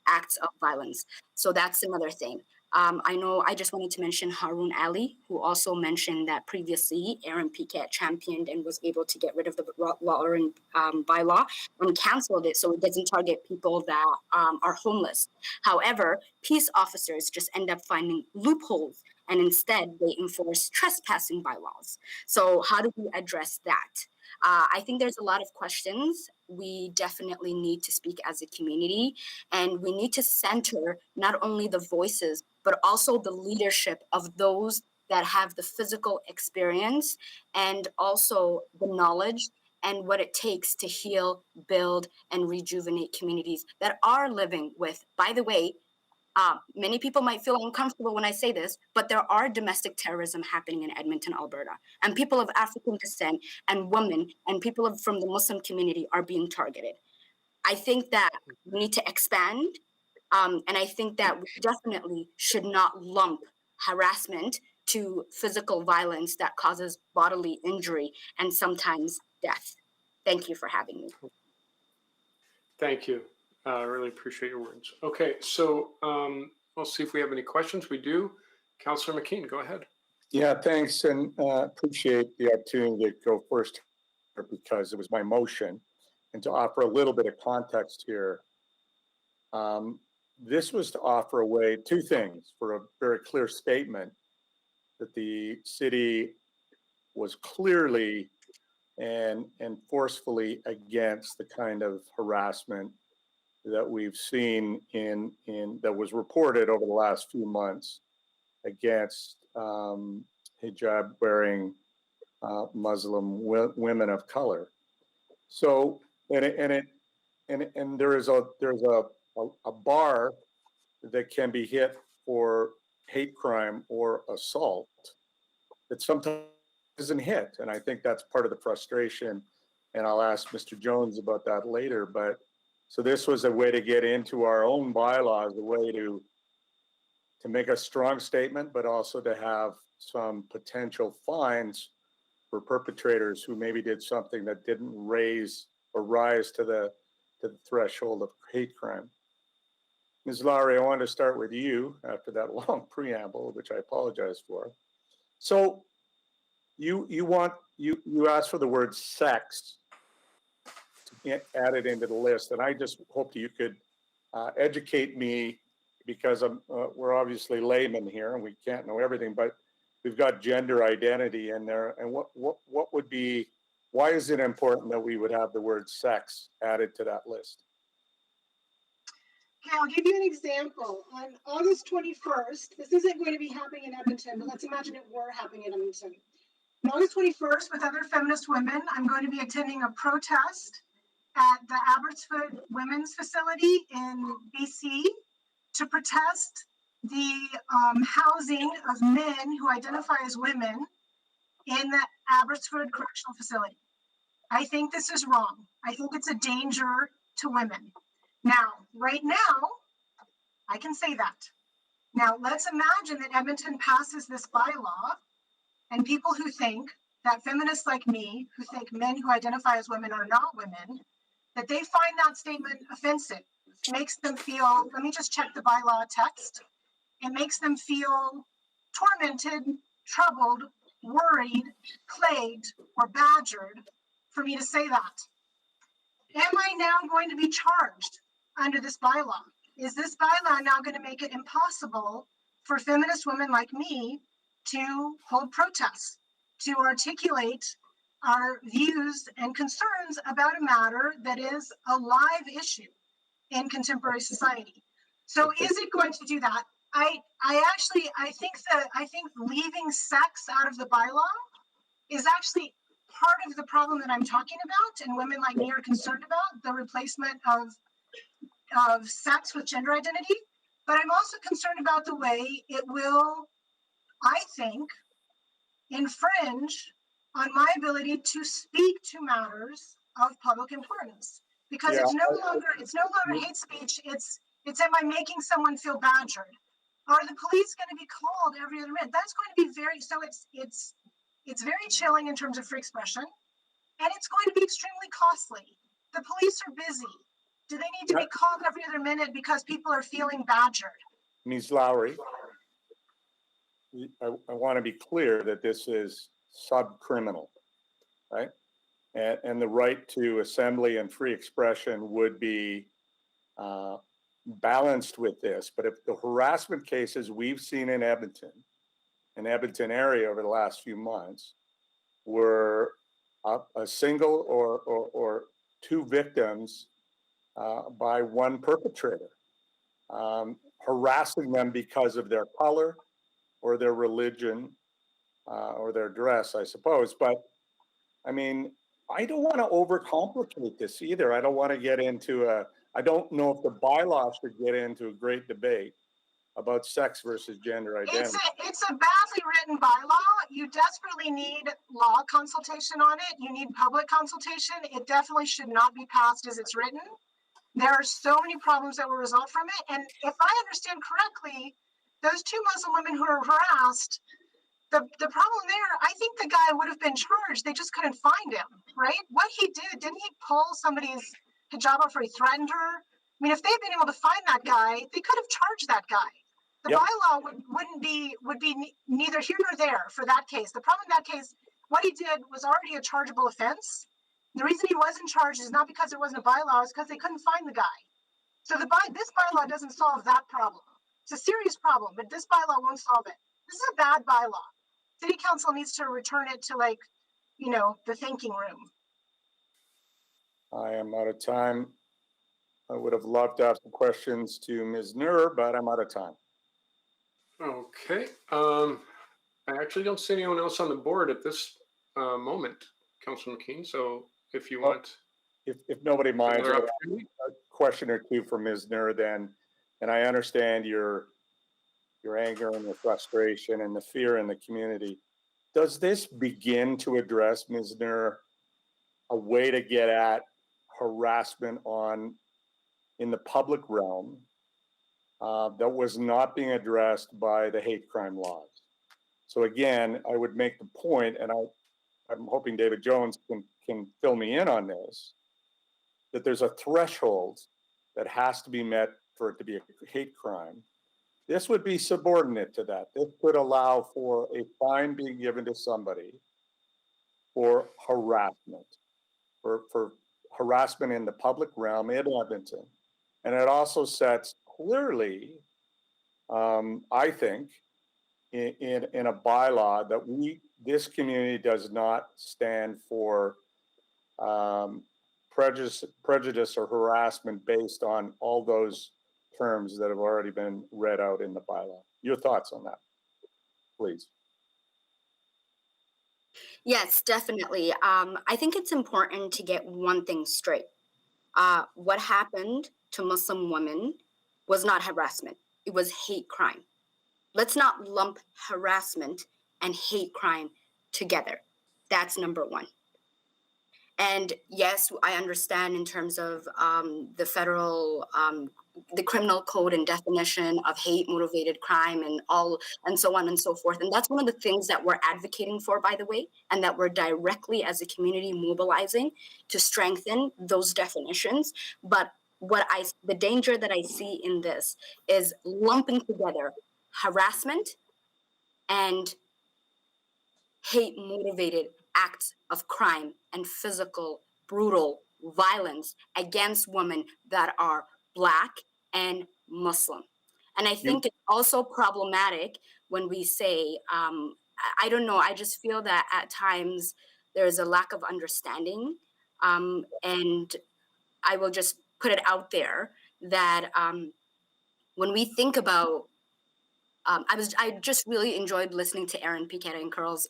acts of violence. So that's another thing. I know I just wanted to mention Haroon Ali, who also mentioned that previously Aaron Piquet championed and was able to get rid of the Lawren bylaw and canceled it so it doesn't target people that are homeless. However, peace officers just end up finding loopholes and instead they enforce trespassing bylaws. So how do we address that? I think there's a lot of questions. We definitely need to speak as a community, and we need to center not only the voices, but also the leadership of those that have the physical experience and also the knowledge and what it takes to heal, build, and rejuvenate communities that are living with, by the way, many people might feel uncomfortable when I say this, but there are domestic terrorism happening in Edmonton, Alberta, and people of African descent and women and people from the Muslim community are being targeted. I think that we need to expand, and I think that we definitely should not lump harassment to physical violence that causes bodily injury and sometimes death. Thank you for having me. Thank you. I really appreciate your words. Okay, so we'll see if we have any questions. We do. Councillor McKean, go ahead. Yeah, thanks, and appreciate the opportunity to go first because it was my motion, and to offer a little bit of context here. This was to offer a way, two things, for a very clear statement that the city was clearly and forcefully against the kind of harassment that we've seen in that was reported over the last few months against hijab wearing Muslim women of color. So and there is a bar that can be hit for hate crime or assault that sometimes isn't hit, and I think that's part of the frustration. And I'll ask Mr. Jones about that later. But so this was a way to get into our own bylaws, a way to make a strong statement, but also to have some potential fines for perpetrators who maybe did something that didn't rise to the threshold of hate crime. Ms. Lowry, I wanted to start with you after that long preamble, which I apologize for. So you asked for the word sex to get added into the list, and I just hoped you could educate me, because we're obviously laymen here and we can't know everything, but we've got gender identity in there. And what would be, why is it important that we would have the word sex added to that list? Okay, I'll give you an example. On August 21st, this isn't going to be happening in Edmonton, but let's imagine it were happening in Edmonton. On August 21st, with other feminist women, I'm going to be attending a protest at the Abbotsford Women's Facility in BC to protest the housing of men who identify as women in the Abbotsford Correctional Facility. I think this is wrong. I think it's a danger to women. Now, right now, I can say that. Now, let's imagine that Edmonton passes this bylaw, and people who think that feminists like me, who think men who identify as women are not women, that they find that statement offensive. It makes them feel, let me just check the bylaw text. It makes them feel tormented, troubled, worried, plagued, or badgered for me to say that. Am I now going to be charged under this bylaw? Is this bylaw now going to make it impossible for feminist women like me to hold protests, to articulate our views and concerns about a matter that is a live issue in contemporary society? So is it going to do that? I think leaving sex out of the bylaw is actually part of the problem that I'm talking about and women like me are concerned about, the replacement of sex with gender identity. But I'm also concerned about the way it will, I think, infringe on my ability to speak to matters of public importance. Because it's no longer hate speech, it's am I making someone feel badgered? Are the police going to be called every other minute? That's going to be it's very chilling in terms of free expression, and it's going to be extremely costly. The police are busy. Do they need to be called every other minute because people are feeling badgered? Ms. Lowry, I want to be clear that this is sub-criminal, right? And the right to assembly and free expression would be balanced with this. But if the harassment cases we've seen in Edmonton area over the last few months were a single or two victims by one perpetrator, harassing them because of their color or their religion or their dress, I suppose. But I mean, I don't want to overcomplicate this either. I don't want to get into I don't know if the bylaw should get into a great debate about sex versus gender identity. It's a badly written bylaw. You desperately need law consultation on it. You need public consultation. It definitely should not be passed as it's written. There are so many problems that will result from it. And if I understand correctly, those two Muslim women who were harassed, the problem there, I think the guy would have been charged. They just couldn't find him, right? What he did, didn't he pull somebody's hijab off or he threatened her? I mean, if they'd been able to find that guy, they could have charged that guy. The bylaw would be neither here nor there for that case. The problem in that case, what he did was already a chargeable offense. The reason he wasn't charged is not because it wasn't a bylaw, it's because they couldn't find the guy. So this bylaw doesn't solve that problem. It's a serious problem, but this bylaw won't solve it. This is a bad bylaw. City council needs to return it to the thinking room. I am out of time. I would have loved to ask some questions to Ms. Nur, but I'm out of time. Okay. I actually don't see anyone else on the board at this moment, Councilor McKean. So if you want, if nobody minds, another a opportunity? question or two for Ms. Nur then, and I understand your anger and your frustration and the fear in the community. Does this begin to address, Ms. Nur, a way to get at harassment in the public realm that was not being addressed by the hate crime laws? So again, I would make the point, and I'm hoping David Jones can fill me in on this, that there's a threshold that has to be met for it to be a hate crime. This would be subordinate to that. This could allow for a fine being given to somebody for harassment, for harassment in the public realm in Edmonton. And it also sets clearly, I think, in a bylaw that this community does not stand for prejudice or harassment based on all those terms that have already been read out in the bylaw. Your thoughts on that, please. Yes, definitely. I think it's important to get one thing straight. What happened to Muslim women was not harassment. It was hate crime. Let's not lump harassment and hate crime together. That's number one. And yes, I understand in terms of the federal, the criminal code and definition of hate-motivated crime and so on and so forth. And that's one of the things that we're advocating for, by the way, and that we're directly as a community mobilizing to strengthen those definitions. But the danger that I see in this is lumping together harassment and hate-motivated acts of crime and physical, brutal violence against women that are Black and Muslim. And I think it's also problematic when we say, I don't know, I just feel that at times there's a lack of understanding. And I will just put it out there that when we think about I just really enjoyed listening to Aaron Piquet and Carol's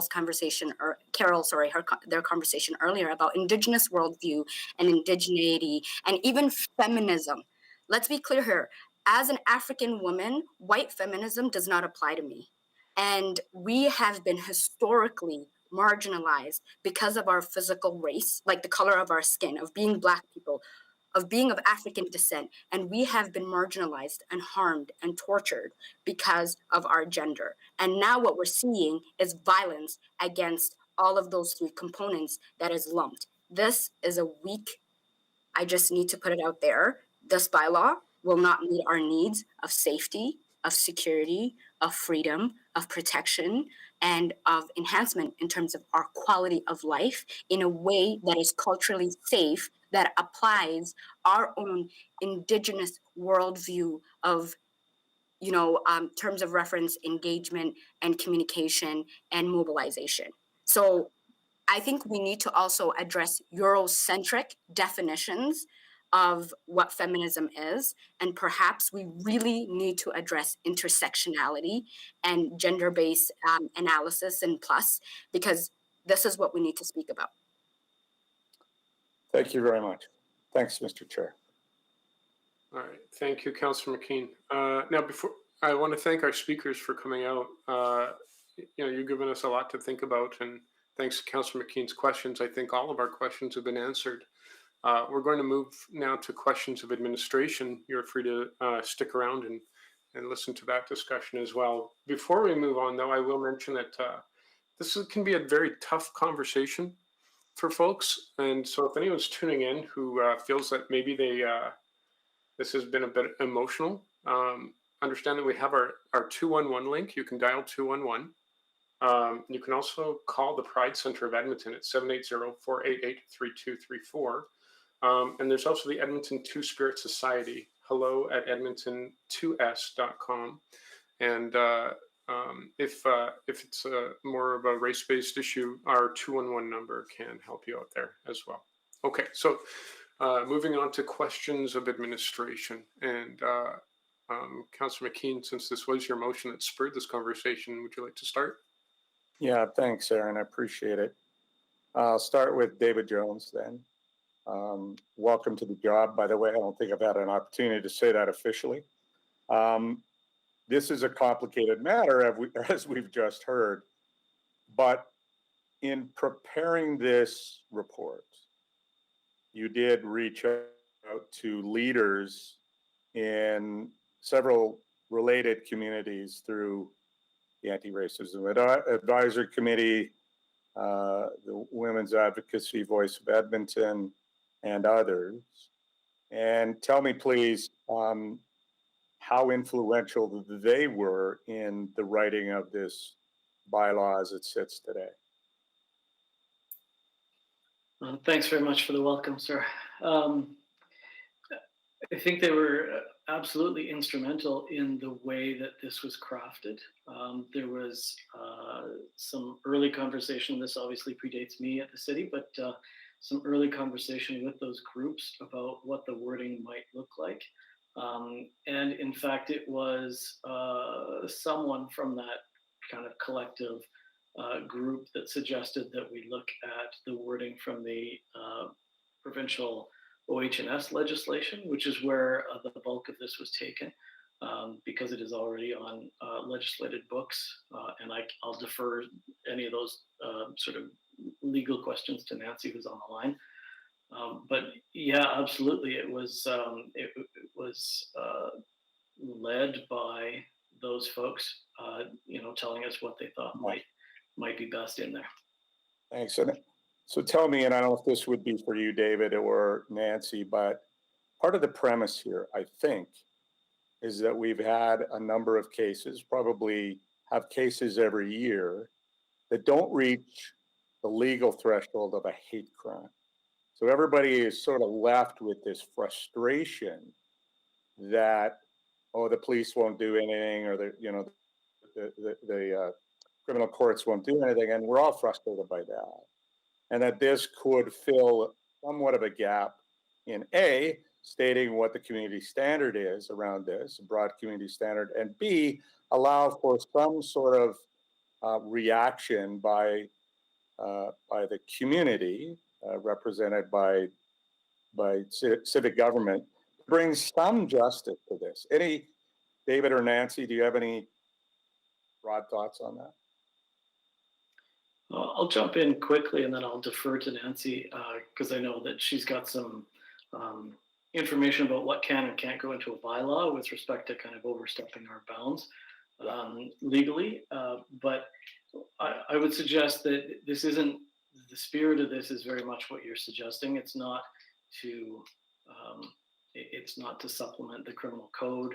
conversation, or Carol, sorry, their conversation earlier about Indigenous worldview and indigeneity and even feminism. Let's be clear here. As an African woman, white feminism does not apply to me. And we have been historically marginalized because of our physical race, like the color of our skin, of being Black people, of being of African descent. And we have been marginalized and harmed and tortured because of our gender. And now what we're seeing is violence against all of those three components that is lumped. This is a weak, I just need to put it out there, this bylaw will not meet our needs of safety, of security, of freedom, of protection, and of enhancement in terms of our quality of life in a way that is culturally safe, that applies our own Indigenous worldview of, terms of reference, engagement, and communication, and mobilization. So I think we need to also address Eurocentric definitions of what feminism is, and perhaps we really need to address intersectionality and gender-based analysis and plus, because this is what we need to speak about. Thank you very much. Thanks, Mr. Chair. All right, thank you, Councillor McKean. Now, before I want to thank our speakers for coming out. You've given us a lot to think about, and thanks to Councillor McKean's questions, I think all of our questions have been answered. We're going to move now to questions of administration. You're free to stick around and listen to that discussion as well. Before we move on, though, I will mention that this can be a very tough conversation for folks. And so if anyone's tuning in who feels that maybe this has been a bit emotional, understand that we have our 211 link. You can dial 211. You can also call the Pride Center of Edmonton at 780-488-3234. And there's also the Edmonton Two-Spirit Society, hello@edmonton2s.com. And if it's more of a race-based issue, our 211 number can help you out there as well. Okay, so moving on to questions of administration. And Councillor McKean, since this was your motion that spurred this conversation, would you like to start? Yeah, thanks, Aaron. I appreciate it. I'll start with David Jones then. Welcome to the job, by the way. I don't think I've had an opportunity to say that officially. This is a complicated matter, as we've just heard, but in preparing this report, you did reach out to leaders in several related communities through the Anti-Racism Advisory Committee, the Women's Advocacy Voice of Edmonton, and others. And tell me, please, how influential they were in the writing of this bylaw as it sits today. Thanks very much for the welcome, sir. I think they were absolutely instrumental in the way that this was crafted. There was some early conversation, this obviously predates me at the city, but some early conversation with those groups about what the wording might look like. And in fact, it was someone from that kind of collective group that suggested that we look at the wording from the provincial OH&S legislation, which is where the bulk of this was taken, because it is already on legislated books. And I'll defer any of those sort of legal questions to Nancy, who's on the line. But yeah, absolutely, it was led by those folks, telling us what they thought might be best in there. Thanks. So tell me, and I don't know if this would be for you, David, or Nancy, but part of the premise here, I think, is that we've had a number of cases, probably have cases every year, that don't reach the legal threshold of a hate crime. So everybody is sort of left with this frustration that, oh, the police won't do anything, or the criminal courts won't do anything, and we're all frustrated by that. And that this could fill somewhat of a gap in A, stating what the community standard is around this, a broad community standard, and B, allow for some sort of reaction by the community, represented by civic government, bring some justice to this. David or Nancy, do you have any broad thoughts on that? I'll jump in quickly and then I'll defer to Nancy because I know that she's got some information about what can and can't go into a bylaw with respect to kind of overstepping our bounds legally. But I would suggest that this isn't, the spirit of this is very much what you're suggesting. It's not to supplement the criminal code,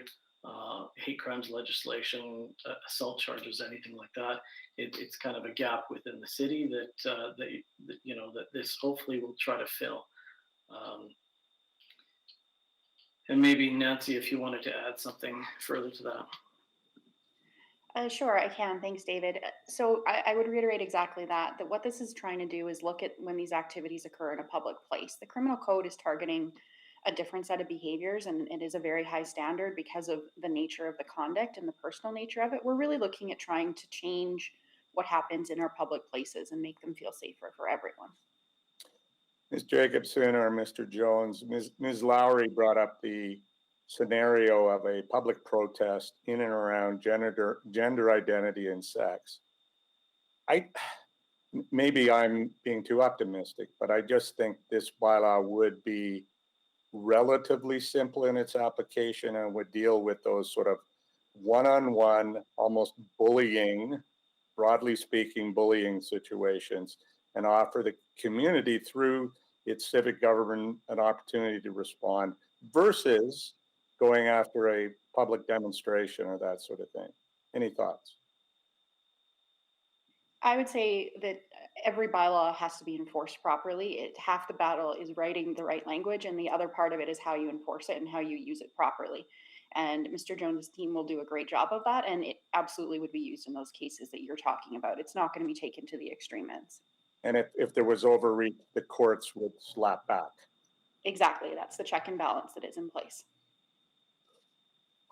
hate crimes legislation, assault charges, anything like that. It's kind of a gap within the city that this hopefully will try to fill. And maybe Nancy, if you wanted to add something further to that. Sure, I can. Thanks, David. So I would reiterate exactly that what this is trying to do is look at when these activities occur in a public place. The criminal code is targeting a different set of behaviors, and it is a very high standard because of the nature of the conduct and the personal nature of it. We're really looking at trying to change what happens in our public places and make them feel safer for everyone. Ms. Jacobson or Mr. Jones, Ms. Lowry brought up the scenario of a public protest in and around gender identity and sex. Maybe I'm being too optimistic, but I just think this bylaw would be relatively simple in its application and would deal with those sort of one-on-one, almost bullying, broadly speaking, bullying situations, and offer the community through its civic government an opportunity to respond versus going after a public demonstration or that sort of thing. Any thoughts? I would say that every bylaw has to be enforced properly. Half the battle is writing the right language, and the other part of it is how you enforce it and how you use it properly. And Mr. Jones' team will do a great job of that, and it absolutely would be used in those cases that you're talking about. It's not going to be taken to the extreme ends. And if there was overreach, the courts would slap back. Exactly. That's the check and balance that is in place.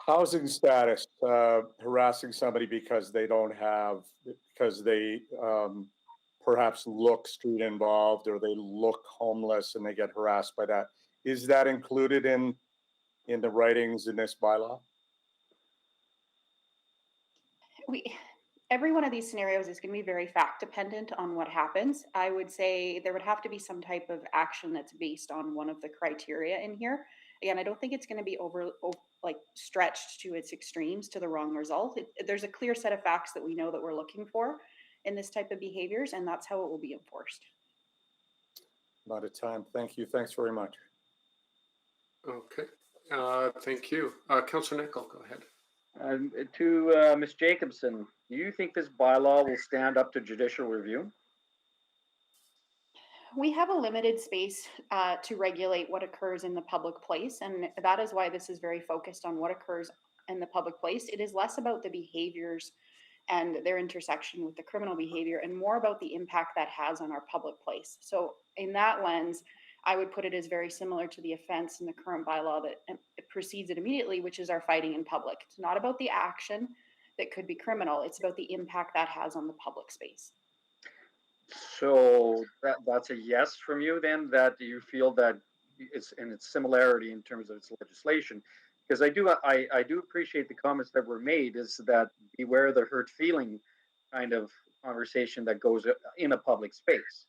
Housing status, harassing somebody because they perhaps look street involved or they look homeless and they get harassed by that. Is that included in the writings in this bylaw? Every one of these scenarios is going to be very fact dependent on what happens. I would say there would have to be some type of action that's based on one of the criteria in here. Again, I don't think it's going to be stretched to its extremes to the wrong result. There's a clear set of facts that we know that we're looking for in this type of behaviors, and that's how it will be enforced. I'm out of time. Thank you. Thanks very much. Okay. Thank you. Councillor Nickel, go ahead. To Ms. Jacobson, do you think this bylaw will stand up to judicial review? We have a limited space to regulate what occurs in the public place, and that is why this is very focused on what occurs in the public place. It is less about the behaviors and their intersection with the criminal behavior and more about the impact that has on our public place. So in that lens, I would put it as very similar to the offense in the current bylaw that precedes it immediately, which is our fighting in public. It's not about the action that could be criminal. It's about the impact that has on the public space. So that's a yes from you then, that you feel that it's in its similarity in terms of its legislation? Because I do appreciate the comments that were made, is that beware the hurt feeling kind of conversation that goes in a public space.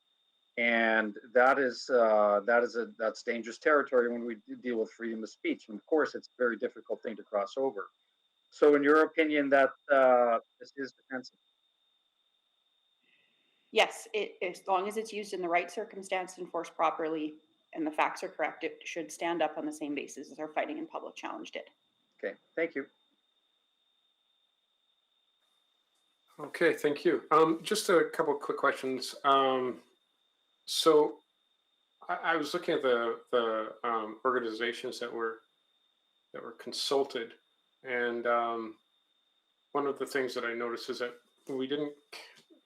And that's dangerous territory when we deal with freedom of speech. And of course, it's a very difficult thing to cross over. So in your opinion, that this is defensive? Yes, as long as it's used in the right circumstance, enforced properly, and the facts are correct, it should stand up on the same basis as our fighting in public challenge did. Okay, thank you. Okay, thank you. Just a couple of quick questions. So I was looking at the organizations that were consulted, and one of the things that I noticed is that we didn't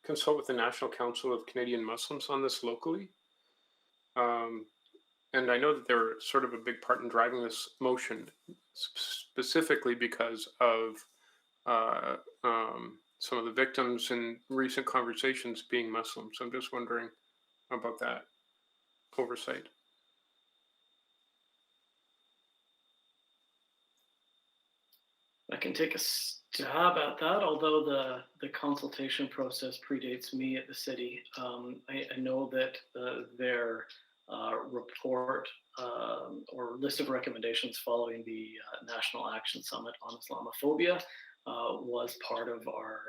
consult with the National Council of Canadian Muslims on this locally. and I know that they were sort of a big part in driving this motion, specifically because of some of the victims in recent conversations being Muslim. So I'm just wondering about that oversight. I can take a stab at that, although the consultation process predates me at the city. I know that their report or list of recommendations following the National Action Summit on Islamophobia was part of our,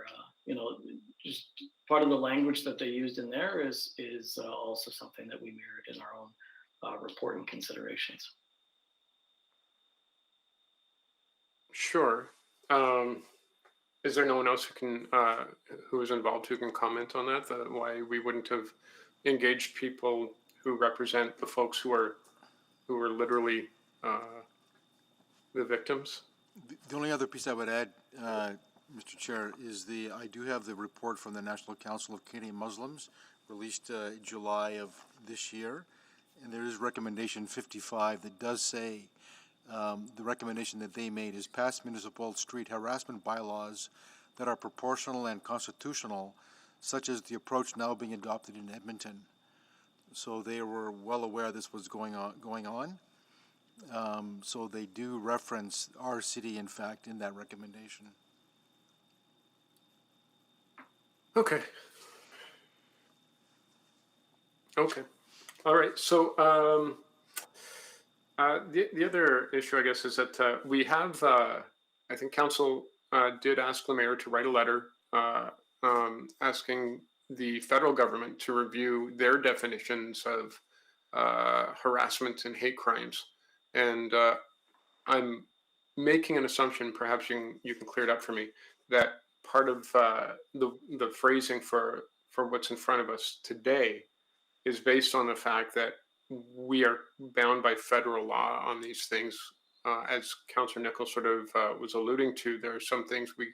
just part of the language that they used in there is also something that we mirrored in our own report and considerations. Sure. Is there no one else who is involved who can comment on that? Why we wouldn't have engaged people who represent the folks who are literally the victims? The only other piece I would add, Mr. Chair, is I do have the report from the National Council of Canadian Muslims released July of this year, and there is recommendation 55 that does say the recommendation that they made is pass municipal street harassment bylaws that are proportional and constitutional, such as the approach now being adopted in Edmonton. So they were well aware this was going on. So they do reference our city, in fact, in that recommendation. Okay. Okay. All right. So the other issue, I guess, is that we have, I think council did ask the mayor to write a letter asking the federal government to review their definitions of harassment and hate crimes. And I'm making an assumption, perhaps you can clear it up for me, that part of the phrasing for what's in front of us today is based on the fact that we are bound by federal law on these things. As Councillor Nichols sort of was alluding to, there are some things we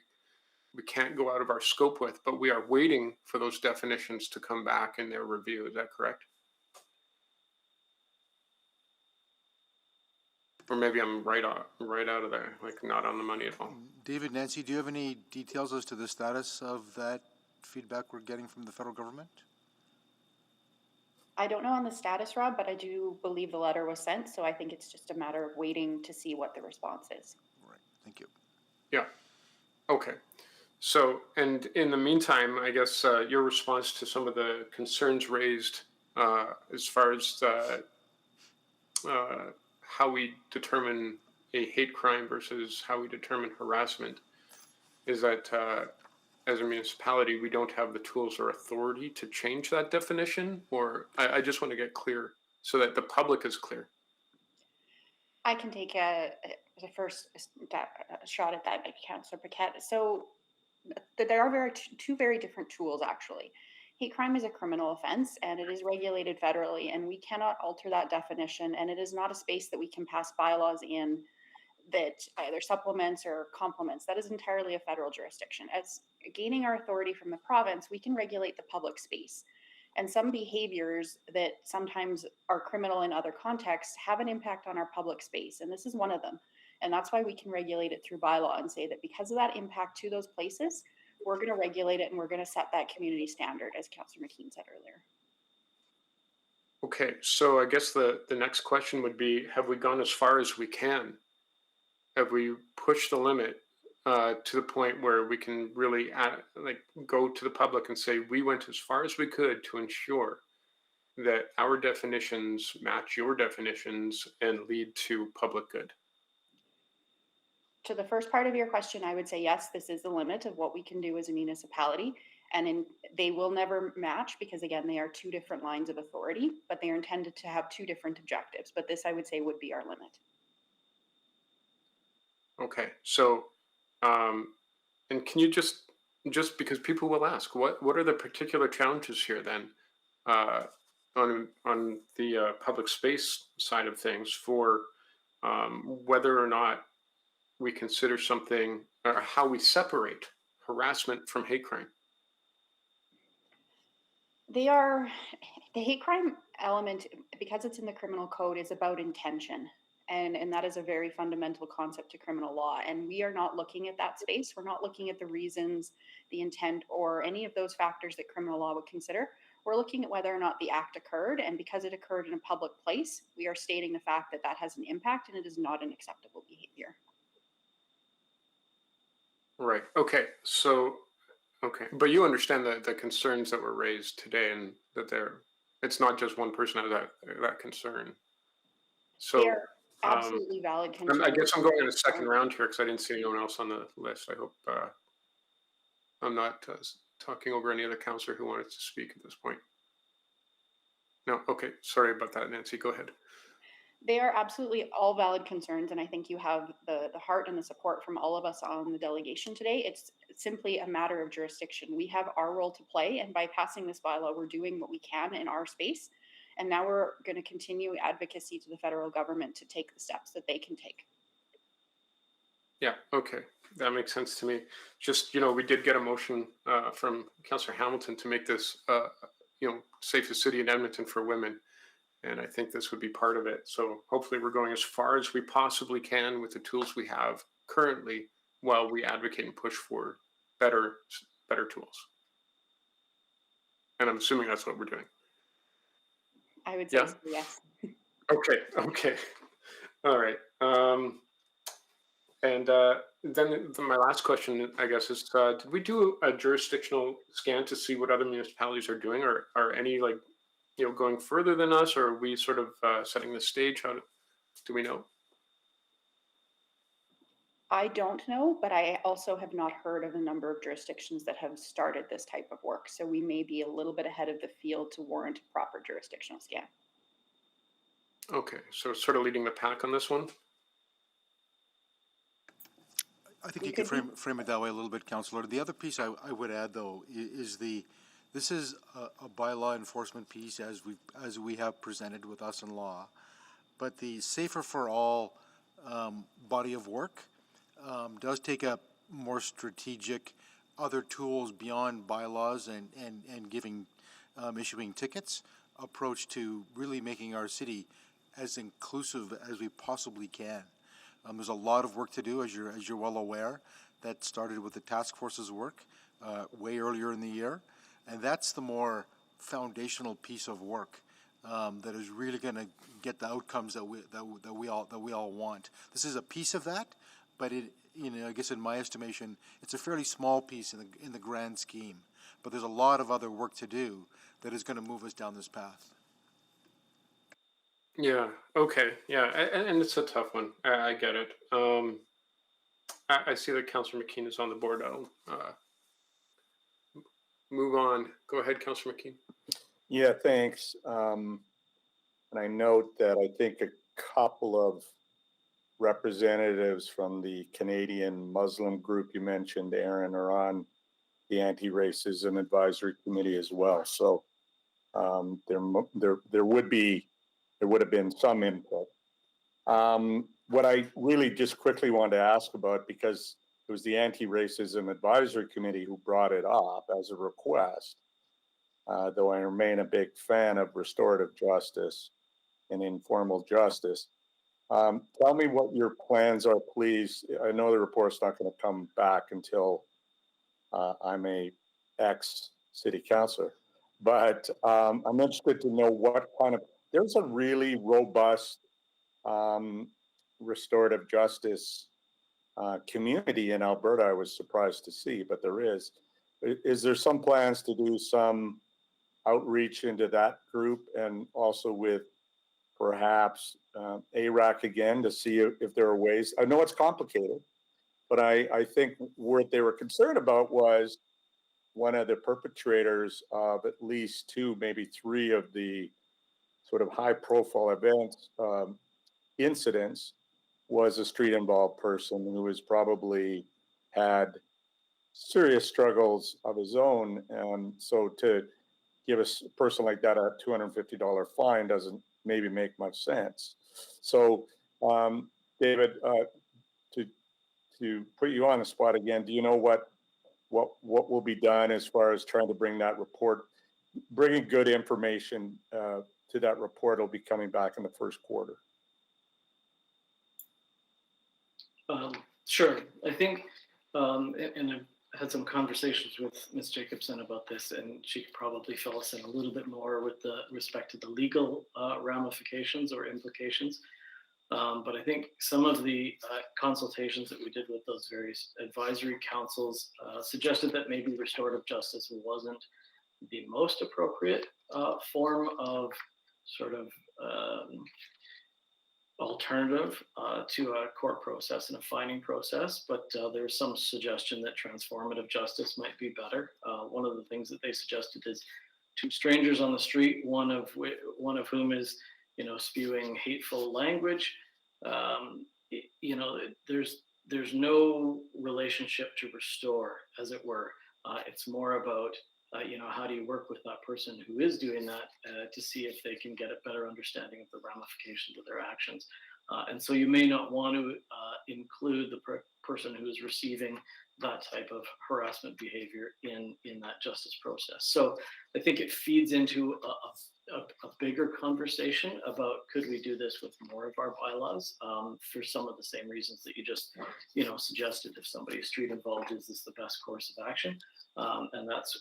can't go out of our scope with, but we are waiting for those definitions to come back in their review. Is that correct? Or maybe I'm right out of there, like not on the money at all. David, Nancy, do you have any details as to the status of that feedback we're getting from the federal government? I don't know on the status, Rob, but I do believe the letter was sent, so I think it's just a matter of waiting to see what the response is. Right, thank you. Yeah, okay. So, and in the meantime, I guess your response to some of the concerns raised as far as how we determine a hate crime versus how we determine harassment is that as a municipality, we don't have the tools or authority to change that definition? Or I just want to get clear so that the public is clear. I can take the first shot at that, Councillor Paquette. So there are two very different tools, actually. Hate crime is a criminal offense, and it is regulated federally, and we cannot alter that definition, and it is not a space that we can pass bylaws in that either supplements or complements. That is entirely a federal jurisdiction. As gaining our authority from the province, we can regulate the public space. And some behaviors that sometimes are criminal in other contexts have an impact on our public space, and this is one of them. And that's why we can regulate it through bylaw and say that because of that impact to those places, we're going to regulate it and we're going to set that community standard, as Councillor McKean said earlier. Okay, so I guess the next question would be, have we gone as far as we can? Have we pushed the limit to the point where we can really go to the public and say, we went as far as we could to ensure that our definitions match your definitions and lead to public good? To the first part of your question, I would say yes, this is the limit of what we can do as a municipality. And they will never match because, again, they are two different lines of authority, but they are intended to have two different objectives. But this, I would say, would be our limit. Okay, so, and can you just because people will ask, what are the particular challenges here then on the public space side of things for whether or not we consider something or how we separate harassment from hate crime? They are, The hate crime element, because it's in the criminal code, is about intention. And that is a very fundamental concept to criminal law. And we are not looking at that space. We're not looking at the reasons, the intent, or any of those factors that criminal law would consider. We're looking at whether or not the act occurred. And because it occurred in a public place, we are stating the fact that that has an impact and it is not an acceptable behavior. Right. Okay. So, okay. But you understand the concerns that were raised today, and that it's not just one person that that concern. So, They're absolutely valid concerns. I guess I'm going in a second round here because I didn't see anyone else on the list. I hope I'm not talking over any other counselor who wanted to speak at this point. No. Okay. Sorry about that, Nancy. Go ahead. They are absolutely all valid concerns, and I think you have the heart and the support from all of us on the delegation today. It's simply a matter of jurisdiction. We have our role to play, and by passing this bylaw, we're doing what we can in our space. And now we're going to continue advocacy to the federal government to take the steps that they can take. Yeah, okay. That makes sense to me. Just, we did get a motion from Councillor Hamilton to make this, safest city in Edmonton for women. And I think this would be part of it. So hopefully we're going as far as we possibly can with the tools we have currently while we advocate and push for better tools. And I'm assuming that's what we're doing. I would say Yeah? so, yes. Okay. All right. And then my last question, I guess, is did we do a jurisdictional scan to see what other municipalities are doing, or are any going further than us, or are we sort of setting the stage? Do we know? I don't know, but I also have not heard of a number of jurisdictions that have started this type of work. So we may be a little bit ahead of the field to warrant a proper jurisdictional scan. Okay, so sort of leading the pack on this one. I think you can frame it that way a little bit, Councillor. The other piece I would add, though, is this is a bylaw enforcement piece as we have presented with us in law, but the Safer for All body of work does take a more strategic, other tools beyond bylaws and giving issuing tickets approach to really making our city as inclusive as we possibly can. There's a lot of work to do, as you're well aware. That started with the task force's work way earlier in the year, and that's the more foundational piece of work that is really going to get the outcomes that we all want. This is a piece of that, but I guess in my estimation, it's a fairly small piece in the grand scheme. But there's a lot of other work to do that is going to move us down this path. Yeah. Okay. Yeah, and it's a tough one. I get it. I see that Councillor McKean is on the board. I'll move on. Go ahead, Councillor McKean. Yeah, thanks. And I note that I think a couple of representatives from the Canadian Muslim group you mentioned, Aaron, are on the Anti-Racism Advisory Committee as well. So there would have been some input. What I really just quickly wanted to ask about, because it was the Anti-Racism Advisory Committee who brought it up as a request, though I remain a big fan of restorative justice and informal justice. Tell me what your plans are, please. I know the report's not going to come back until I'm a ex-city councillor, but I'm interested to know what kind of, there's a really robust restorative justice community in Alberta. I was surprised to see, but there is. Is there some plans to do some outreach into that group, and also with perhaps ARAC again, to see if there are ways? I know it's complicated, but I think what they were concerned about was one of the perpetrators of at least 2, maybe 3 of the sort of high-profile events, incidents, was a street-involved person who has probably had serious struggles of his own. And so to give a person like that a $250 fine doesn't maybe make much sense. So, David, to put you on the spot again, do you know what will be done as far as trying to bring that report bringing good information to that report will be coming back in the first quarter. Sure. I think, and I've had some conversations with Ms. Jacobson about this, and she could probably fill us in a little bit more with the respect to the legal ramifications or implications. But I think some of the consultations that we did with those various advisory councils suggested that maybe restorative justice wasn't the most appropriate form of sort of alternative to a court process and a fining process, but there's some suggestion that transformative justice might be better. One of the things that they suggested is two strangers on the street, one of whom is, spewing hateful language. There's no relationship to restore, as it were. It's more about how do you work with that person who is doing that to see if they can get a better understanding of the ramifications of their actions. And so you may not want to include the person who is receiving that type of harassment behavior in that justice process. So I think it feeds into a bigger conversation about could we do this with more of our bylaws for some of the same reasons that you just suggested. If somebody is street involved, is this the best course of action? And that's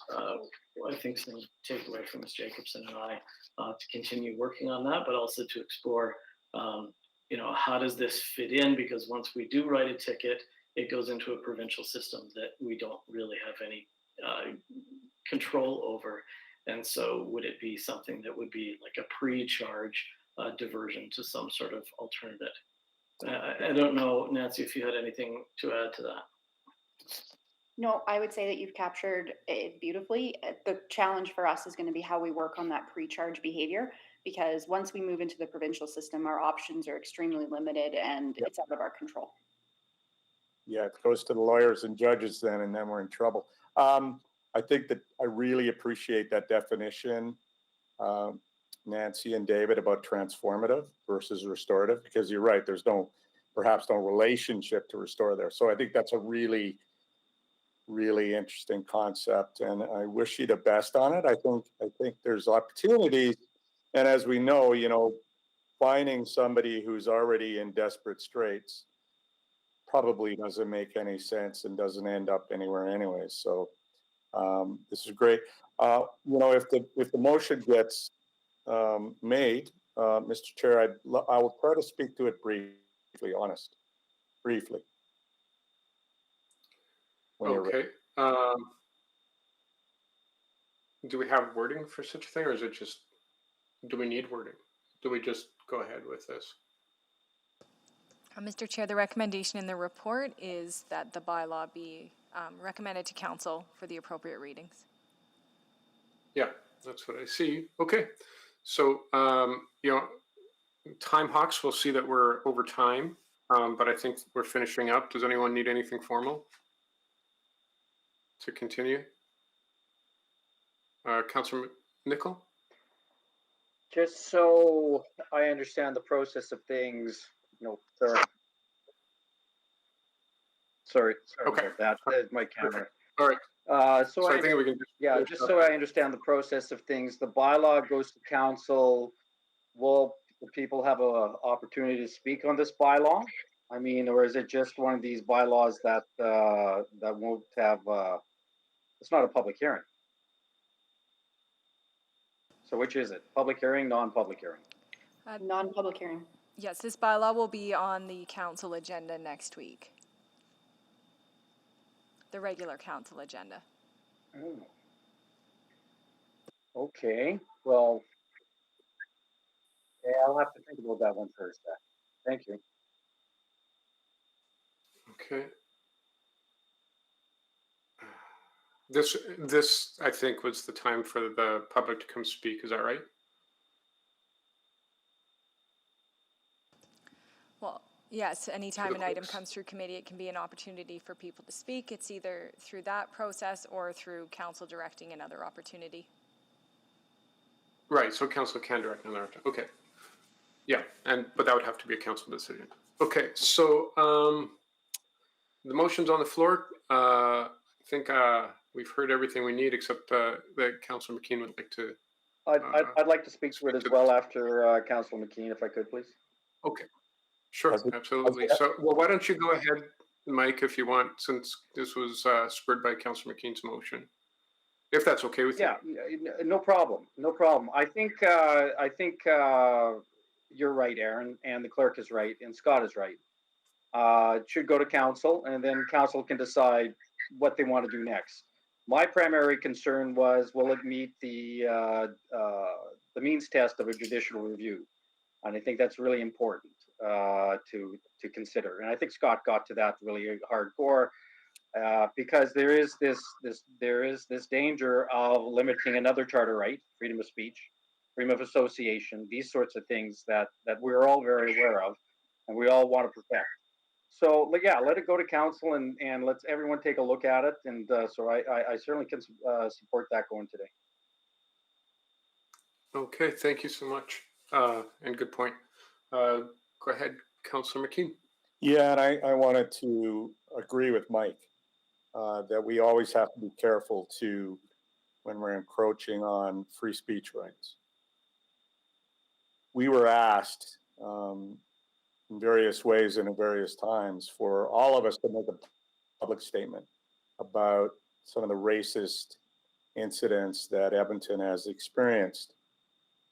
I think some takeaway from Ms. Jacobson and I to continue working on that, but also to explore how does this fit in? Because once we do write a ticket, it goes into a provincial system that we don't really have any control over. And so would it be something that would be like a pre-charge diversion to some sort of alternative? I don't know, Nancy, if you had anything to add to that. No, I would say that you've captured it beautifully. The challenge for us is going to be how we work on that pre-charge behavior, because once we move into the provincial system, our options are extremely limited and it's out of our control. Yeah, it goes to the lawyers and judges then, and then we're in trouble. I think that I really appreciate that definition, Nancy and David, about transformative versus restorative, because you're right, there's perhaps no relationship to restore there. So I think that's a really, really interesting concept, and I wish you the best on it. I think there's opportunities, and as we know, finding somebody who's already in desperate straits probably doesn't make any sense and doesn't end up anywhere anyway. So this is great. If the motion gets made, Mr. Chair, I will try to speak to it briefly. Okay. Do we have wording for such a thing, or is it just, do we need wording? Do we just go ahead with this? Mr. Chair, the recommendation in the report is that the bylaw be recommended to council for the appropriate readings. Yeah, that's what I see. Okay. So, time hawks, we'll see that we're over time, but I think we're finishing up. Does anyone need anything formal to continue? Councillor Nicol? Just so I understand the process of things, sorry Okay. about that. There's my camera. All right. So I think we can just so I understand the process of things, the bylaw goes to council. Will the people have an opportunity to speak on this bylaw? I mean, or is it just one of these bylaws that won't have? It's not a public hearing. So which is it? Public hearing, non-public hearing? Non-public hearing. Yes, this bylaw will be on the council agenda next week. The regular council agenda. Oh. Okay, well, yeah, I'll have to think about that one first. Thank you. Okay. This I think was the time for the public to come speak. Is that right? Well, yes, anytime an item comes through committee, it can be an opportunity for people to speak. It's either through that process or through council directing another opportunity. Right, so council can direct another. Okay. Yeah, but that would have to be a council decision. Okay, so the motion's on the floor. I think we've heard everything we need, except that Councillor McKean would like to. I'd like to speak to it as well after Councillor McKean, if I could, please. Okay, sure, absolutely. So, well, why don't you go ahead, Mike, if you want, since this was spurred by Councillor McKean's motion, if that's okay with you. Yeah, no problem, no problem. I think you're right, Aaron, and the clerk is right, and Scott is right. It should go to council, and then council can decide what they want to do next. My primary concern was, will it meet the means test of a judicial review? And I think that's really important to consider. And I think Scott got to that really hardcore because there is this danger of limiting another charter right, freedom of speech, freedom of association, these sorts of things that we're all very aware of, and we all want to protect. So yeah, let it go to council and let's everyone take a look at it. And so I certainly can support that going today. Okay, thank you so much. And good point. Go ahead, Councillor McKean. Yeah, and I wanted to agree with Mike that we always have to be careful when we're encroaching on free speech rights. We were asked in various ways and at various times for all of us to make a public statement about some of the racist incidents that Edmonton has experienced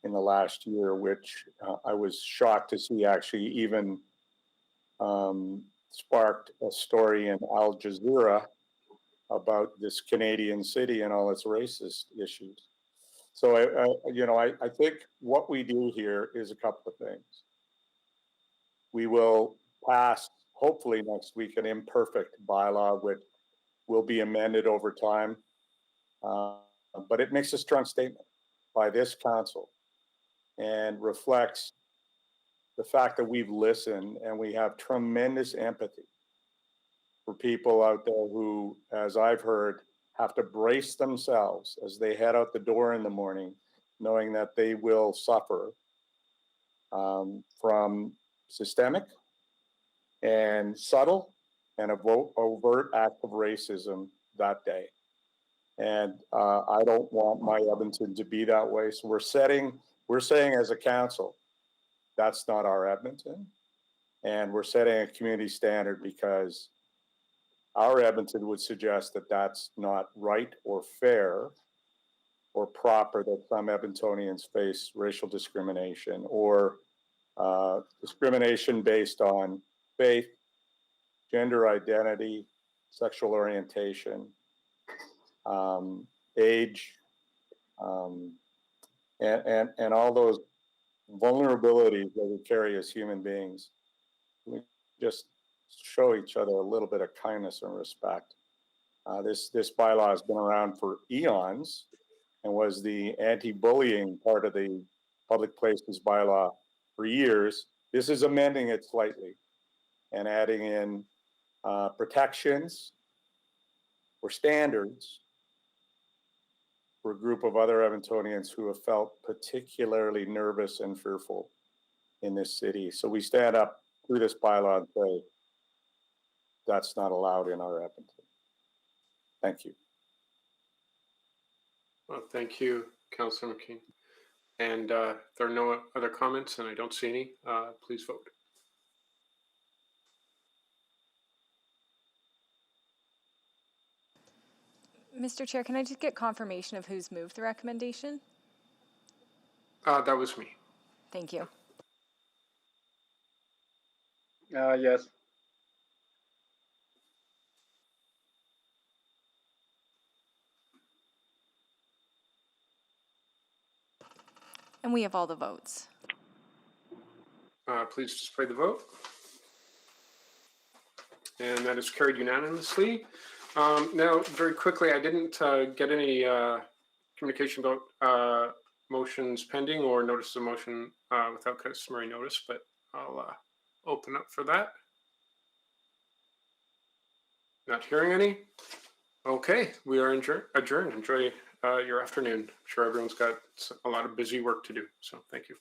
in the last year, which I was shocked to see actually even sparked a story in Al Jazeera about this Canadian city and all its racist issues. So, I think what we do here is a couple of things. We will pass, hopefully next week, an imperfect bylaw, which will be amended over time. But it makes a strong statement by this council and reflects the fact that we've listened and we have tremendous empathy for people out there who, as I've heard, have to brace themselves as they head out the door in the morning, knowing that they will suffer from systemic and subtle and overt act of racism that day. And I don't want my Edmonton to be that way. So we're saying as a council, that's not our Edmonton. And we're setting a community standard because our Edmonton would suggest that that's not right or fair or proper, that some Edmontonians face racial discrimination or discrimination based on faith, gender identity, sexual orientation, age, and all those vulnerabilities that we carry as human beings. We just show each other a little bit of kindness and respect. This bylaw has been around for eons and was the anti-bullying part of the public places bylaw for years. This is amending it slightly and adding in protections or standards for a group of other Edmontonians who have felt particularly nervous and fearful in this city. So we stand up through this bylaw and say, that's not allowed in our Edmonton. Thank you. Well, thank you, Councillor McKean. And if there are no other comments, and I don't see any, please vote. Mr. Chair, can I just get confirmation of who's moved the recommendation? That was me. Thank you. Yes. And we have all the votes. Please display the vote. And that is carried unanimously. Now, very quickly, I didn't get any communication about motions pending or notice of motion without customary notice, but I'll open up for that. Not hearing any. Okay, we are adjourned. Enjoy your afternoon. I'm sure everyone's got a lot of busy work to do, so thank you.